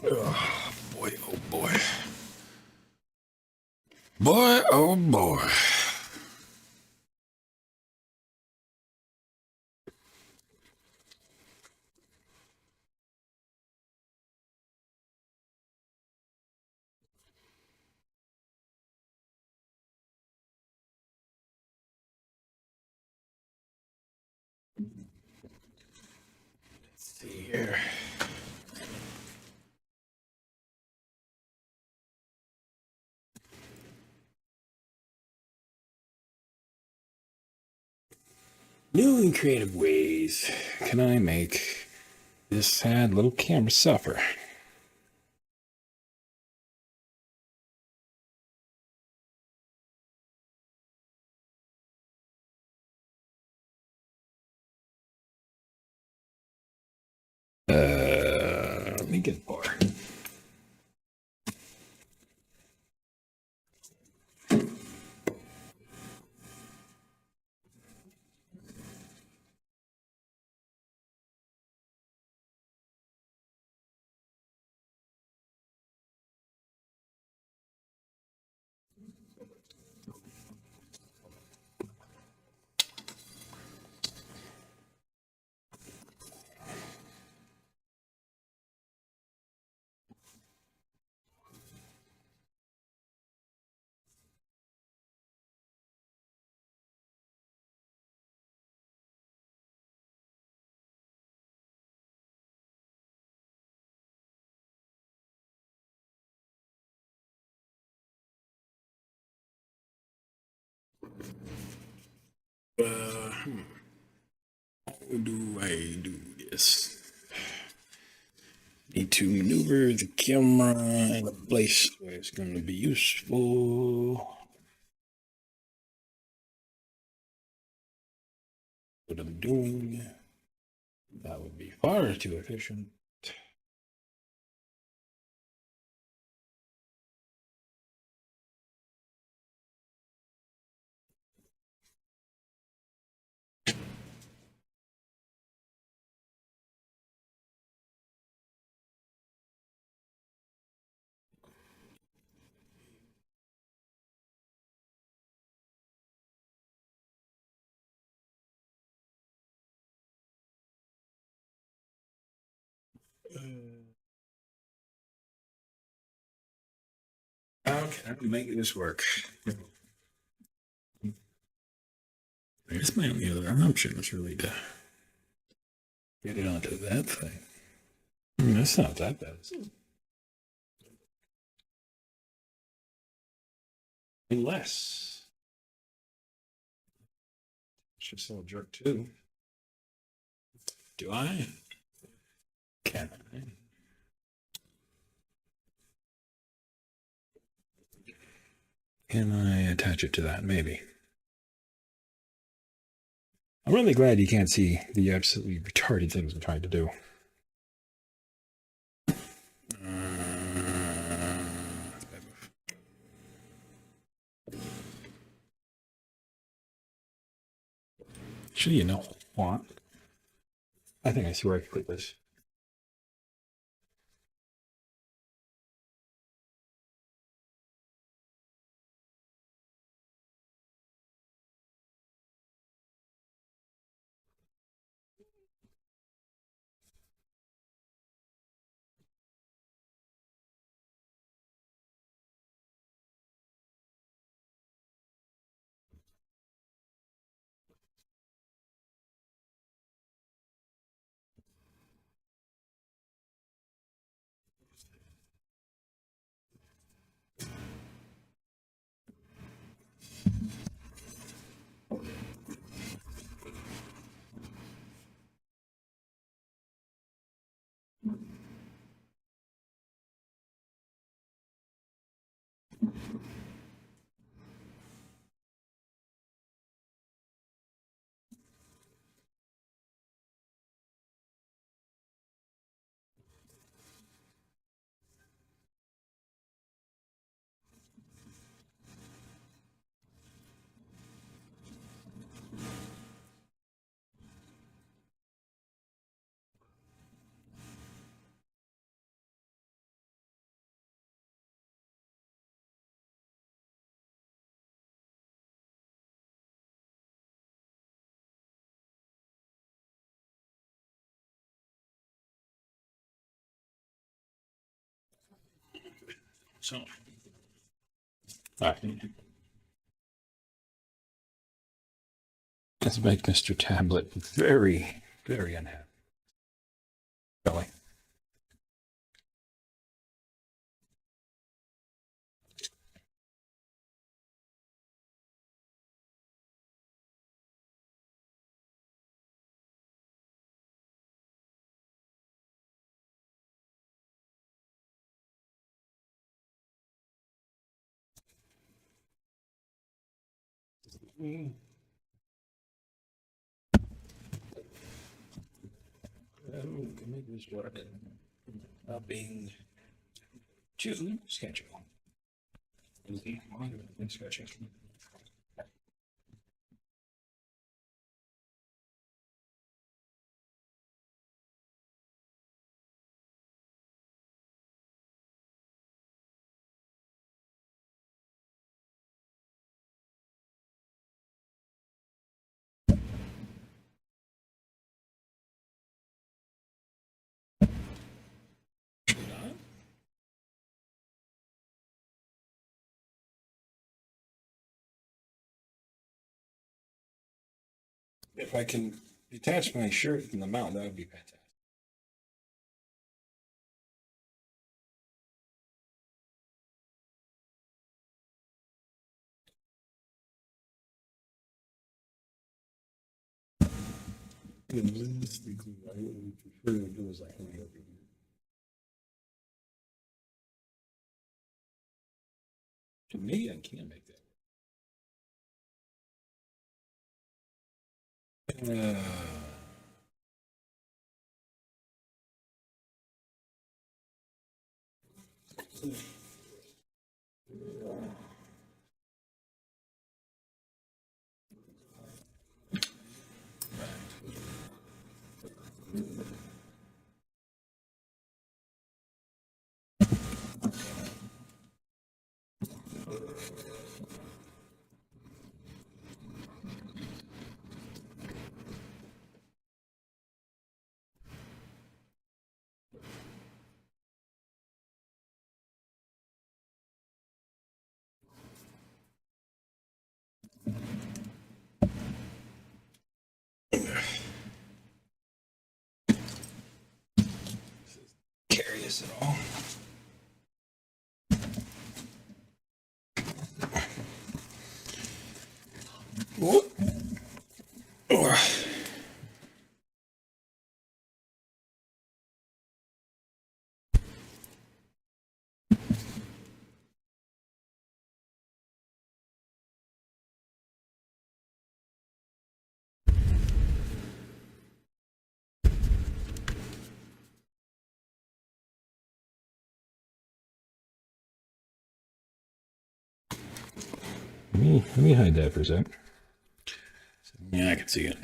Boy, oh boy. Boy, oh boy. Let's see here. New and creative ways can I make this sad little camera suffer? Let me get more. How do I do this? Need to maneuver the camera in a place where it's going to be useful. What I'm doing, that would be far too efficient. Okay, I'm making this work. I guess my only other option is really to get it onto that thing. That's not that bad. Unless it's just a little jerk too. Do I? Can I? Can I attach it to that? Maybe. I'm really glad you can't see the absolutely retarded things I'm trying to do. That's a bad move. Actually, you know what? I think I see where I can click this. So, all right. Let's make Mr. Tablet very, very unhappy. Really? Can make this work. Being too schedule. Sketching. If I can detach my shirt from the mount, that would be fantastic. Realistically, what I would prefer to do is like hang over here. To me, I can't make that. this at all. Whoop. Let me hide that for a sec. Yeah, I can see it.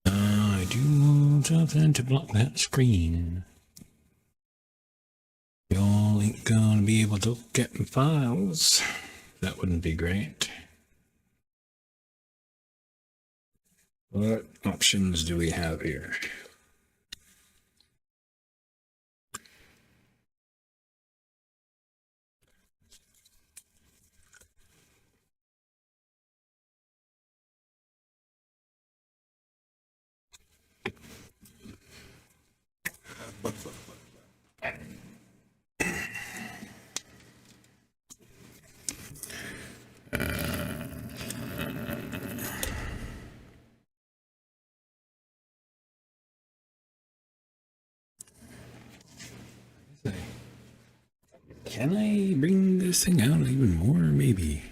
I do something to block that screen. Y'all ain't gonna be able to look at my files. That wouldn't be great. What options do we have here? Can I bring this thing out even more? Maybe.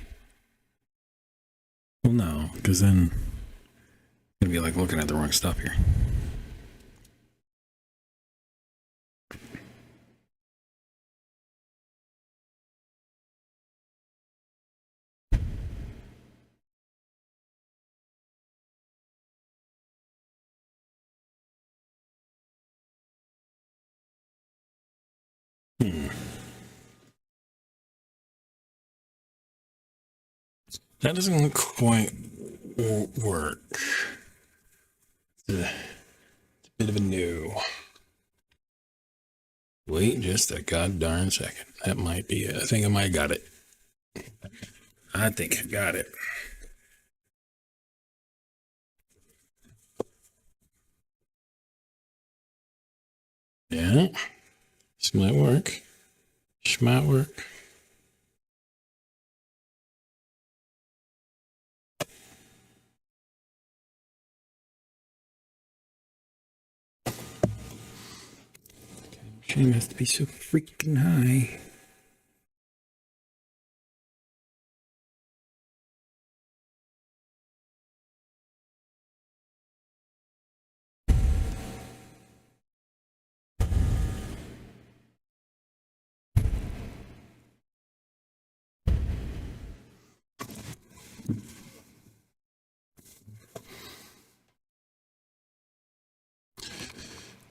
Well, no, because then I'm gonna be like looking at the wrong stuff here. That doesn't quite work. It's a bit of a no. Wait just a goddarn second. That might be it. I think I might got it. I think I got it. Yeah. This might work. This might work. Shame has to be so freaking high.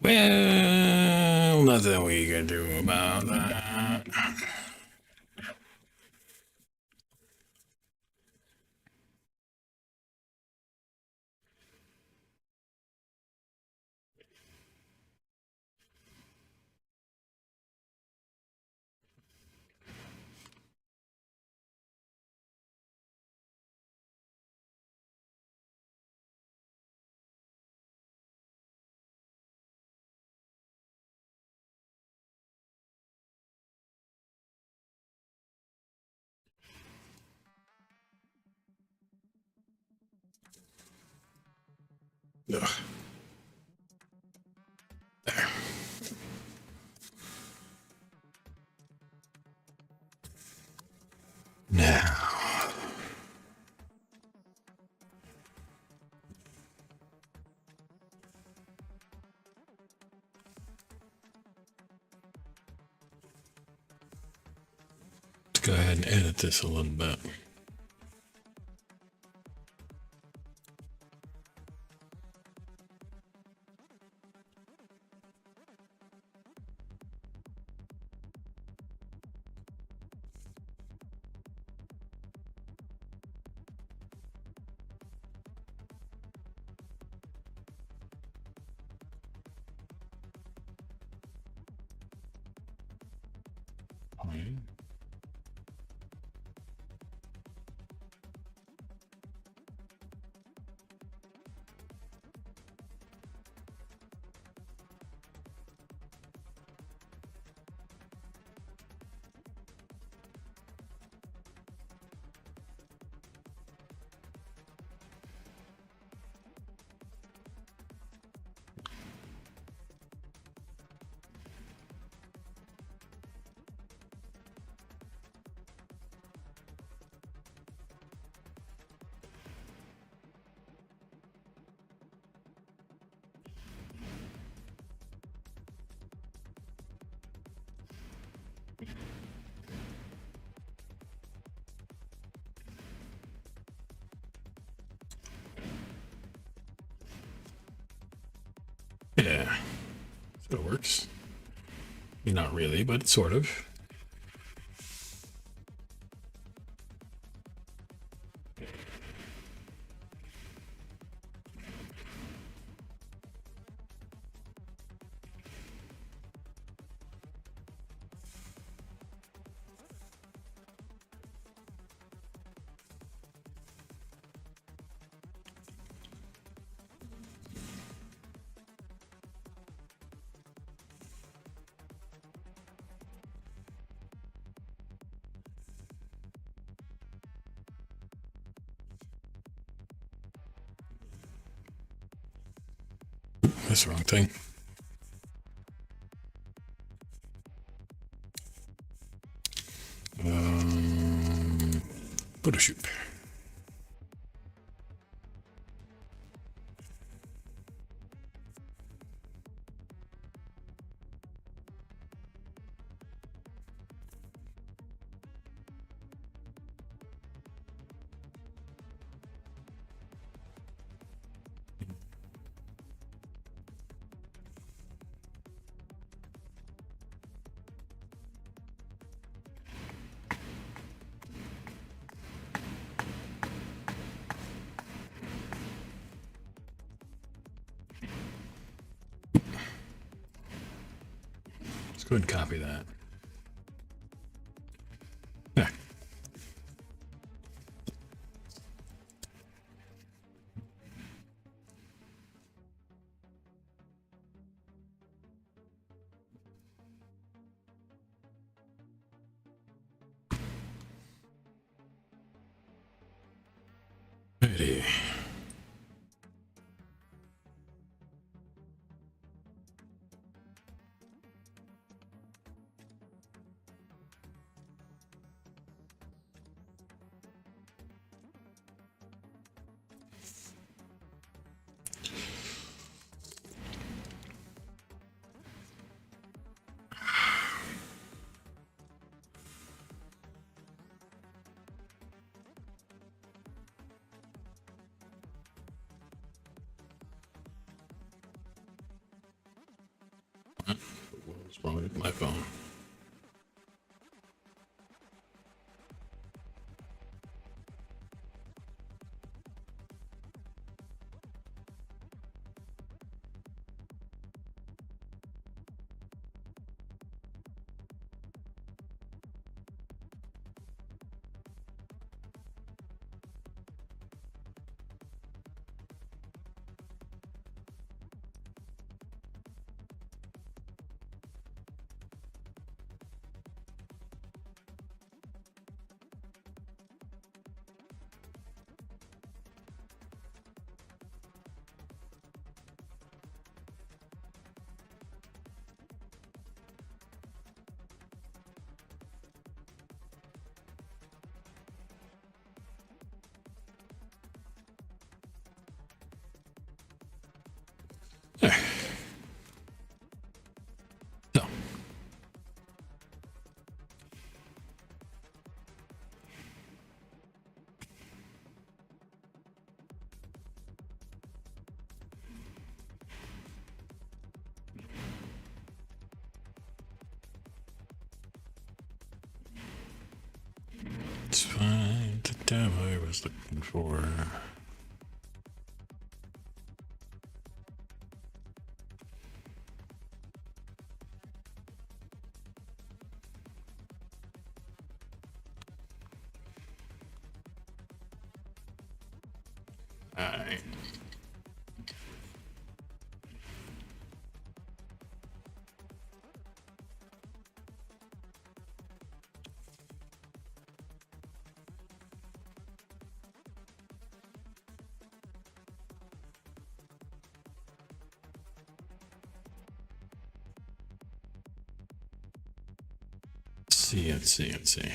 Well, nothing we can do about that. Ugh. There. Now. Let's go ahead and edit this a little bit. Fine. Yeah, so it works. I mean, not really, but sort of. That's the wrong thing. Photo shoot. Let's go ahead and copy that. Yeah. Righty. What's wrong with my phone? There. So. Let's find the demo I was looking for. Alright. Let's see.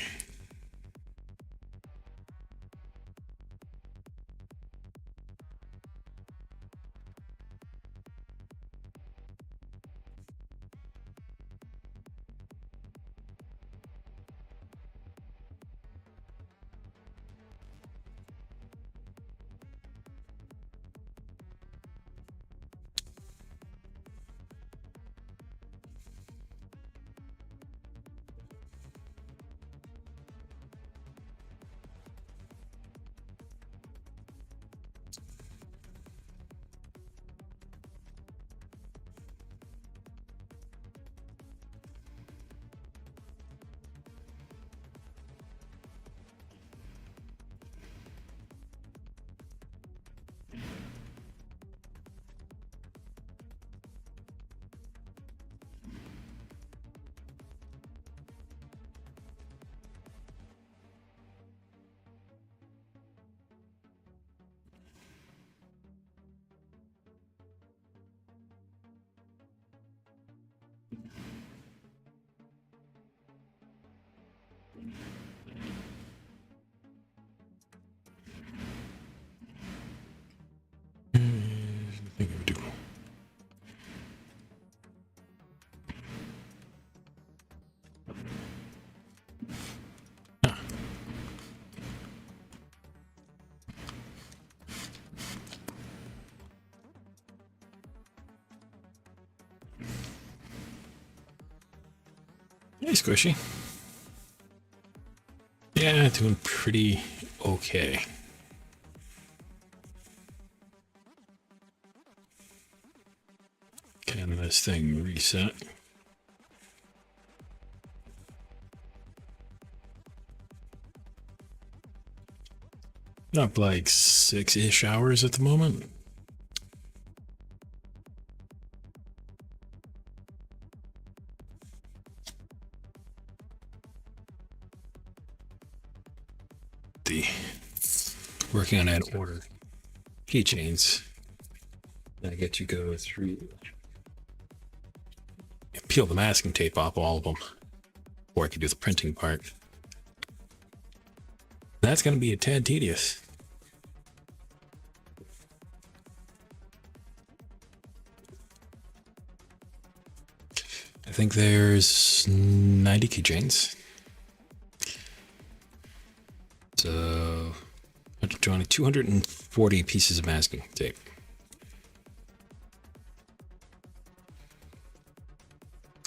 I think I do. Hey, Squishy. Yeah, doing pretty okay. Can this thing reset? Up like 6-ish hours at the moment. Working on that order keychains. I get you go through, peel the masking tape off all of them, or I could do the printing part. That's going to be a tad tedious. I think there's 90 keychains. So 240 pieces of masking tape.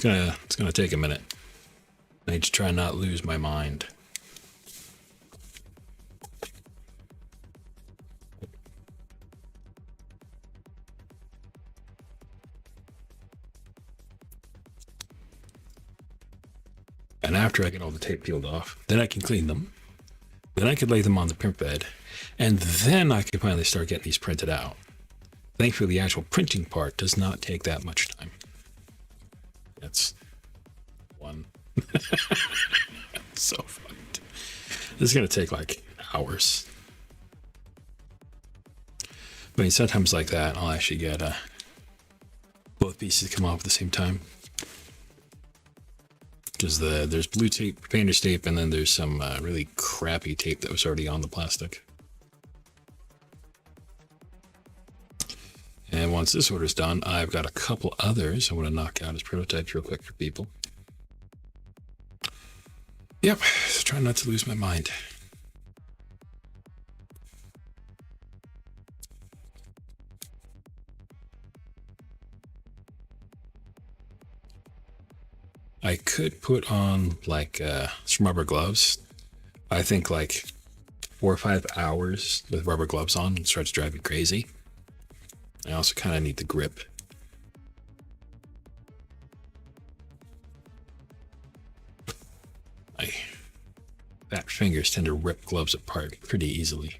It's gonna take a minute. I need to try not lose my mind. And after I get all the tape peeled off, then I can clean them. Then I could lay them on the print bed, and then I could finally start getting these printed out. Thankfully, the actual printing part does not take that much time. That's one. So fucked. This is going to take like hours. I mean, sometimes like that, I'll actually get both pieces come off at the same time. Because there's blue tape, painter's tape, and then there's some really crappy tape that was already on the plastic. And once this order's done, I've got a couple others I want to knock out as prototypes real quick for people. Yep, so trying not to lose my mind. I could put on like some rubber gloves. I think like 4 or 5 hours with rubber gloves on starts to drive me crazy. I also kind of need the grip. My fat fingers tend to rip gloves apart pretty easily.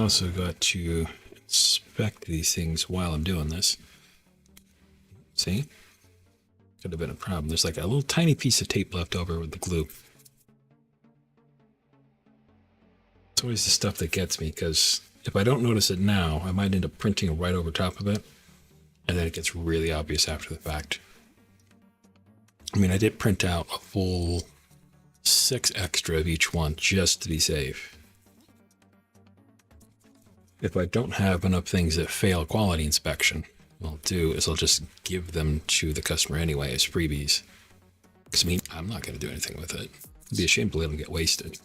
also got to inspect these things while I'm doing this. See? Could have been a problem. There's like a little tiny piece of tape left over with the glue. It's always the stuff that gets me, because if I don't notice it now, I might end up printing right over top of it, and then it gets really obvious after the fact. I mean, I did print out a full 6 extra of each one just to be safe. If I don't have enough things that fail quality inspection, what I'll do is I'll just give them to the customer anyway as freebies. Because, I mean, I'm not going to do anything with it. It'd be a shame to let them get wasted.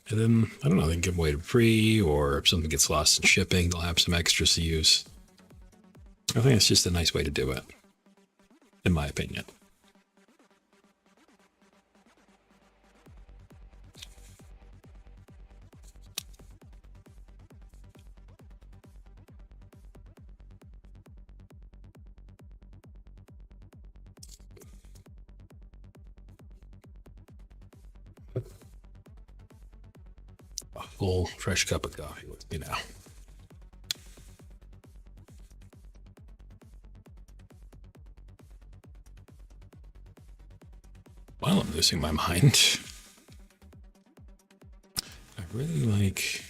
And then, I don't know, they can give them away for free, or if something gets lost in shipping, they'll have some extras to use. I think it's just a nice way to do it, in my opinion. A full, fresh cup of coffee with me now. Well, I'm losing my mind. I really like...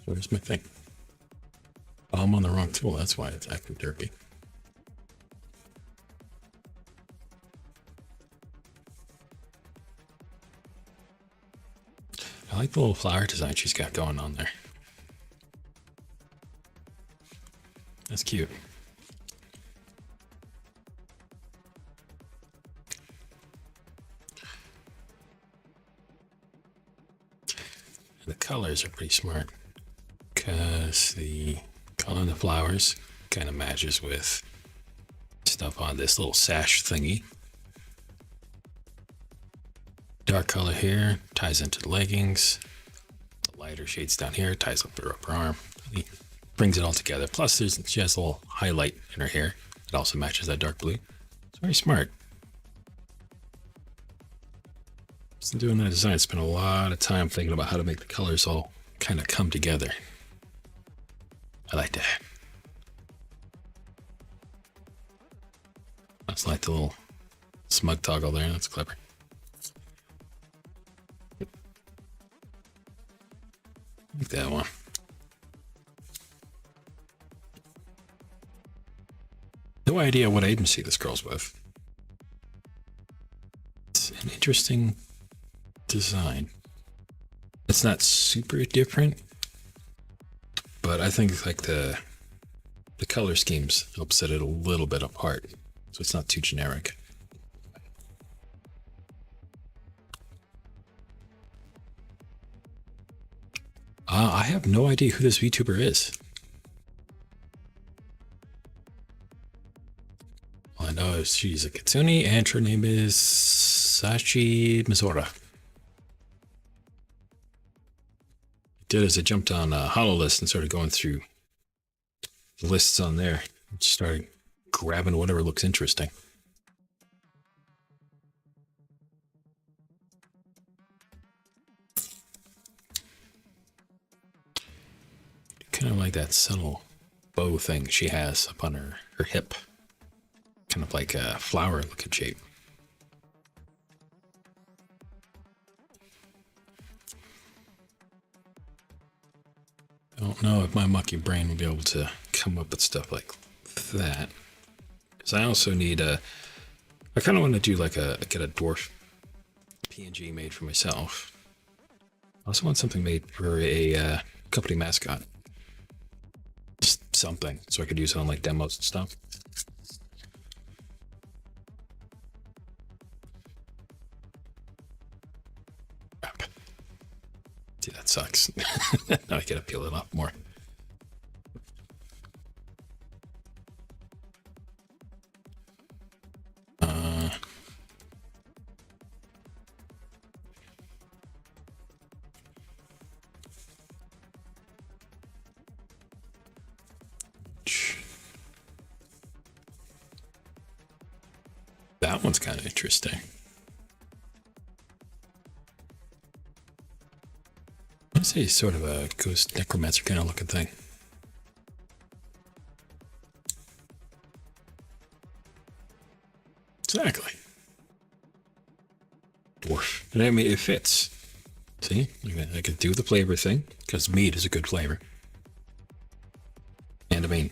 Where's my thing? Oh, I'm on the wrong tool. That's why it's acting derpy. I like the little flower design she's got going on there. That's cute. The colors are pretty smart, because the color of the flowers kind of matches with stuff on this little sash thingy. Dark color here ties into the leggings. The lighter shades down here ties up her upper arm. He brings it all together. Plus, she has a little highlight in her hair. It also matches that dark blue. It's very smart. Since doing that design, I spent a lot of time thinking about how to make the colors all kind of come together. I like that. That's like the little smug toggle there. That's clever. I like that one. No idea what agency this girl's with. It's an interesting design. It's not super different, but I think like the color schemes help set it a little bit apart, so it's not too generic. I have no idea who this VTuber is. All I know is she's a Kitsune, and her name is Sashi Mizora. Did as I jumped on HoloList and started going through the lists on there. Just started grabbing whatever looks interesting. Kind of like that subtle bow thing she has up on her hip. Kind of like a flower looking shape. I don't know if my mucky brain will be able to come up with stuff like that. Because I also need I kind of want to do like get a dwarf PNG made for myself. I also want something made for a company mascot. Just something, so I could use it on like demos and stuff. Crap. See, that sucks. Now I gotta peel it off more. That one's kind of interesting. What is say sort of a ghost necromancer kind of looking thing. Exactly. Dwarf. And I mean, it fits. See? I could do the flavor thing, because meat is a good flavor. And I mean,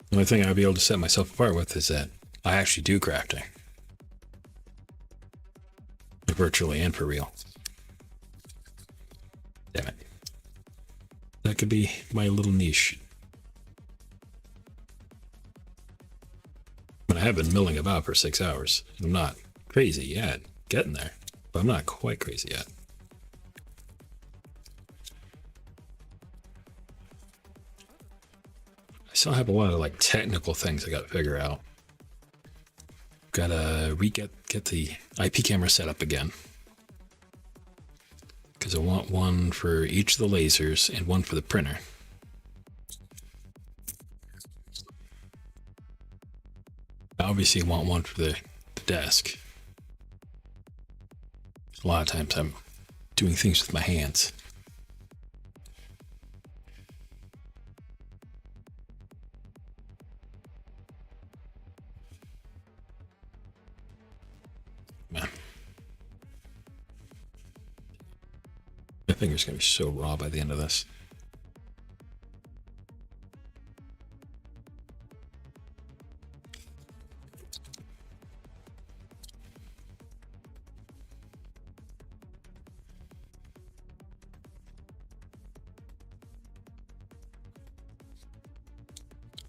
the only thing I'd be able to set myself apart with is that I actually do crafting. Virtually and for real. Damn it. That could be my little niche. But I have been milling about for 6 hours. I'm not crazy yet. Getting there. But I'm not quite crazy yet. I still have a lot of like technical things I got to figure out. Gotta get the IP camera set up again. Because I want one for each of the lasers and one for the printer. I obviously want one for the desk. A lot of times I'm doing things with my hands. Man. My finger's gonna be so raw by the end of this.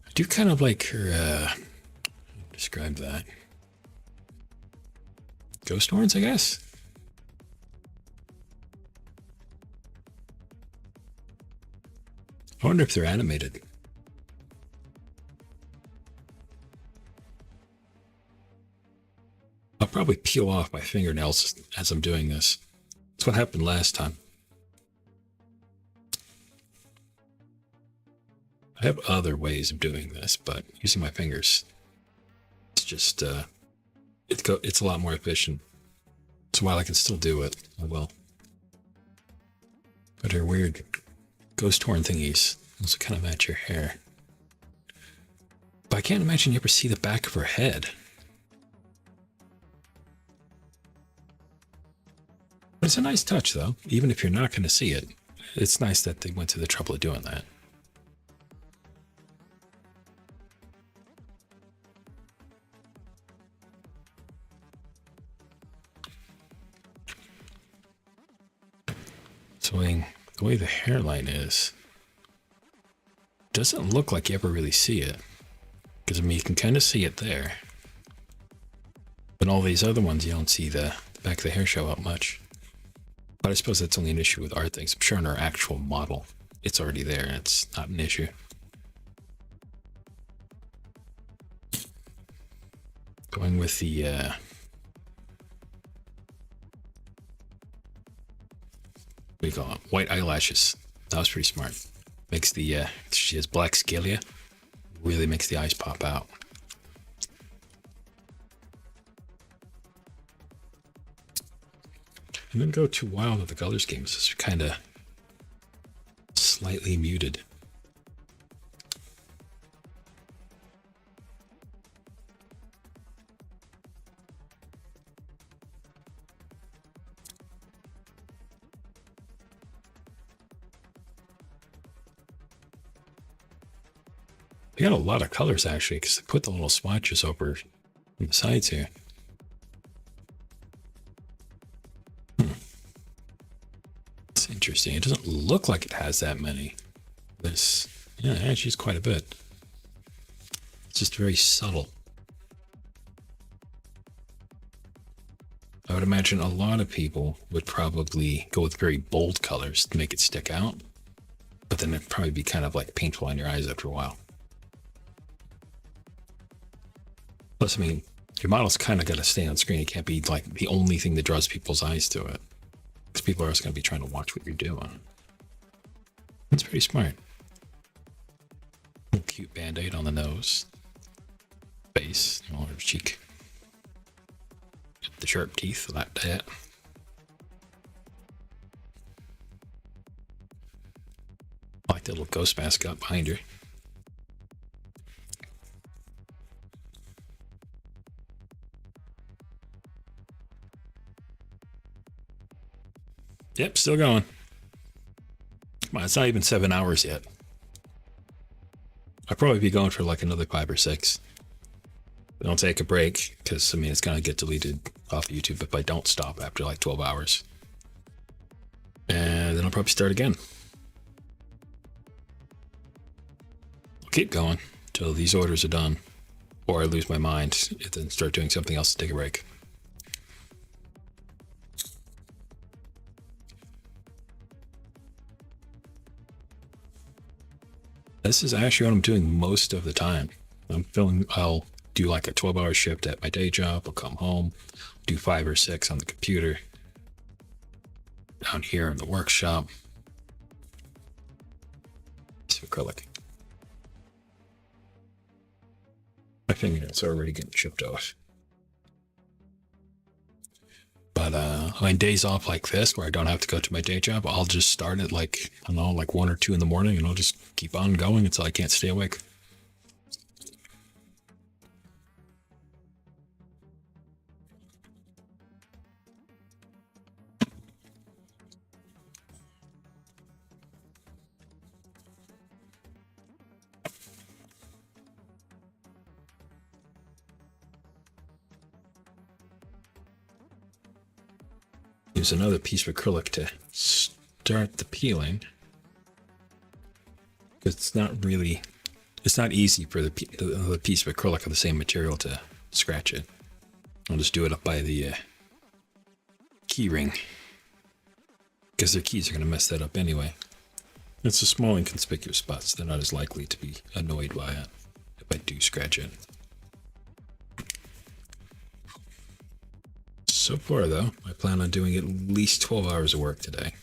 I do kind of like her, describe that. Ghost horns, I guess? I wonder if they're animated. I'll probably peel off my fingernails as I'm doing this. That's what happened last time. I have other ways of doing this, but using my fingers, it's just, it's a lot more efficient. So while I can still do it, I will. But her weird ghost horn thingies also kind of match your hair. But I can't imagine you ever see the back of her head. But it's a nice touch, though. Even if you're not going to see it, it's nice that they went to the trouble of doing that. So the way the hairline is, doesn't look like you ever really see it. Because, I mean, you can kind of see it there. But all these other ones, you don't see the back of the hair show up much. But I suppose that's only an issue with art things. I'm sure in our actual model, it's already there and it's not an issue. Going with the, what do you call it? White eyelashes. That was pretty smart. Makes the, she has black scalia. Really makes the eyes pop out. And then go too wild with the color schemes. It's kind of slightly muted. They got a lot of colors actually, because they put the little swatches over on the sides here. It's interesting. It doesn't look like it has that many. This, yeah, actually it's quite a bit. It's just very subtle. I would imagine a lot of people would probably go with very bold colors to make it stick out. But then it'd probably be kind of like painful on your eyes after a while. Plus, I mean, your model's kind of got to stay on screen. It can't be like the only thing that draws people's eyes to it. Because people are always going to be trying to watch what you're doing. That's pretty smart. Little cute band-aid on the nose. Face, on her cheek. The sharp teeth, like that. The little ghost mascot behind her. Yep, still going. Come on, it's not even 7 hours yet. I'll probably be going for like another 5 or 6. Don't take a break, because, I mean, it's going to get deleted off of YouTube if I don't stop after like 12 hours. And then I'll probably start again. I'll keep going until these orders are done, or I lose my mind and then start doing something else to take a break. This is actually what I'm doing most of the time. I'll do like a 12-hour shift at my day job. I'll come home, do 5 or 6 on the computer. Down here in the workshop. It's acrylic. My fingernails are already getting chipped off. But on days off like this, where I don't have to go to my day job, I'll just start at like, I don't know, like 1 or 2 in the morning, and I'll just keep on going until I can't stay awake. Use another piece of acrylic to start the peeling. It's not easy for the piece of acrylic of the same material to scratch it. I'll just do it up by the key ring, because their keys are going to mess that up anyway. It's a small inconspicuous spot, so they're not as likely to be annoyed by it if I do scratch it. So far, though, I plan on doing at least 12 hours of work today.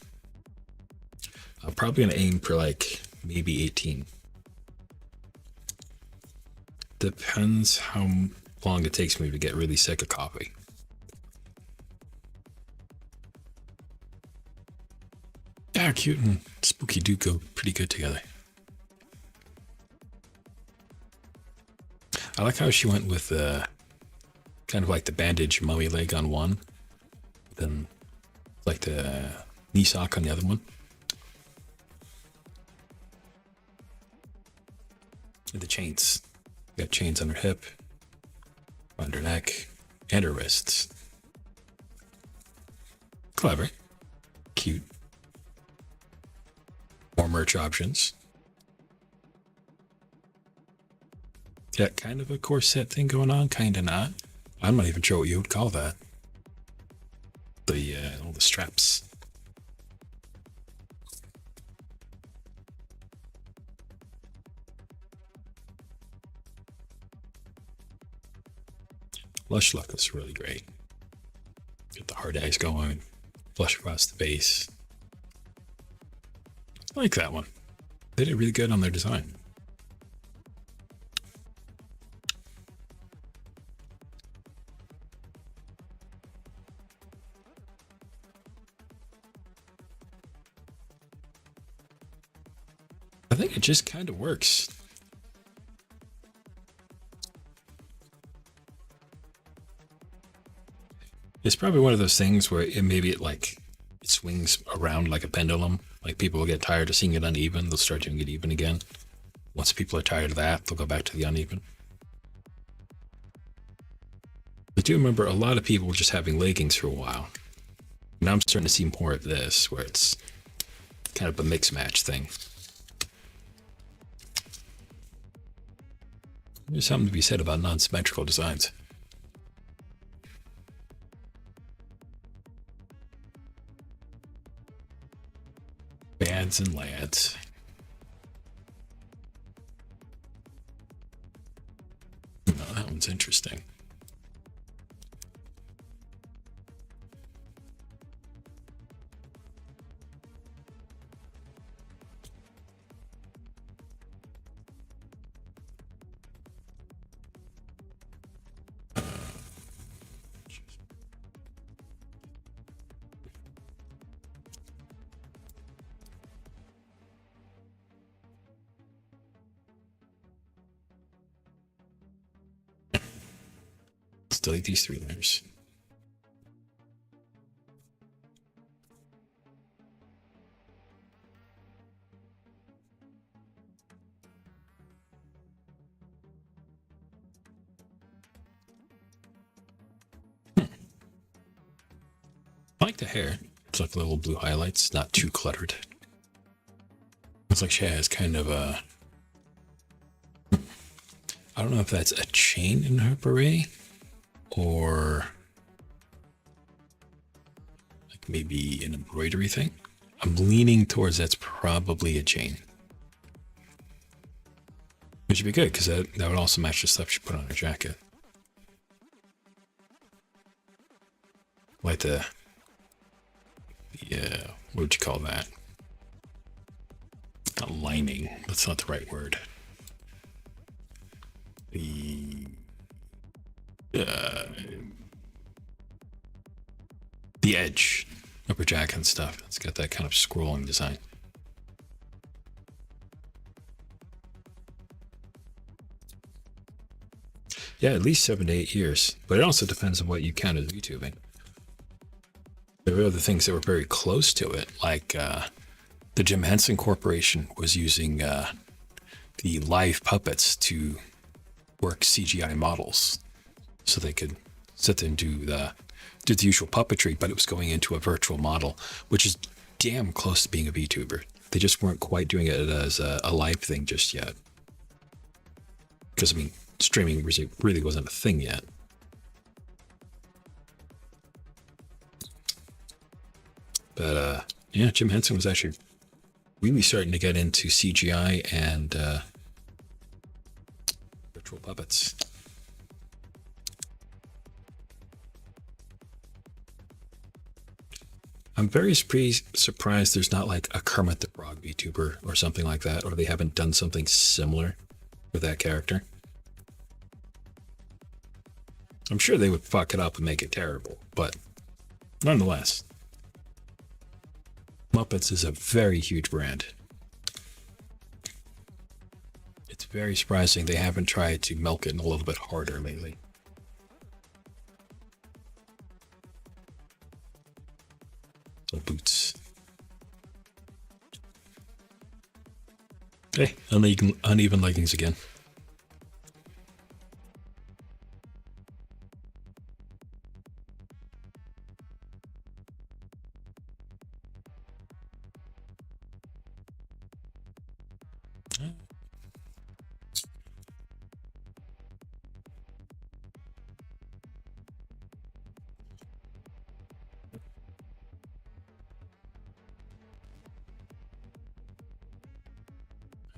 I'm probably going to aim for like maybe 18. Depends how long it takes me to get really sick of coffee. Yeah, cute and spooky do go pretty good together. I like how she went with kind of like the bandage mummy leg on one, then like the knee sock on the other one. And the chains. Got chains on her hip, on her neck, and her wrists. Clever. Cute. More merch options. Got kind of a corset thing going on, kind of not. I'm not even sure what you would call that. All the straps. Blush look is really great. Get the hard eyes going, blush across the base. I like that one. They did really good on their design. I think it just kind of works. It's probably one of those things where it swings around like a pendulum. Like people will get tired of seeing it uneven, they'll start doing it even again. Once people are tired of that, they'll go back to the uneven. I do remember a lot of people just having leggings for a while. Now I'm starting to see more of this, where it's kind of a mix match thing. There's something to be said about non-symmetrical designs. Bands and lads. Oh, that one's interesting. delete these 3 layers. I like the hair. It's like little blue highlights, not too cluttered. Looks like she has kind of a... I don't know if that's a chain in her beret or like maybe an embroidery thing. I'm leaning towards that's probably a chain. Which would be good because that would also match the stuff she put on her jacket. Like the what would you call that? Not lining. That's not the right word. The edge of her jacket and stuff. It's got that kind of scrolling design. Yeah, at least 7 to 8 years. But it also depends on what you count as YouTubing. There were other things that were very close to it, like the Jim Henson Corporation was using the live puppets to work CGI models, so they could sit there and do the usual puppetry, but it was going into a virtual model, which is damn close to being a VTuber. They just weren't quite doing it as a live thing just yet, because I mean, streaming really wasn't a thing yet. But yeah, Jim Henson was actually really starting to get into CGI and virtual puppets. I'm very surprised there's not like a Kermit the Frog VTuber or something like that, or they haven't done something similar with that character. I'm sure they would fuck it up and make it terrible, but nonetheless, Muppets is a very huge brand. It's very surprising they haven't tried to milk it a little bit harder lately. So boots. Hey, uneven leggings again.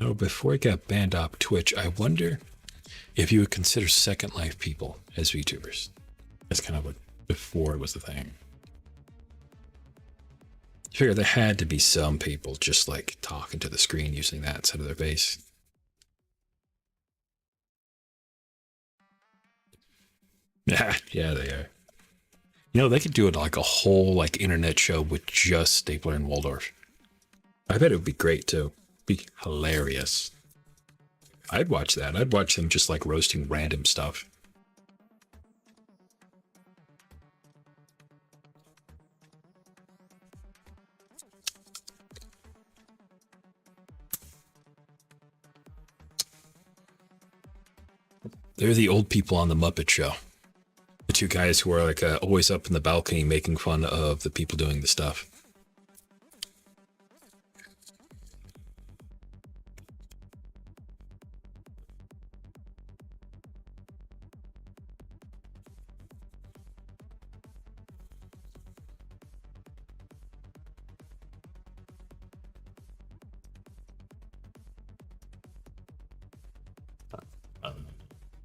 Oh, before it got banned off Twitch, I wonder if you would consider Second Life people as VTubers. That's kind of what before it was the thing. I figure there had to be some people just like talking to the screen using that instead of their face. Yeah, yeah, they are. You know, they could do it like a whole like internet show with just Stapler and Waldorf. I bet it would be great too. Be hilarious. I'd watch that. I'd watch them just like roasting random stuff. They're the old people on the Muppet Show. The two guys who are like always up in the balcony making fun of the people doing the stuff.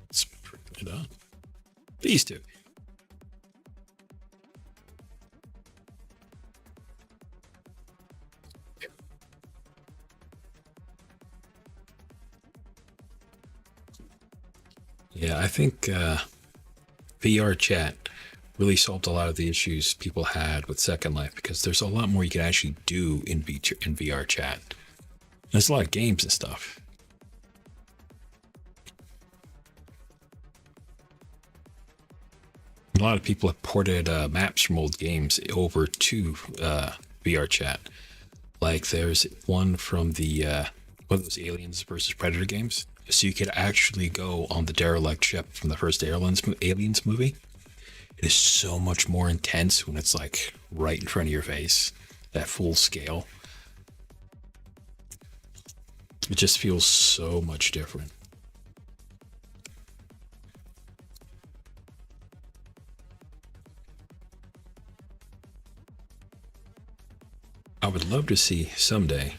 Let's bring it up. These two. Yeah, I think VR chat really solved a lot of the issues people had with Second Life, because there's a lot more you can actually do in VR chat. There's a lot of games and stuff. lot of people have ported maps from old games over to VR chat. Like there's one from the one of those Aliens versus Predator games. So you could actually go on the derelict ship from the first Aliens movie. It is so much more intense when it's like right in front of your face, that full scale. It just feels so much different. I would love to see someday,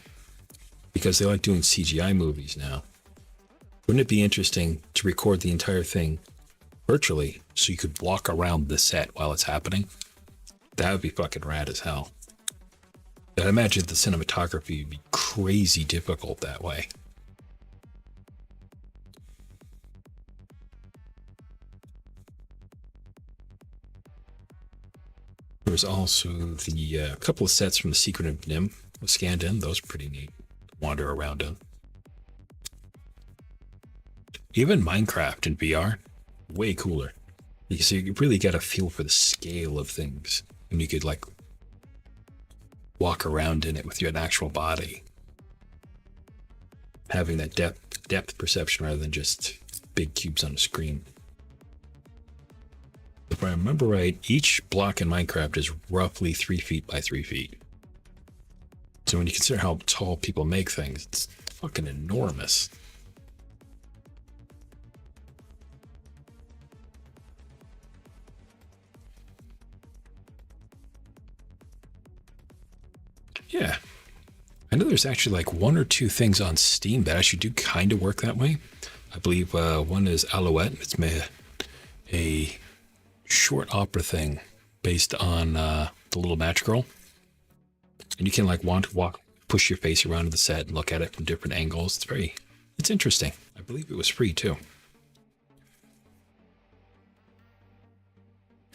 because they like doing CGI movies now. Wouldn't it be interesting to record the entire thing virtually so you could walk around the set while it's happening? That would be fucking rad as hell. I imagine the cinematography would be crazy difficult that way. There was also the couple of sets from the Secret of Nim was scanned in. Those are pretty neat to wander around in. Even Minecraft in VR, way cooler. So you really get a feel for the scale of things. And you could like walk around in it with your actual body. Having that depth perception rather than just big cubes on a screen. If I remember right, each block in Minecraft is roughly 3 feet by 3 feet. So when you consider how tall people make things, it's fucking enormous. Yeah. I know there's actually like 1 or 2 things on Steam that actually do kind of work that way. I believe one is Alouette. It's a short opera thing based on The Little Match Girl. And you can like push your face around the set and look at it from different angles. It's interesting. I believe it was free too.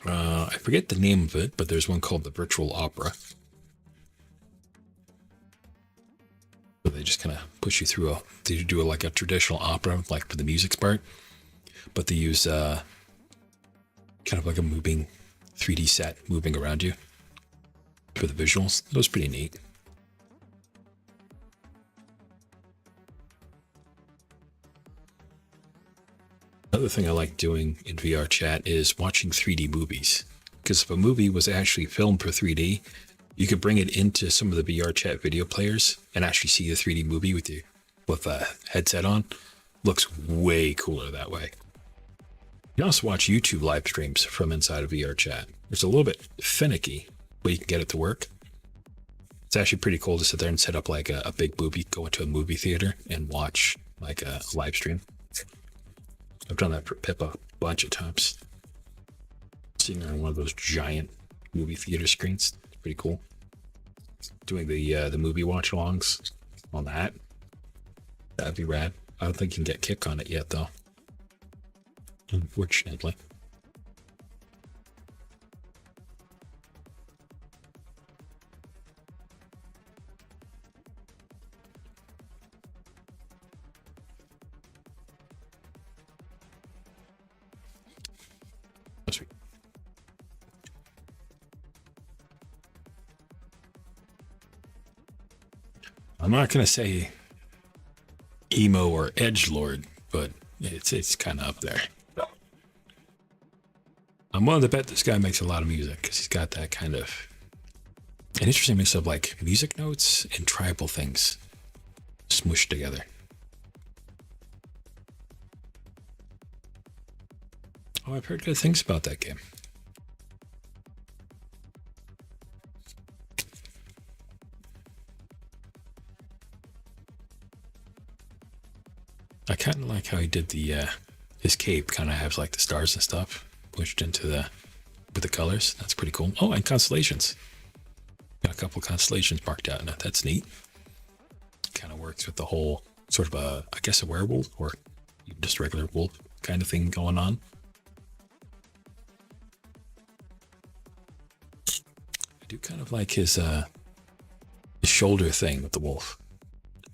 I forget the name of it, but there's one called the Virtual Opera. So they just kind of push you through they do like a traditional opera, like for the music's part, but they use kind of like a moving 3D set moving around you for the visuals. That was pretty neat. Another thing I like doing in VR chat is watching 3D movies. Because if a movie was actually filmed for 3D, you could bring it into some of the VR chat video players and actually see the 3D movie with a headset on. Looks way cooler that way. You can also watch YouTube live streams from inside of VR chat. It's a little bit finicky, but you can get it to work. It's actually pretty cool to sit there and set up like a big movie, go into a movie theater and watch like a live stream. I've done that for Pip a bunch of times. Sitting on one of those giant movie theater screens. It's pretty cool. Doing the movie watch alongs on that. That'd be rad. I don't think you can get Kick on it yet though. Unfortunately. Sweet. I'm not gonna say emo or edgelord, but it's kind of up there. I'm willing to bet this guy makes a lot of music because he's got that kind of an interesting mix of like music notes and tribal things smushed together. Oh, I've heard good things about that game. I kind of like how he did the his cape kind of has like the stars and stuff pushed into with the colors. That's pretty cool. Oh, and constellations. Got a couple constellations marked out in it. That's neat. Kind of works with the whole sort of I guess a werewolf or just a regular wolf kind of thing going on. I do kind of like his shoulder thing with the wolf.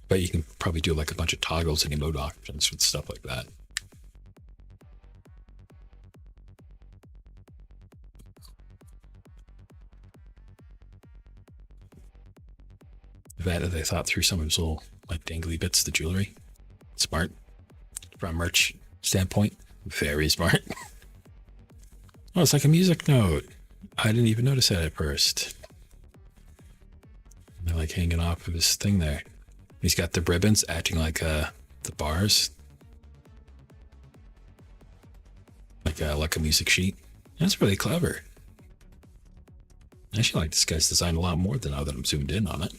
But you can probably do like a bunch of toggles and emote options with stuff like that. The fact that they thought through some of his little like dangly bits, the jewelry. Smart. From a merch standpoint, very smart. Oh, it's like a music note. I didn't even notice that at first. They're like hanging off of his thing there. He's got the ribbons acting like the bars. Like a music sheet. That's really clever. I actually like this guy's design a lot more than now that I'm zoomed in on it.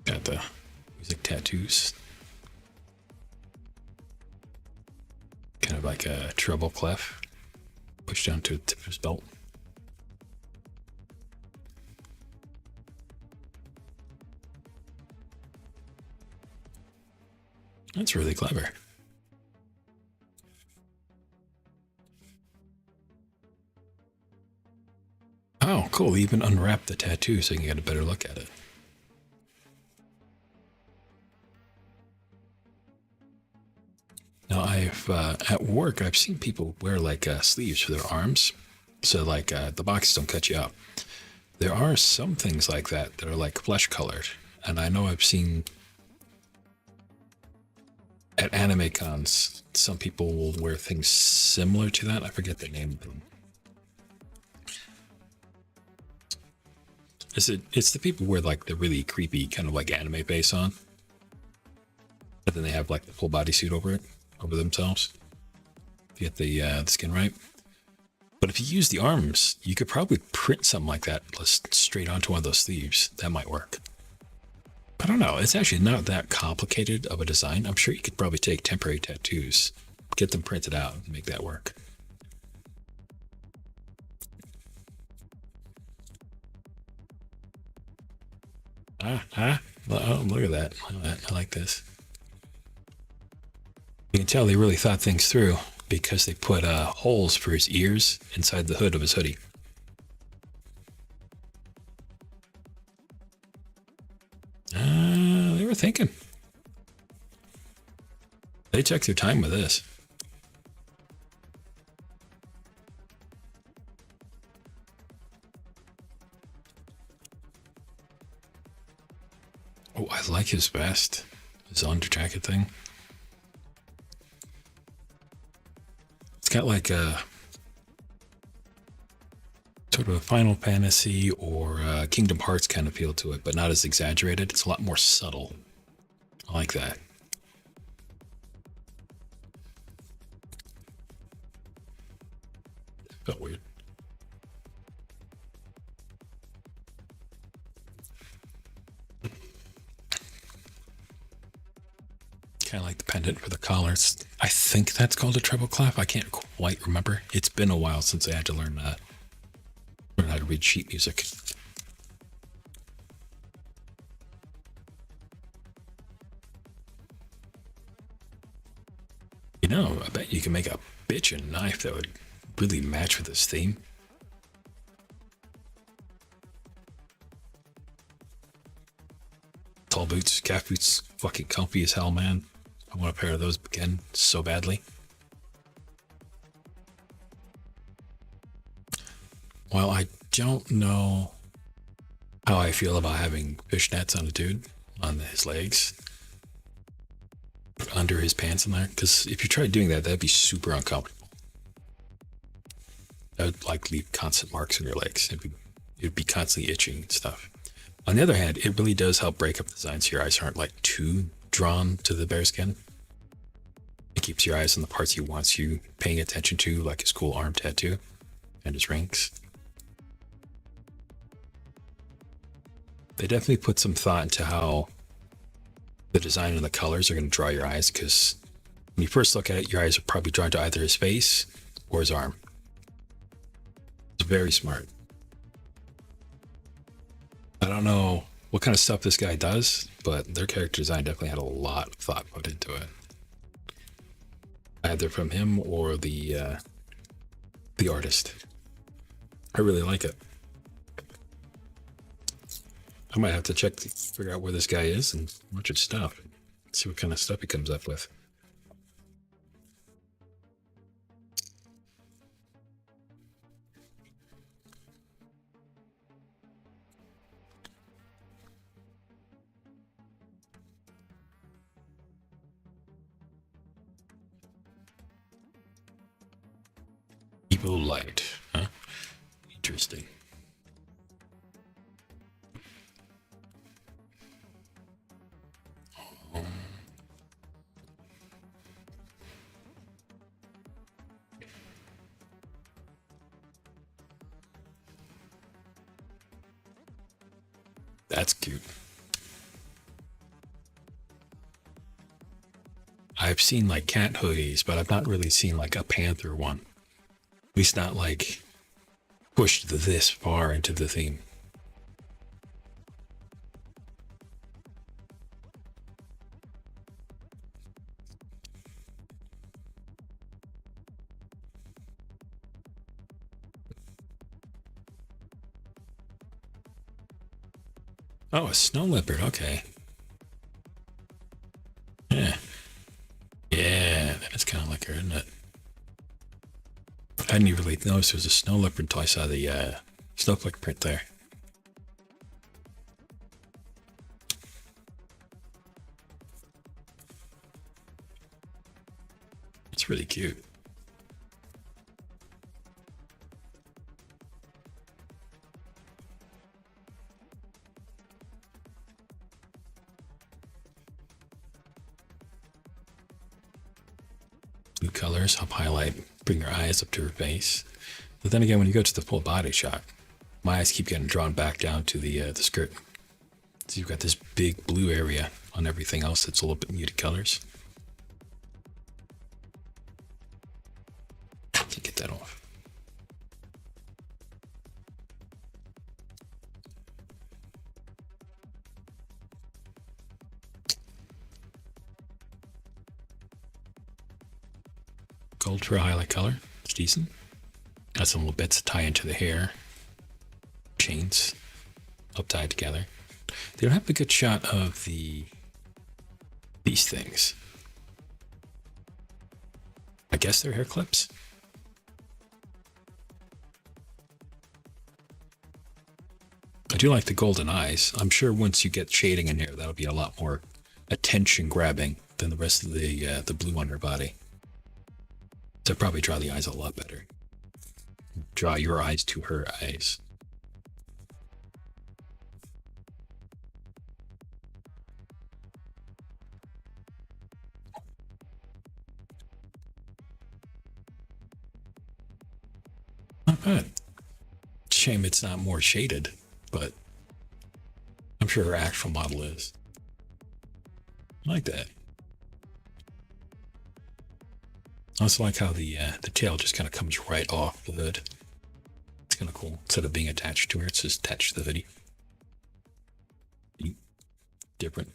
Got the music tattoos. Kind of like a treble clef. Pushed down to the tip of his belt. That's really clever. Oh, cool. He even unwrapped the tattoo so you can get a better look at it. Now, at work, I've seen people wear like sleeves for their arms. So like the boxes don't cut you up. There are some things like that that are like flesh colored. And I know I've seen at anime cons, some people will wear things similar to that. I forget the name of them. It's the people who wear like the really creepy kind of like anime face on. But then they have like the full bodysuit over it, over themselves. To get the skin right. But if you use the arms, you could probably print something like that straight onto one of those sleeves. That might work. I don't know. It's actually not that complicated of a design. I'm sure you could probably take temporary tattoos, get them printed out, and make that work. Oh, look at that. I like this. You can tell they really thought things through because they put holes for his ears inside the hood of his hoodie. They were thinking. They took their time with this. Oh, I like his vest. His under jacket thing. It's got like a sort of a Final Fantasy or Kingdom Hearts kind of feel to it, but not as exaggerated. It's a lot more subtle. I like that. Felt weird. Kind of like the pendant for the collar. I think that's called a treble clef. I can't quite remember. It's been a while since I had to learn how to read sheet music. You know, I bet you can make a bitchin' knife that would really match with this theme. Tall boots, calf boots, fucking comfy as hell, man. I want a pair of those again so badly. Well, I don't know how I feel about having fishnets on a dude, on his legs, under his pants in there, because if you tried doing that, that'd be super uncomfortable. That would like leave constant marks on your legs. It'd be constantly itching and stuff. On the other hand, it really does help break up the design so your eyes aren't like too drawn to the bare skin. It keeps your eyes on the parts he wants you paying attention to, like his cool arm tattoo and his rings. They definitely put some thought into how the design and the colors are going to draw your eyes, because when you first look at it, your eyes are probably drawn to either his face or his arm. It's very smart. I don't know what kind of stuff this guy does, but their character design definitely had a lot of thought put into it. Either from him or the artist. I really like it. I might have to figure out where this guy is and watch his stuff. See what kind of stuff he comes up with. So light, huh? Interesting. That's cute. I've seen like cat hoodies, but I've not really seen like a panther one. At least not like pushed this far into the theme. Oh, a snow leopard. Okay. Yeah. Yeah, that's kind of like her, isn't it? I didn't even really notice there was a snow leopard until I saw the snowflake print there. It's really cute. Blue colors help highlight, bring your eyes up to her face. But then again, when you go to the full body shot, my eyes keep getting drawn back down to the skirt. So you've got this big blue area on everything else that's a little bit muted colors. Can't get that off. Gold for a highlight color. It's decent. Got some little bits to tie into the hair. Chains up tied together. They don't have a good shot of these things. I guess they're hair clips. I do like the golden eyes. I'm sure once you get shading in here, that'll be a lot more attention grabbing than the rest of the blue on her body. So probably draw the eyes a lot better. Draw your eyes to her eyes. Not bad. Shame it's not more shaded, but I'm sure her actual model is. I like that. I also like how the tail just kind of comes right off the hood. It's kind of cool. Instead of being attached to her, it's just attached to the hoodie. Different.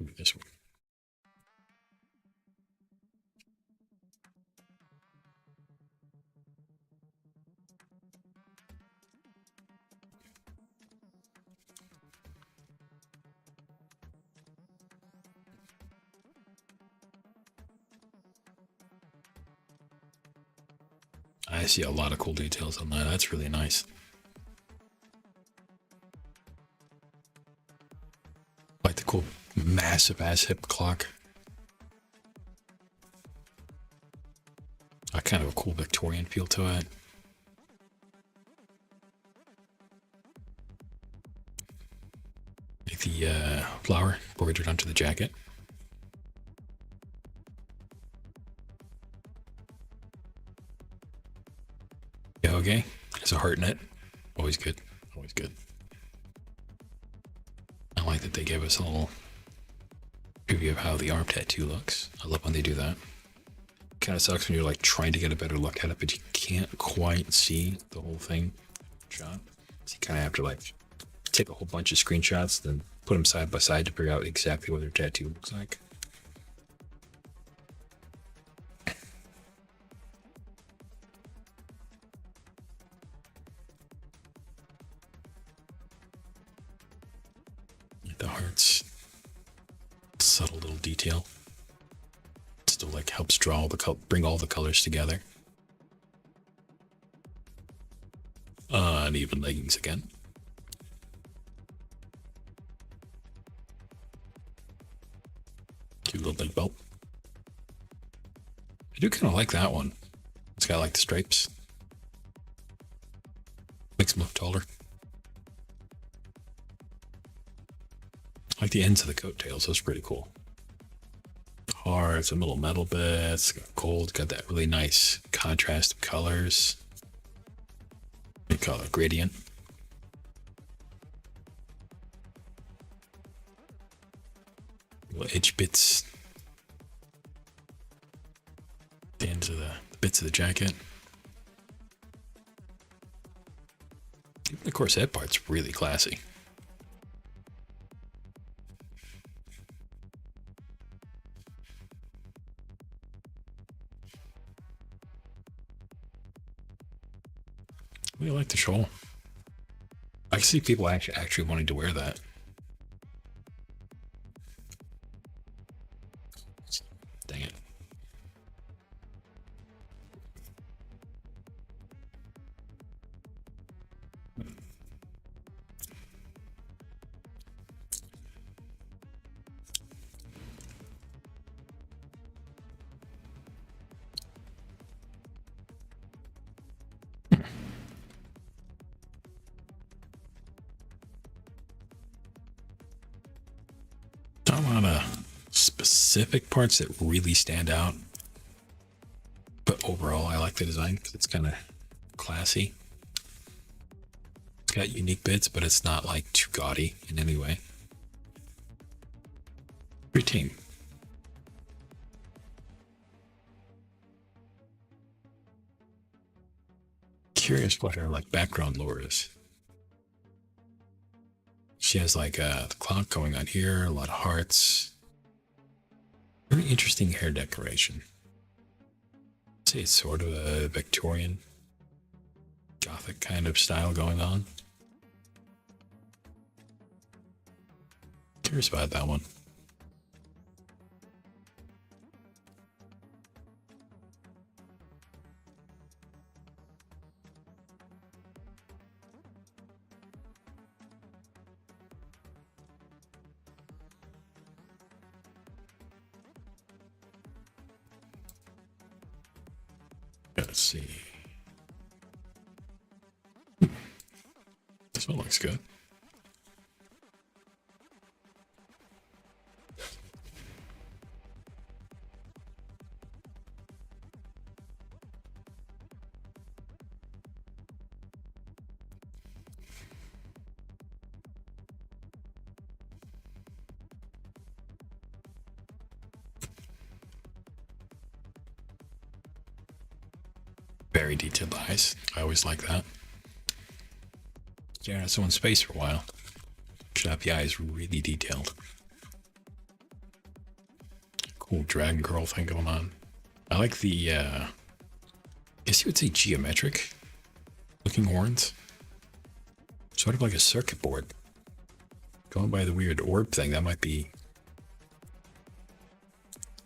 Maybe this one. I see a lot of cool details on that. That's really nice. Like the cool massive ass hip clock. Kind of a cool Victorian feel to it. Like the flower embroidered onto the jacket. Yeah, okay. There's a heart in it. Always good. Always good. I like that they gave us a little preview of how the arm tattoo looks. I love when they do that. Kind of sucks when you're like trying to get a better look at it, but you can't quite see the whole thing shot. So you kind of have to like take a whole bunch of screenshots, then put them side by side to figure out exactly what their tattoo looks like. The heart's subtle little detail. Still like helps draw all the bring all the colors together. Uneven leggings again. Cute little leg belt. do kind of like that one. It's got like the stripes. Makes them look taller. I like the ends of the coattails. That's pretty cool. Hard, some little metal bits. Got gold. Got that really nice contrast of colors. What do you call it? Gradient. Little edge bits. The ends of the bits of the jacket. Even the corset part's really classy. I really like the shawl. I can see people actually wanting to wear that. Dang it. Not a lot of specific parts that really stand out, but overall I like the design because it's kind of classy. It's got unique bits, but it's not like too gaudy in any way. Pretty tame. Curious what her like background lore is. She has like the clock going on here, a lot of hearts. Very interesting hair decoration. I'd say it's sort of a Victorian, Gothic kind of style going on. Curious about that one. Let's see. This one looks good. Very detailed eyes. I always like that. Staring at someone's face for a while. Should have the eyes really detailed. Cool dragon girl thing going on. I like the, I guess you would say geometric looking horns. Sort of like a circuit board. Going by the weird orb thing, that might be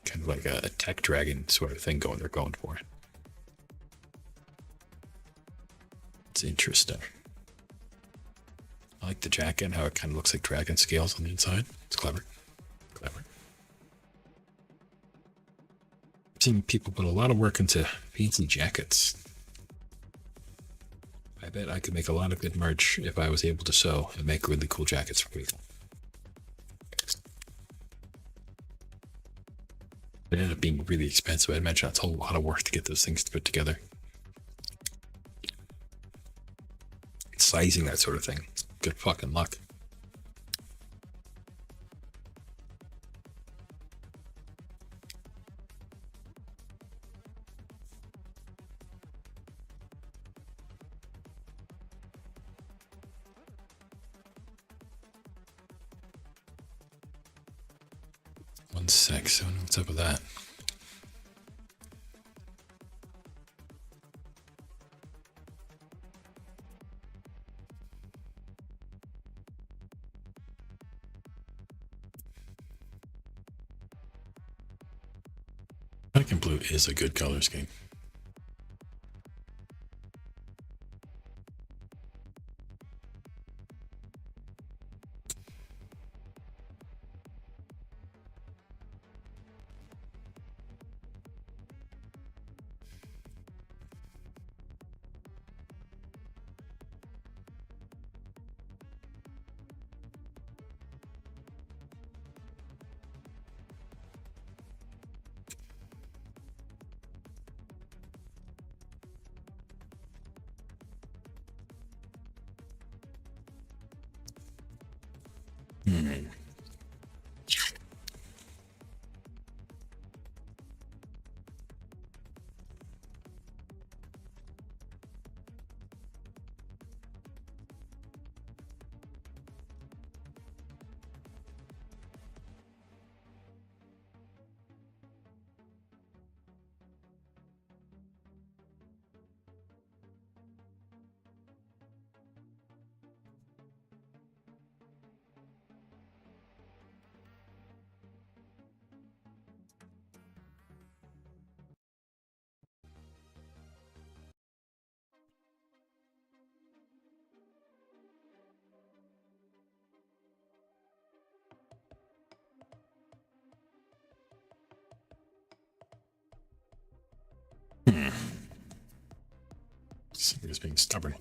kind of like a tech dragon sort of thing they're going for. It's interesting. I like the jacket, how it kind of looks like dragon scales on the inside. It's clever. Clever. I've seen people put a lot of work into fancy jackets. I bet I could make a lot of good merch if I was able to sew and make really cool jackets for people. It ended up being really expensive. I imagine that's a lot of work to get those things put together. Sizing, that sort of thing. Good fucking luck. One sec, so what's up with that? Black and blue is a good color scheme. Somebody's being stubborn.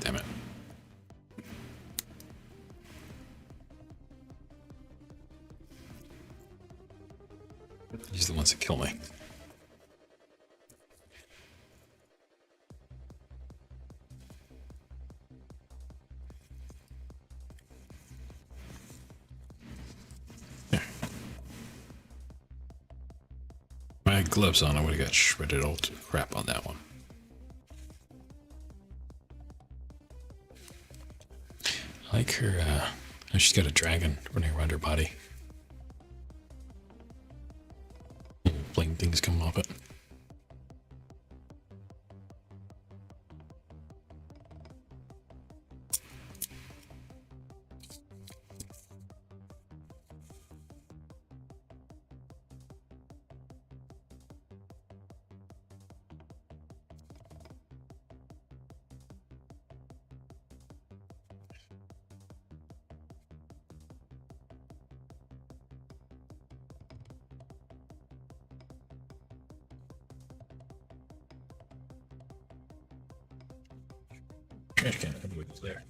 Damn it. He's the ones that kill me. If I had gloves on, I would have got shredded all to crap on that one. I like her, she's got a dragon running around her body. Flame things coming off it. Trash can, everybody's there.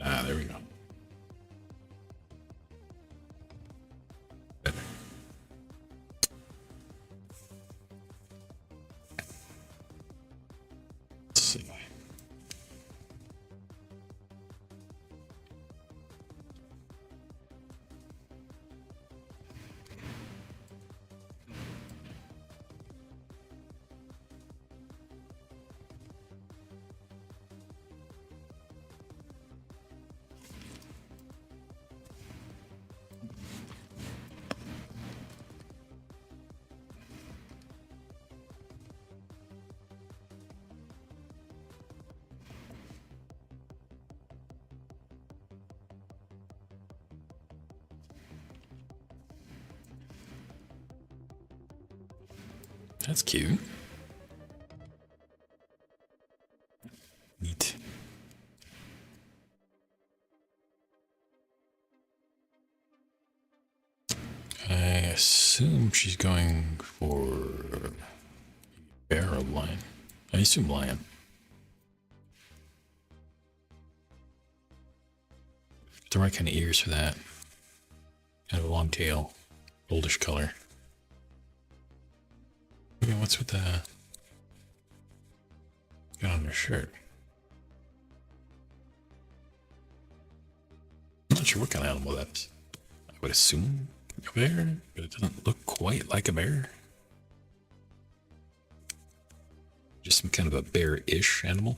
Ah, there we go. Better. Let's see. That's cute. Neat. I assume she's going for bear or lion. I assume lion. The right kind of ears for that. Kind of a long tail, goldish color. Okay, what's with the got on her shirt? I'm not sure what kind of animal that is. I would assume a bear, but it doesn't look quite like a bear. Just some kind of a bear-ish animal.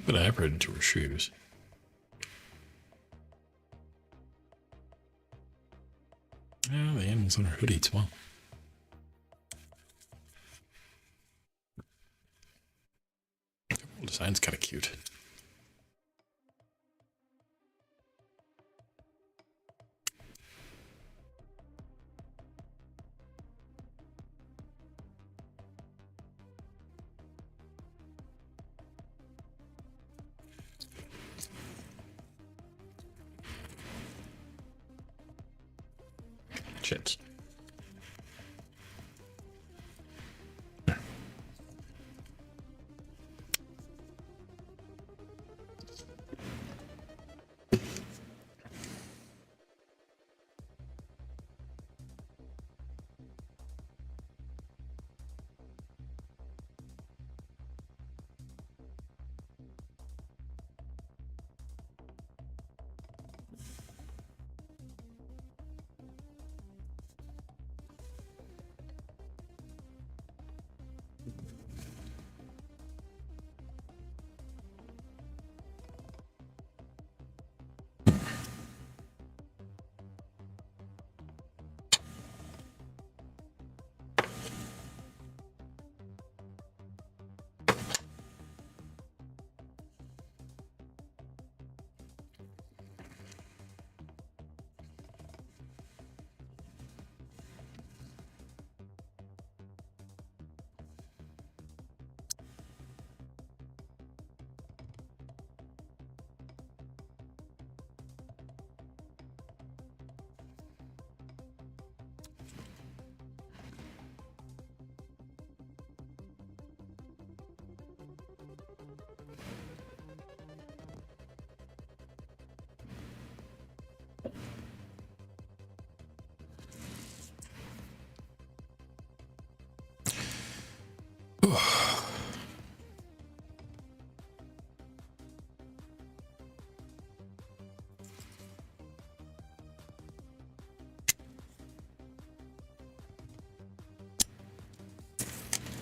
But I have read into her shoes. Yeah, the animals on her hoodie as well. The design's kind of cute. Shit.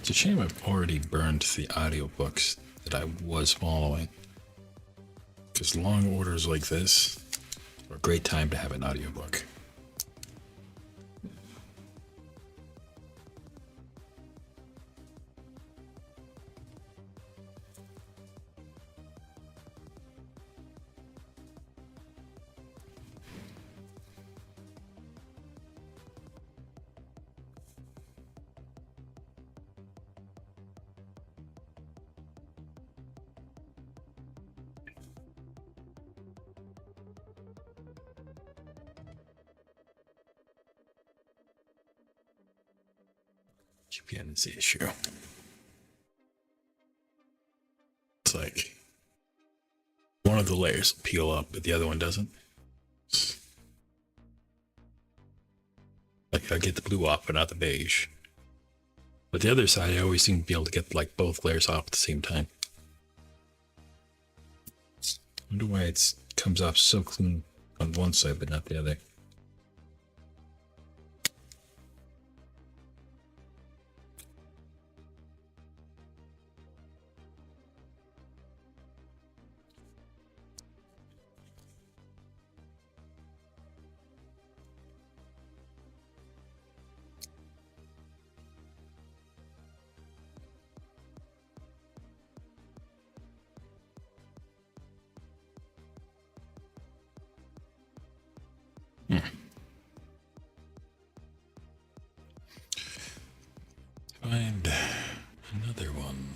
It's a shame I've already burned the audiobooks that I was following. Because long orders like this are a great time to have an audiobook. GPN is the issue. It's like one of the layers will peel up, but the other one doesn't. Like I get the blue off, but not the beige. But the other side, I always seem to be able to get like both layers off at the same time. I wonder why it comes off so clean on one side, but not the other. Find another one.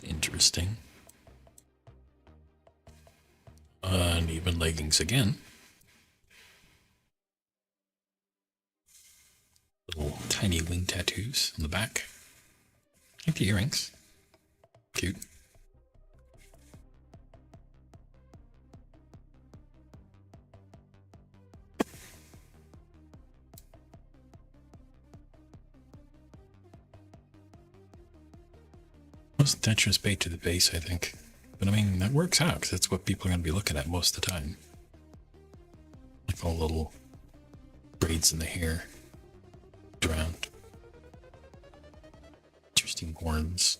Interesting. Uneven leggings again. Little tiny wing tattoos on the back. I like the earrings. Cute. Most attention is paid to the base, I think. But I mean, that works out because that's what people are going to be looking at most of the time. Like all little braids in the hair around. Interesting horns.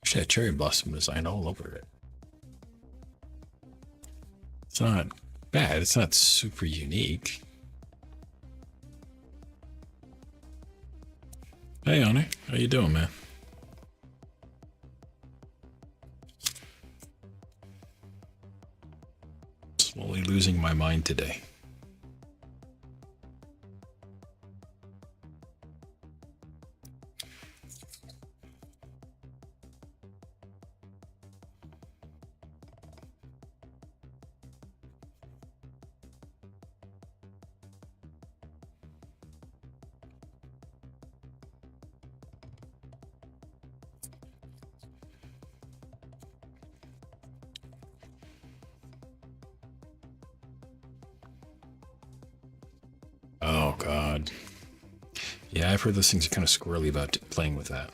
Wish I had cherry blossom design all over it. It's not bad. It's not super unique. Hey, Honor. How you doing, man? Slowly losing my mind today. Oh, God. Yeah, I've heard those things are kind of squirrely about playing with that.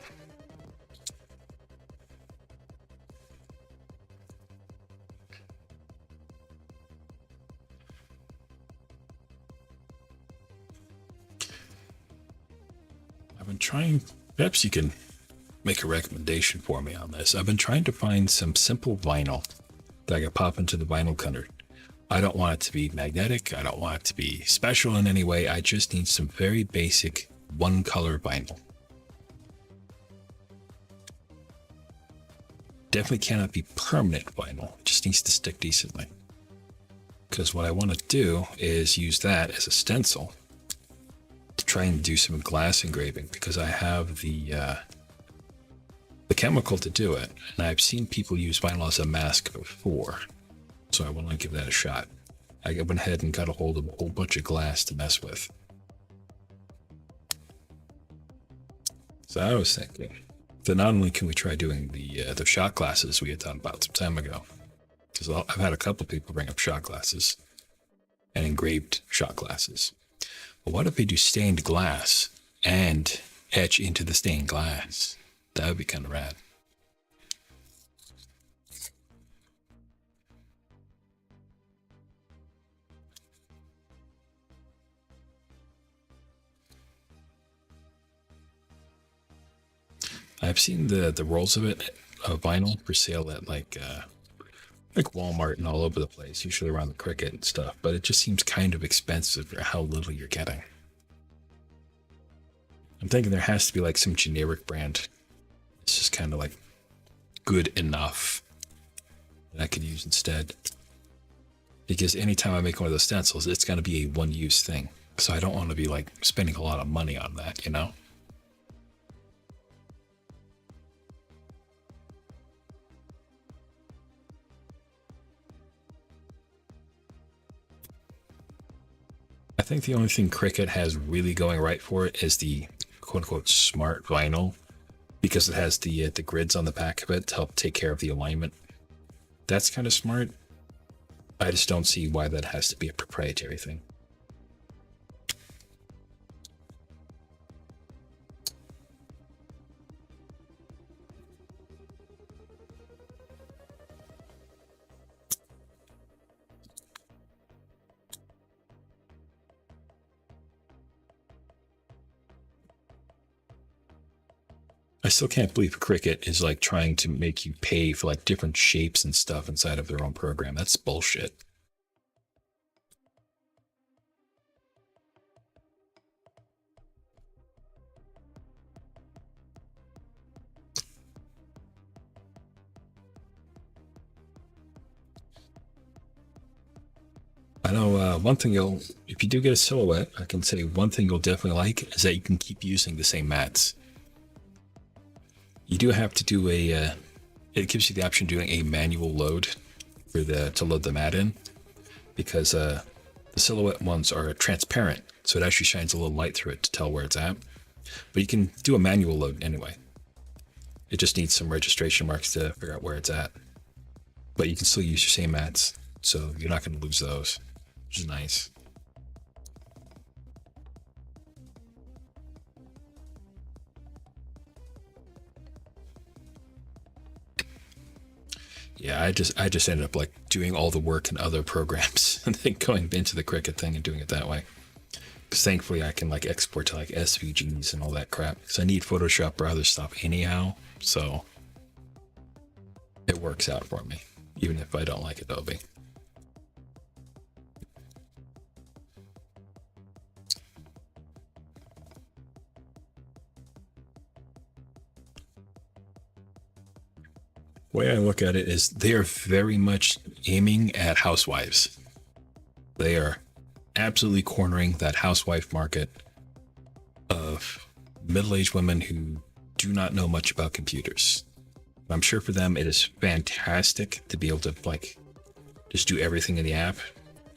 I've been trying, perhaps you can make a recommendation for me on this. I've been trying to find some simple vinyl that I can pop into the vinyl cutter. I don't want it to be magnetic. I don't want it to be special in any way. I just need some very basic one-color vinyl. Definitely cannot be permanent vinyl. It just needs to stick decently. Because what I want to do is use that as a stencil to try and do some glass engraving, because I have the chemical to do it, and I've seen people use vinyl as a mask before, so I want to give that a shot. I went ahead and got a hold of a whole bunch of glass to mess with. So I was thinking that not only can we try doing the shot glasses we had talked about some time ago, because I've had a couple people bring up shot glasses and engraved shot glasses. But what if we do stained glass and etch into the stained glass? That would be kind of rad. I've seen the rolls of it, of vinyl, for sale at like Walmart and all over the place, usually around the Cricket and stuff, but it just seems kind of expensive for how little you're getting. I'm thinking there has to be like some generic brand. It's just kind of like good enough that I could use instead. Because anytime I make one of those stencils, it's going to be a one-use thing. So I don't want to be like spending a lot of money on that, you know? I think the only thing Cricut has really going right for it is the quote-unquote smart vinyl, because it has the grids on the back of it to help take care of the alignment. That's kind of smart. I just don't see why that has to be a proprietary thing. I still can't believe Cricut is like trying to make you pay for like different shapes and stuff inside of their own program. That's bullshit. I know one thing if you do get a silhouette, I can say one thing you'll definitely like is that you can keep using the same mats. You do have to do it gives you the option of doing a manual load to load the mat in, because the silhouette ones are transparent, so it actually shines a little light through it to tell where it's at. But you can do a manual load anyway. It just needs some registration marks to figure out where it's at. But you can still use your same mats, so you're not going to lose those, which is nice. Yeah, I just ended up like doing all the work in other programs and then going into the Cricut thing and doing it that way. Because thankfully I can like export to like SVGs and all that crap. Because I need Photoshop or other stuff anyhow, so it works out for me, even if I don't like Adobe. The way I look at it is they are very much aiming at housewives. They are absolutely cornering that housewife market of middle-aged women who do not know much about computers. I'm sure for them it is fantastic to be able to like just do everything in the app,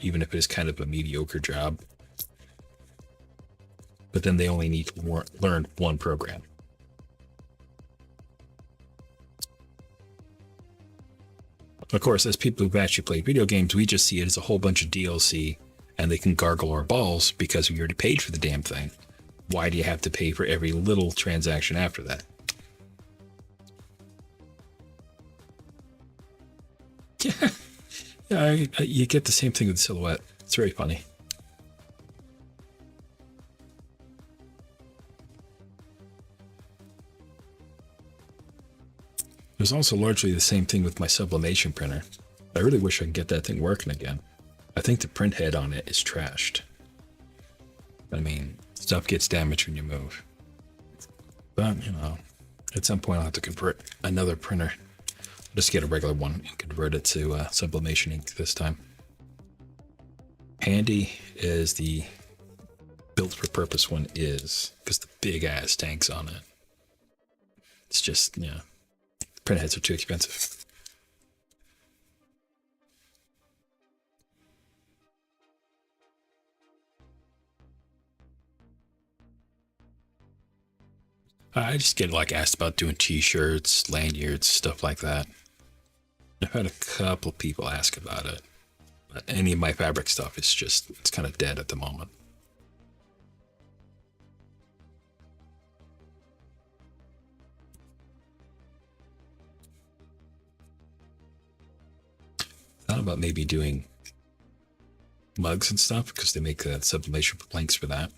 even if it is kind of a mediocre job. But then they only need to learn one program. Of course, as people who've actually played video games, we just see it as a whole bunch of DLC, and they can gargle our balls because we already paid for the damn thing. Why do you have to pay for every little transaction after that? Yeah, you get the same thing with Silhouette. It's very funny. There's also largely the same thing with my sublimation printer. I really wish I could get that thing working again. I think the print head on it is trashed. I mean, stuff gets damaged when you move. But, you know, at some point I'll have to convert another printer. Just get a regular one and convert it to sublimation ink this time. Handy as the built for purpose one is, because the big ass tanks on it. It's just, yeah, print heads are too expensive. I just get like asked about doing t-shirts, lanyards, stuff like that. I've had a couple people ask about it, but any of my fabric stuff is just, it's kind of dead at the moment. Thought about maybe doing mugs and stuff because they make sublimation planks for that.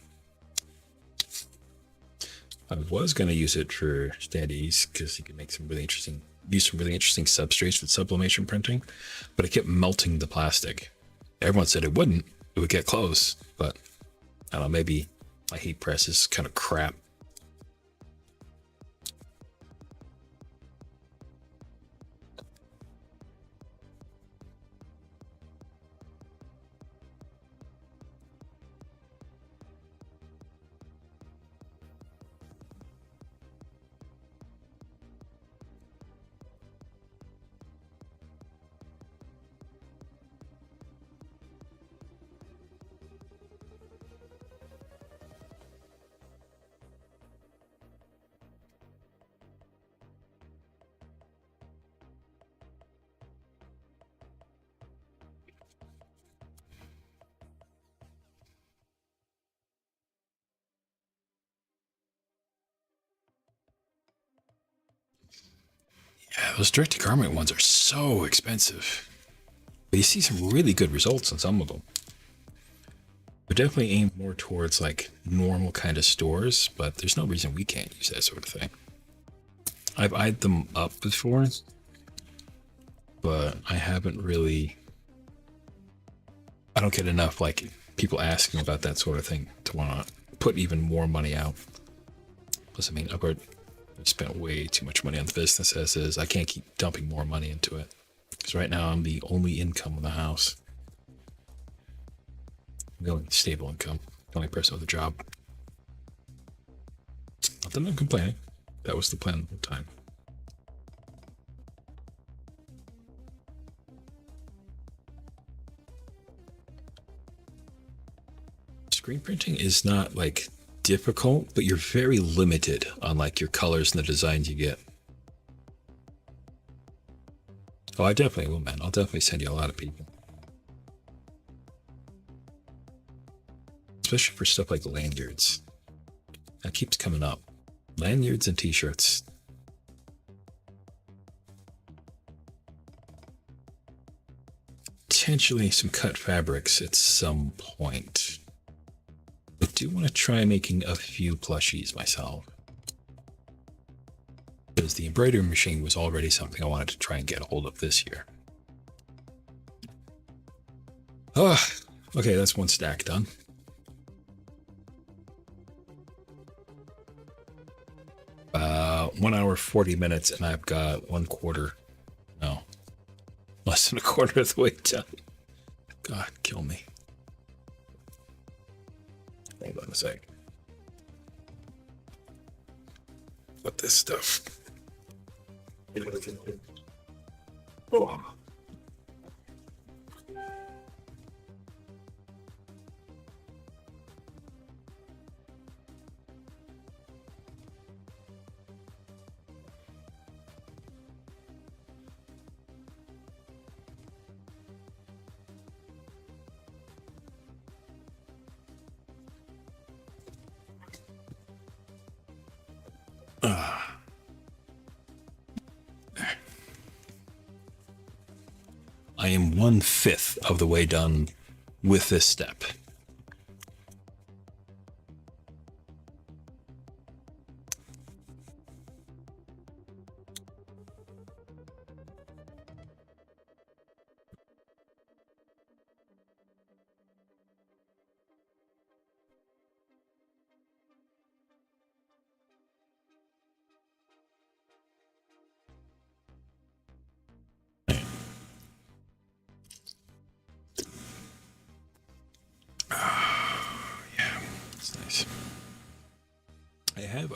I was going to use it for standees because you can make some really interesting, use some really interesting substrates with sublimation printing, but it kept melting the plastic. Everyone said it wouldn't, it would get close, but I don't know, maybe my heat press is kind of crap. Yeah, those direct-to-garment ones are so expensive. But you see some really good results in some of them. We're definitely aimed more towards like normal kind of stores, but there's no reason we can't use that sort of thing. I've eyed them up before, but I haven't really... I don't get enough like people asking about that sort of thing to want to put even more money out. Plus, I mean, I've already spent way too much money on the business as is. I can't keep dumping more money into it. Because right now I'm the only income in the house. The only stable income. The only person with a job. Not that I'm complaining. That was the plan the whole time. Screen printing is not like difficult, but you're very limited on like your colors and the designs you get. Oh, I definitely will, man. I'll definitely send you a lot of people. Especially for stuff like lanyards. That keeps coming up. Lanyards and t-shirts. Potentially some cut fabrics at some point. I do want to try making a few plushies myself. Because the embroidery machine was already something I wanted to try and get a hold of this year. Oh, okay, that's one stack done. About 1 hour, 40 minutes, and I've got less than a quarter of the way done. God, kill me. Hold on a sec. What this stuff? Oh. I am 1/5 of the way done with this step.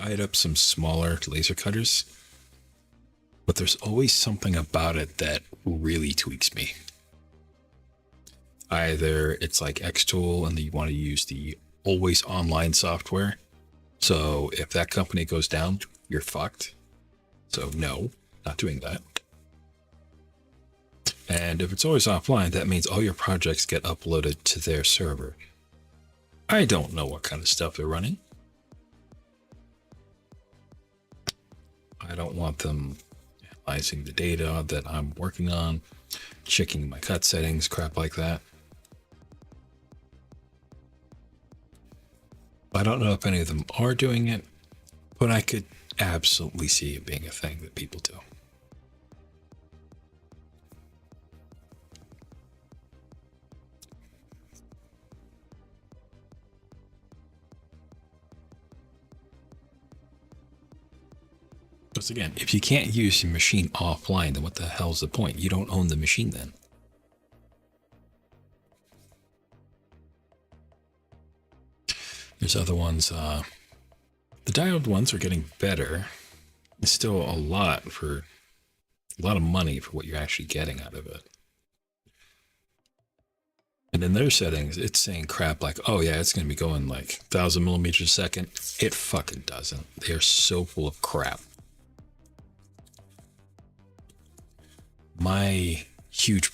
eyed up some smaller laser cutters, but there's always something about it that really tweaks me. Either it's like Xtool and you want to use the always online software. So if that company goes down, you're fucked. So no, not doing that. And if it's always offline, that means all your projects get uploaded to their server. I don't know what kind of stuff they're running. I don't want them analyzing the data that I'm working on, checking my cut settings, crap like that. I don't know if any of them are doing it, but I could absolutely see it being a thing that people do. Because again, if you can't use your machine offline, then what the hell's the point? You don't own the machine then. There's other ones. The diode ones are getting better. It's still a lot of money for what you're actually getting out of it. And in their settings, it's saying crap like, oh yeah, it's going to be going like 1,000 millimeters a second. It fucking doesn't. They are so full of crap. My huge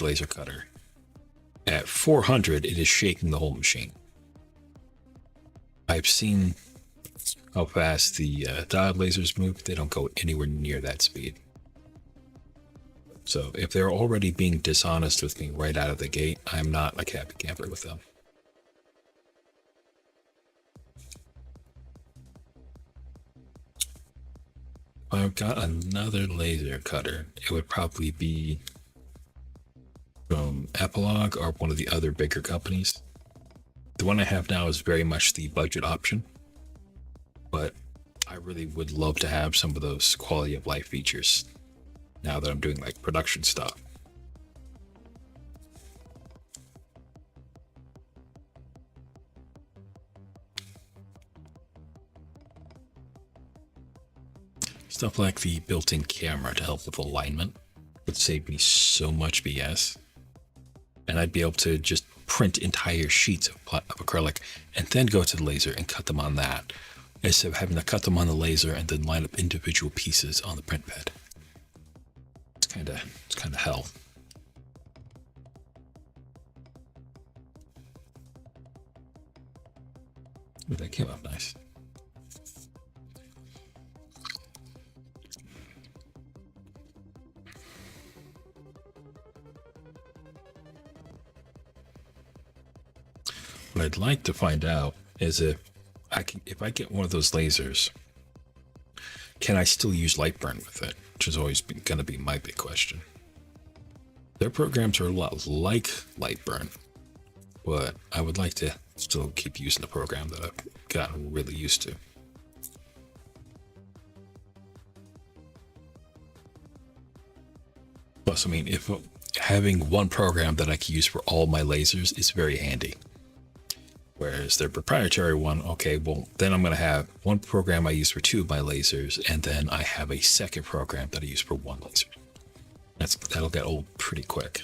laser cutter, at 400, it is shaking the whole machine. I've seen how fast the diode lasers move. They don't go anywhere near that speed. So if they're already being dishonest with me right out of the gate, I'm not a happy camper with them. If I've got another laser cutter, it would probably be from Epilogue or one of the other bigger companies. The one I have now is very much the budget option, but I really would love to have some of those quality of life features now that I'm doing like production stuff. Stuff like the built-in camera to help with alignment would save me so much BS. And I'd be able to just print entire sheets of acrylic and then go to the laser and cut them on that, instead of having to cut them on the laser and then line up individual pieces on the print bed. It's kind of hell. Ooh, that came up nice. What I'd like to find out is if I get one of those lasers, can I still use Lightburn with it? Which is always going to be my big question. Their programs are a lot like Lightburn, but I would like to still keep using the program that I've gotten really used to. Plus, I mean, if having one program that I can use for all my lasers is very handy. Whereas their proprietary one, okay, well, then I'm going to have one program I use for two of my lasers, and then I have a second program that I use for one laser. That'll get old pretty quick.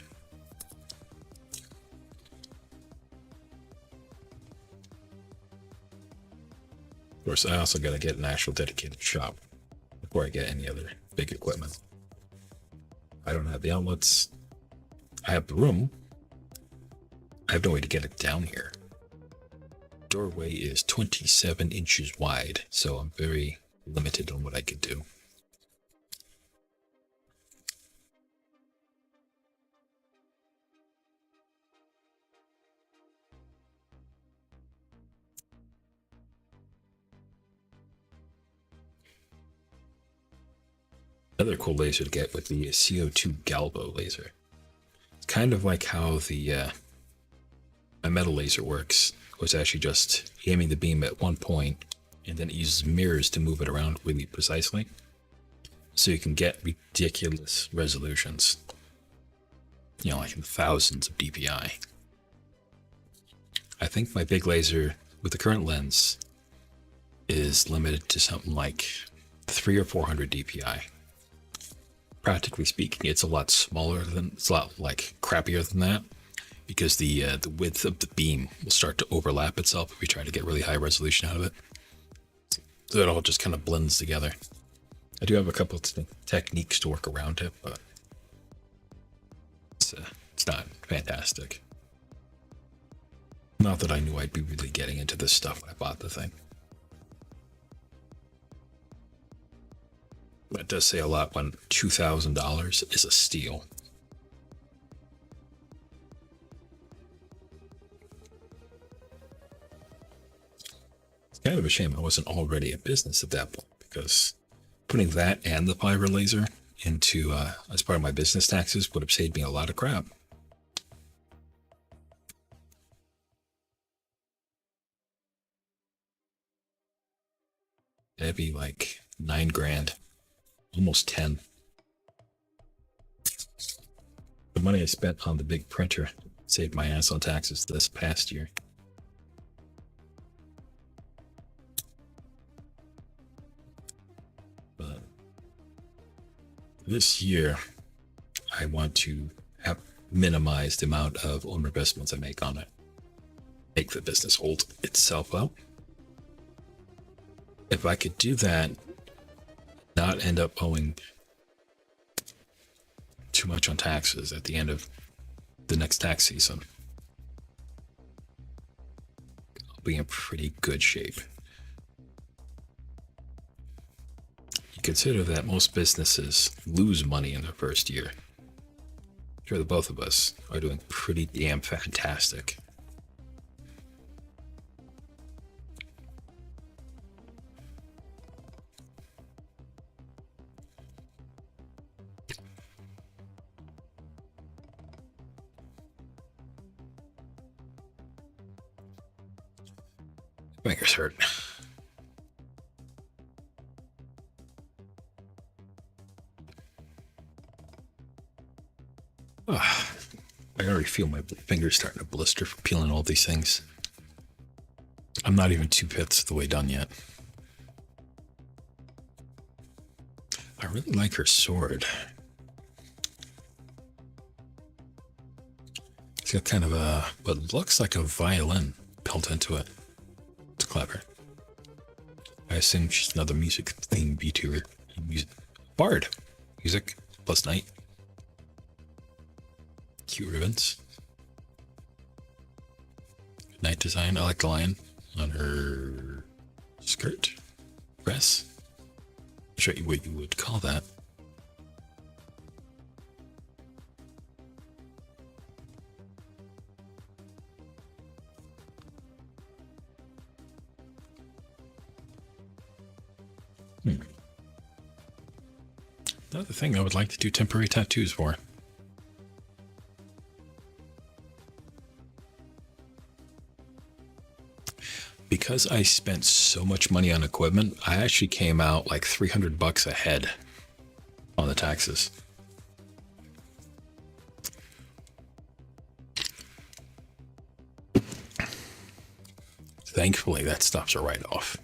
Of course, I also got to get an actual dedicated shop before I get any other big equipment. I don't have the outlets. I have the room. I have no way to get it down here. Doorway is 27 inches wide, so I'm very limited on what I could do. Another cool laser to get would be a CO2 galvo laser. It's kind of like how the my metal laser works. Was actually just aiming the beam at one point, and then it uses mirrors to move it around really precisely, so you can get ridiculous resolutions, you know, like in thousands of dpi. I think my big laser with the current lens is limited to something like 300 or 400 DPI. Practically speaking, it's a lot like crappier than that, because the width of the beam will start to overlap itself if we try to get really high resolution out of it. So it all just kind of blends together. I do have a couple of techniques to work around it, but it's not fantastic. Not that I knew I'd be really getting into this stuff when I bought the thing. That does say a lot when $2,000 is a steal. It's kind of a shame I wasn't already a business at that point, because putting that and the fiber laser into as part of my business taxes would have saved me a lot of crap. That'd be like $9,000. Almost 10. The money I spent on the big printer saved my ass on taxes this past year. But this year, I want to minimize the amount of owner investments I make on it. Make the business hold itself up. If I could do that, not end up owing too much on taxes at the end of the next tax season, I'll be in pretty good shape. You consider that most businesses lose money in their first year. I'm sure the both of us are doing pretty damn fantastic. Fingers hurt. I already feel my fingers starting to blister from peeling all these things. I'm not even 2/5 of the way done yet. I really like her sword. It's got kind of what looks like a violin built into it. It's clever. I assume she's another music theme VTuber. Bard. Music plus night. Cute ribbons. Good night design. I like the lion on her skirt. Dress. I'll show you what you would call that. Another thing I would like to do temporary tattoos for. Because I spent so much money on equipment, I actually came out like $300 ahead on the taxes. Thankfully, that stuff's a write-off.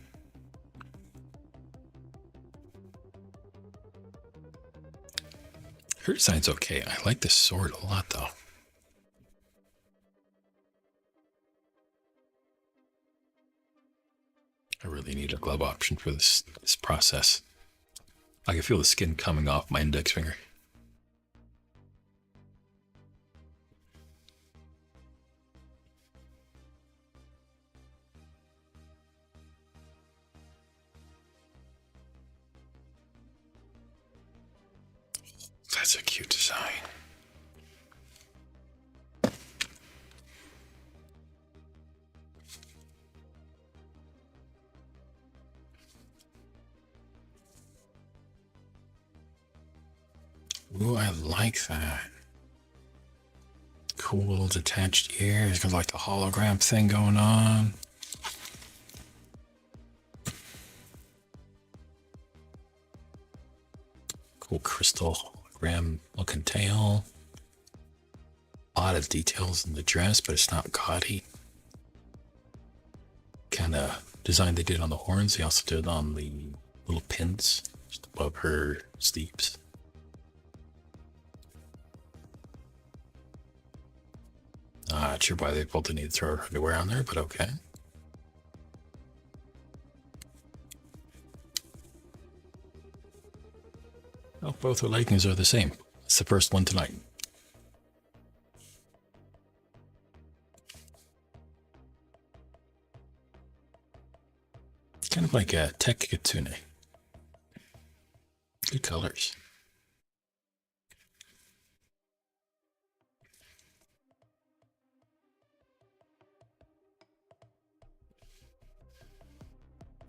Her design's okay. I like this sword a lot, though. I really need a glove option for this process. I can feel the skin coming off my index finger. That's a cute design. Ooh, I like that. Cool little detached ear. It's got like the hologram thing going on. Cool crystal hologram looking tail. A lot of details in the dress, but it's not gaudy. Kind of design they did on the horns, they also did on the little pins just above her steeps. Not sure why they felt the need to throw her underwear on there, but okay. Oh, both her leggings are the same. It's the first one tonight. Kind of like a tech kitsune. Good colors.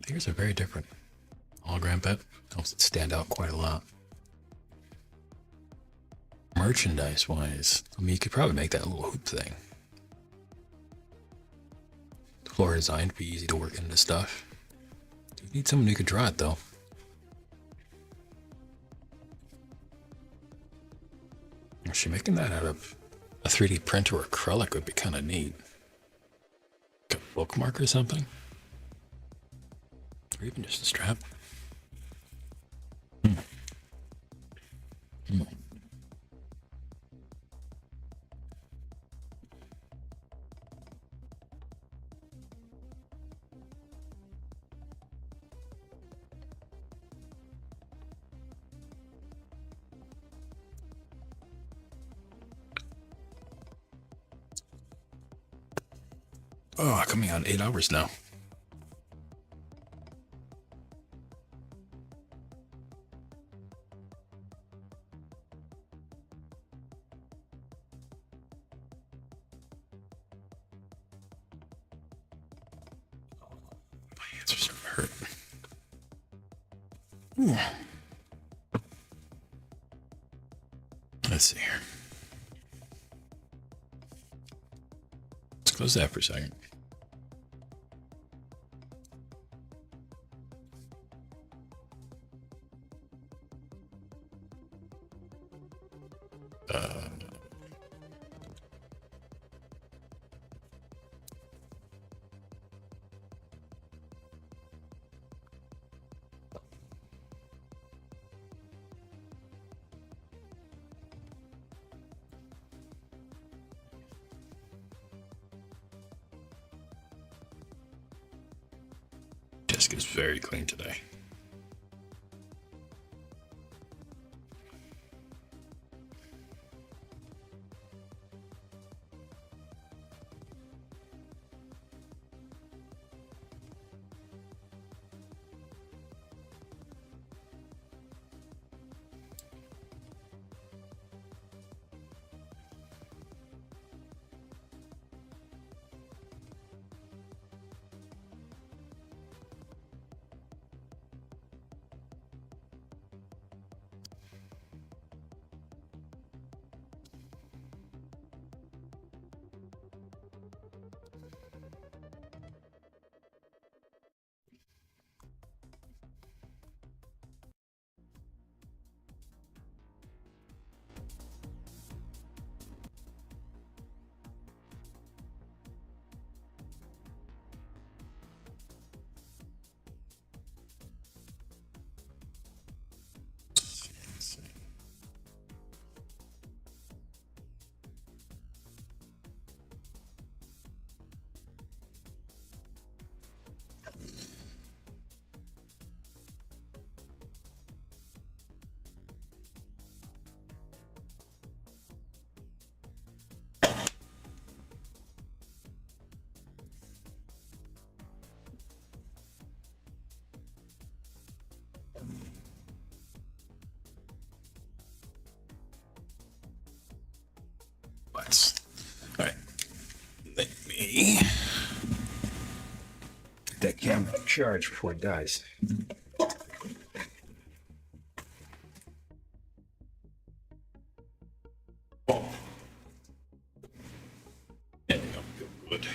These are very different. Hologram pet helps it stand out quite a lot. Merchandise wise, I mean, you could probably make that little hoop thing. The floor design would be easy to work into stuff. You need someone who could draw it though. Actually, making that out of a 3D printer or acrylic would be kind of neat. Like a bookmark or something? Or even just a strap. Oh, coming out in 8 hours now. My hands are starting to hurt. Let's see here. Let's close that for a second. Desk is very clean today. All right. Let me get that camera charged before it dies. Oh. Yeah, good.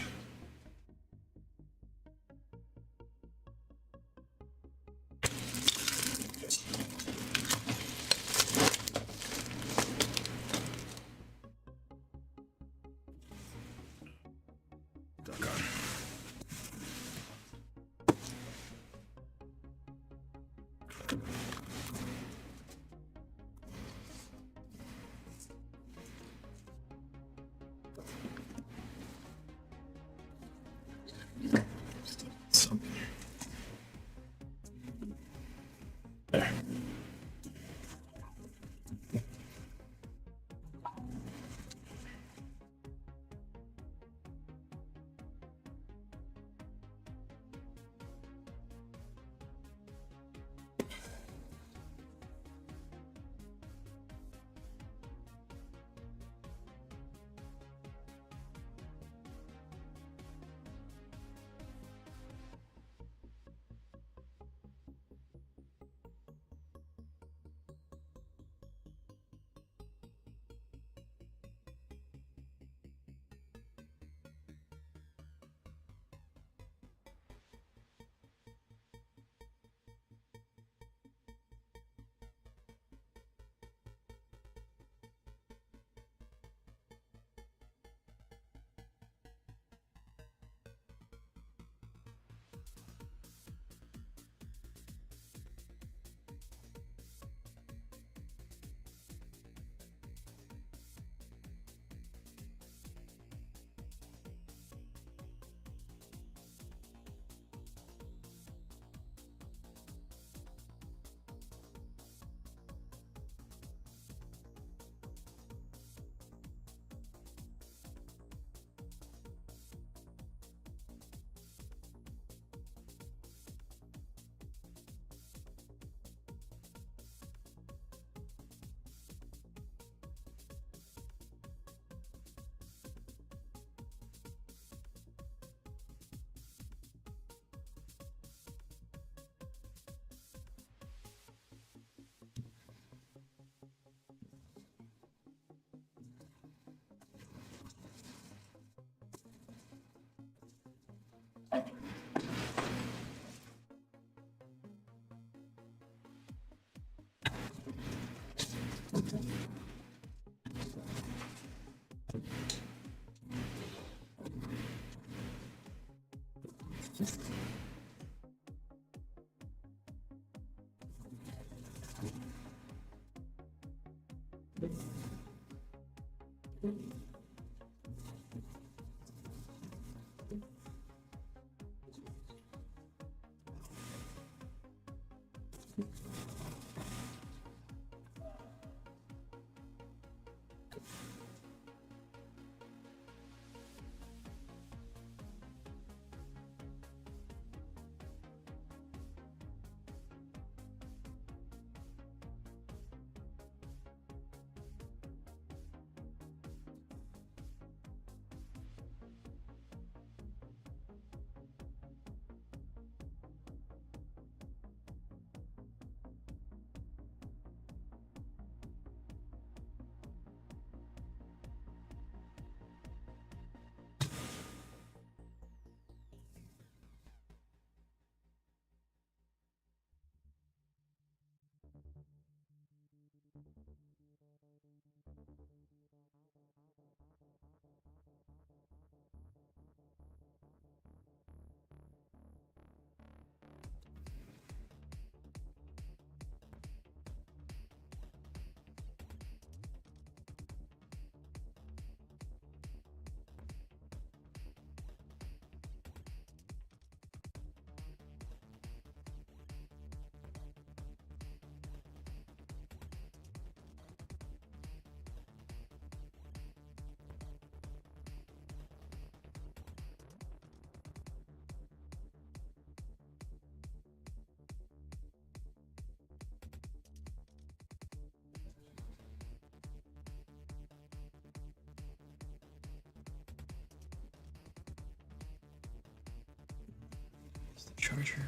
Charger.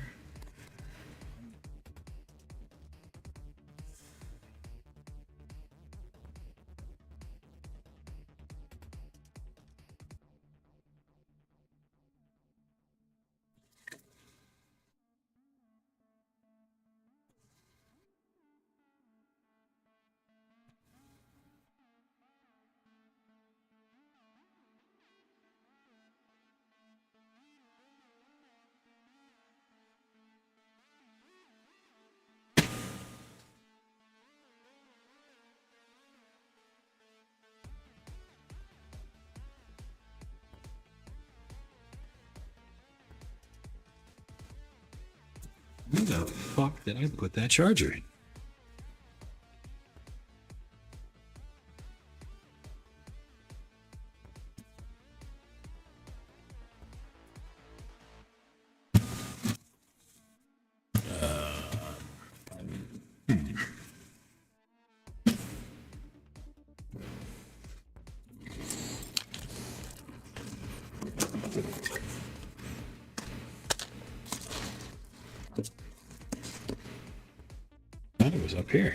Where the fuck did I put that charger? I thought it was up here.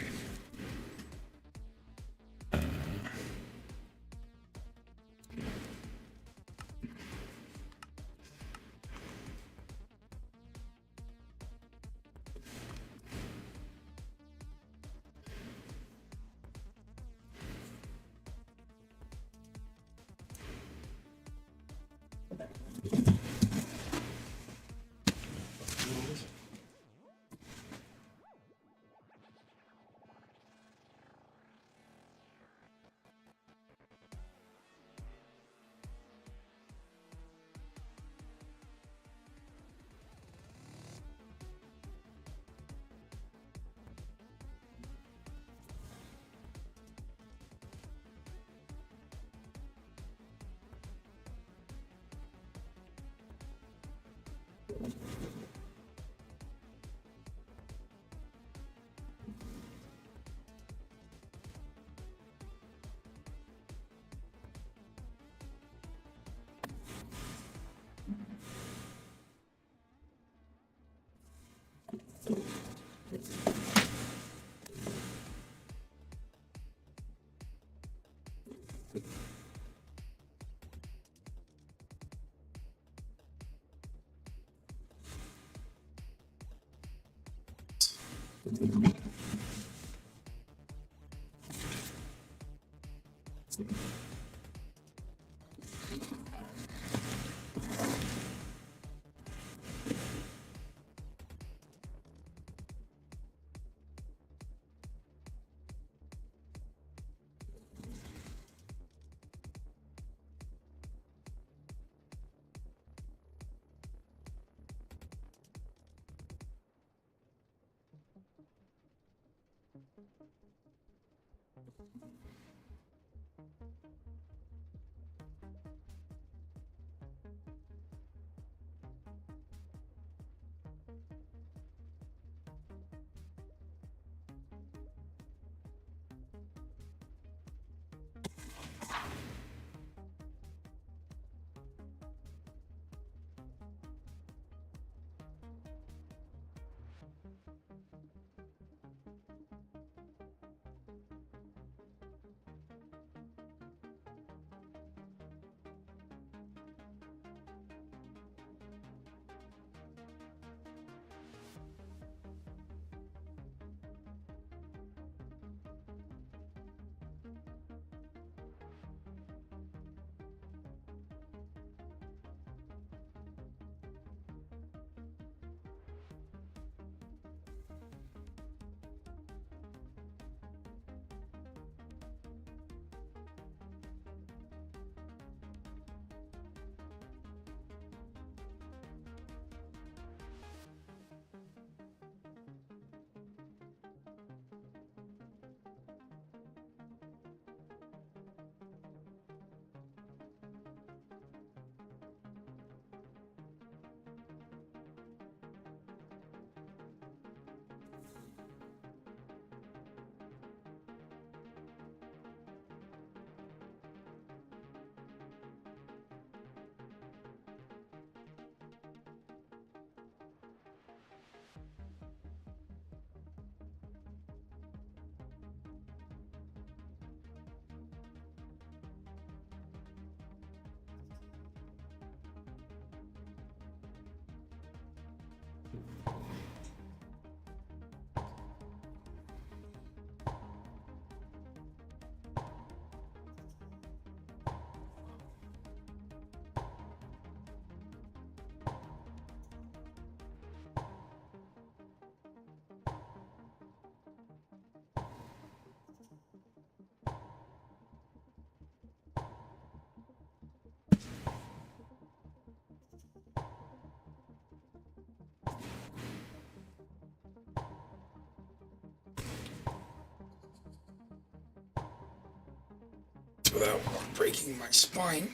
Without breaking my spine.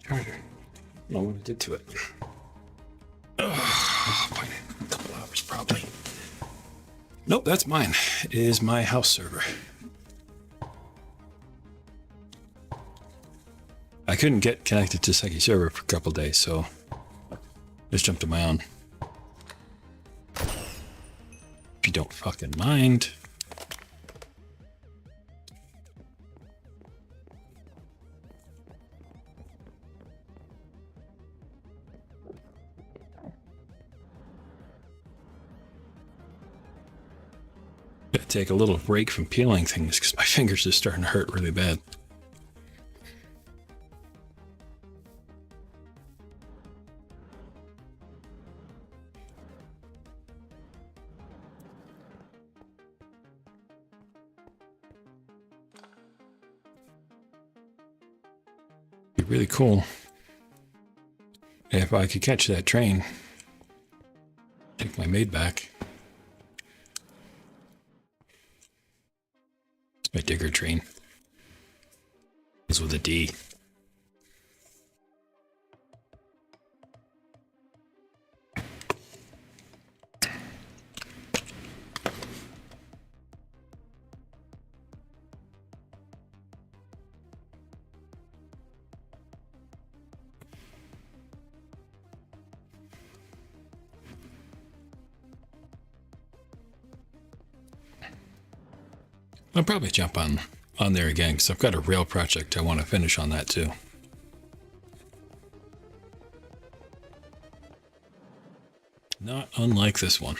Charger. I don't know what I did to it. Probably a couple hours, probably. Nope, that's mine. It is my house server. I couldn't get connected to Seki server for a couple days, so just jumped to my own. If you don't fucking mind. Gotta take a little break from peeling things because my fingers are starting to hurt really bad. Be really cool if I could catch that train. Take my maid back. It's my digger train. It's with a D. I'll probably jump on there again because I've got a rail project I want to finish on that too. Not unlike this one.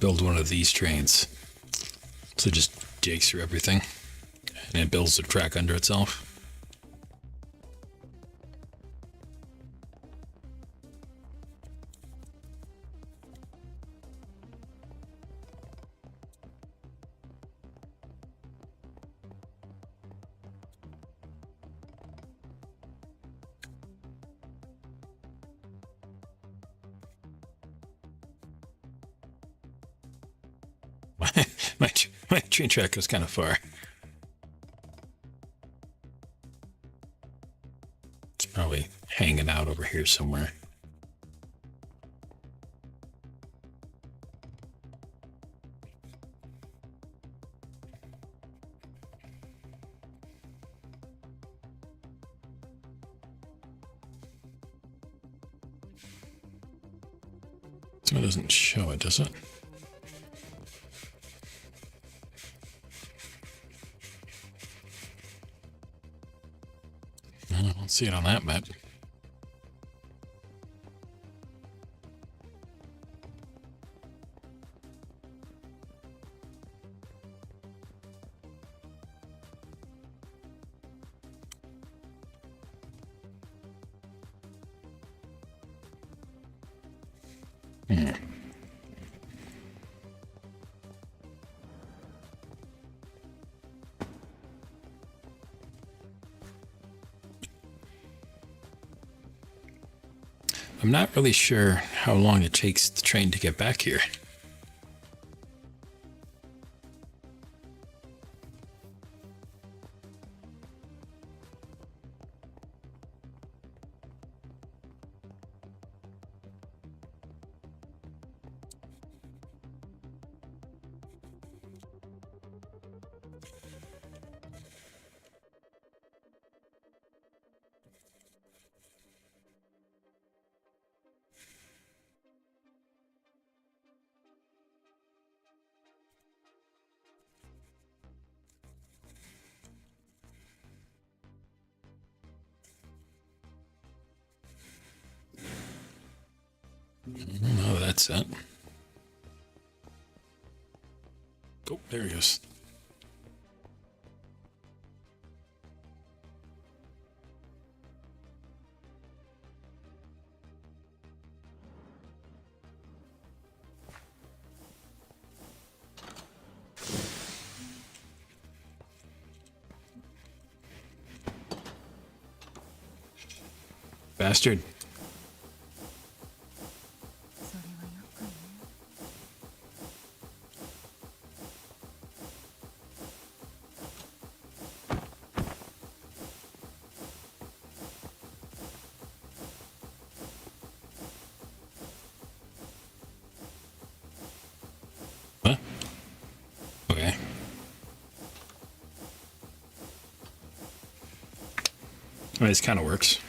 build one of these trains. So it just digs through everything and it builds the track under itself. My train track goes kind of far. It's probably hanging out over here somewhere. So it doesn't show it, does it? I don't see it on that map. I'm not really sure how long it takes the train to get back here. Oh, that's it. Oh, there he is. Bastard. それは厄介ね。Huh? Okay. Well, this kind of works.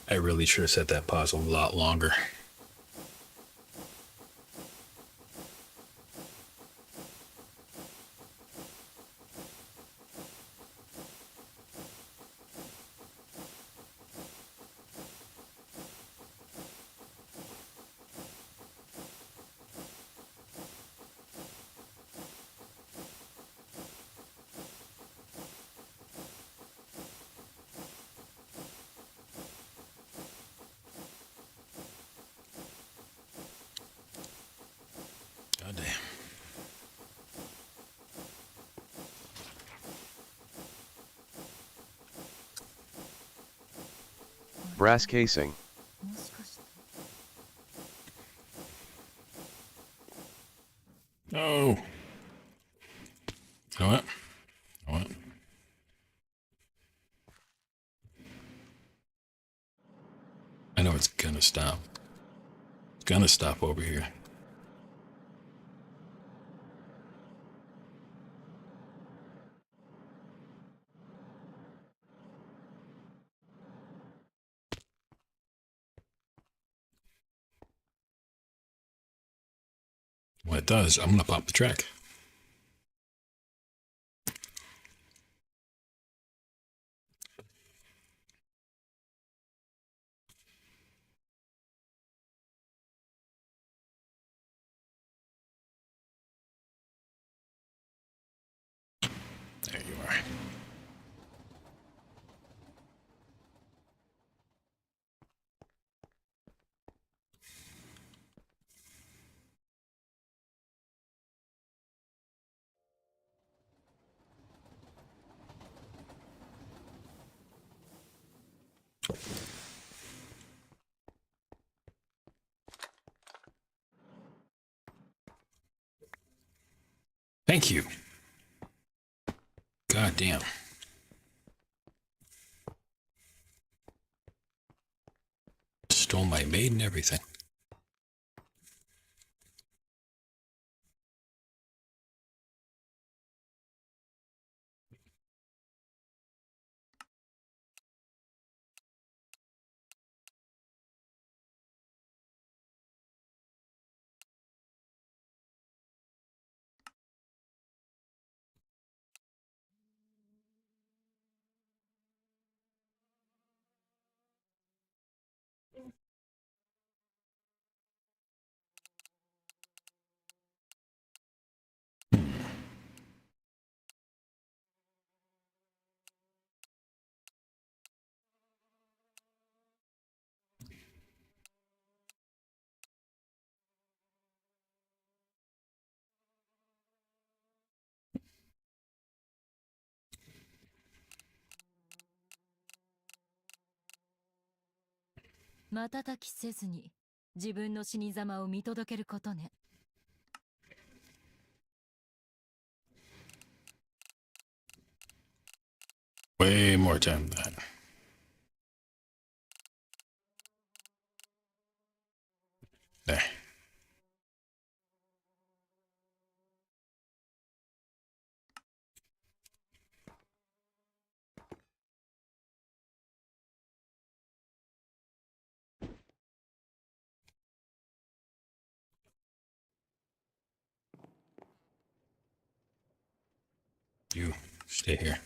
I really should have set that pause a lot longer. God damn. Brass casing. もしかして。 Oh. You know what? You know what? I know it's gonna stop. It's gonna stop over here. When it does, I'm going to pop the track. There you are. Thank you. God damn. Stole my maid and everything.瞬きせずに自分の死に様を見届けることね。Way more time than that. There. You stay here.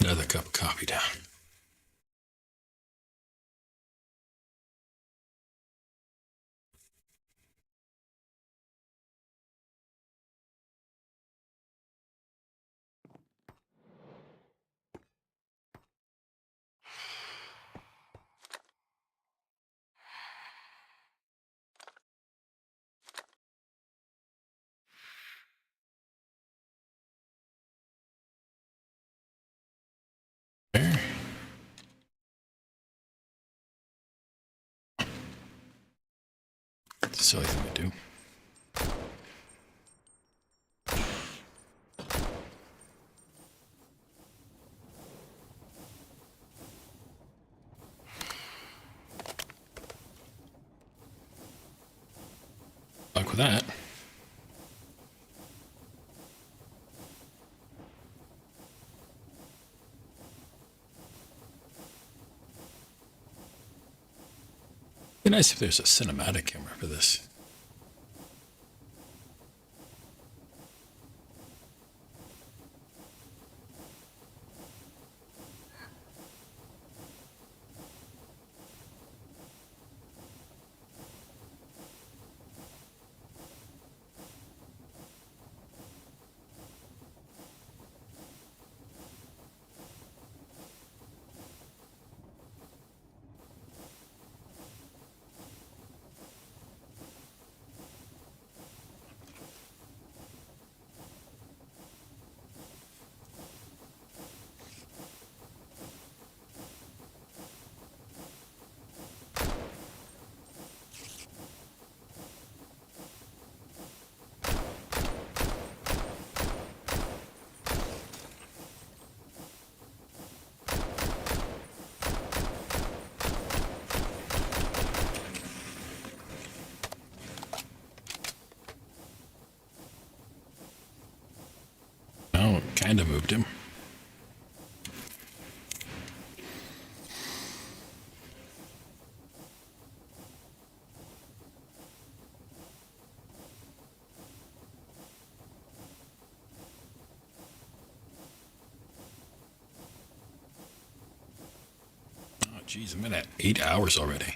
Another cup of coffee down. There. It's a silly thing to do. Luck with that. Be nice if there's a cinematic camera for this. Kinda moved him. Oh, geez, I'm at 8 hours already.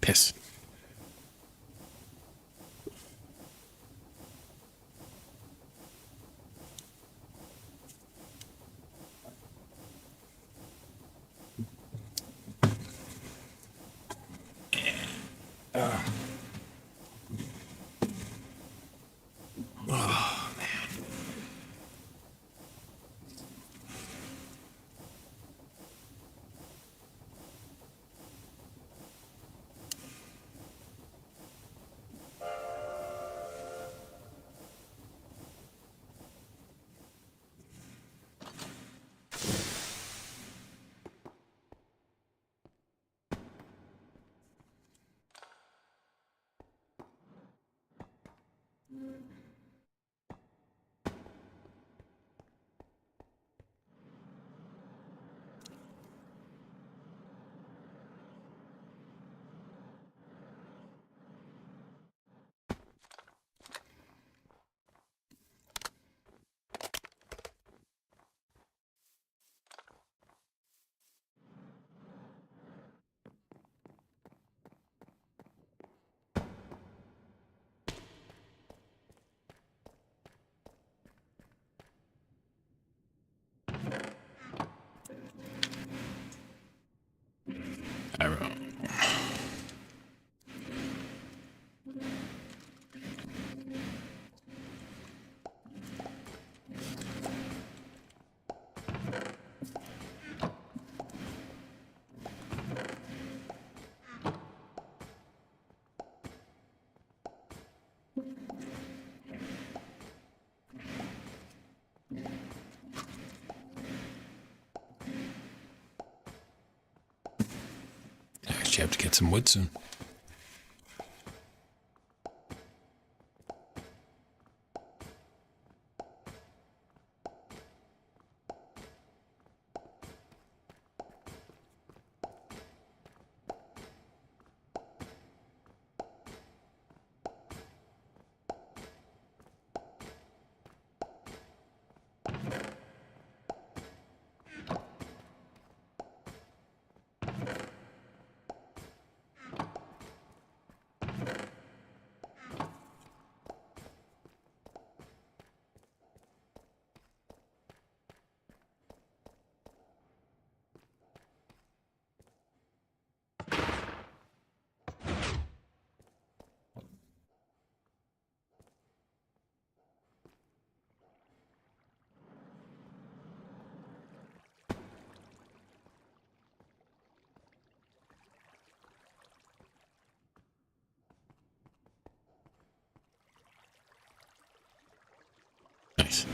Piss. I don't know. I actually have to get some wood soon. Nice.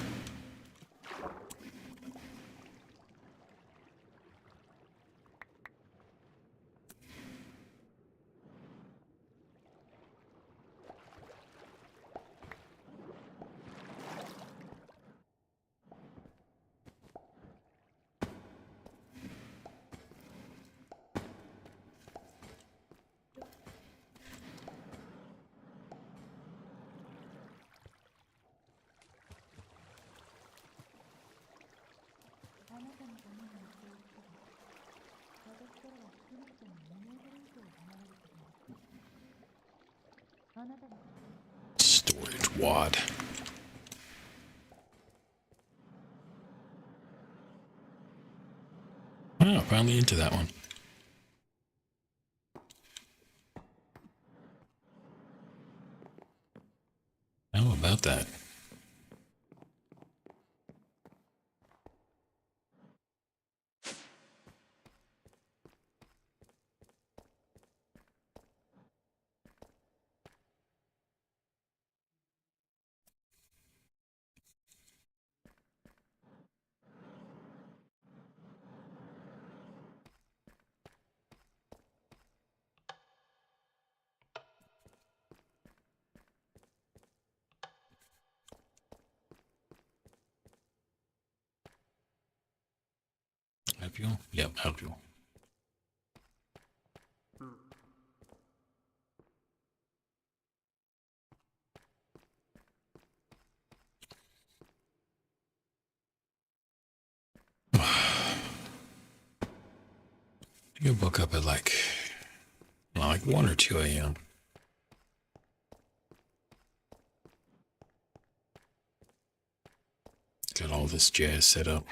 Storage wad. Oh, finally into that one. How about that? fuel? Yep, out fuel. You woke up at like 1 or 2 a.m. Got all this jazz set up.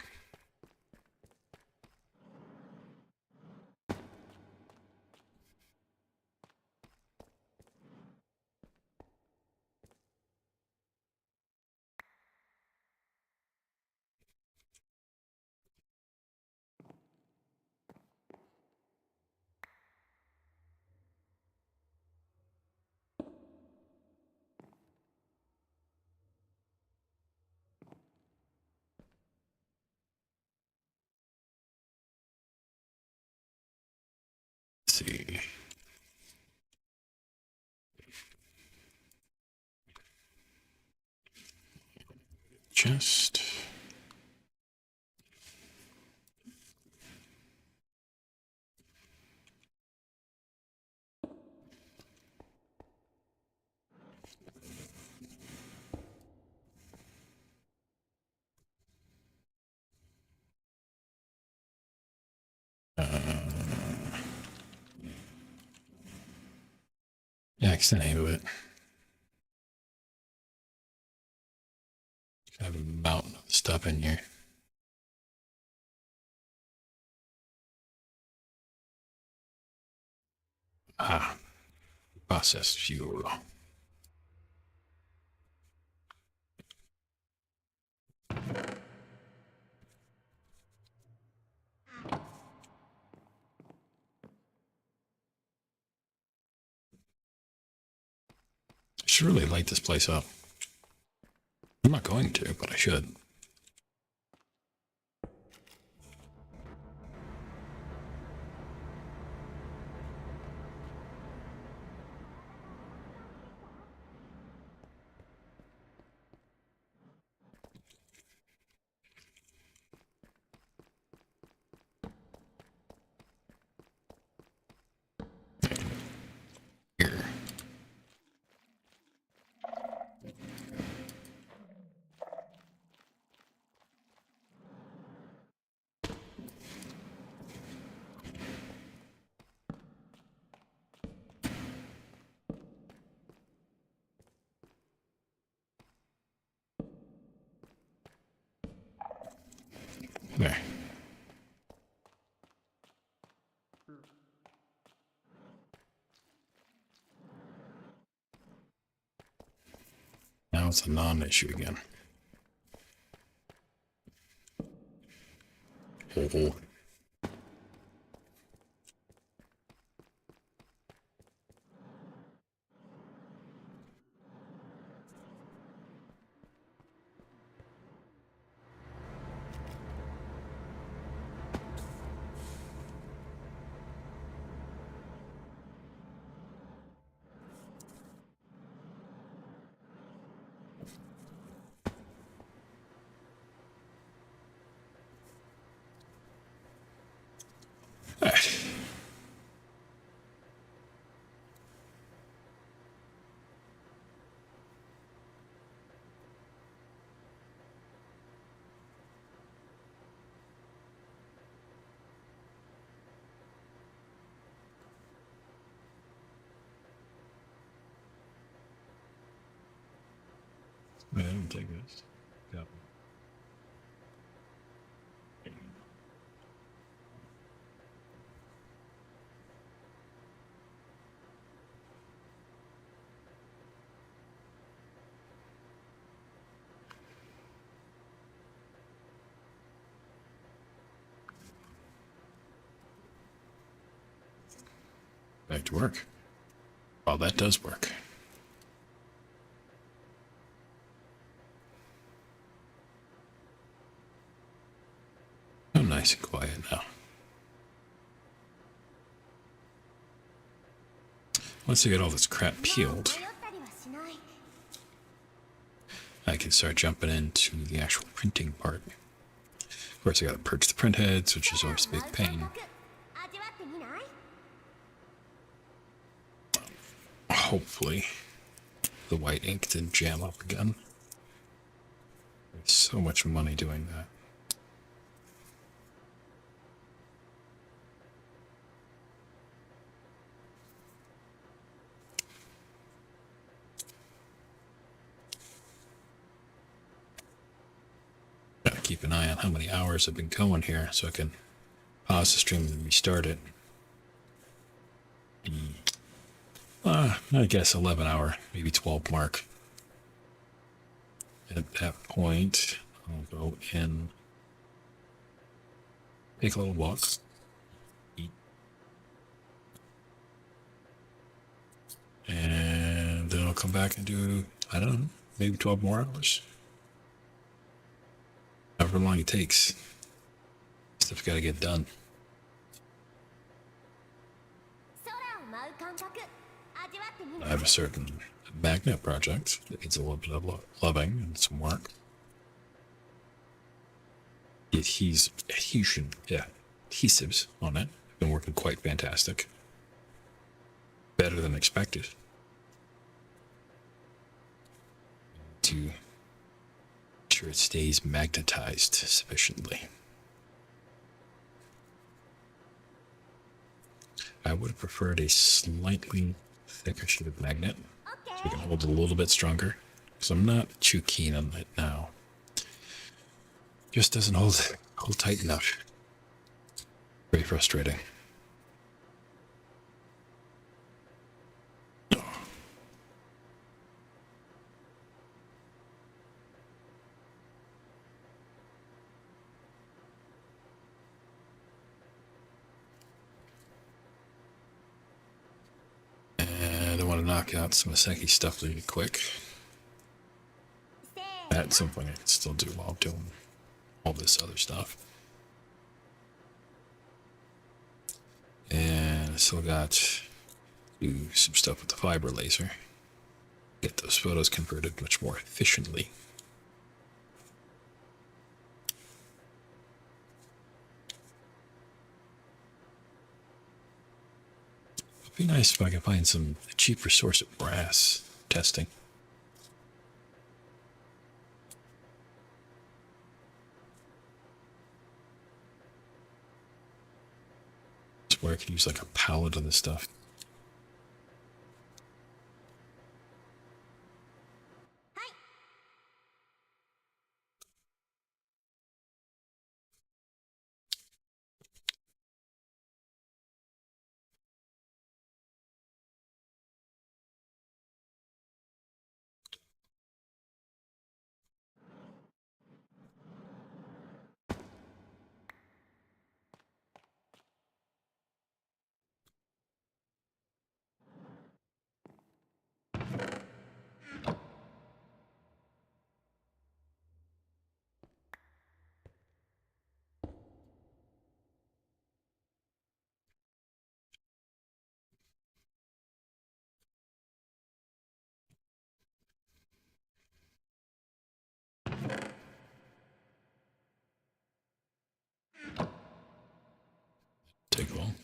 Let's see. Chest. Yeah, that's the name of it. I have a mountain of stuff in here. Ah, processed fuel. I should really light this place up. I'm not going to, but I should. Here. There. Now it's a non-issue again. Oh. I don't take this. Yep. Back to work. Well, that does work. Oh, nice and quiet now. Once I get all this crap peeled, I can start jumping into the actual printing part. course, I gotta purge the print heads, which is always a big pain. Hopefully, the white ink didn't jam up again. There's so much money doing that. Gotta keep an eye on how many hours I've been going here so I can pause the stream and restart it. I guess 11 hour, maybe 12 mark. At that point, I'll go in, take a little walk, eat, and then I'll come back and do, I don't know, maybe 12 more hours. However long it takes. Stuff's got to get done. I have a certain magnet project that needs a little bit of loving and some work. The adhesives on it have been working quite fantastic. Better than expected. To make sure it stays magnetized sufficiently. I would have preferred a slightly thicker sheet of magnet so we can hold it a little bit stronger, because I'm not too keen on it now. Just doesn't hold tight enough. Very frustrating. And I want to knock out some Aseki stuff really quick. That's something I can still do while I'm doing all this other stuff. And I still got to do some stuff with the fiber laser. Get those photos converted much more efficiently. It'd be nice if I could find some cheaper source of brass testing. Where I could use like a pallet of this stuff. Take all.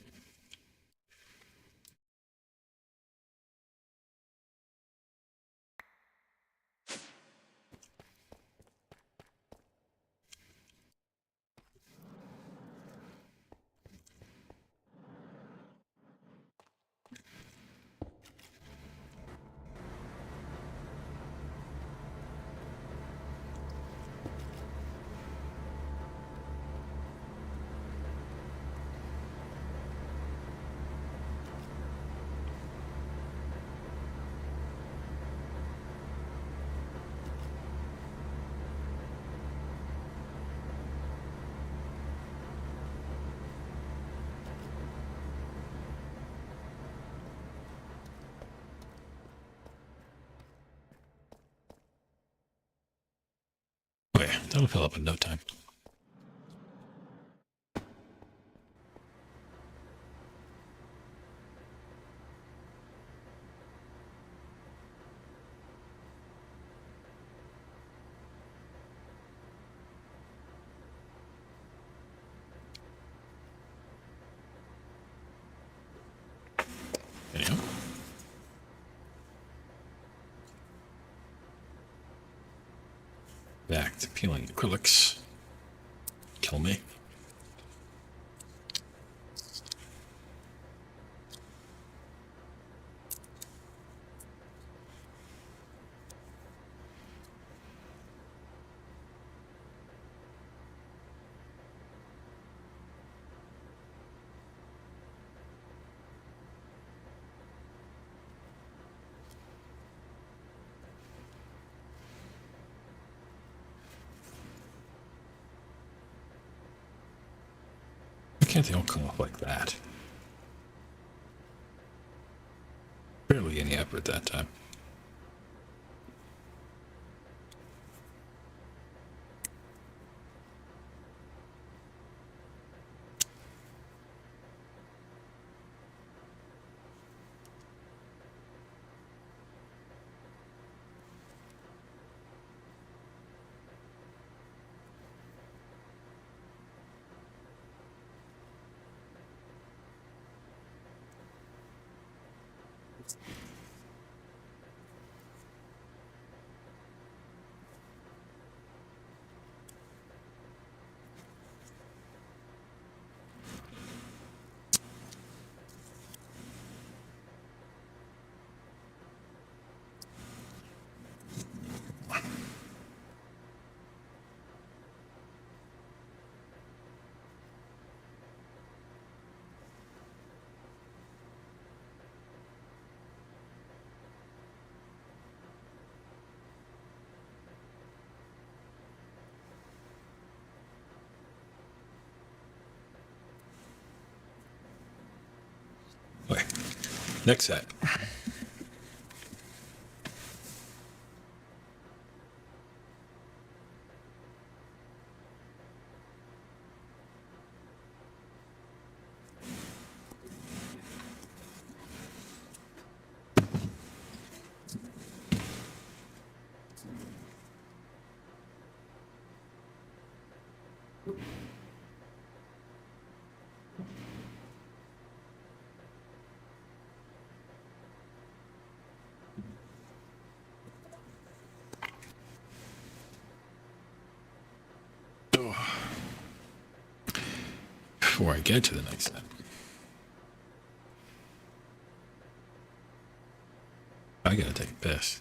Oh yeah, that'll fill up in no time. back to peeling acrylics. Kill me. Why can't they all come up like that? Barely any effort that time. Okay. Next set. Before I get to the next set, I gotta take a piss.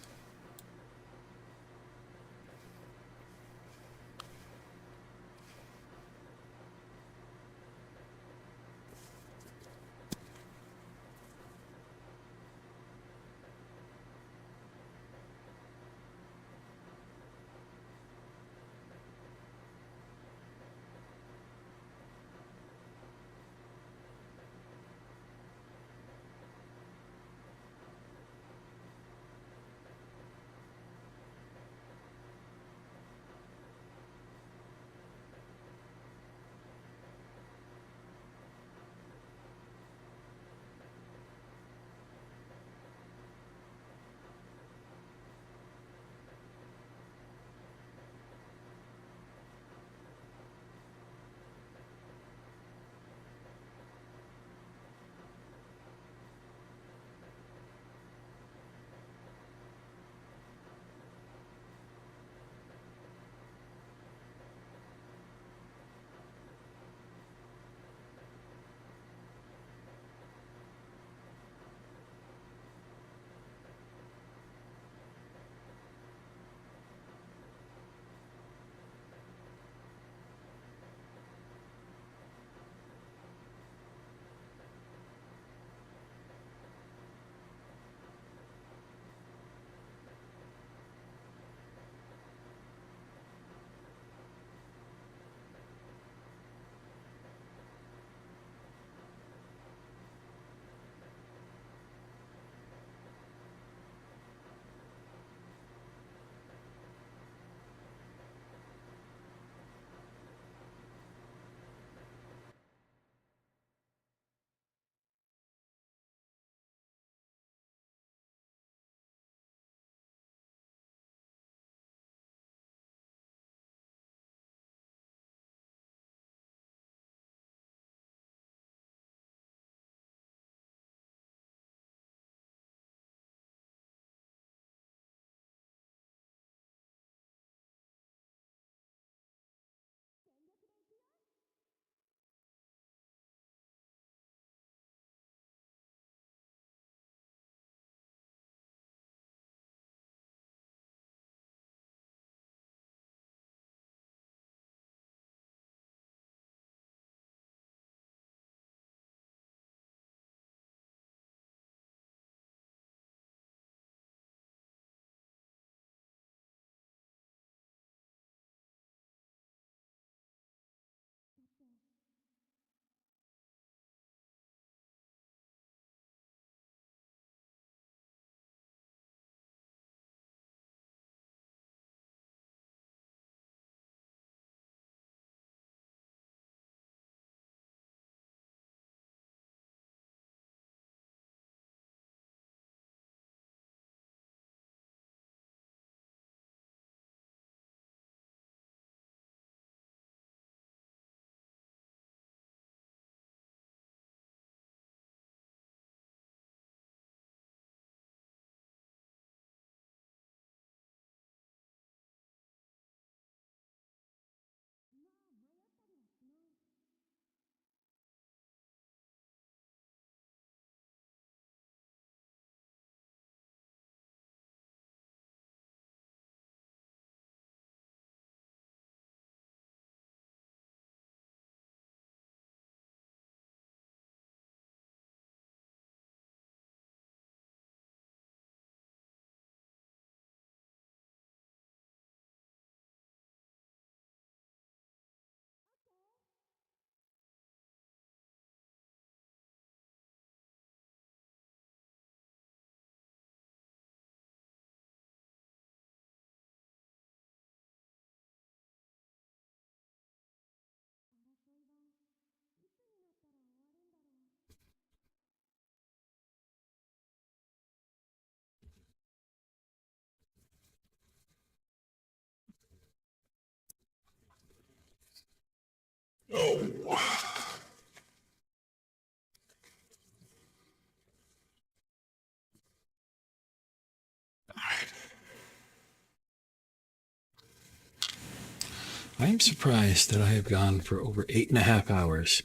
I'm surprised that I have gone for over 8.5 hours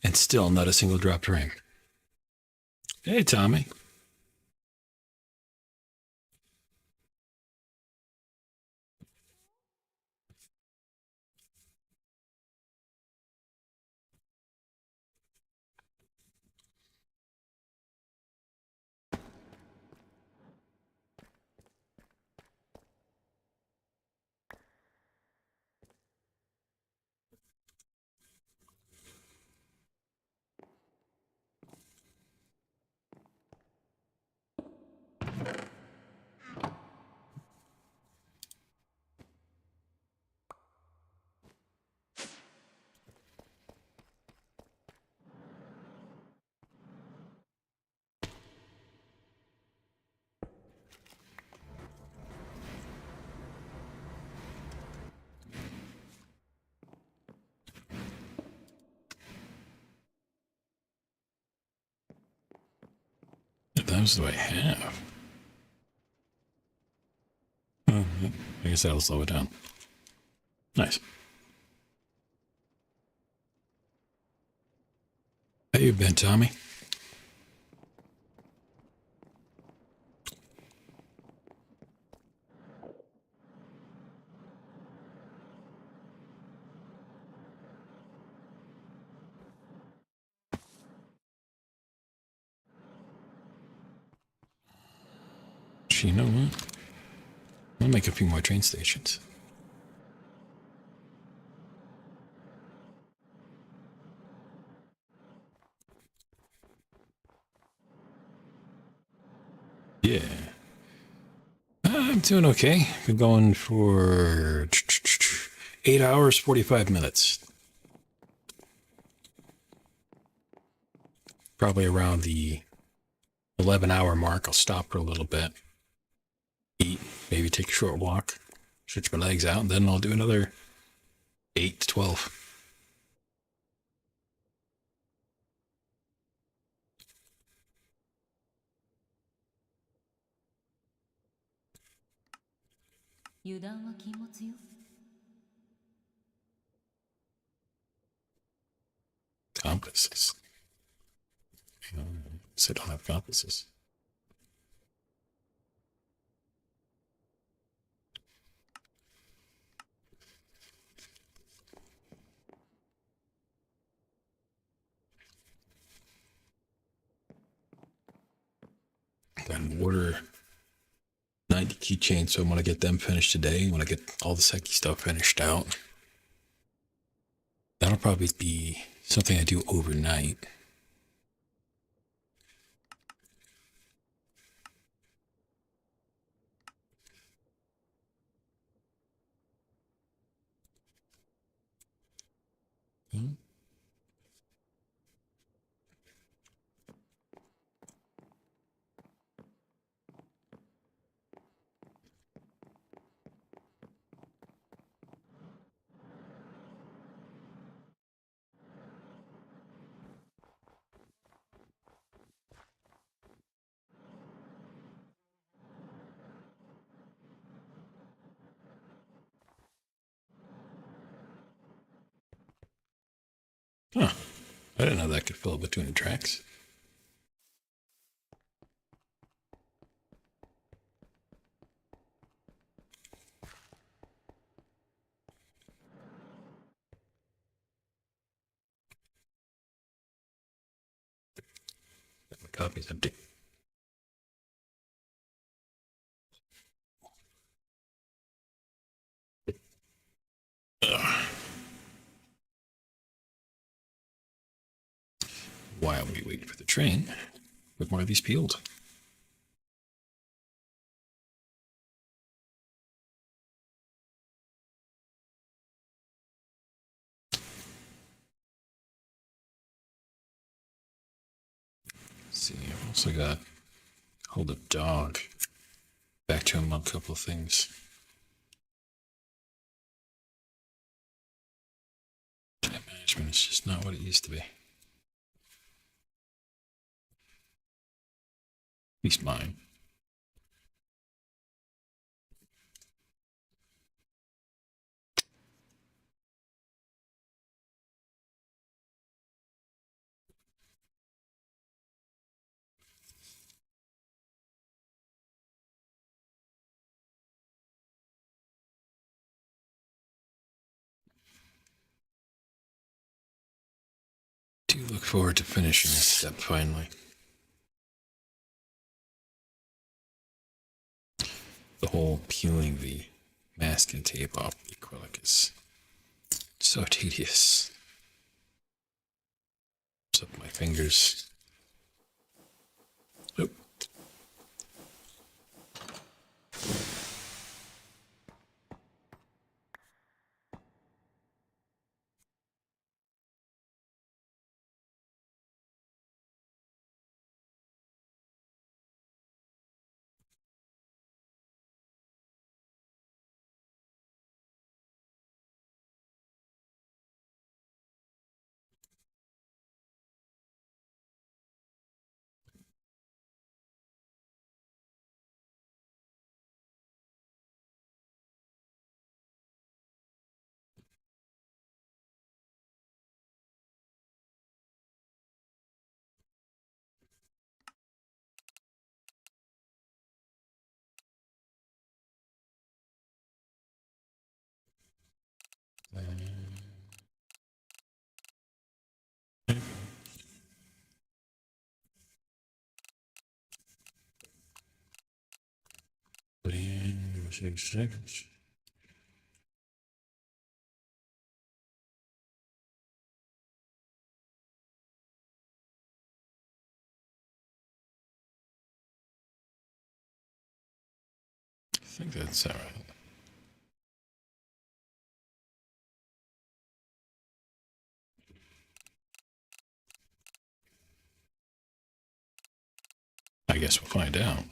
and still not a single dropped ring. Hey, Tommy. Those do I have? Oh, I guess that'll slow it down. Nice. How you been, Tommy? You know what? I'll make a few more train stations. Yeah. I'm doing okay. Been going for 8 hours, 45 minutes. Probably around the 11-hour mark, I'll stop for a little bit. Eat, maybe take a short walk, stretch my legs out, and then I'll do another 8 to 12. Compasses. So I don't have compasses. Then order 90 keychains, so I'm going to get them finished today. When I get all the Seki stuff finished out, that'll probably be something I do overnight. Hmm. Huh. I didn't know that could fill between the tracks. My copy's empty. Ugh. While we wait for the train, put more of these peeled. Let's see, I've also got hold of dog. Back to him on a couple of things. Time management is just not what it used to be. At least mine. Look forward to finishing this step finally. The whole peeling the masking tape off the acrylic is so tedious. Up my fingers. Oop. Put in 6 seconds. I think that's all right. I guess we'll find out.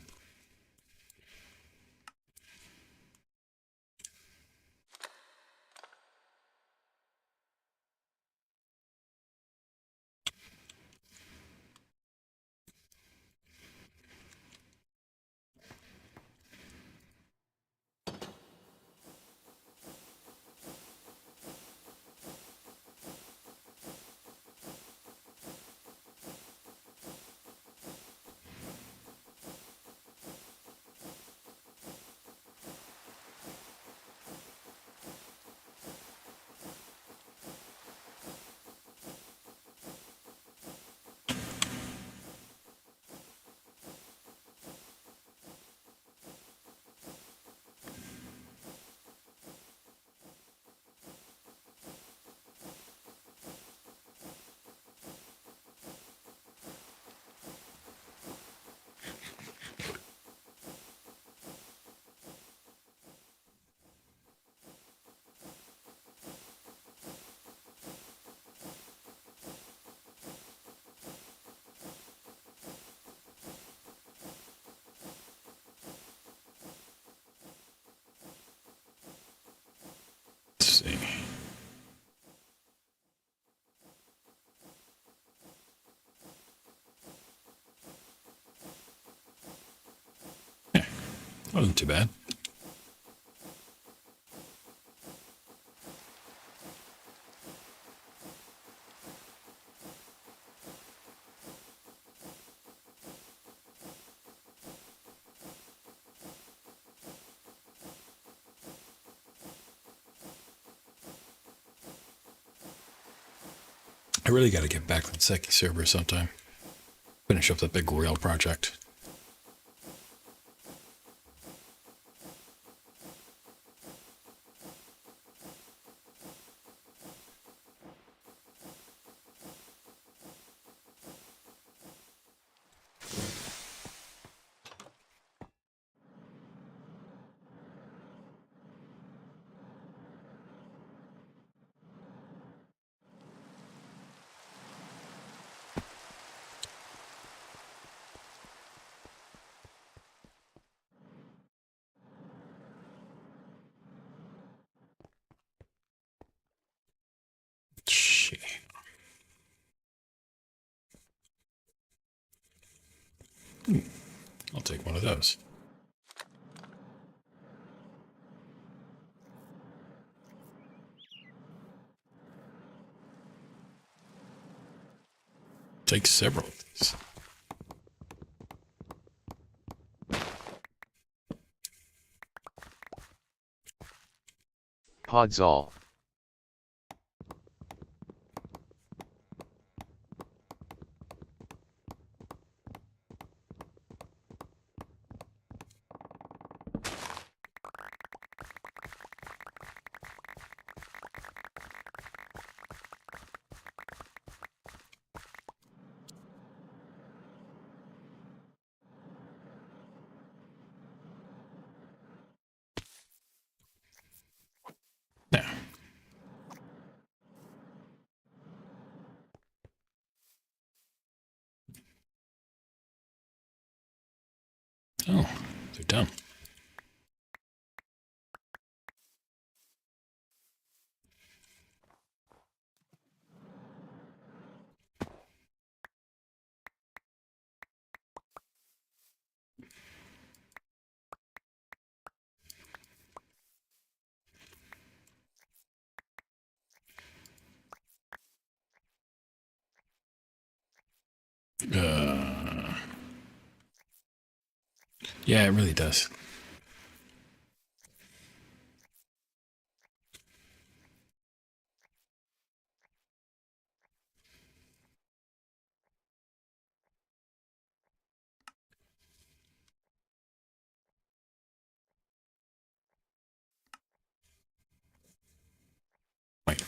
Let's see. Yeah, wasn't too bad. I really got to get back on Seki server sometime. Finish up the big rail project. Shit. I'll take one of those. Take several of these. Podzol. Oh, they're done. Yeah, it really does. Wait.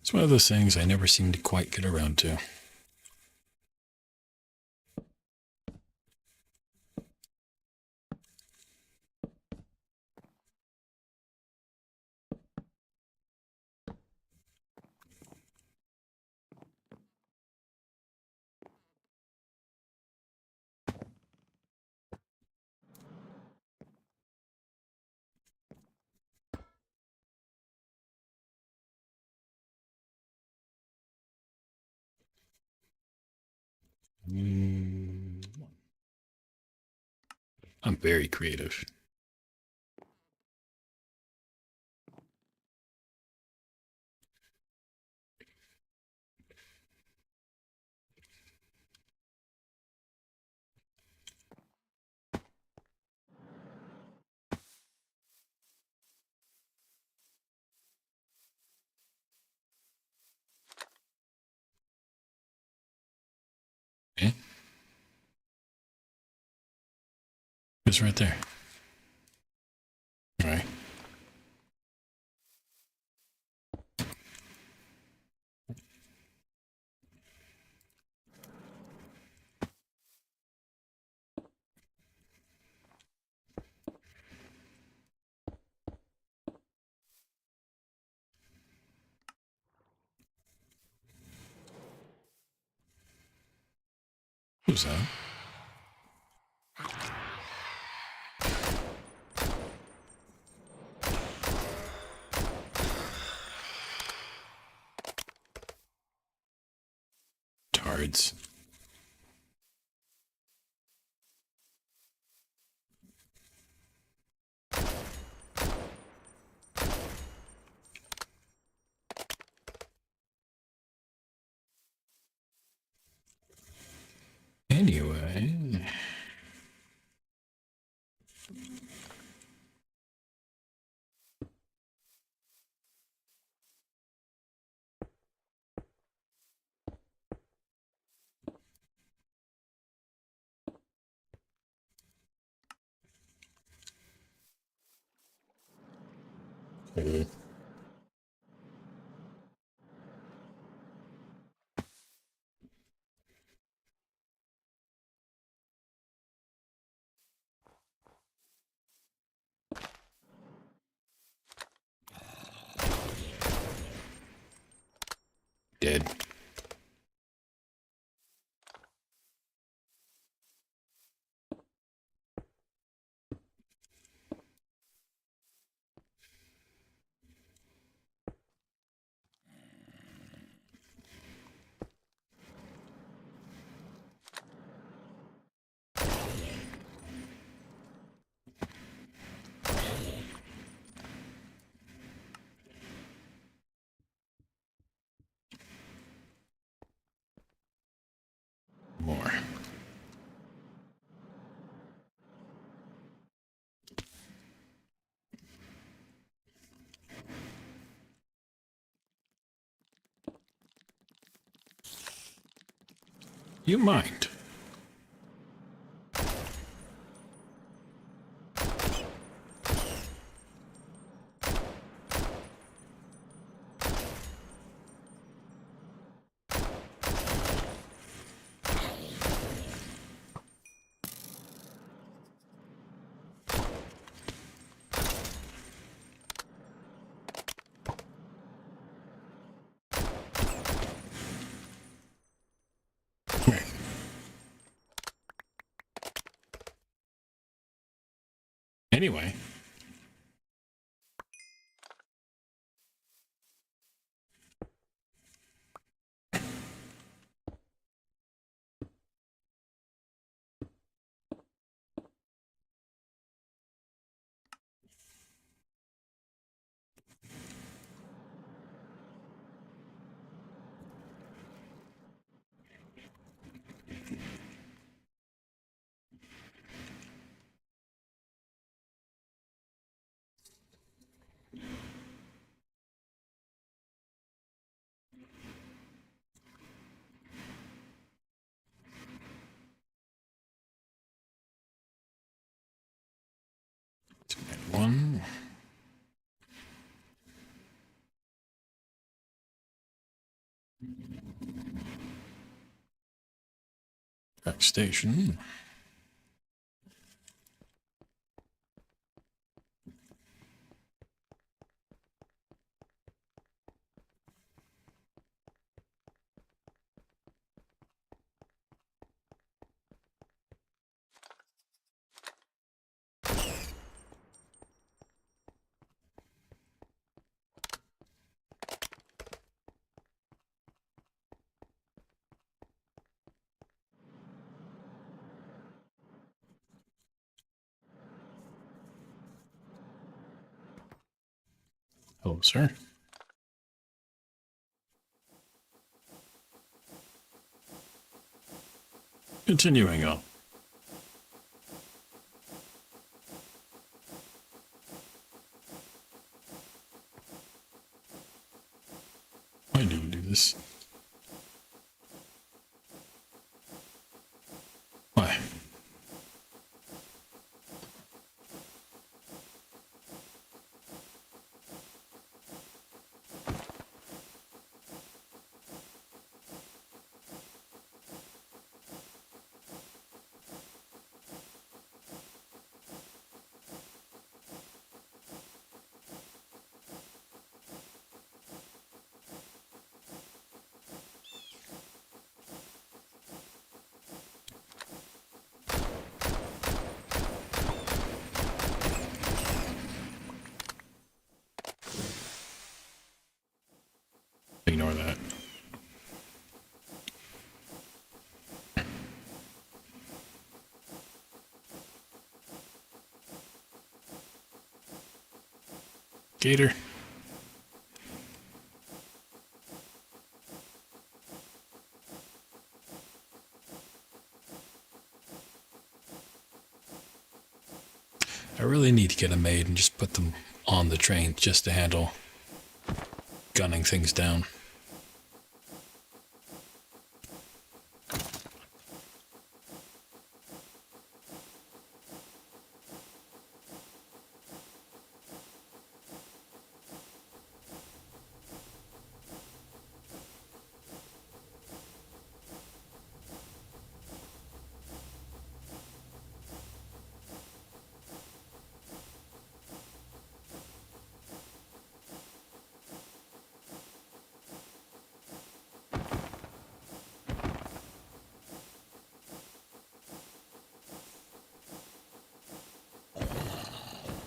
It's one of those things I never seem to quite get around to. I'm very creative. Okay. It's right there. All right. Who's that? Tards. Anyway. Dead. More. You mind? Anyway. One. Track station. Hello, sir. Continuing on. Why do you do this? Why? Ignore that. Gator. I really need to get them made and just put them on the train just to handle gunning things down.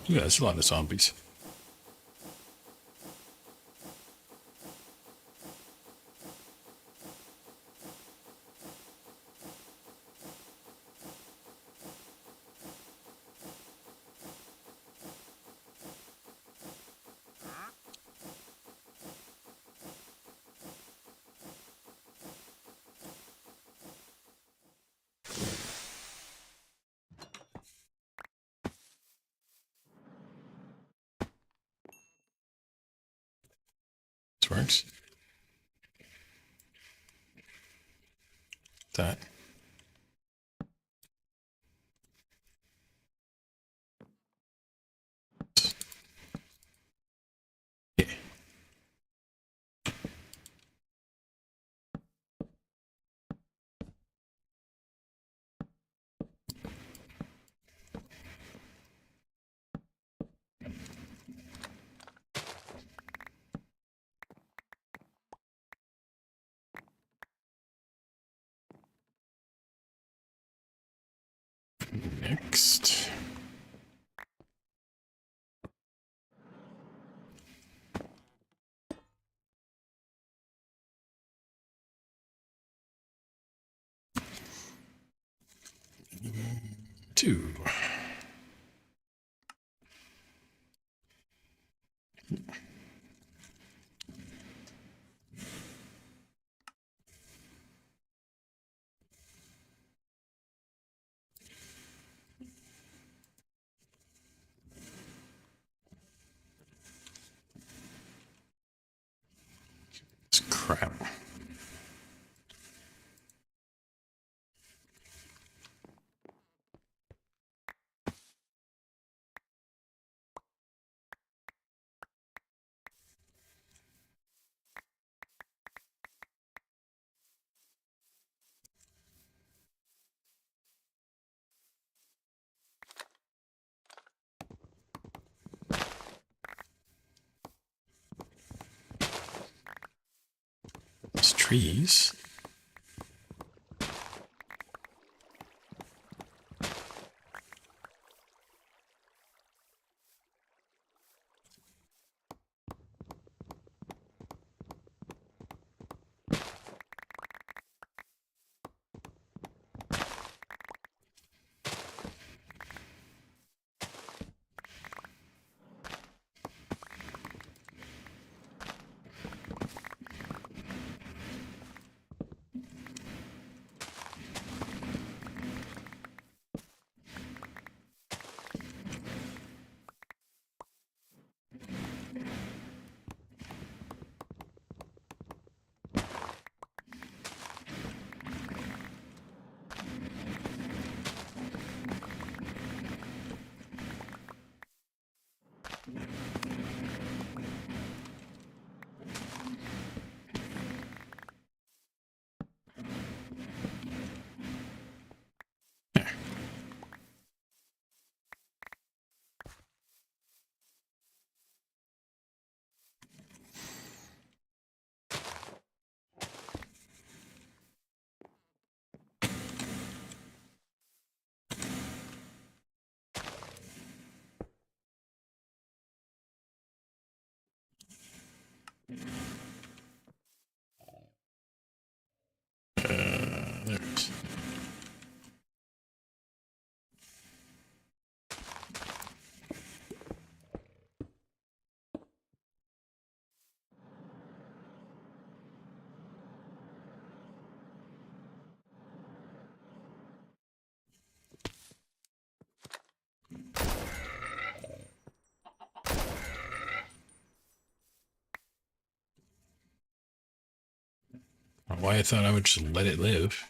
Yeah, there's a lot of zombies. This works. That. Yeah. Next. 2. It's crap. Those trees. There it is. Why I thought I would just let it live.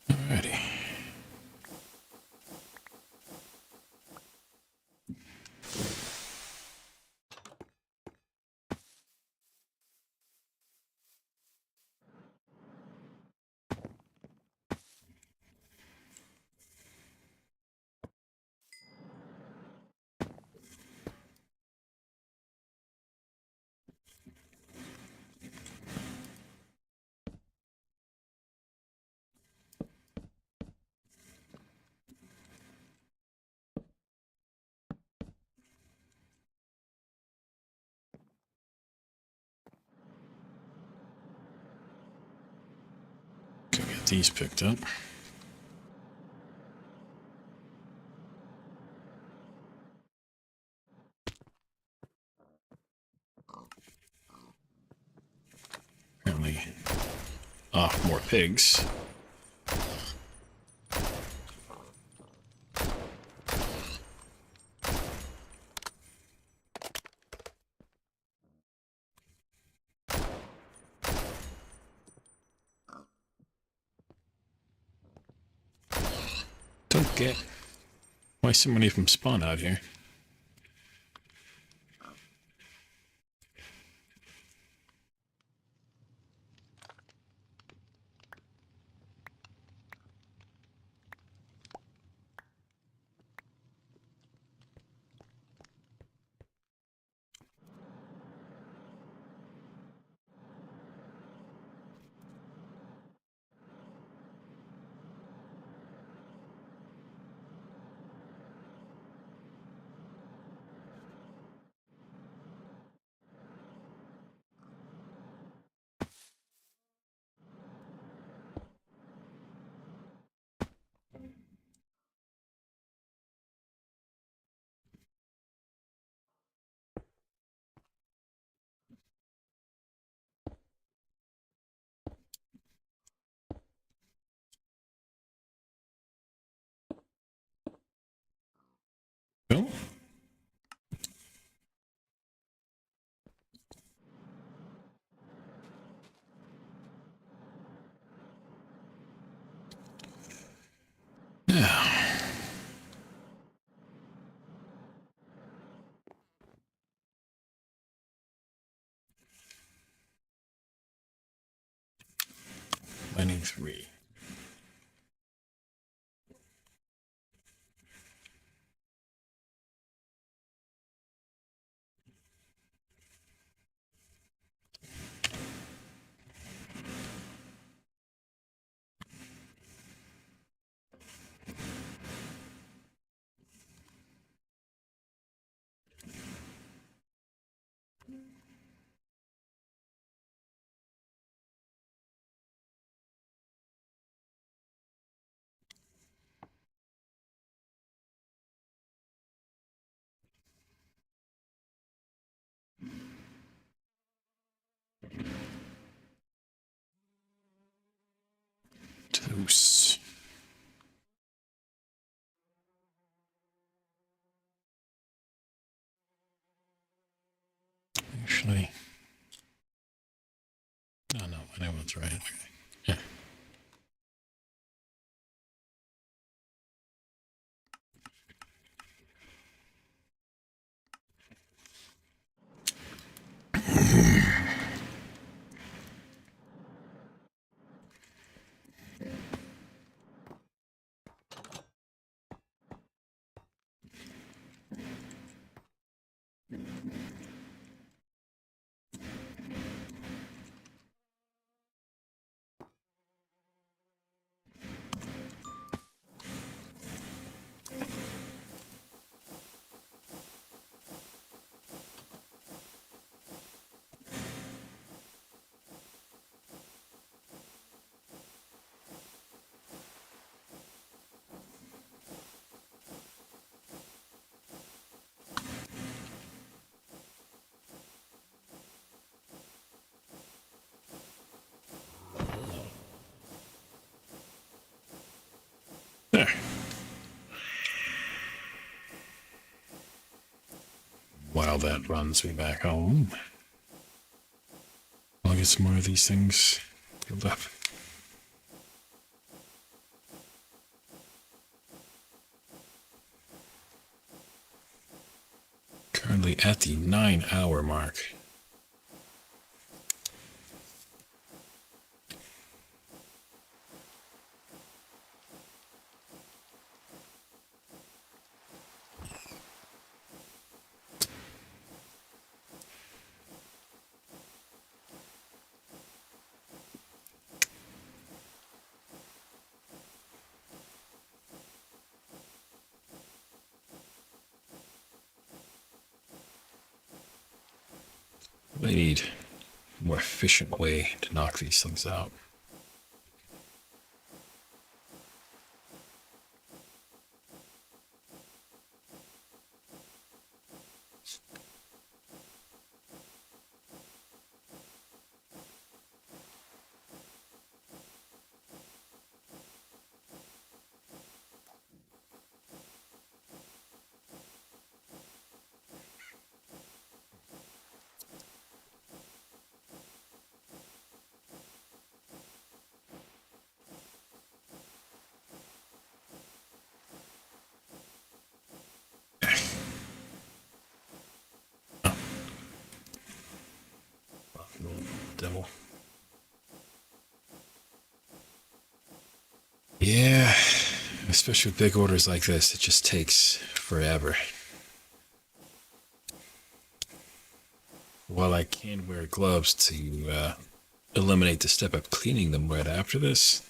Alrighty. Go get these picked up. Apparently, more pigs. don't get why so many of them spawn out here. Oh. Yeah. Mining 3. Toos. Actually, oh no, I know what's right. Yeah. There. While that runs me back home, I'll get some more of these things filled up. Currently at the 9-hour mark. They need a more efficient way to knock these things out. devil. Yeah, especially with big orders like this, it just takes forever. While I can wear gloves to eliminate the step of cleaning them right after this,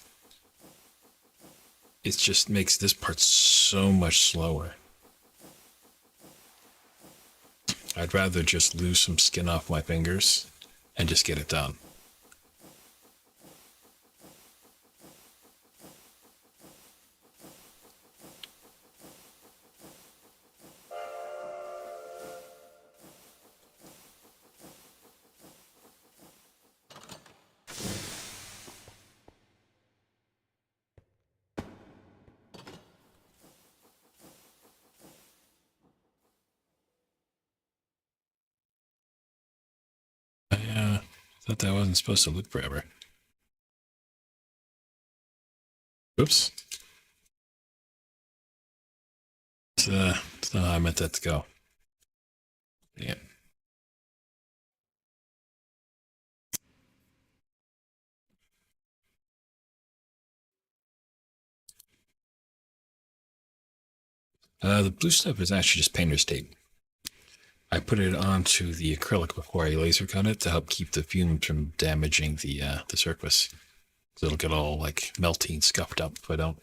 it just makes this part so much slower. I'd rather just lose some skin off my fingers and just get it done. I thought that wasn't supposed to look forever. Oops. That's not how I meant that to go. Yeah. The blue stuff is actually just painter's tape. I put it onto the acrylic before I laser cut it to help keep the fumes from damaging the surface. So it'll get all like melty and scuffed up if I don't.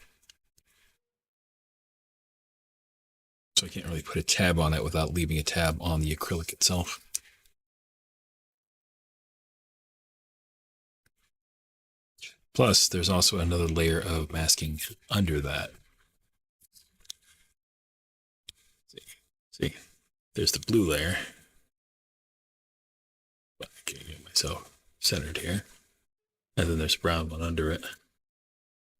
So I can't really put a tab on it without leaving a tab on the acrylic itself. Plus, there's also another layer of masking under that. See, there's the blue layer. I can't get myself centered here. And then there's a brown one under it.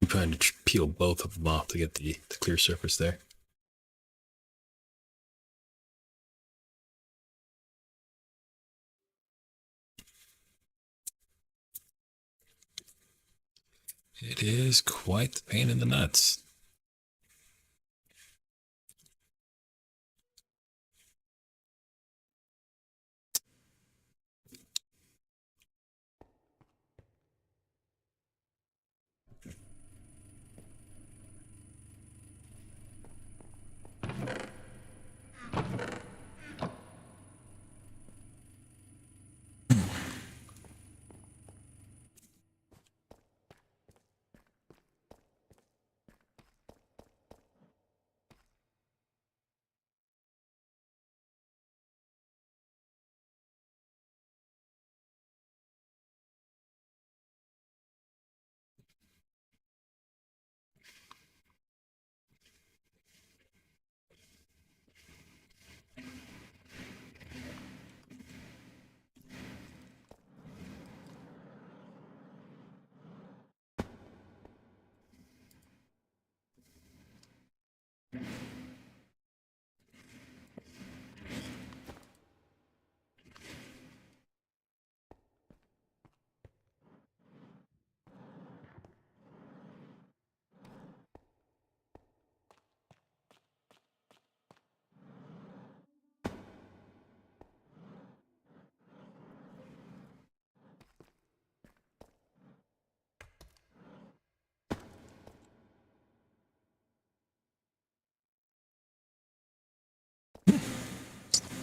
I'm trying to peel both of them off to get the clear surface there. It is quite the pain in the nuts.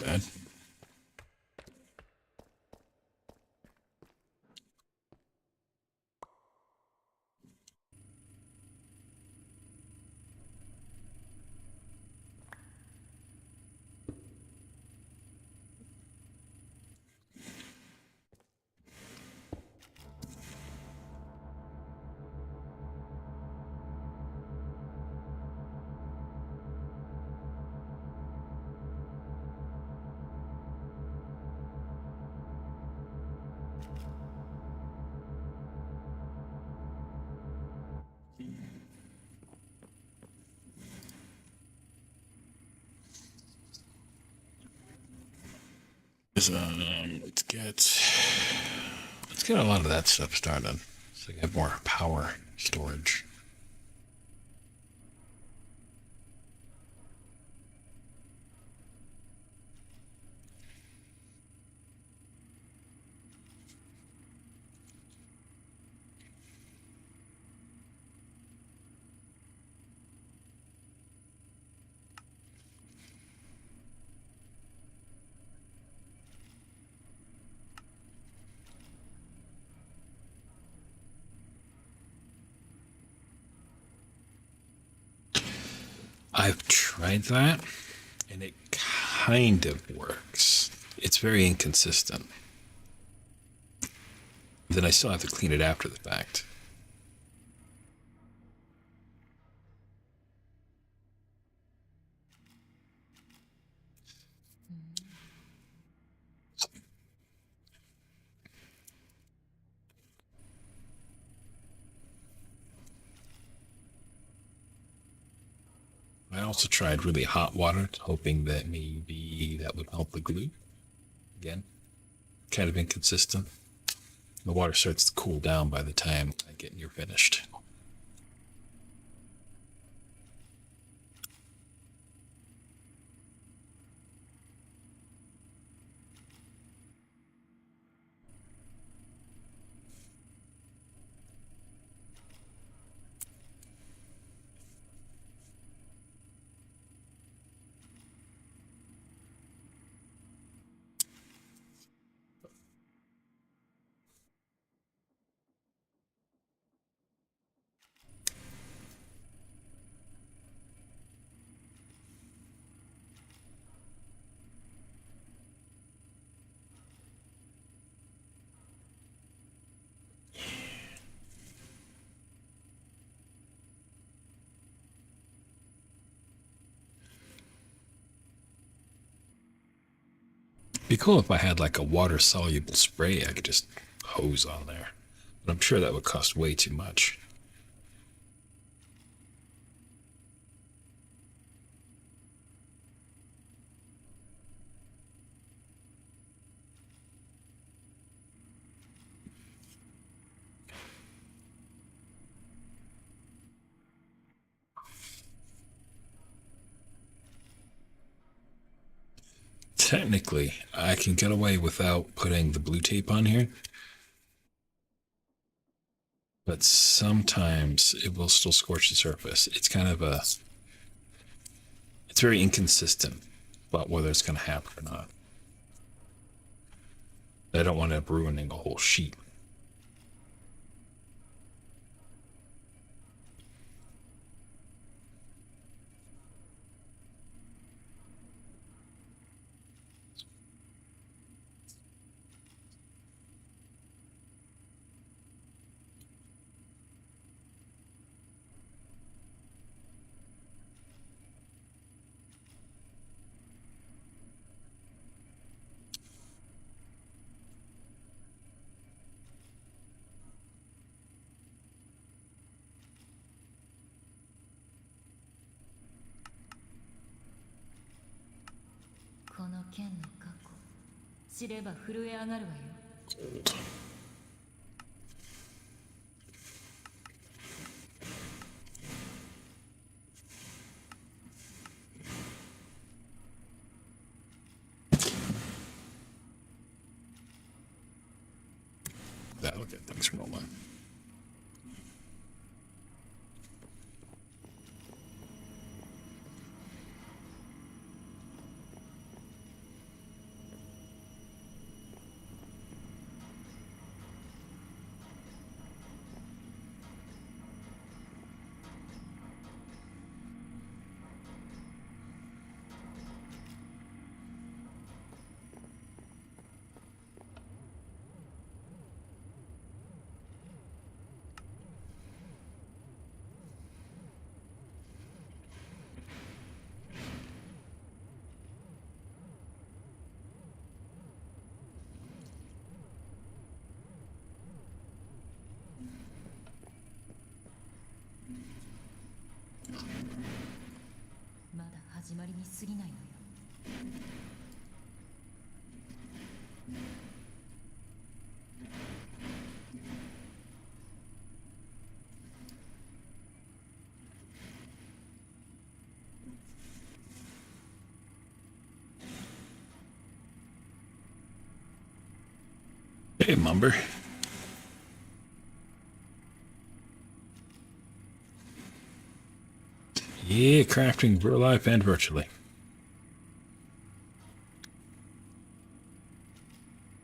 Bad. Let's get a lot of that stuff started so I have more power storage. I've tried that, and it kind of works. It's very inconsistent. Then I still have to clean it after the fact. I also tried really hot water, hoping that maybe that would help the glue. Again, kind of inconsistent. The water starts to cool down by the time I get near finished. Be cool if I had like a water soluble spray I could just hose on there. But I'm sure that would cost way too much. Technically, I can get away without putting the blue tape on here. But sometimes it will still scorch the surface. It's kind of it's very inconsistent about whether it's going to happen or not. I don't want to end up ruining a whole sheet. That'll get things rolling. Hey, Mumber. Yeah, crafting real life and virtually.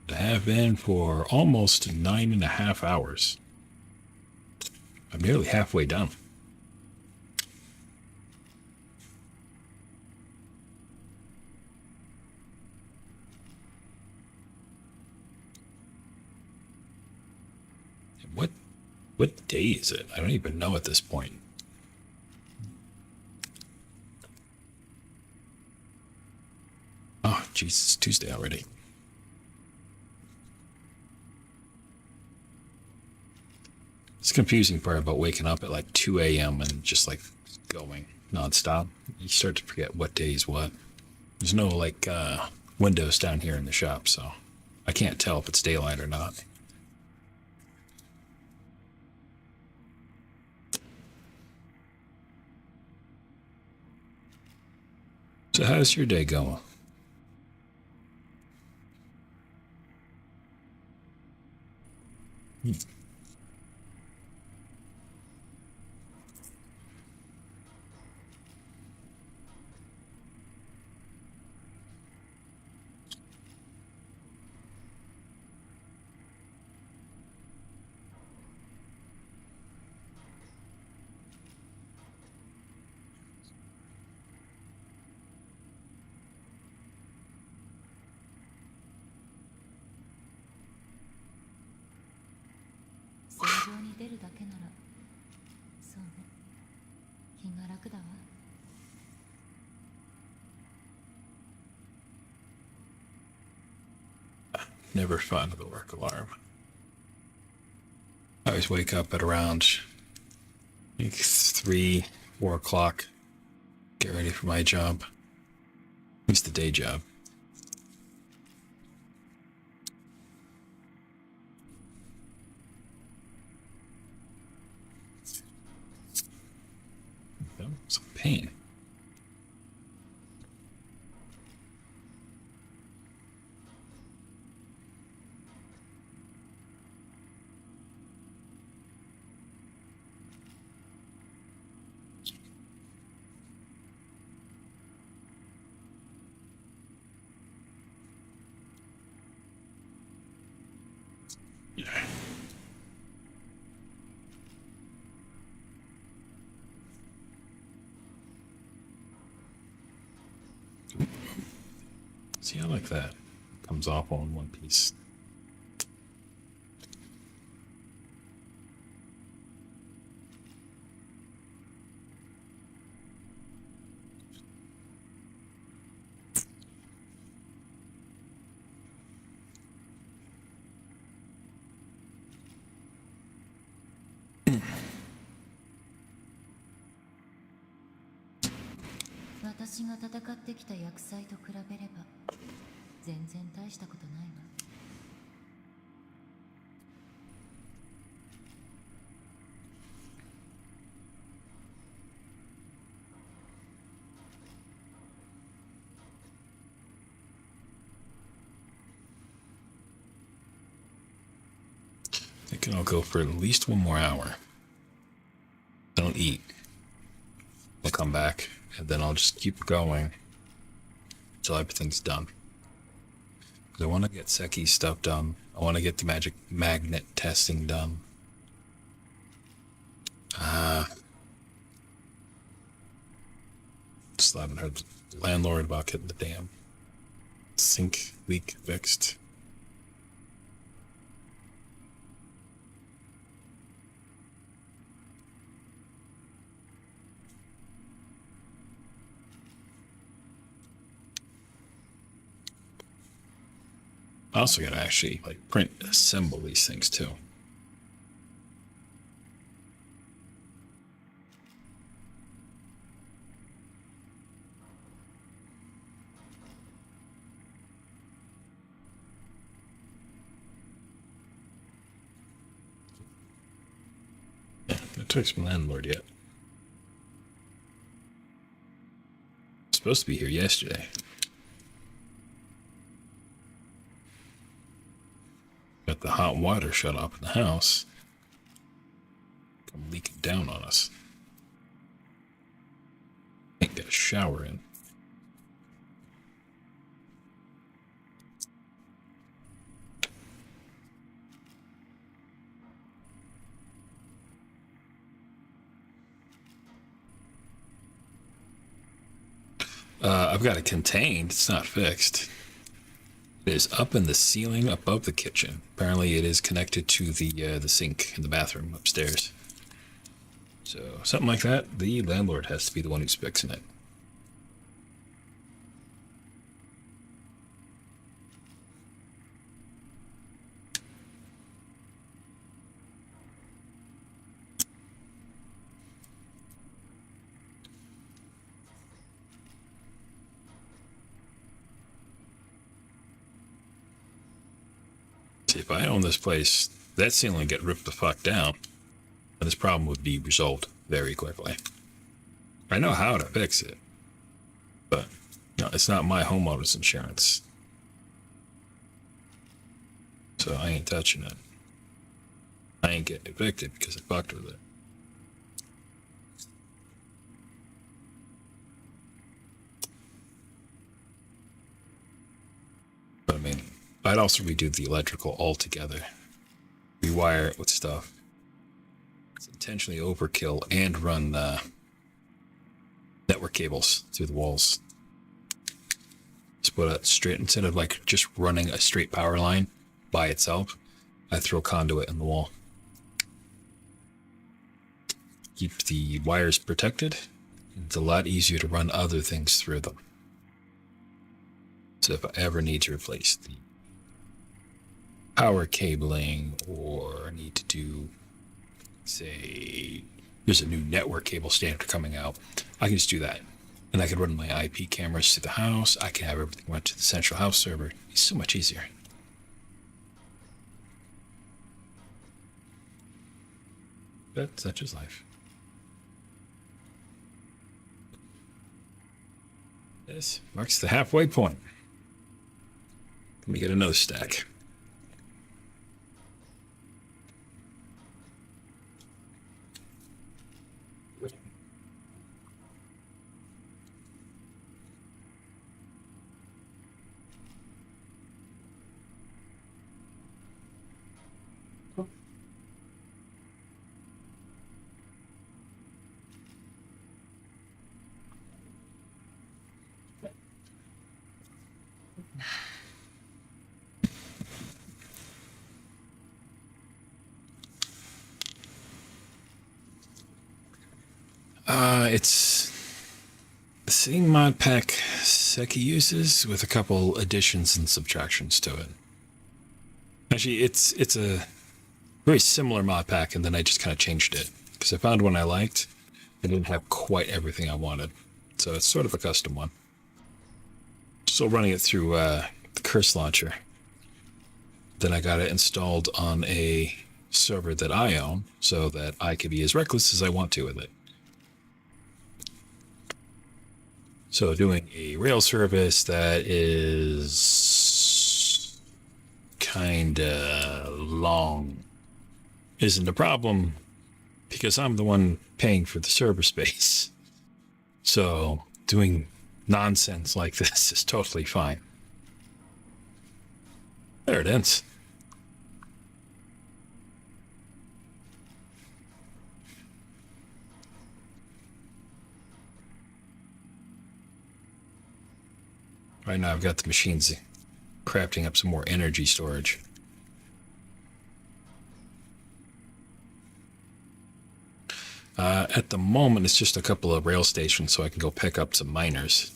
I have been for almost 9.5 hours. I'm nearly halfway done. What day is it? I don't even know at this point. Oh, Jesus, it's Tuesday already. It's confusing part about waking up at like 2 a.m. and just like going nonstop. You start to forget what day is what. There's no like windows down here in the shop, so I can't tell if it's daylight or not. So how's your day going? Never fun with a work alarm. I always wake up at around like 3, 4 o'clock. Get ready for my job. At least the day job. Some pain. Yeah. See, I like that. Comes off all in one piece. I think I'll go for at least 1 more hour. Don't eat. I'll come back, and then I'll just keep going until everything's done. Because I want to get Seki's stuff done. I want to get the magic magnet testing done. Still haven't heard the landlord about getting the damn sink leak fixed. I also gotta actually like print assemble these things too. Yeah, I text my landlord yet. Supposed to be here yesterday. Got the hot water shut off in the house. Come leaking down on us. Can't get a shower in. I've got it contained. It's not fixed. It is up in the ceiling above the kitchen. Apparently, it is connected to the sink in the bathroom upstairs. So something like that. The landlord has to be the one who's fixing it. See, if I own this place, that ceiling would get ripped the fuck down, and this problem would be resolved very quickly. I know how to fix it, but no, it's not my homeowner's insurance, so I ain't touching it. I ain't getting evicted because I fucked with it. But I mean, I'd also redo the electrical altogether. Rewire it with stuff. It's intentionally overkill and run network cables through the walls. Just put it straight, instead of like just running a straight power line by itself, I throw conduit in the wall. Keep the wires protected. It's a lot easier to run other things through them. So if I ever need to replace the power cabling or need to do, say, there's a new network cable standard coming out, I can just do that. And I can run my IP cameras to the house. I can have everything run to the central house server. It's so much easier. But such is life. This marks the halfway point. Let me get another stack. It's the same mod pack Seki uses with a couple additions and subtractions to it. Actually, it's a very similar mod pack, and then I just kind of changed it because I found one I liked. It didn't have quite everything I wanted, so it's sort of a custom one. Still running it through the Curse Launcher. Then I got it installed on a server that I own so that I can be as reckless as I want to with it. So doing a rail service that is kind of long isn't a problem because I'm the one paying for the server space. So doing nonsense like this is totally fine. There it ends. Right now I've got the machines crafting up some more energy storage. At the moment, it's just a couple of rail stations so I can go pick up some miners.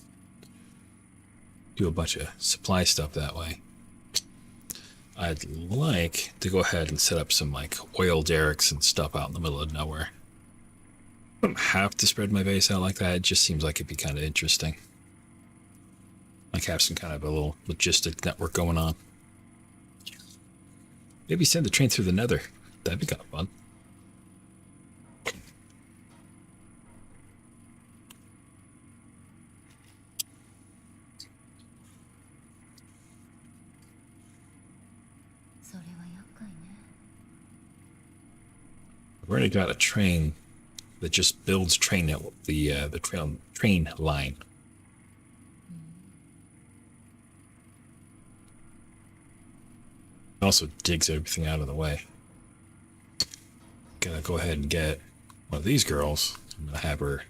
Do a bunch of supply stuff that way. I'd like to go ahead and set up some like oil derricks and stuff out in the middle of nowhere. I don't have to spread my base out like that. It just seems like it'd be kind of interesting. Like have some kind of a little logistic network going on. Maybe send the train through the nether. That'd be kind of fun. I've already got a train that just builds train network, the train line. Also digs everything out of the way. Gonna go ahead and get one of these girls. I'm gonna have her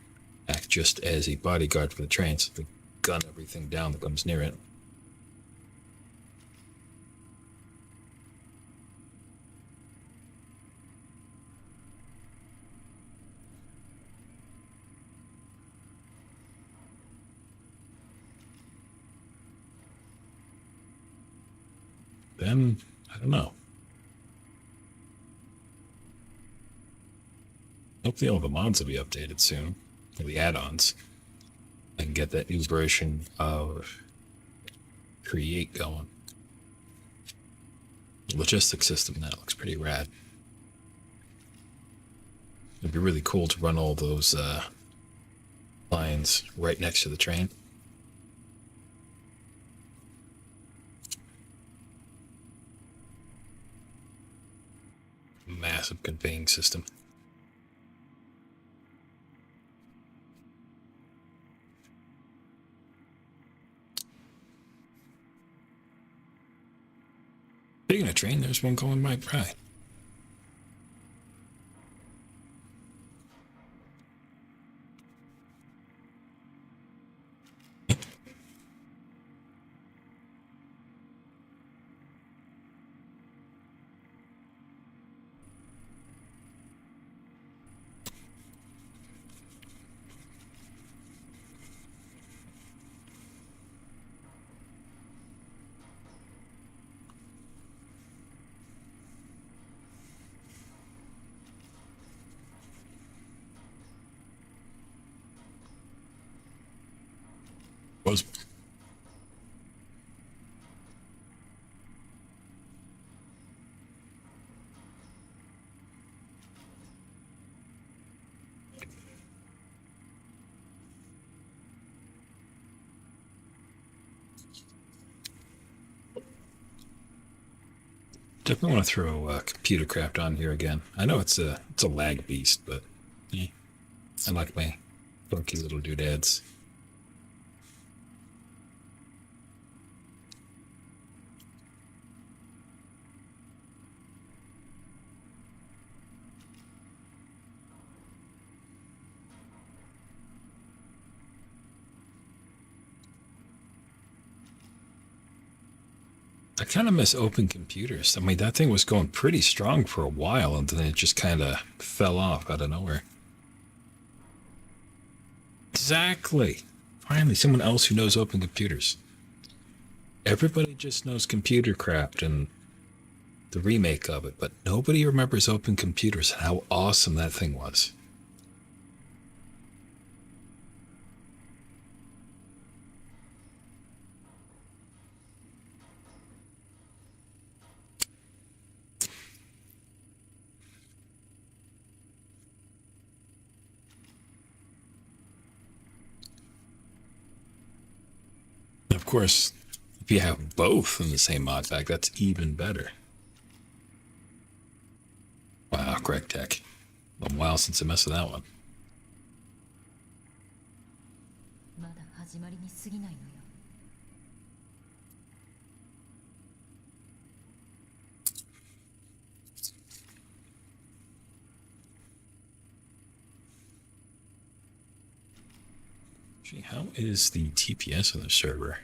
act just as a bodyguard for the train, so they gun everything down that comes near it. then I don't know. Hopefully all the mods will be updated soon, or the add-ons, and get that new version of Create going. The logistics system now looks pretty rad. It'd be really cool to run all those lines right next to the train. Massive conveying system. Speaking of train, there's one going by. Was definitely want to throw computer craft on here again. I know it's a lag beast, but I like my funky little doodads. I kind of miss open computers. I mean, that thing was going pretty strong for a while, and then it just kind of fell off out of nowhere. Exactly. Finally, someone else who knows open computers. Everybody just knows computer craft and the remake of it, but nobody remembers open computers and how awesome that thing was. Of course, if you have both in the same mod pack, that's even better. Wow, Greg Tech. A while since I messed with that one. まだ始まりに過ぎないのよ。Gee, how is the TPS on the server?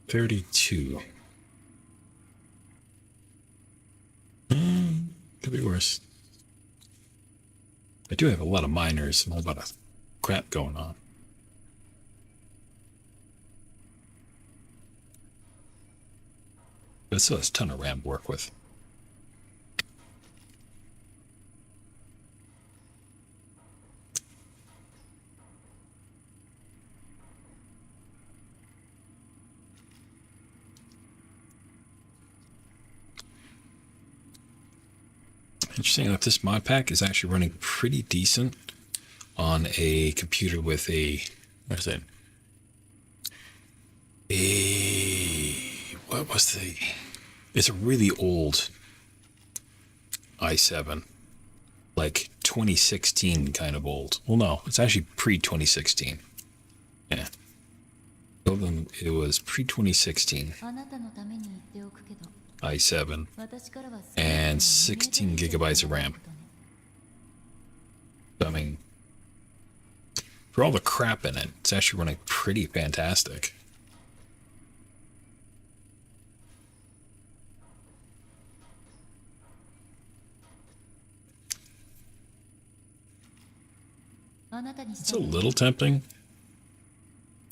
$32. Could be worse. I do have a lot of miners and a lot of crap going on. But it still has a ton of RAM to work with. Interesting enough, this mod pack is actually running pretty decent on a computer with a, what is it? What was the, it's a really old i7, like 2016 kind of old. Well, no, it's actually pre-2016. Yeah. It was pre-2016. あなたのために言っておくけど。 i7 and 16 gigabytes of RAM. I mean, for all the crap in it, it's actually running pretty fantastic. It's a little tempting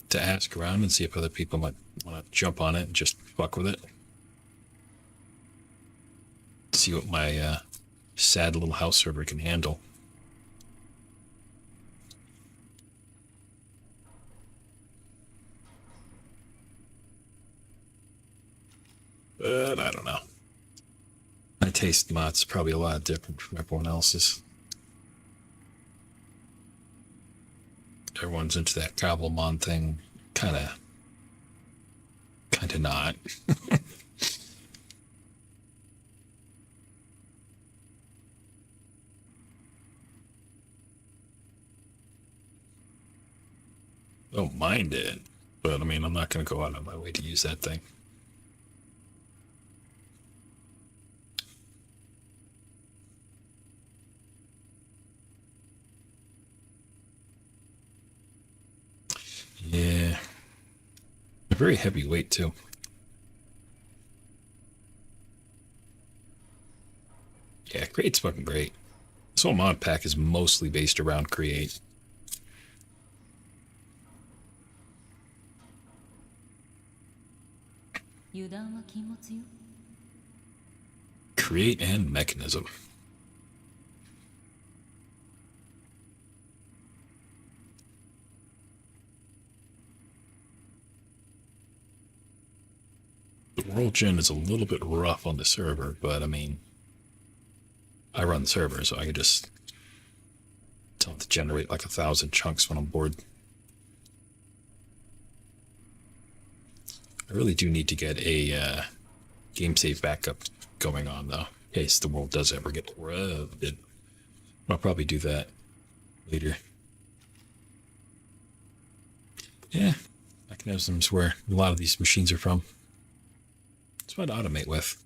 to ask around and see if other people might want to jump on it and just fuck with it. See what my sad little house server can handle. But I don't know. My taste mod's probably a lot different from everyone else's. Everyone's into that Cobblemon thing. Kinda not. Don't mind it, but I mean, I'm not going to go out of my way to use that thing. Yeah. A very heavy weight, too. Yeah, Create's fucking great. This whole mod pack is mostly based around Create. Create and Mechanism. The world gen is a little bit rough on the server, but I mean, I run the server, so I can just tell it to generate like 1,000 chunks when I'm bored. I really do need to get a game save backup going on, though, in case the world does ever get corrupted. I'll probably do that later. Yeah, mechanisms where a lot of these machines are from. It's fun to automate with.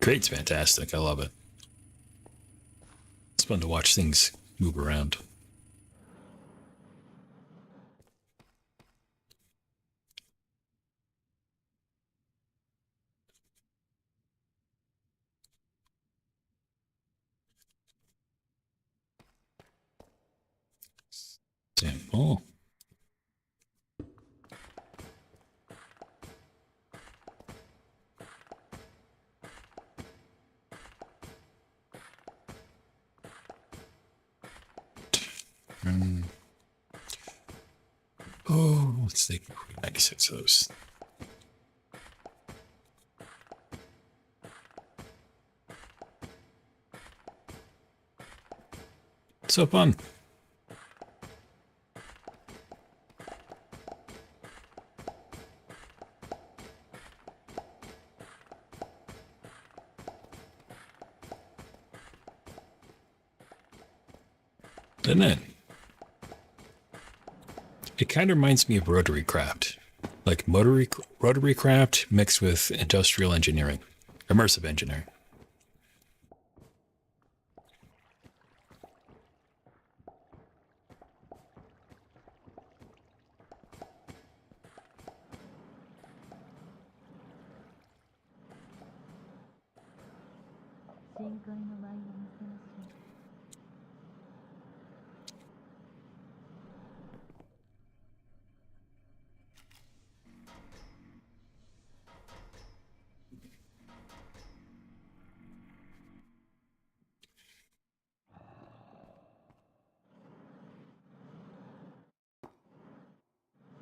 Create's fantastic. I love it. It's fun to watch things move around. Sample. Oh, let's take 96 of those. So fun. Isn't it? It kind of reminds me of rotary craft. Like rotary craft mixed with industrial engineering. Immersive engineering.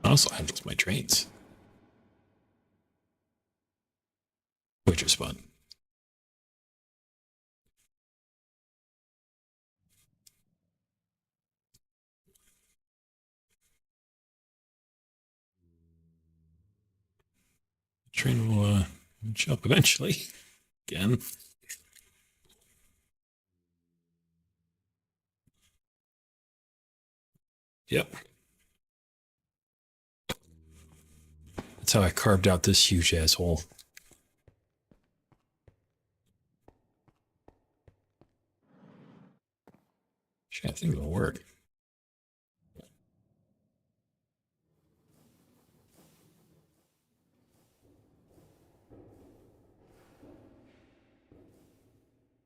Also handles my trains, which is fun. Train will jump eventually. Again. Yep. That's how I carved out this huge ass hole. I think it'll work.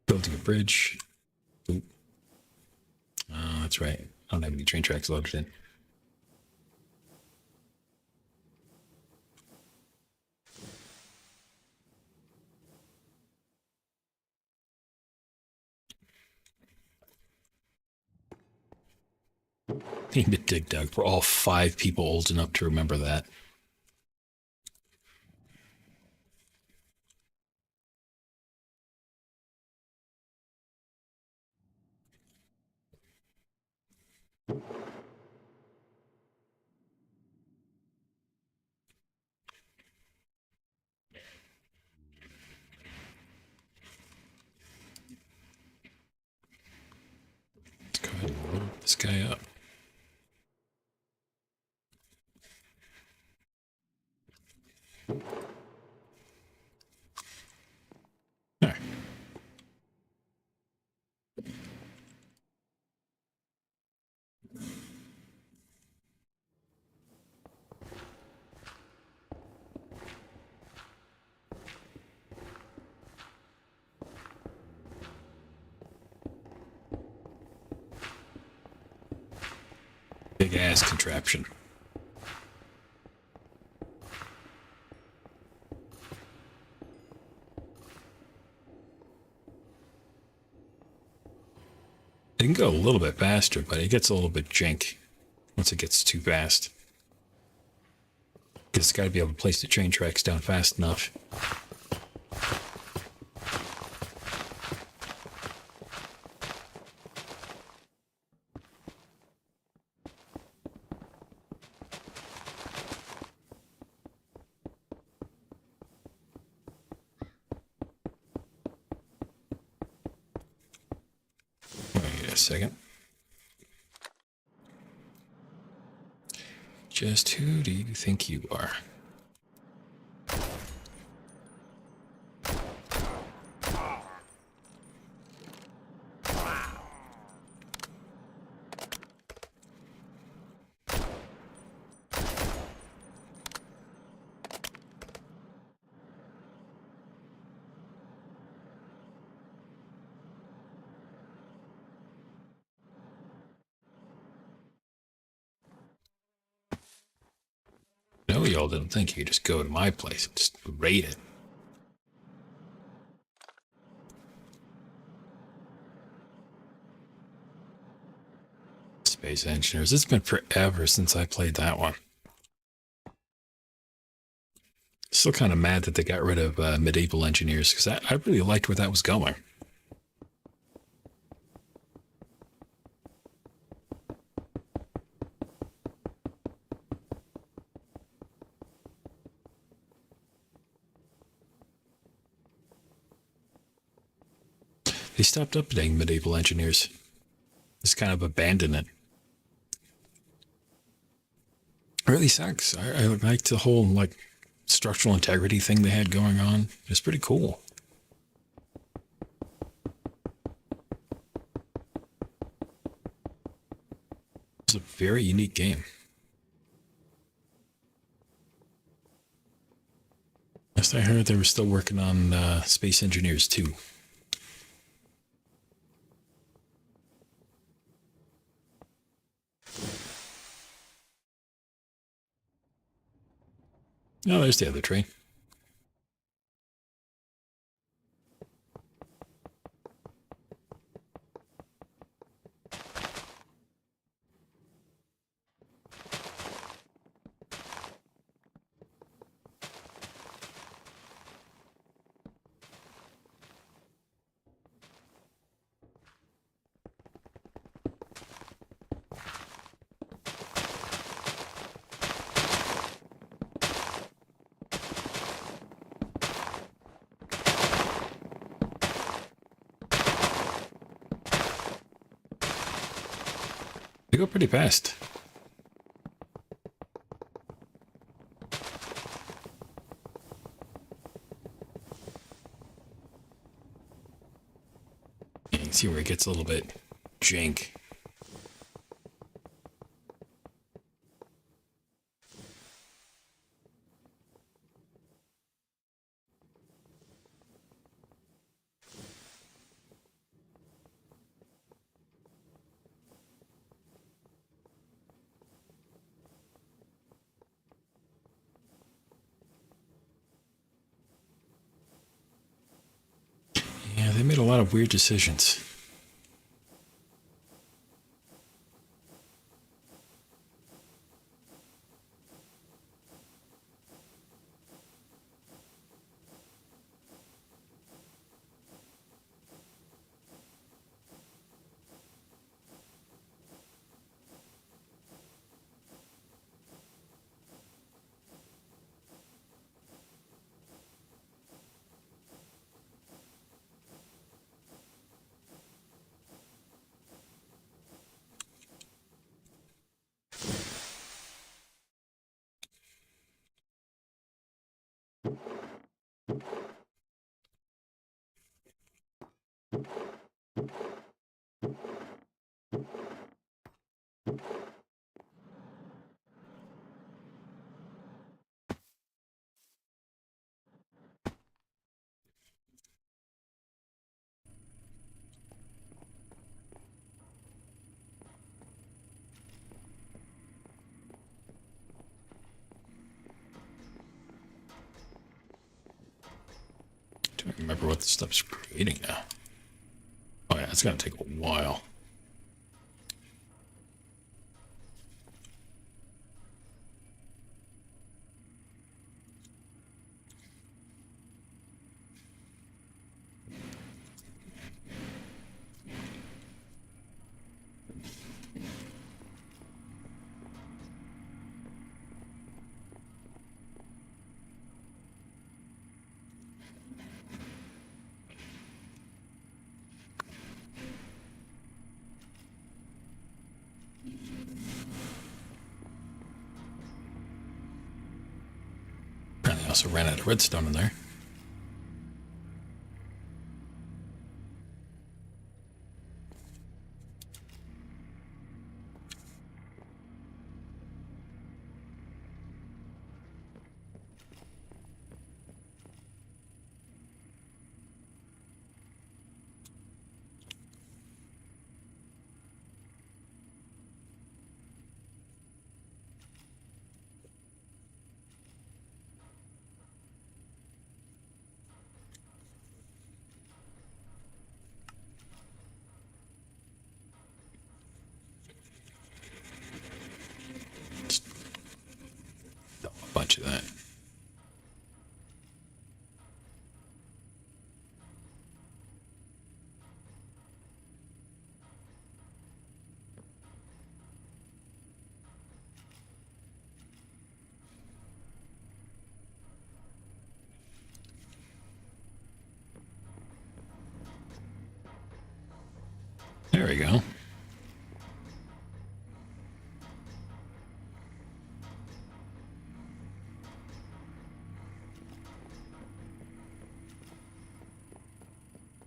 Building a bridge. Oop. Oh, that's right. I don't have any train tracks loaded in. Need to dig dug. We're all 5 people old enough to remember that. Let's go ahead and load this guy up. All right. Big ass contraption. It can go a little bit faster, but it gets a little bit jank once it gets too fast. Because it's got to be able to place the train tracks down fast enough. Wait a second. Just who do you think you are? No, y'all didn't think you could just go to my place and just raid it. Space Engineers. It's been forever since I played that one. Still kind of mad that they got rid of Medieval Engineers, because I really liked where that was going. They stopped updating Medieval Engineers. Just kind of abandoned it. It really sucks. I liked the whole like structural integrity thing they had going on. It's pretty cool. It's a very unique game. Last I heard, they were still working on Space Engineers 2. Oh, there's the other train. They go pretty fast. You can see where it gets a little bit jank. of weird decisions. I don't remember what the stuff's creating now. Oh yeah, it's gonna take a while. Apparently I also ran out of redstone in there. Just dump a bunch of that. There we go.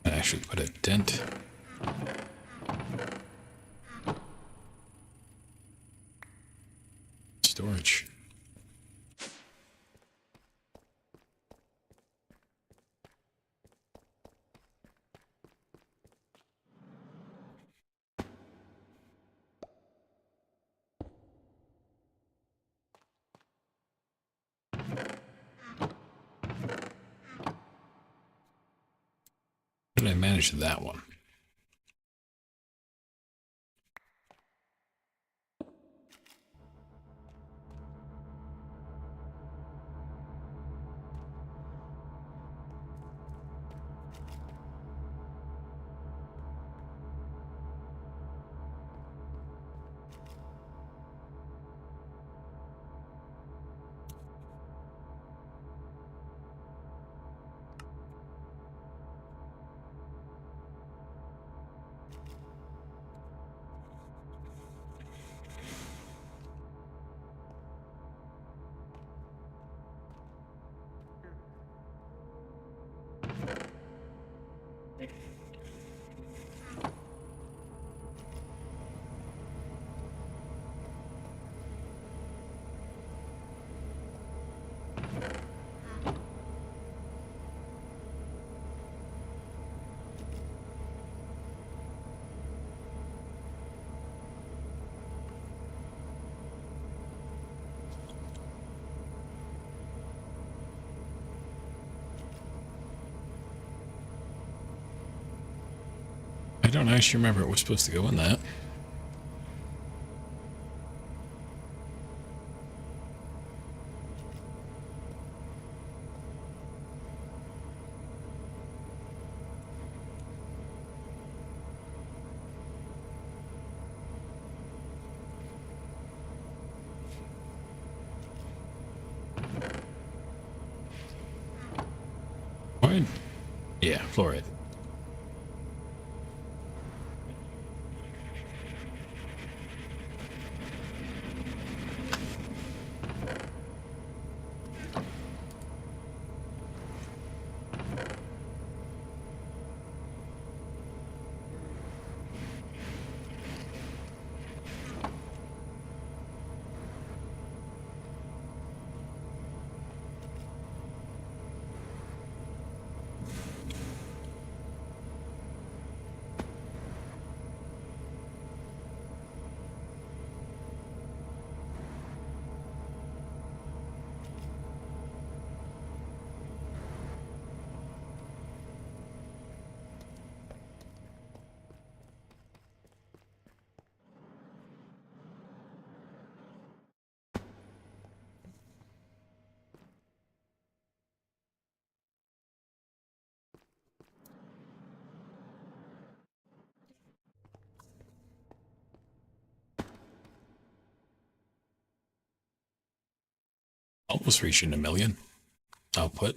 I actually put a dent. Storage. How did I manage that one? don't actually remember it was supposed to go in that. Fluoride? Yeah, fluoride. Almost reaching 1 million output.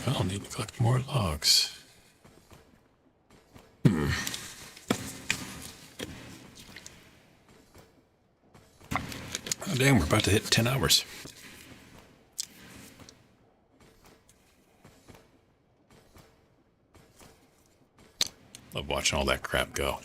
I'll need to collect more logs. Oh, damn, we're about to hit 10 hours. Love watching all that crap go.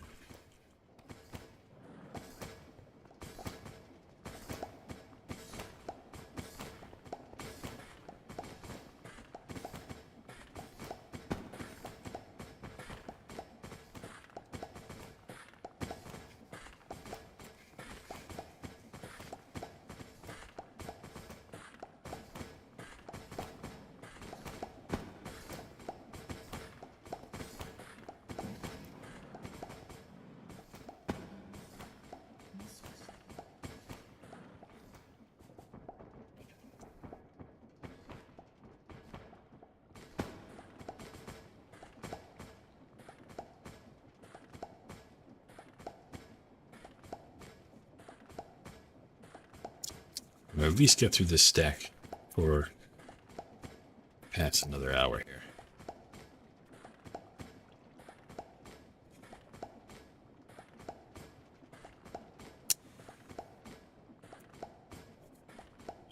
We'll at least get through this stack for past another hour here.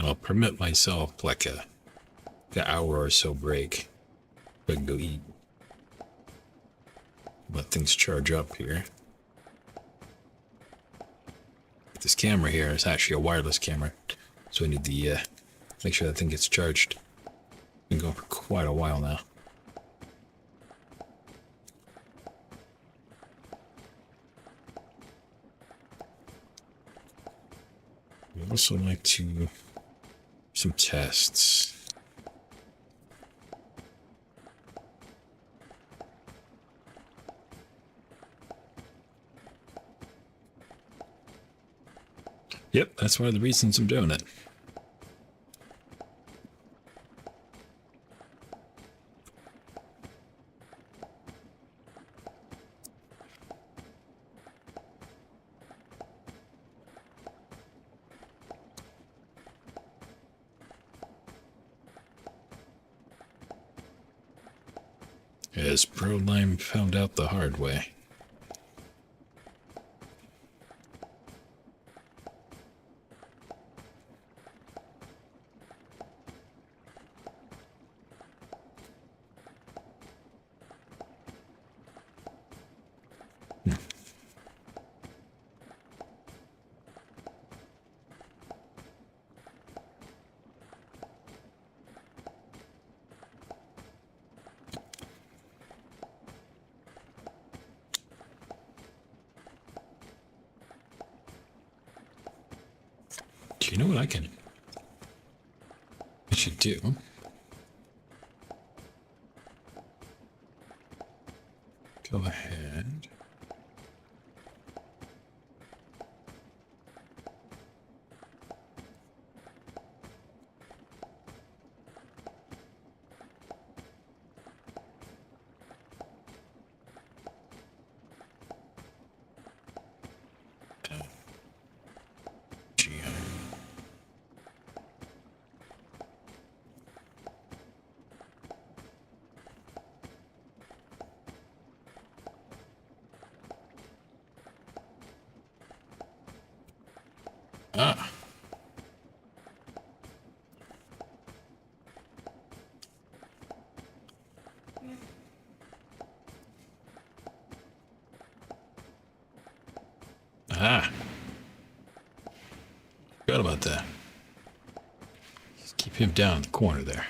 I'll permit myself like an hour or so break. I can go eat. Let things charge up here. This camera here is actually a wireless camera, so I need to make sure that thing gets charged. Been going for quite a while now. I'd also like to some tests. Yep, that's one of the reasons I'm doing it. As Pro-Lime found out the hard way. Do you know what I should do? Go ahead. Ah. Ah. Forgot about that. Just keep him down in the corner there.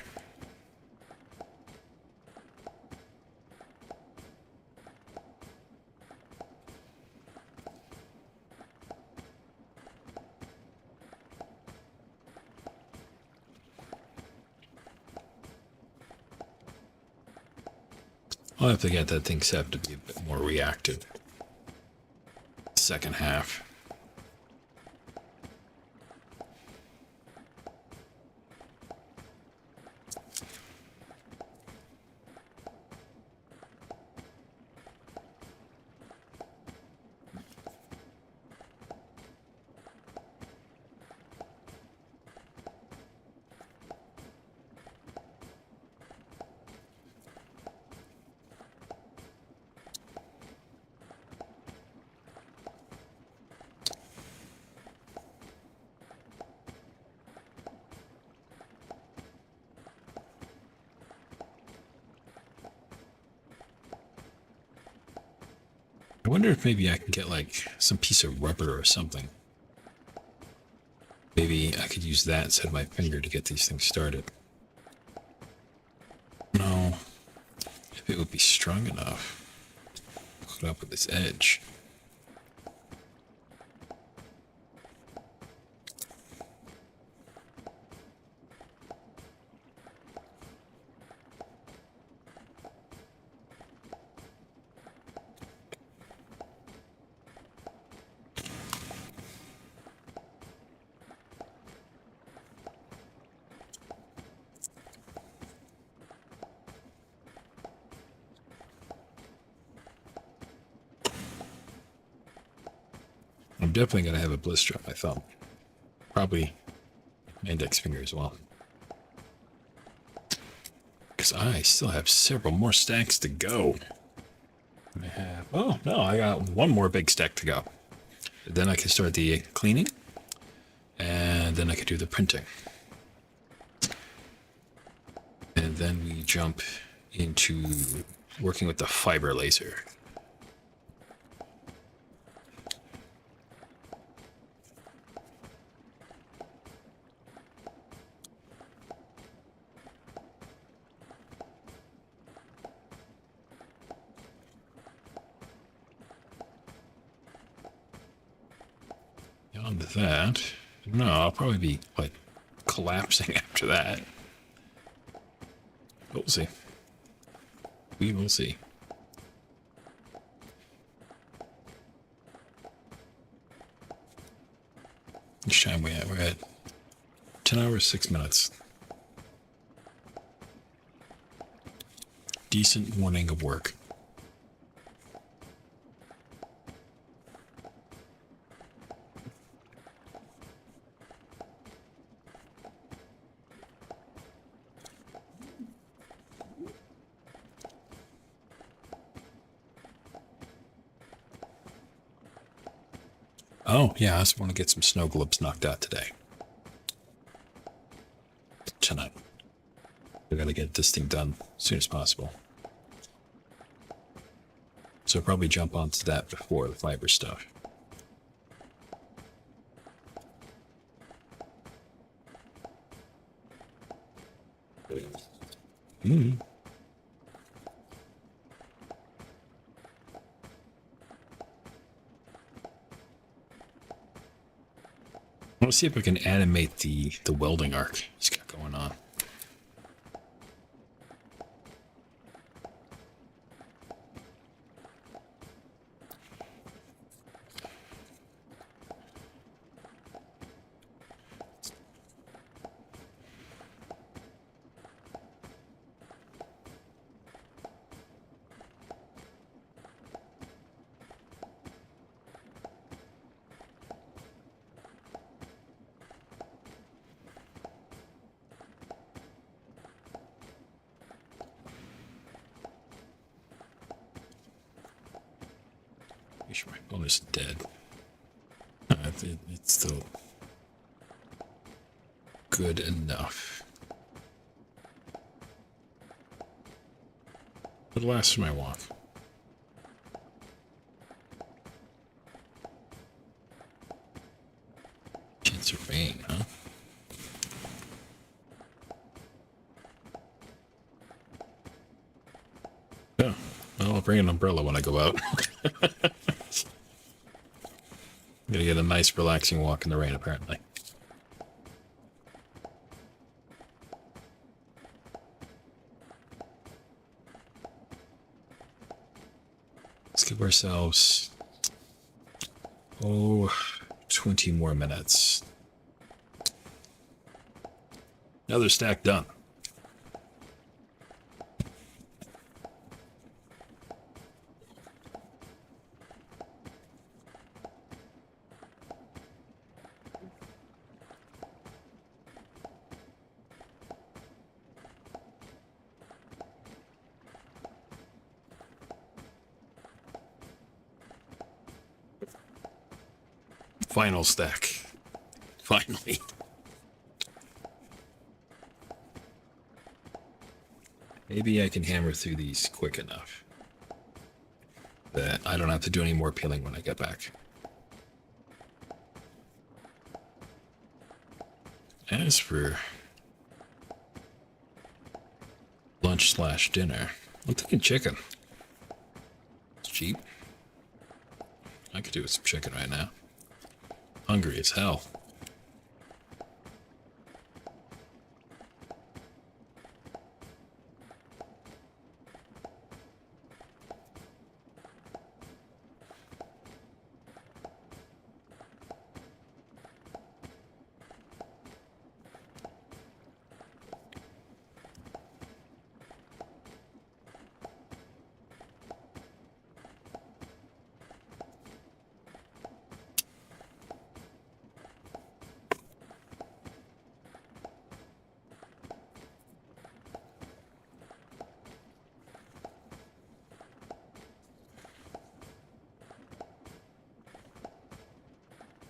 I'll have to get that thing set to be a bit more reactive. Second half. I wonder if maybe I can get like some piece of rubber or something. Maybe I could use that instead of my finger to get these things started. No. If it would be strong enough. Hook it up with this edge. I'm definitely going to have a blister on my thumb. Probably my index finger as well. Because I still have several more stacks to go. Oh, no, I got one more big stack to go. Then I can start the cleaning. And then I can do the printing. then we jump into working with the fiber laser. Beyond that, no, I'll probably be like collapsing after that. We'll see. We will see. Which time we at? We're at 10 hours, 6 minutes. Decent morning of work. Oh, yeah, I just want to get some snow globes knocked out today. Tonight. We gotta get this thing done as soon as possible. So I'll probably jump onto that before the fiber stuff. Let's see if we can animate the welding arc he's got going on. Make sure my bonus is dead. It's still good enough. But it lasts my walk. Chance of rain, huh? Yeah. Well, I'll bring an umbrella when I go out. I'm gonna get a nice relaxing walk in the rain, apparently. Let's give ourselves 20 more minutes. Another stack done. Final stack. Finally. Maybe I can hammer through these quick enough that I don't have to do any more peeling when I get back. As for lunch/dinner, I'm thinking chicken. It's cheap. I could do with some chicken right now. Hungry as hell.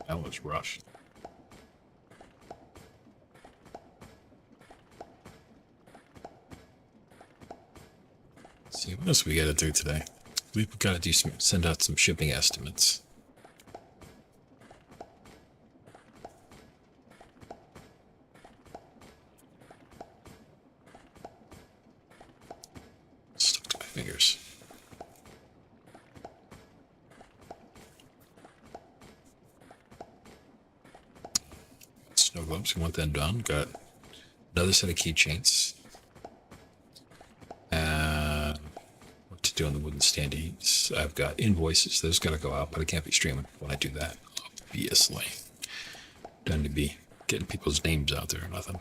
That was rough. see, what else we gotta do today? We've got to send out some shipping estimates. Stuck to my fingers. Snow globes, we want them done. Got another set of keychains. What to do on the wooden standees. I've got invoices. Those got to go out, but I can't be streaming when I do that, obviously. Don't need to be getting people's names out there or nothing.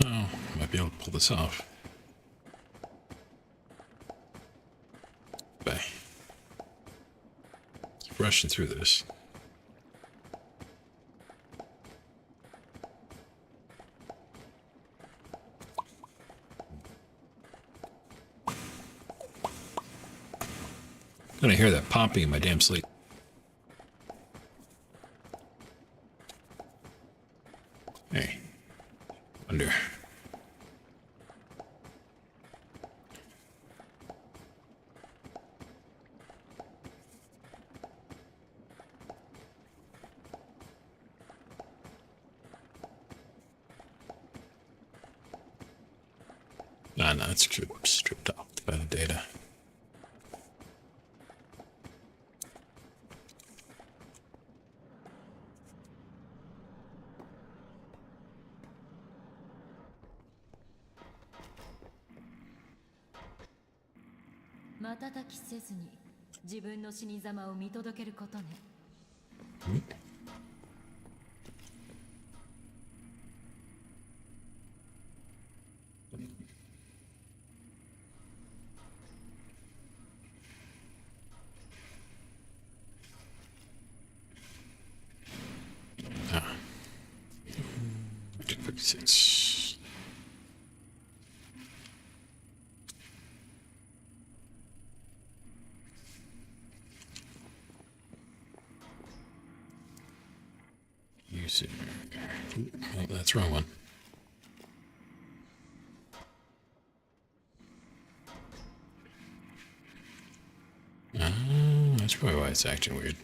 Oh, might be able to pull this off. Bye. Keep rushing through this. I'm gonna hear that popping in my damn sleep. Hey. Wonder. No, it's stripped off by the data. Ah. 56. User. Oh, that's the wrong one. That's probably why it's acting weird.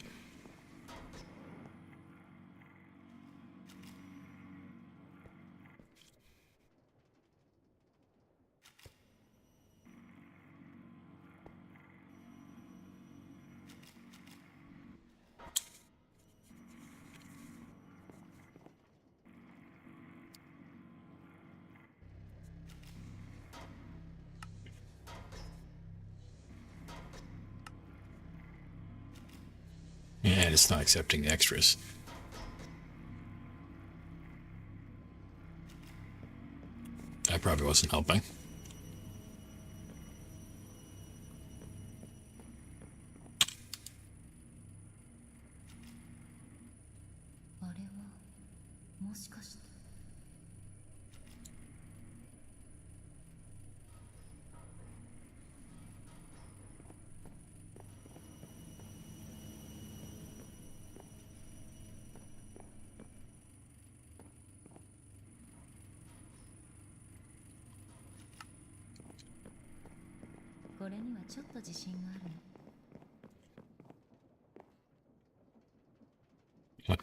Yeah, it's not accepting the extras. I probably wasn't helping.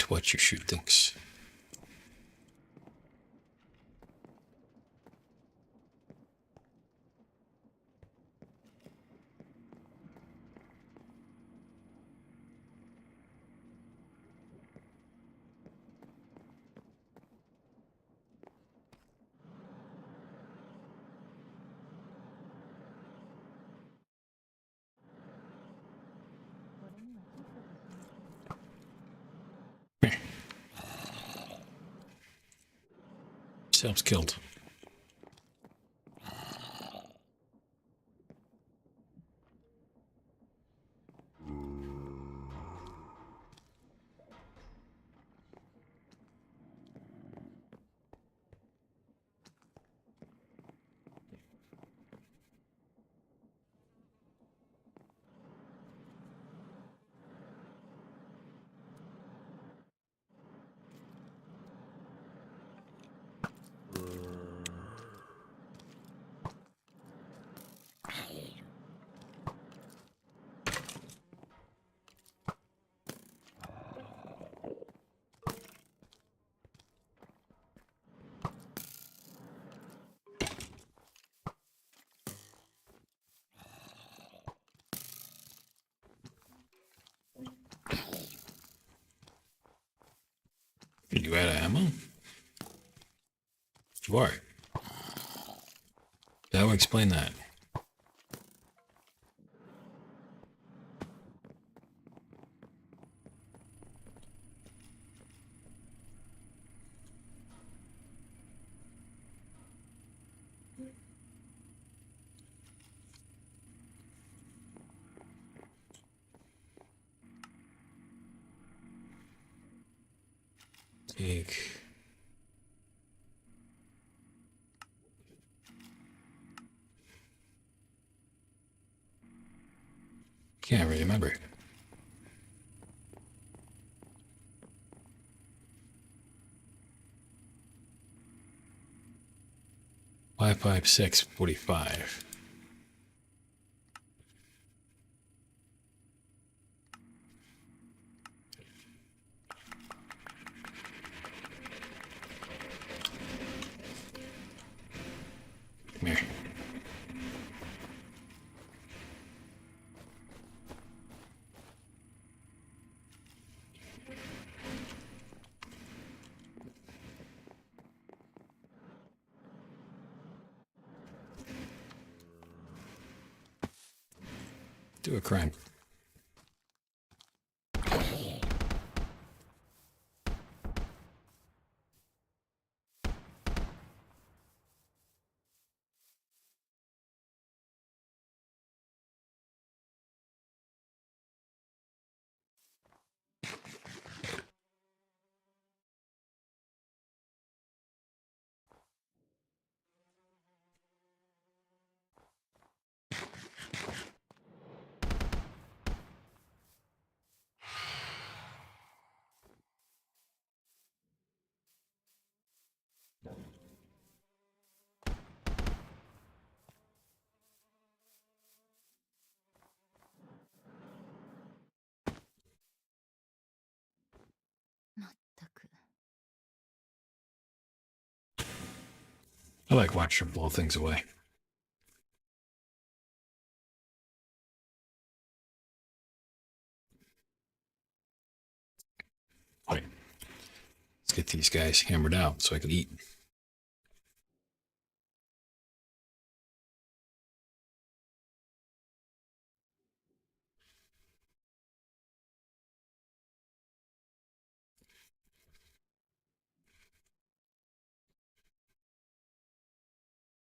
What you shoot things. themselves killed. You out of ammo? You are. That would explain that. Take. Can't really remember. Five 645. Come here. Do a crime. I like watching her blow things away. Wait. Let's get these guys hammered out so I can eat.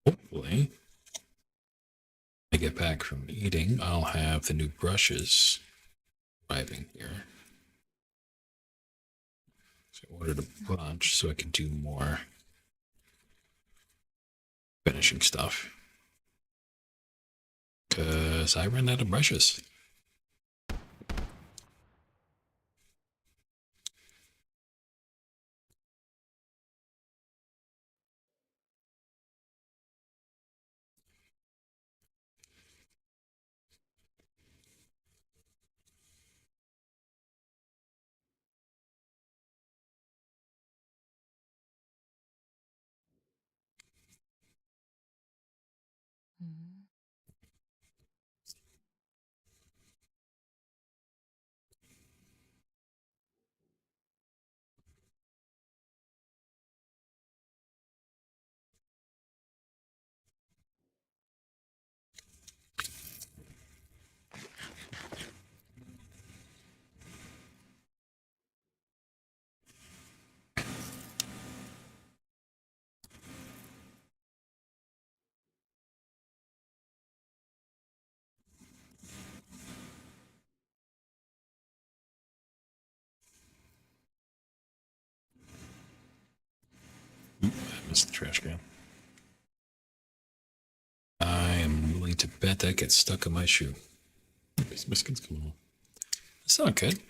Hopefully, when I get back from eating, I'll have the new brushes arriving here. So I ordered a bunch so I can do more finishing stuff. Because I ran out of brushes. That's the trash can. I am willing to bet that gets stuck in my shoe. These biscuits come on. That's not good.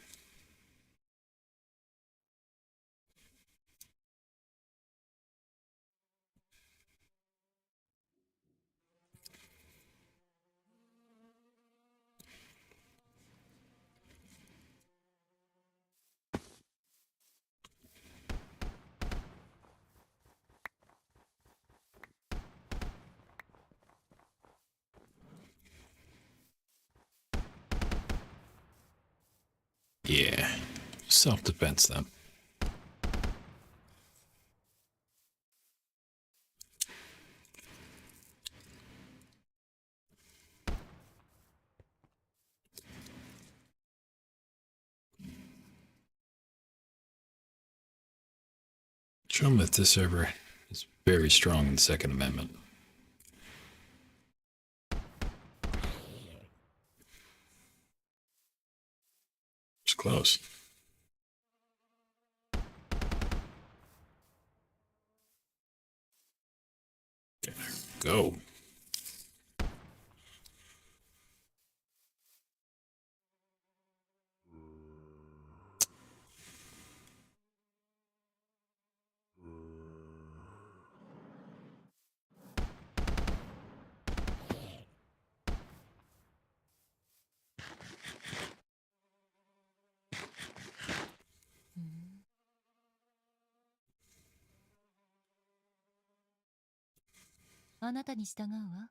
Yeah. Self-defense then. Show them that this server is very strong in the Second Amendment. It's close. There. Go. Hmm. あなたに従うわ。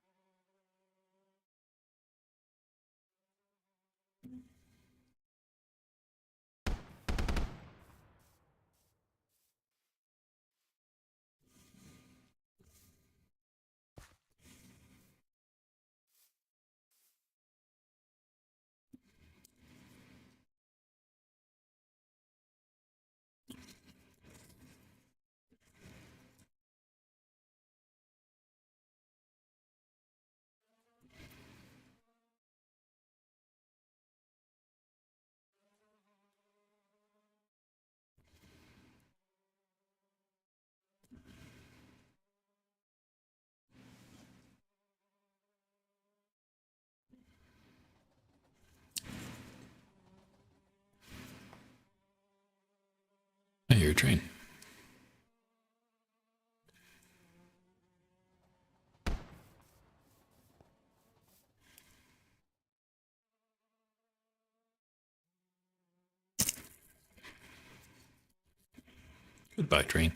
I hear a train. Goodbye, train.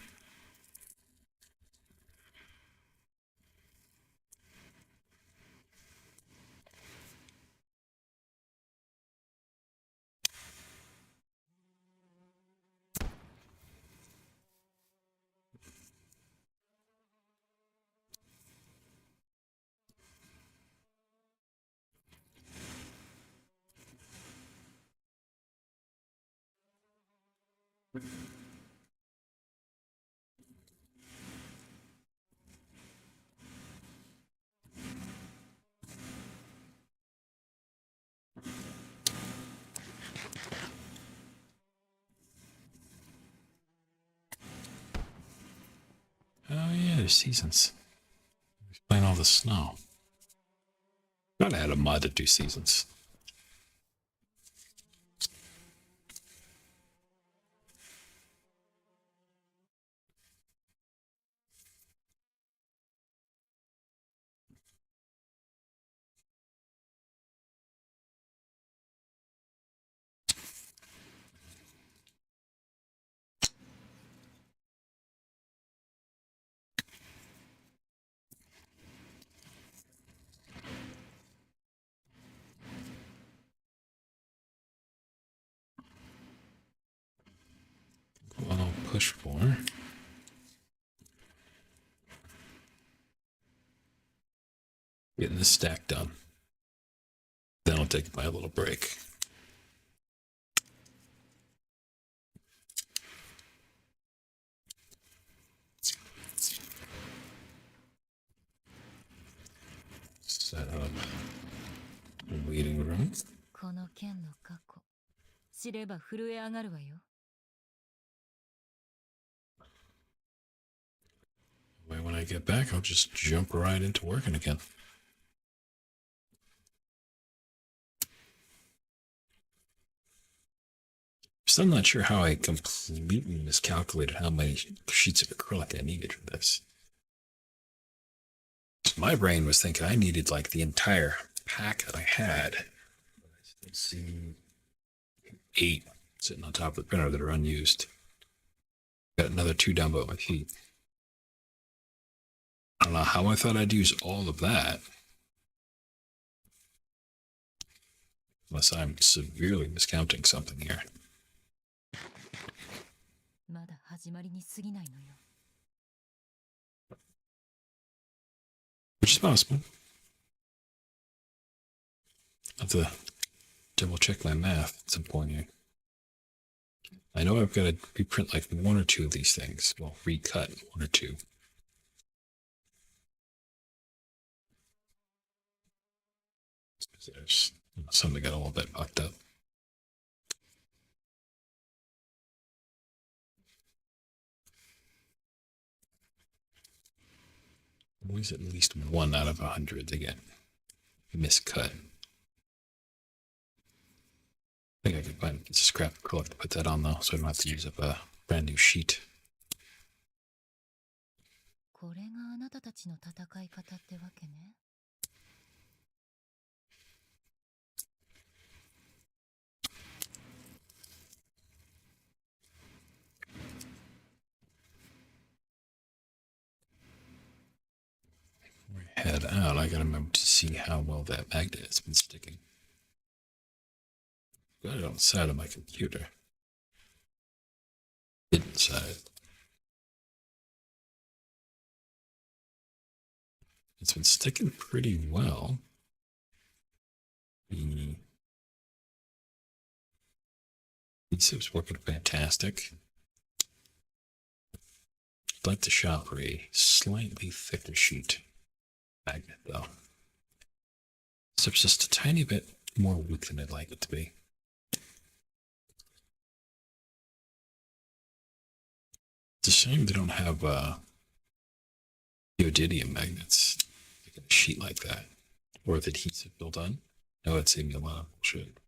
Oh yeah, there's seasons. Playing all the snow. Gotta add a mod to do seasons. Well, I'll push for. Getting this stack done. Then I'll take my little break. Set up a waiting room. この剣の過去、知れば震え上がるわよ。I get back, I'll just jump right into working again. Still not sure how I completely miscalculated how many sheets of acrylic I needed for this. My brain was thinking I needed like the entire pack that I had. I see 8 sitting on top of the printer that are unused. Got another 2 down below my feet. I don't know how I thought I'd use all of that. Unless I'm severely miscounting something here. まだ始まりに過ぎないのよ。 Which is possible. I'll have to double check my math at some point here. I know I've got to reprint like 1 or 2 of these things. Well, recut 1 or 2. There's some that got a little bit fucked up. Always at least 1 out of 100 to get miscut. I think I can find a scrap acrylic to put that on though, so I don't have to use up a brand new sheet. これがあなたたちの戦い方ってわけね。 Head out, I gotta remember to see how well that magnet has been sticking. Got it on the side of my computer. Hidden side. It's been sticking pretty well. The adhesive's working fantastic. I'd like to shop for a slightly thicker sheet magnet though. So it's just a tiny bit more weak than I'd like it to be. It's a shame they don't have neodymium magnets, like a sheet like that, or with adhesive built on. That would save me a lot of bullshit.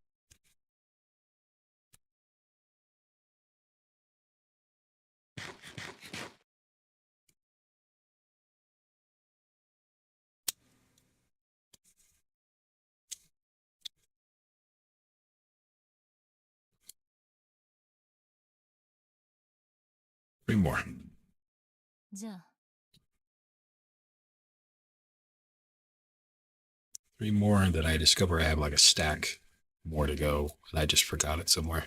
Three more. じゃあ 3 more that I discover I have like a stack more to go, and I just forgot it somewhere.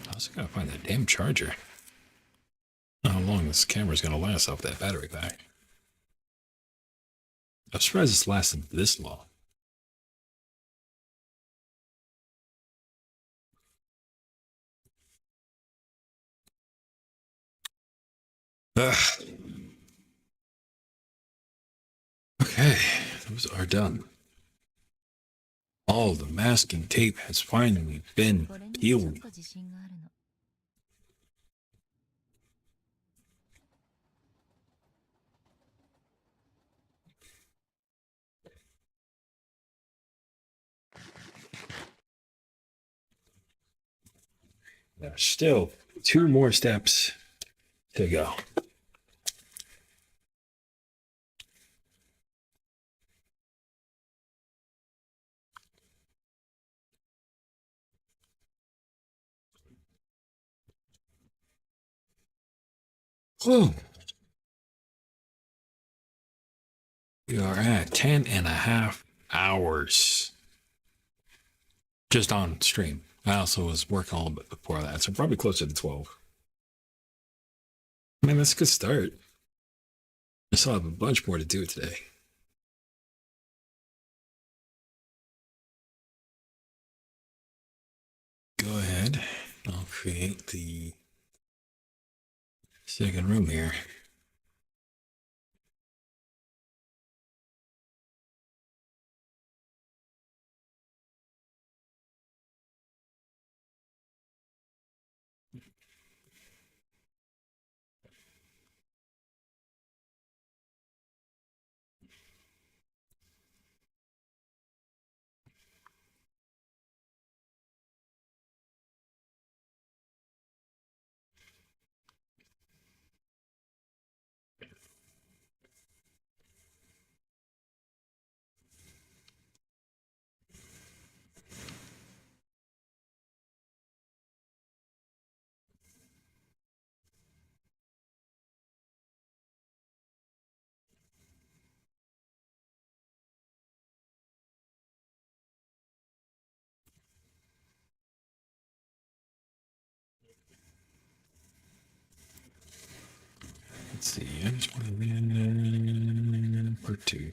I also gotta find that damn charger. I don't know how long this camera's gonna last off that battery pack. I'm surprised it's lasted this long. Ugh. Okay, those are done. All the masking tape has finally been これにちょっ peeled. と自信があるの。 There's still 2 more steps to go. Oh. We are at 10.5 hours just on stream. I also was working a little bit before that, so probably closer to 12. Man, that's a good start. I still have a bunch more to do today. Go ahead. I'll create the second room here. Let's see. I just want to win part 2.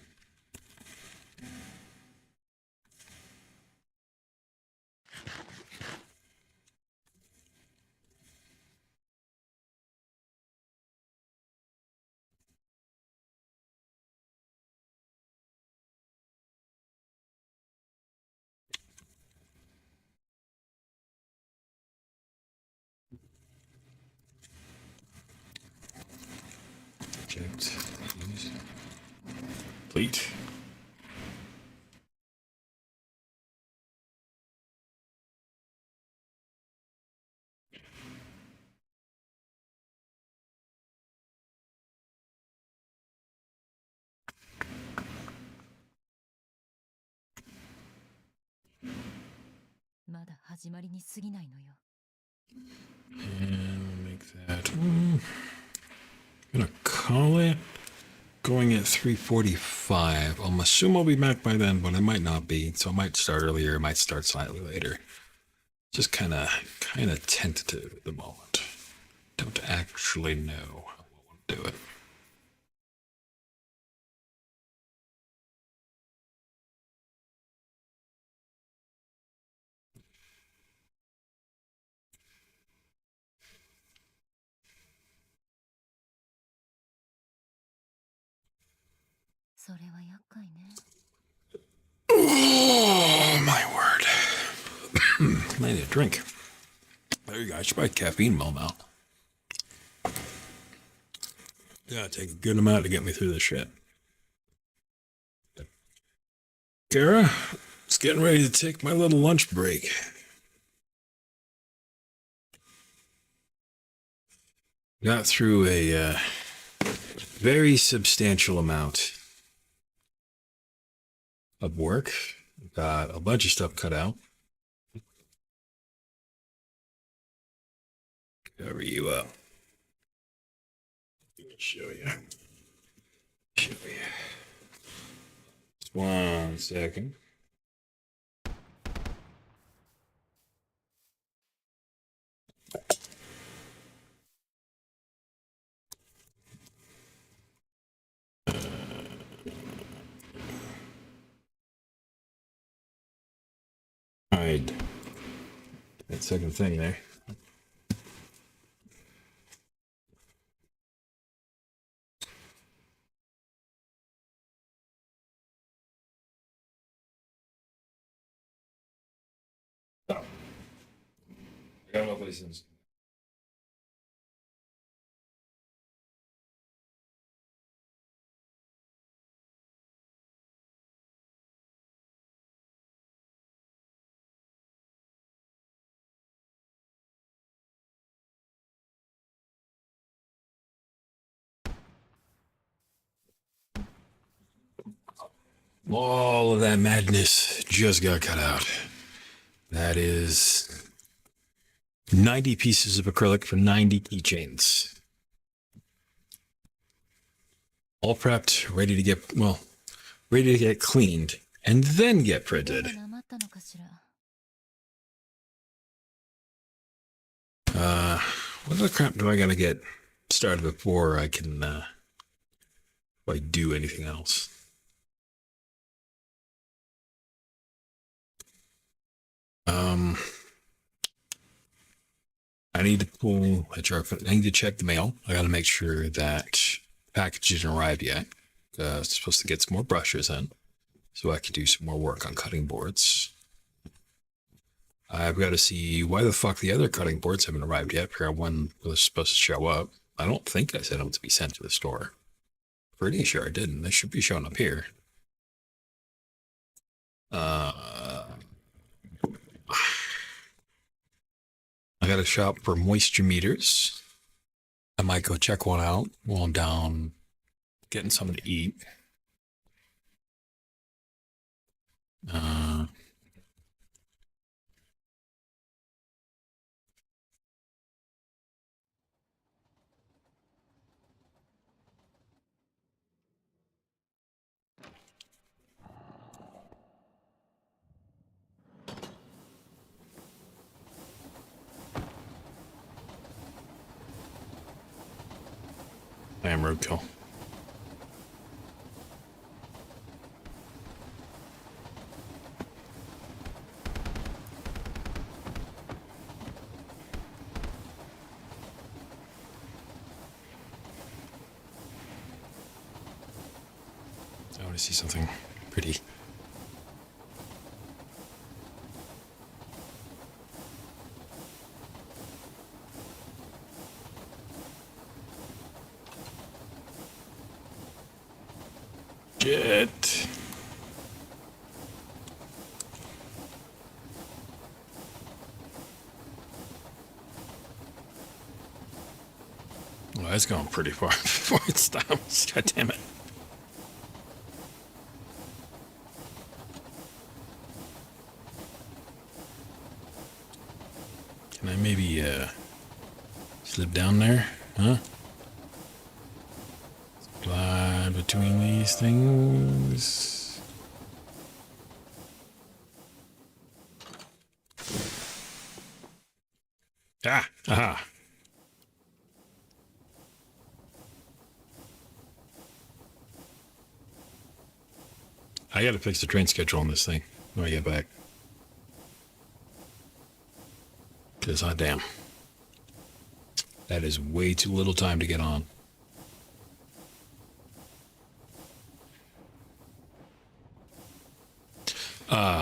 Object. Complete. And make that. I'm gonna call it going at 3:45. I'm assuming I'll be back by then, but I might not be. So I might start earlier. I might start slightly later. Just kind of tentative at the moment. Don't actually know how I want to do it. Oh my word! I need a drink. There you go. I should buy caffeine mill now. Yeah, take a good amount to get me through this shit. Kara, it's getting ready to take my little lunch break. Got through a very substantial amount of work. Got a bunch of stuff cut out. Cover you up. Show you. Just 1 second. Hide that second thing there. Oh. I got no places. All of that madness just got cut out. That is 90 pieces of acrylic for 90 keychains. All prepped, ready to get cleaned, and then get 手が printed. なまったのかしら。 What other crap do I gotta get started before I can, do anything else? I need to I need to check the mail. I gotta make sure that package didn't arrive yet. I'm supposed to get some more brushes in, so I can do some more work on cutting boards. I've got to see why the fuck the other cutting boards haven't arrived yet. Figure out when they're supposed to show up. I don't think I said them to be sent to the store. Pretty sure I didn't. They should be showing up here. I got to shop for moisture meters. I might go check one out while I'm down getting something to eat. I am roadkill. I want to see something pretty. Shit. Well, that's going pretty far before it stops. God damn it. Can I maybe slip down there? Huh? Slide between these things. Ah! Aha! I gotta fix the train schedule on this thing when I get back. Because, damn. That is way too little time to get on.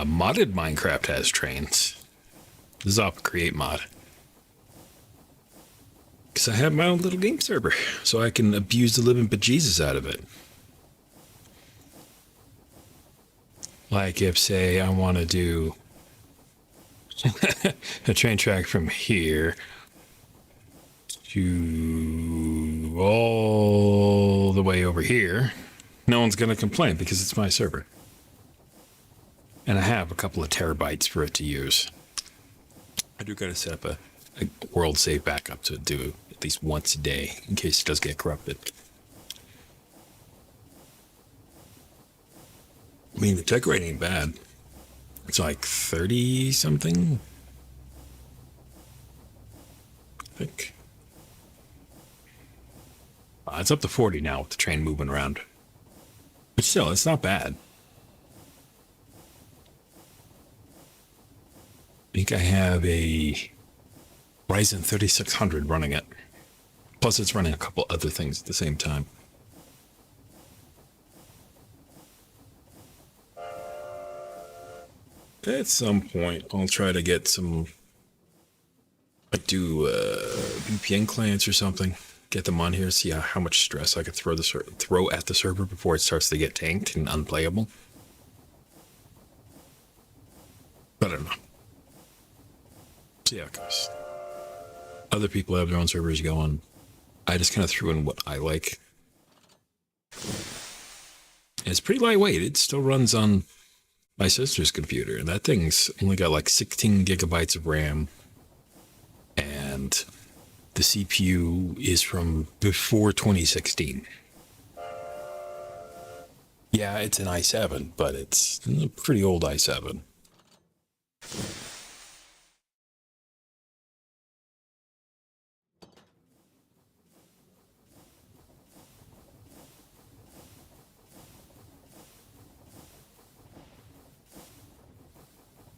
Modded Minecraft has trains. This is off of Create Mod. Because I have my own little game server, so I can abuse the living bejesus out of it. Like if, say, I want to do a train track from here to all the way over here, no one's going to complain because it's my server. And I have a couple of terabytes for it to use. I do got to set up a world save backup to do at least once a day in case it does get corrupted. I mean, the tech rating ain't bad. It's like 30 something. I think. It's up to 40 now with the train moving around. But still, it's not bad. I think I have a Ryzen 3600 running it. Plus, it's running a couple other things at the same time. At some point, I'll try to get some, like, do VPN clients or something. Get them on here, see how much stress I could throw at the server before it starts to get tanked and unplayable. But I don't know. See how it goes. Other people have their own servers going. I just kind of threw in what I like. And it's pretty lightweight. It still runs on my sister's computer, and that thing's only got like 16 gigabytes of RAM, and the CPU is from before 2016. Yeah, it's an i7, but it's a pretty old i7.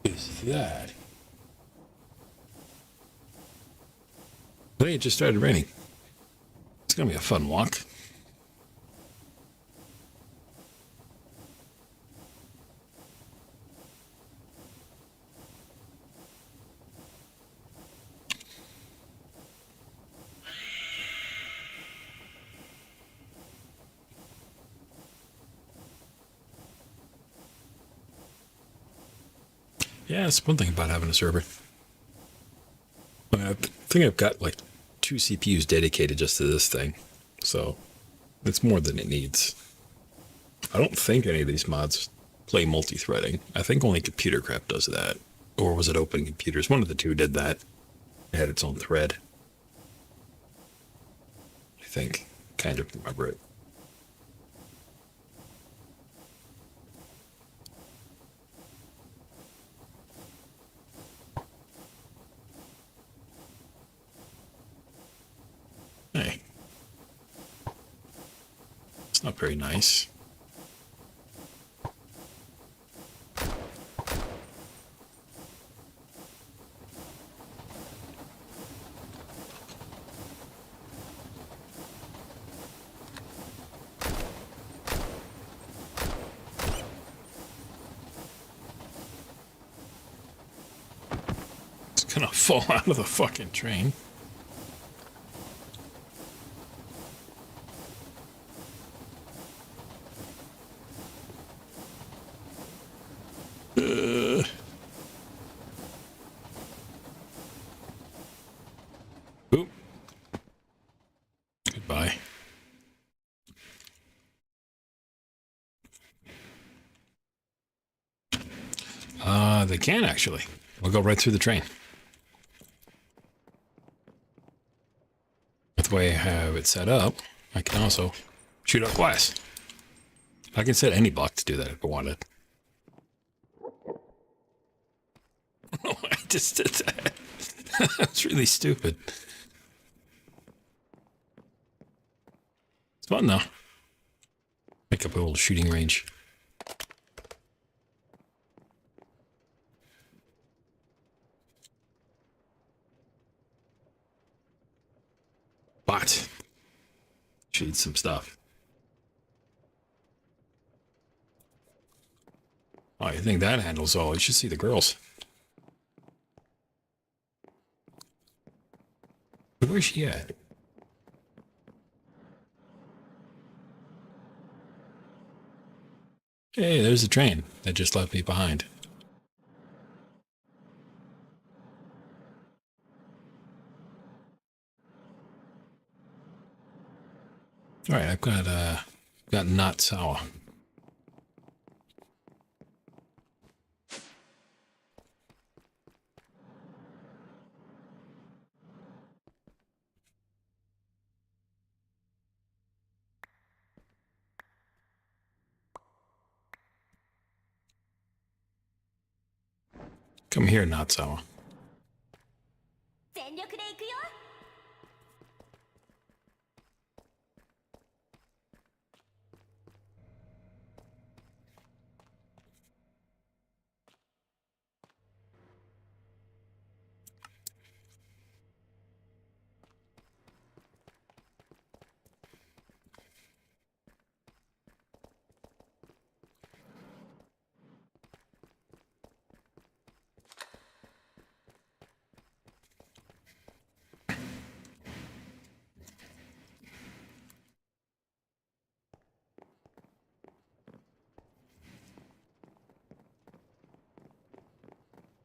Is that? I think it just started raining. It's gonna be a fun walk. Yeah, it's one thing about having a server. I think I've got like 2 CPUs dedicated just to this thing, so it's more than it needs. I don't think any of these mods play multi-threading. I think only Computer Crap does that. Or was it Open Computers? One of the two did that. It had its own thread. I think. Kind of remember it. Hey. It's not very nice. It's gonna fall out of the fucking train. Oop. Goodbye. They can actually. We'll go right through the train. With the way I have it set up, I can also shoot up glass. I can set any block to do that if I wanted. Oh, I just did that. That's really stupid. It's fun though. Make up a little shooting range. But shoot some stuff. Oh, you think that handles all? You should see the girls. Where's she at? Hey, there's the train that just left me behind. All right, I've got not sour. Come here, not sour. 全力で行くよ。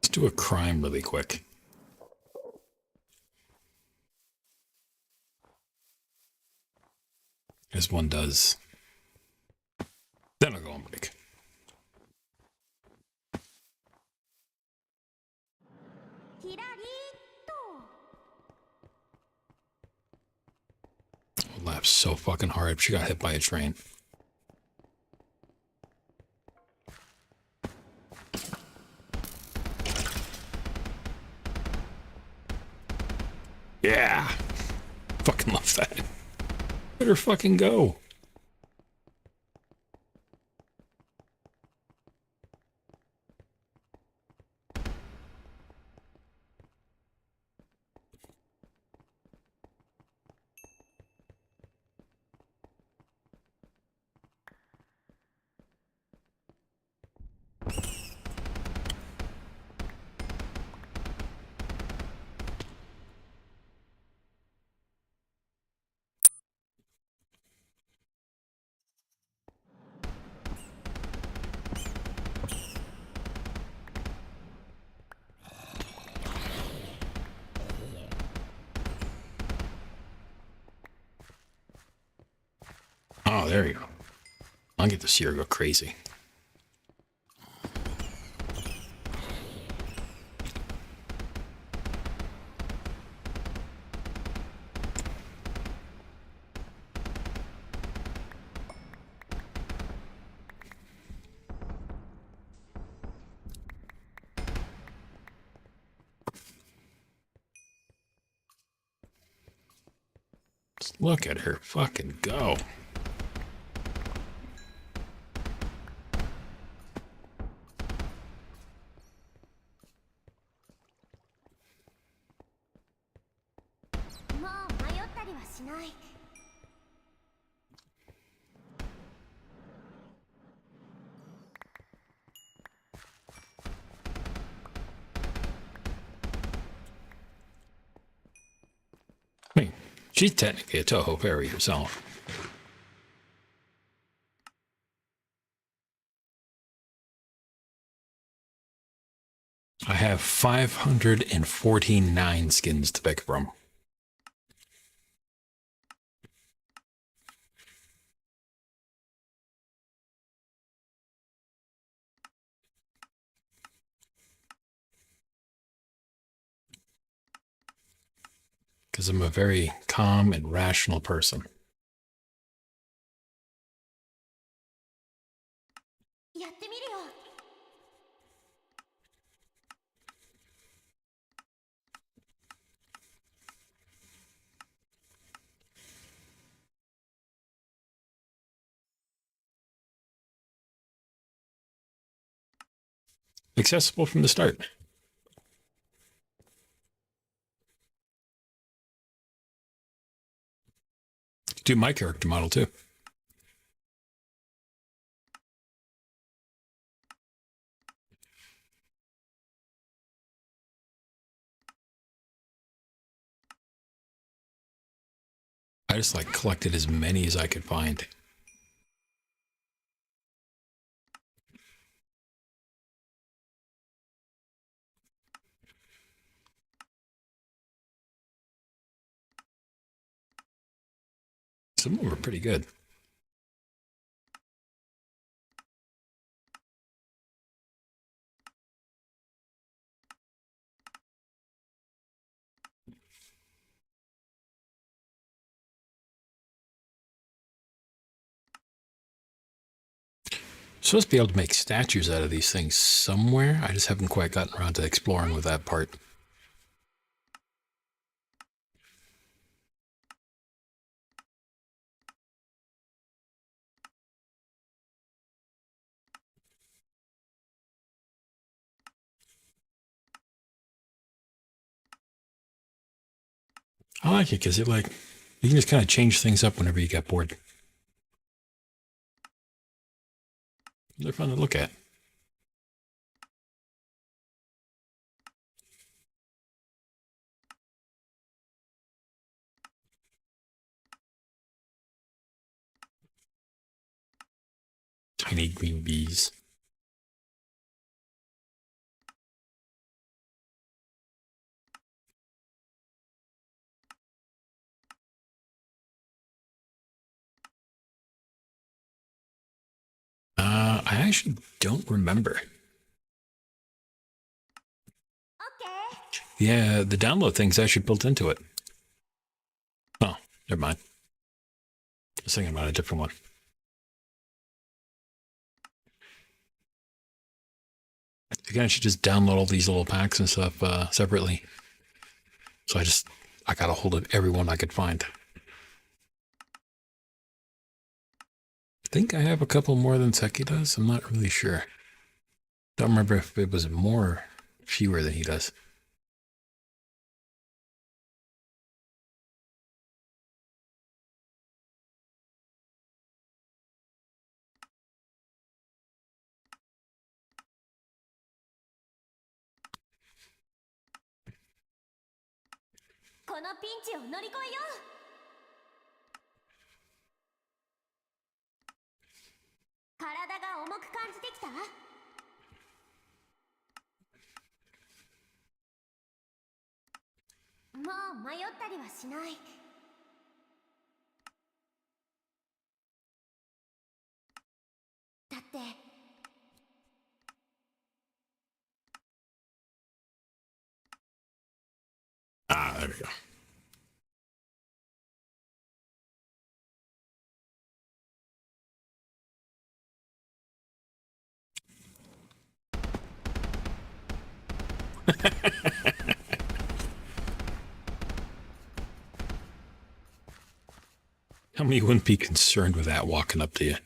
Let's do a crime really quick. As one does. Then I'll go on break. Laughed so fucking hard. She got hit by a train. Yeah. Fucking love that. Let her fucking go. Oh, there you go. I'll get to see her go crazy. Just look at her fucking go. I mean, she's technically a Toho fairy herself. I have 549 skins to pick from. Because I'm a very calm and rational person. Accessible from the start. Do my character model too. I just like collected as many as I could find. Some of them were pretty good. Supposed to be able to make statues out of these things somewhere. I just haven't quite gotten around to exploring with that part. I like it because you can just kind of change things up whenever you get bored. They're fun to look at. Tiny green bees. I actually don't remember. Yeah, the download thing's actually built into it. Oh, never mind. I was thinking about a different one. Again, I should just download all these little packs and stuff separately. So I just I got a hold of everyone I could find. I think I have a couple more than Seki does. I'm not really sure. Don't remember if it was more, fewer than he does. Ah, there we go. How many wouldn't be concerned with that walking up to you?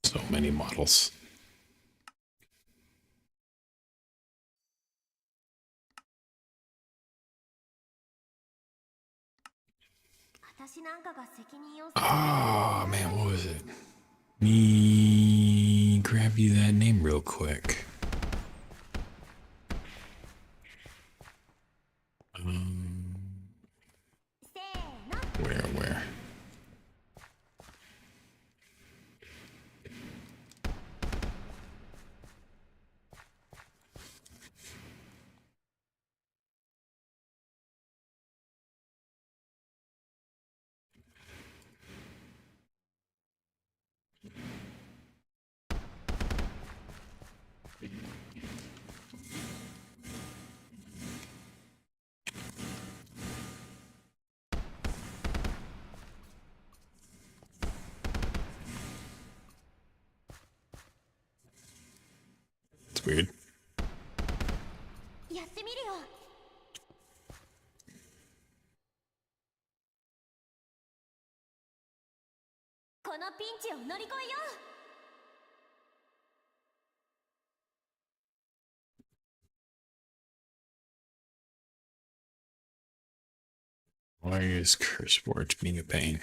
So many models. Oh man, what was it? Me grab you that name real quick. Where? It's weird. Why is curse words being a pain?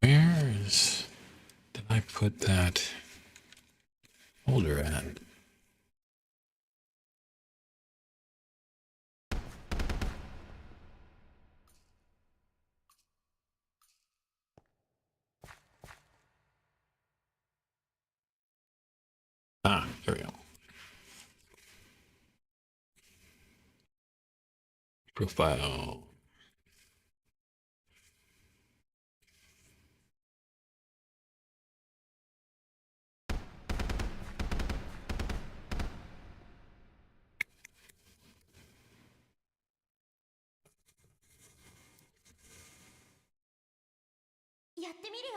Where's did I put that holder at? Ah, there we go. Profile.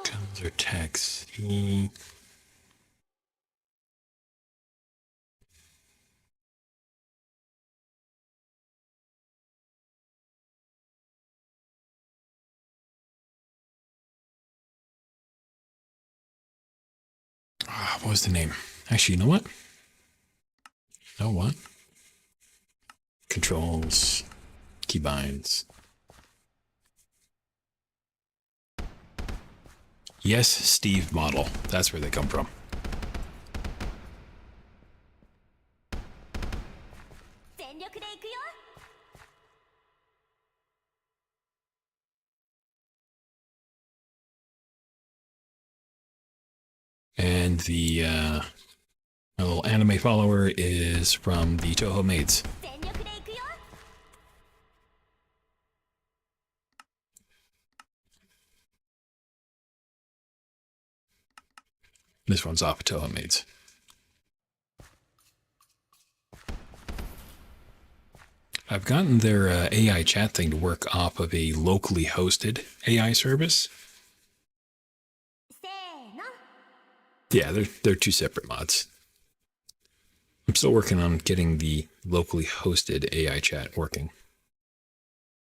Colors or text. What was the name? Actually, you know what? Controls, keybinds. Yes, Steve model. That's where they come from. And the my little anime follower is from the Toho Maids. This one's off of Toho Maids. I've gotten their AI chat thing to work off of a locally hosted AI service. Yeah, they're two separate mods. I'm still working on getting the locally hosted AI chat working.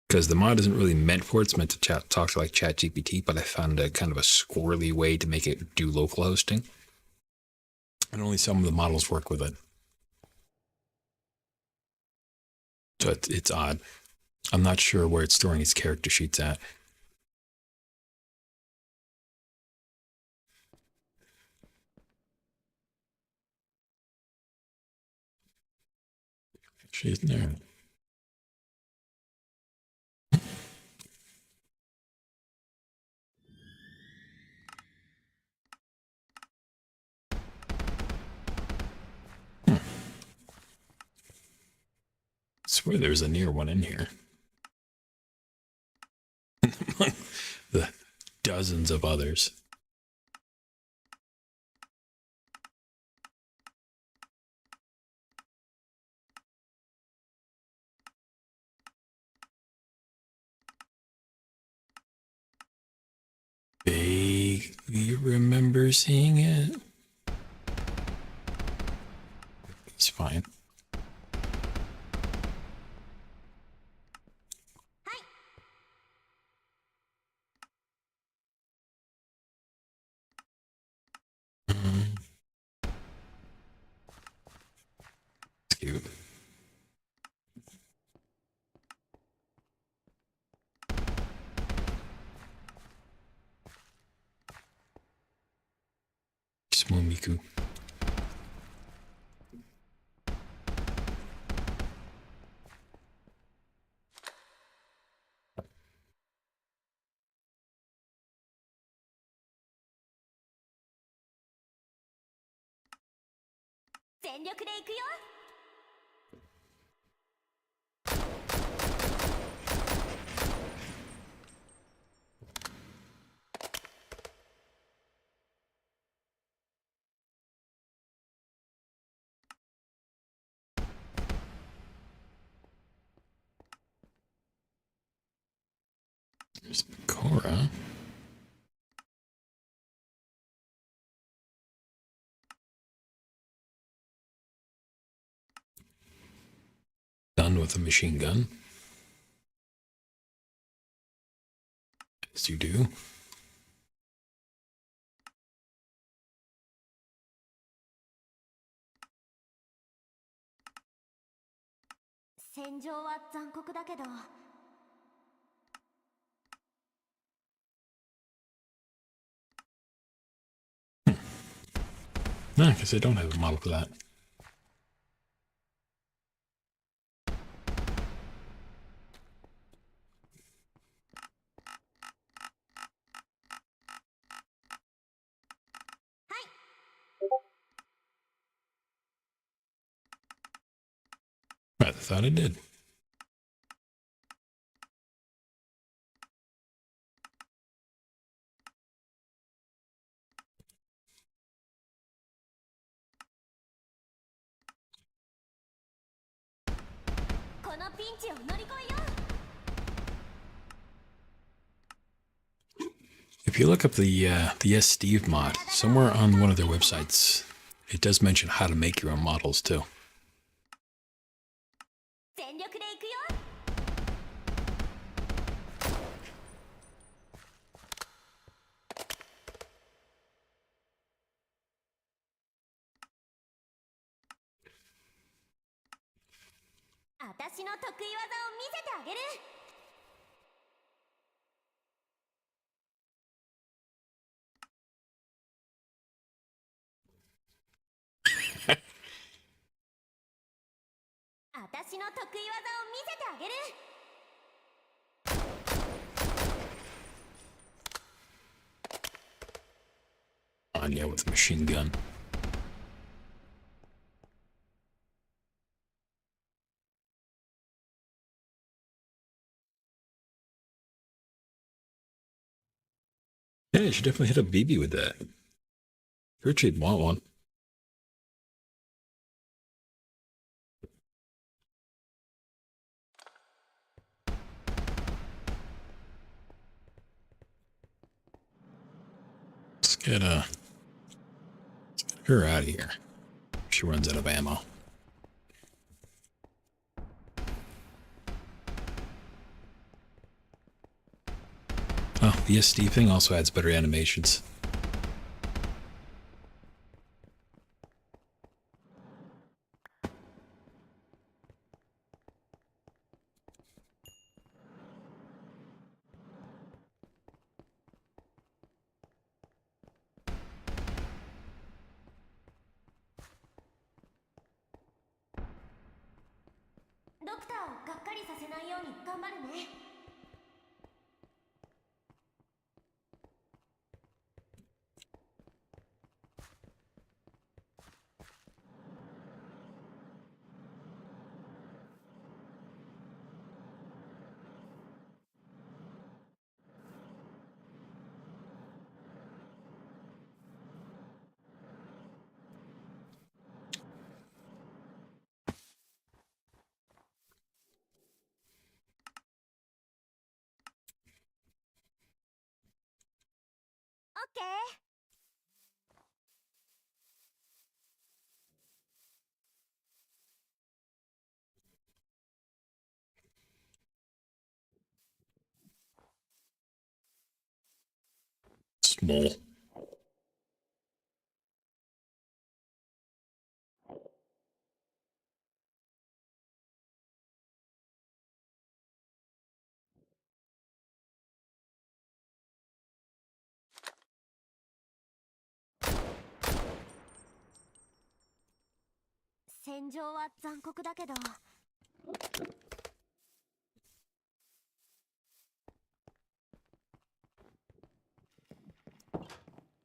Because the mod isn't really meant for it. It's meant to talk to like ChatGPT, but I found a kind of a squirrely way to make it do local hosting. And only some of the models work with it. So it's odd. I'm not sure where it's storing its character sheets at. She's there. I swear there's a near one in here. The dozens of others. Vaguely remember seeing it. It's fine. It's cute. Small Miku. There's Cora. Done with a machine gun. As you do. No, because I don't have a model for that. I thought I did. If you look up the Yes Steve mod, somewhere on one of their websites, it does mention how to make your own models too. 私の得意技を見せてあげる。私の得意技を見せてあげる。Anya with a machine gun. Yeah, you should definitely hit a BB with that. Gertrude want one. Let's get her out of here. She runs out of ammo. Oh, the SD thing also adds better animations. Small.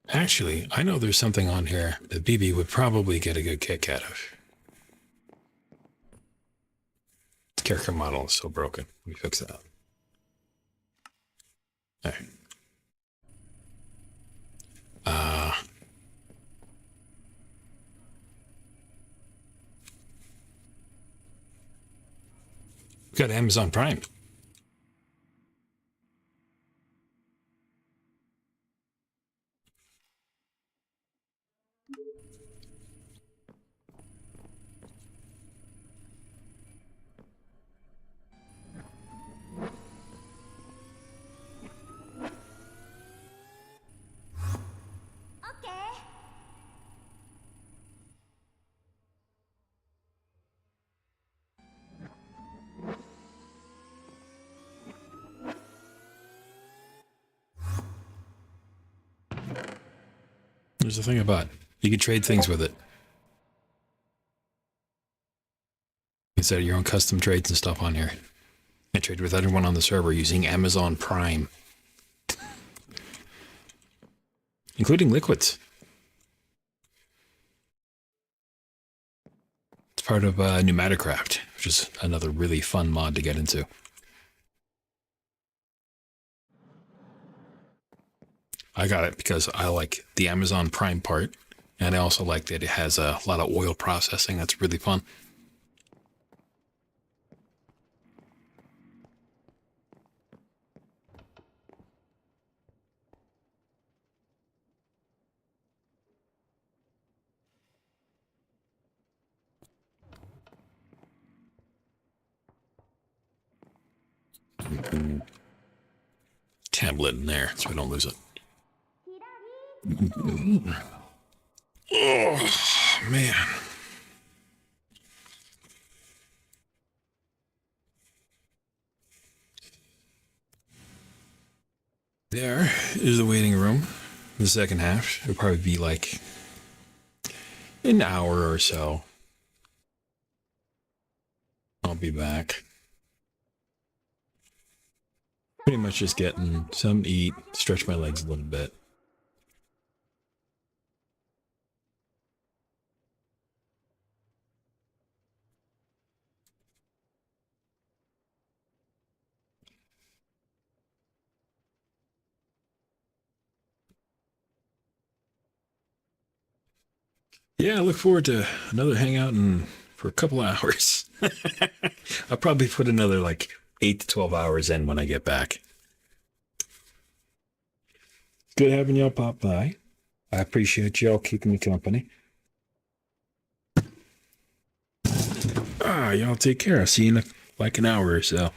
Actually, I know there's something on here that BB would probably get a good kick out of. The character model is so broken. Let me fix that. There. We got Amazon Prime. There's the thing about you can trade things with it. You can set your own custom trades and stuff on here. And trade with everyone on the server using Amazon Prime. Including liquids. It's part of Pneumaticraft, which is another really fun mod to get into. I got it because I like the Amazon Prime part, and I also like that it has a lot of oil processing. That's really fun. Tablet in there so we don't lose it. Oh, man. is the waiting room. The second half. It'll probably be like an hour or so. I'll be back. Pretty much just getting something to eat, stretch my legs a little bit. Yeah, I look forward to another hangout for a couple of hours. I'll probably put another like 8 to 12 hours in when I get back. Good having y'all pop by. I appreciate y'all keeping me company. Y'all take care. I'll see you in like an hour or so.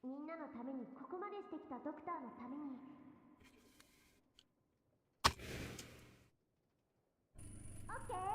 みんなのためにここまでしてきたドクターのために。オッケー。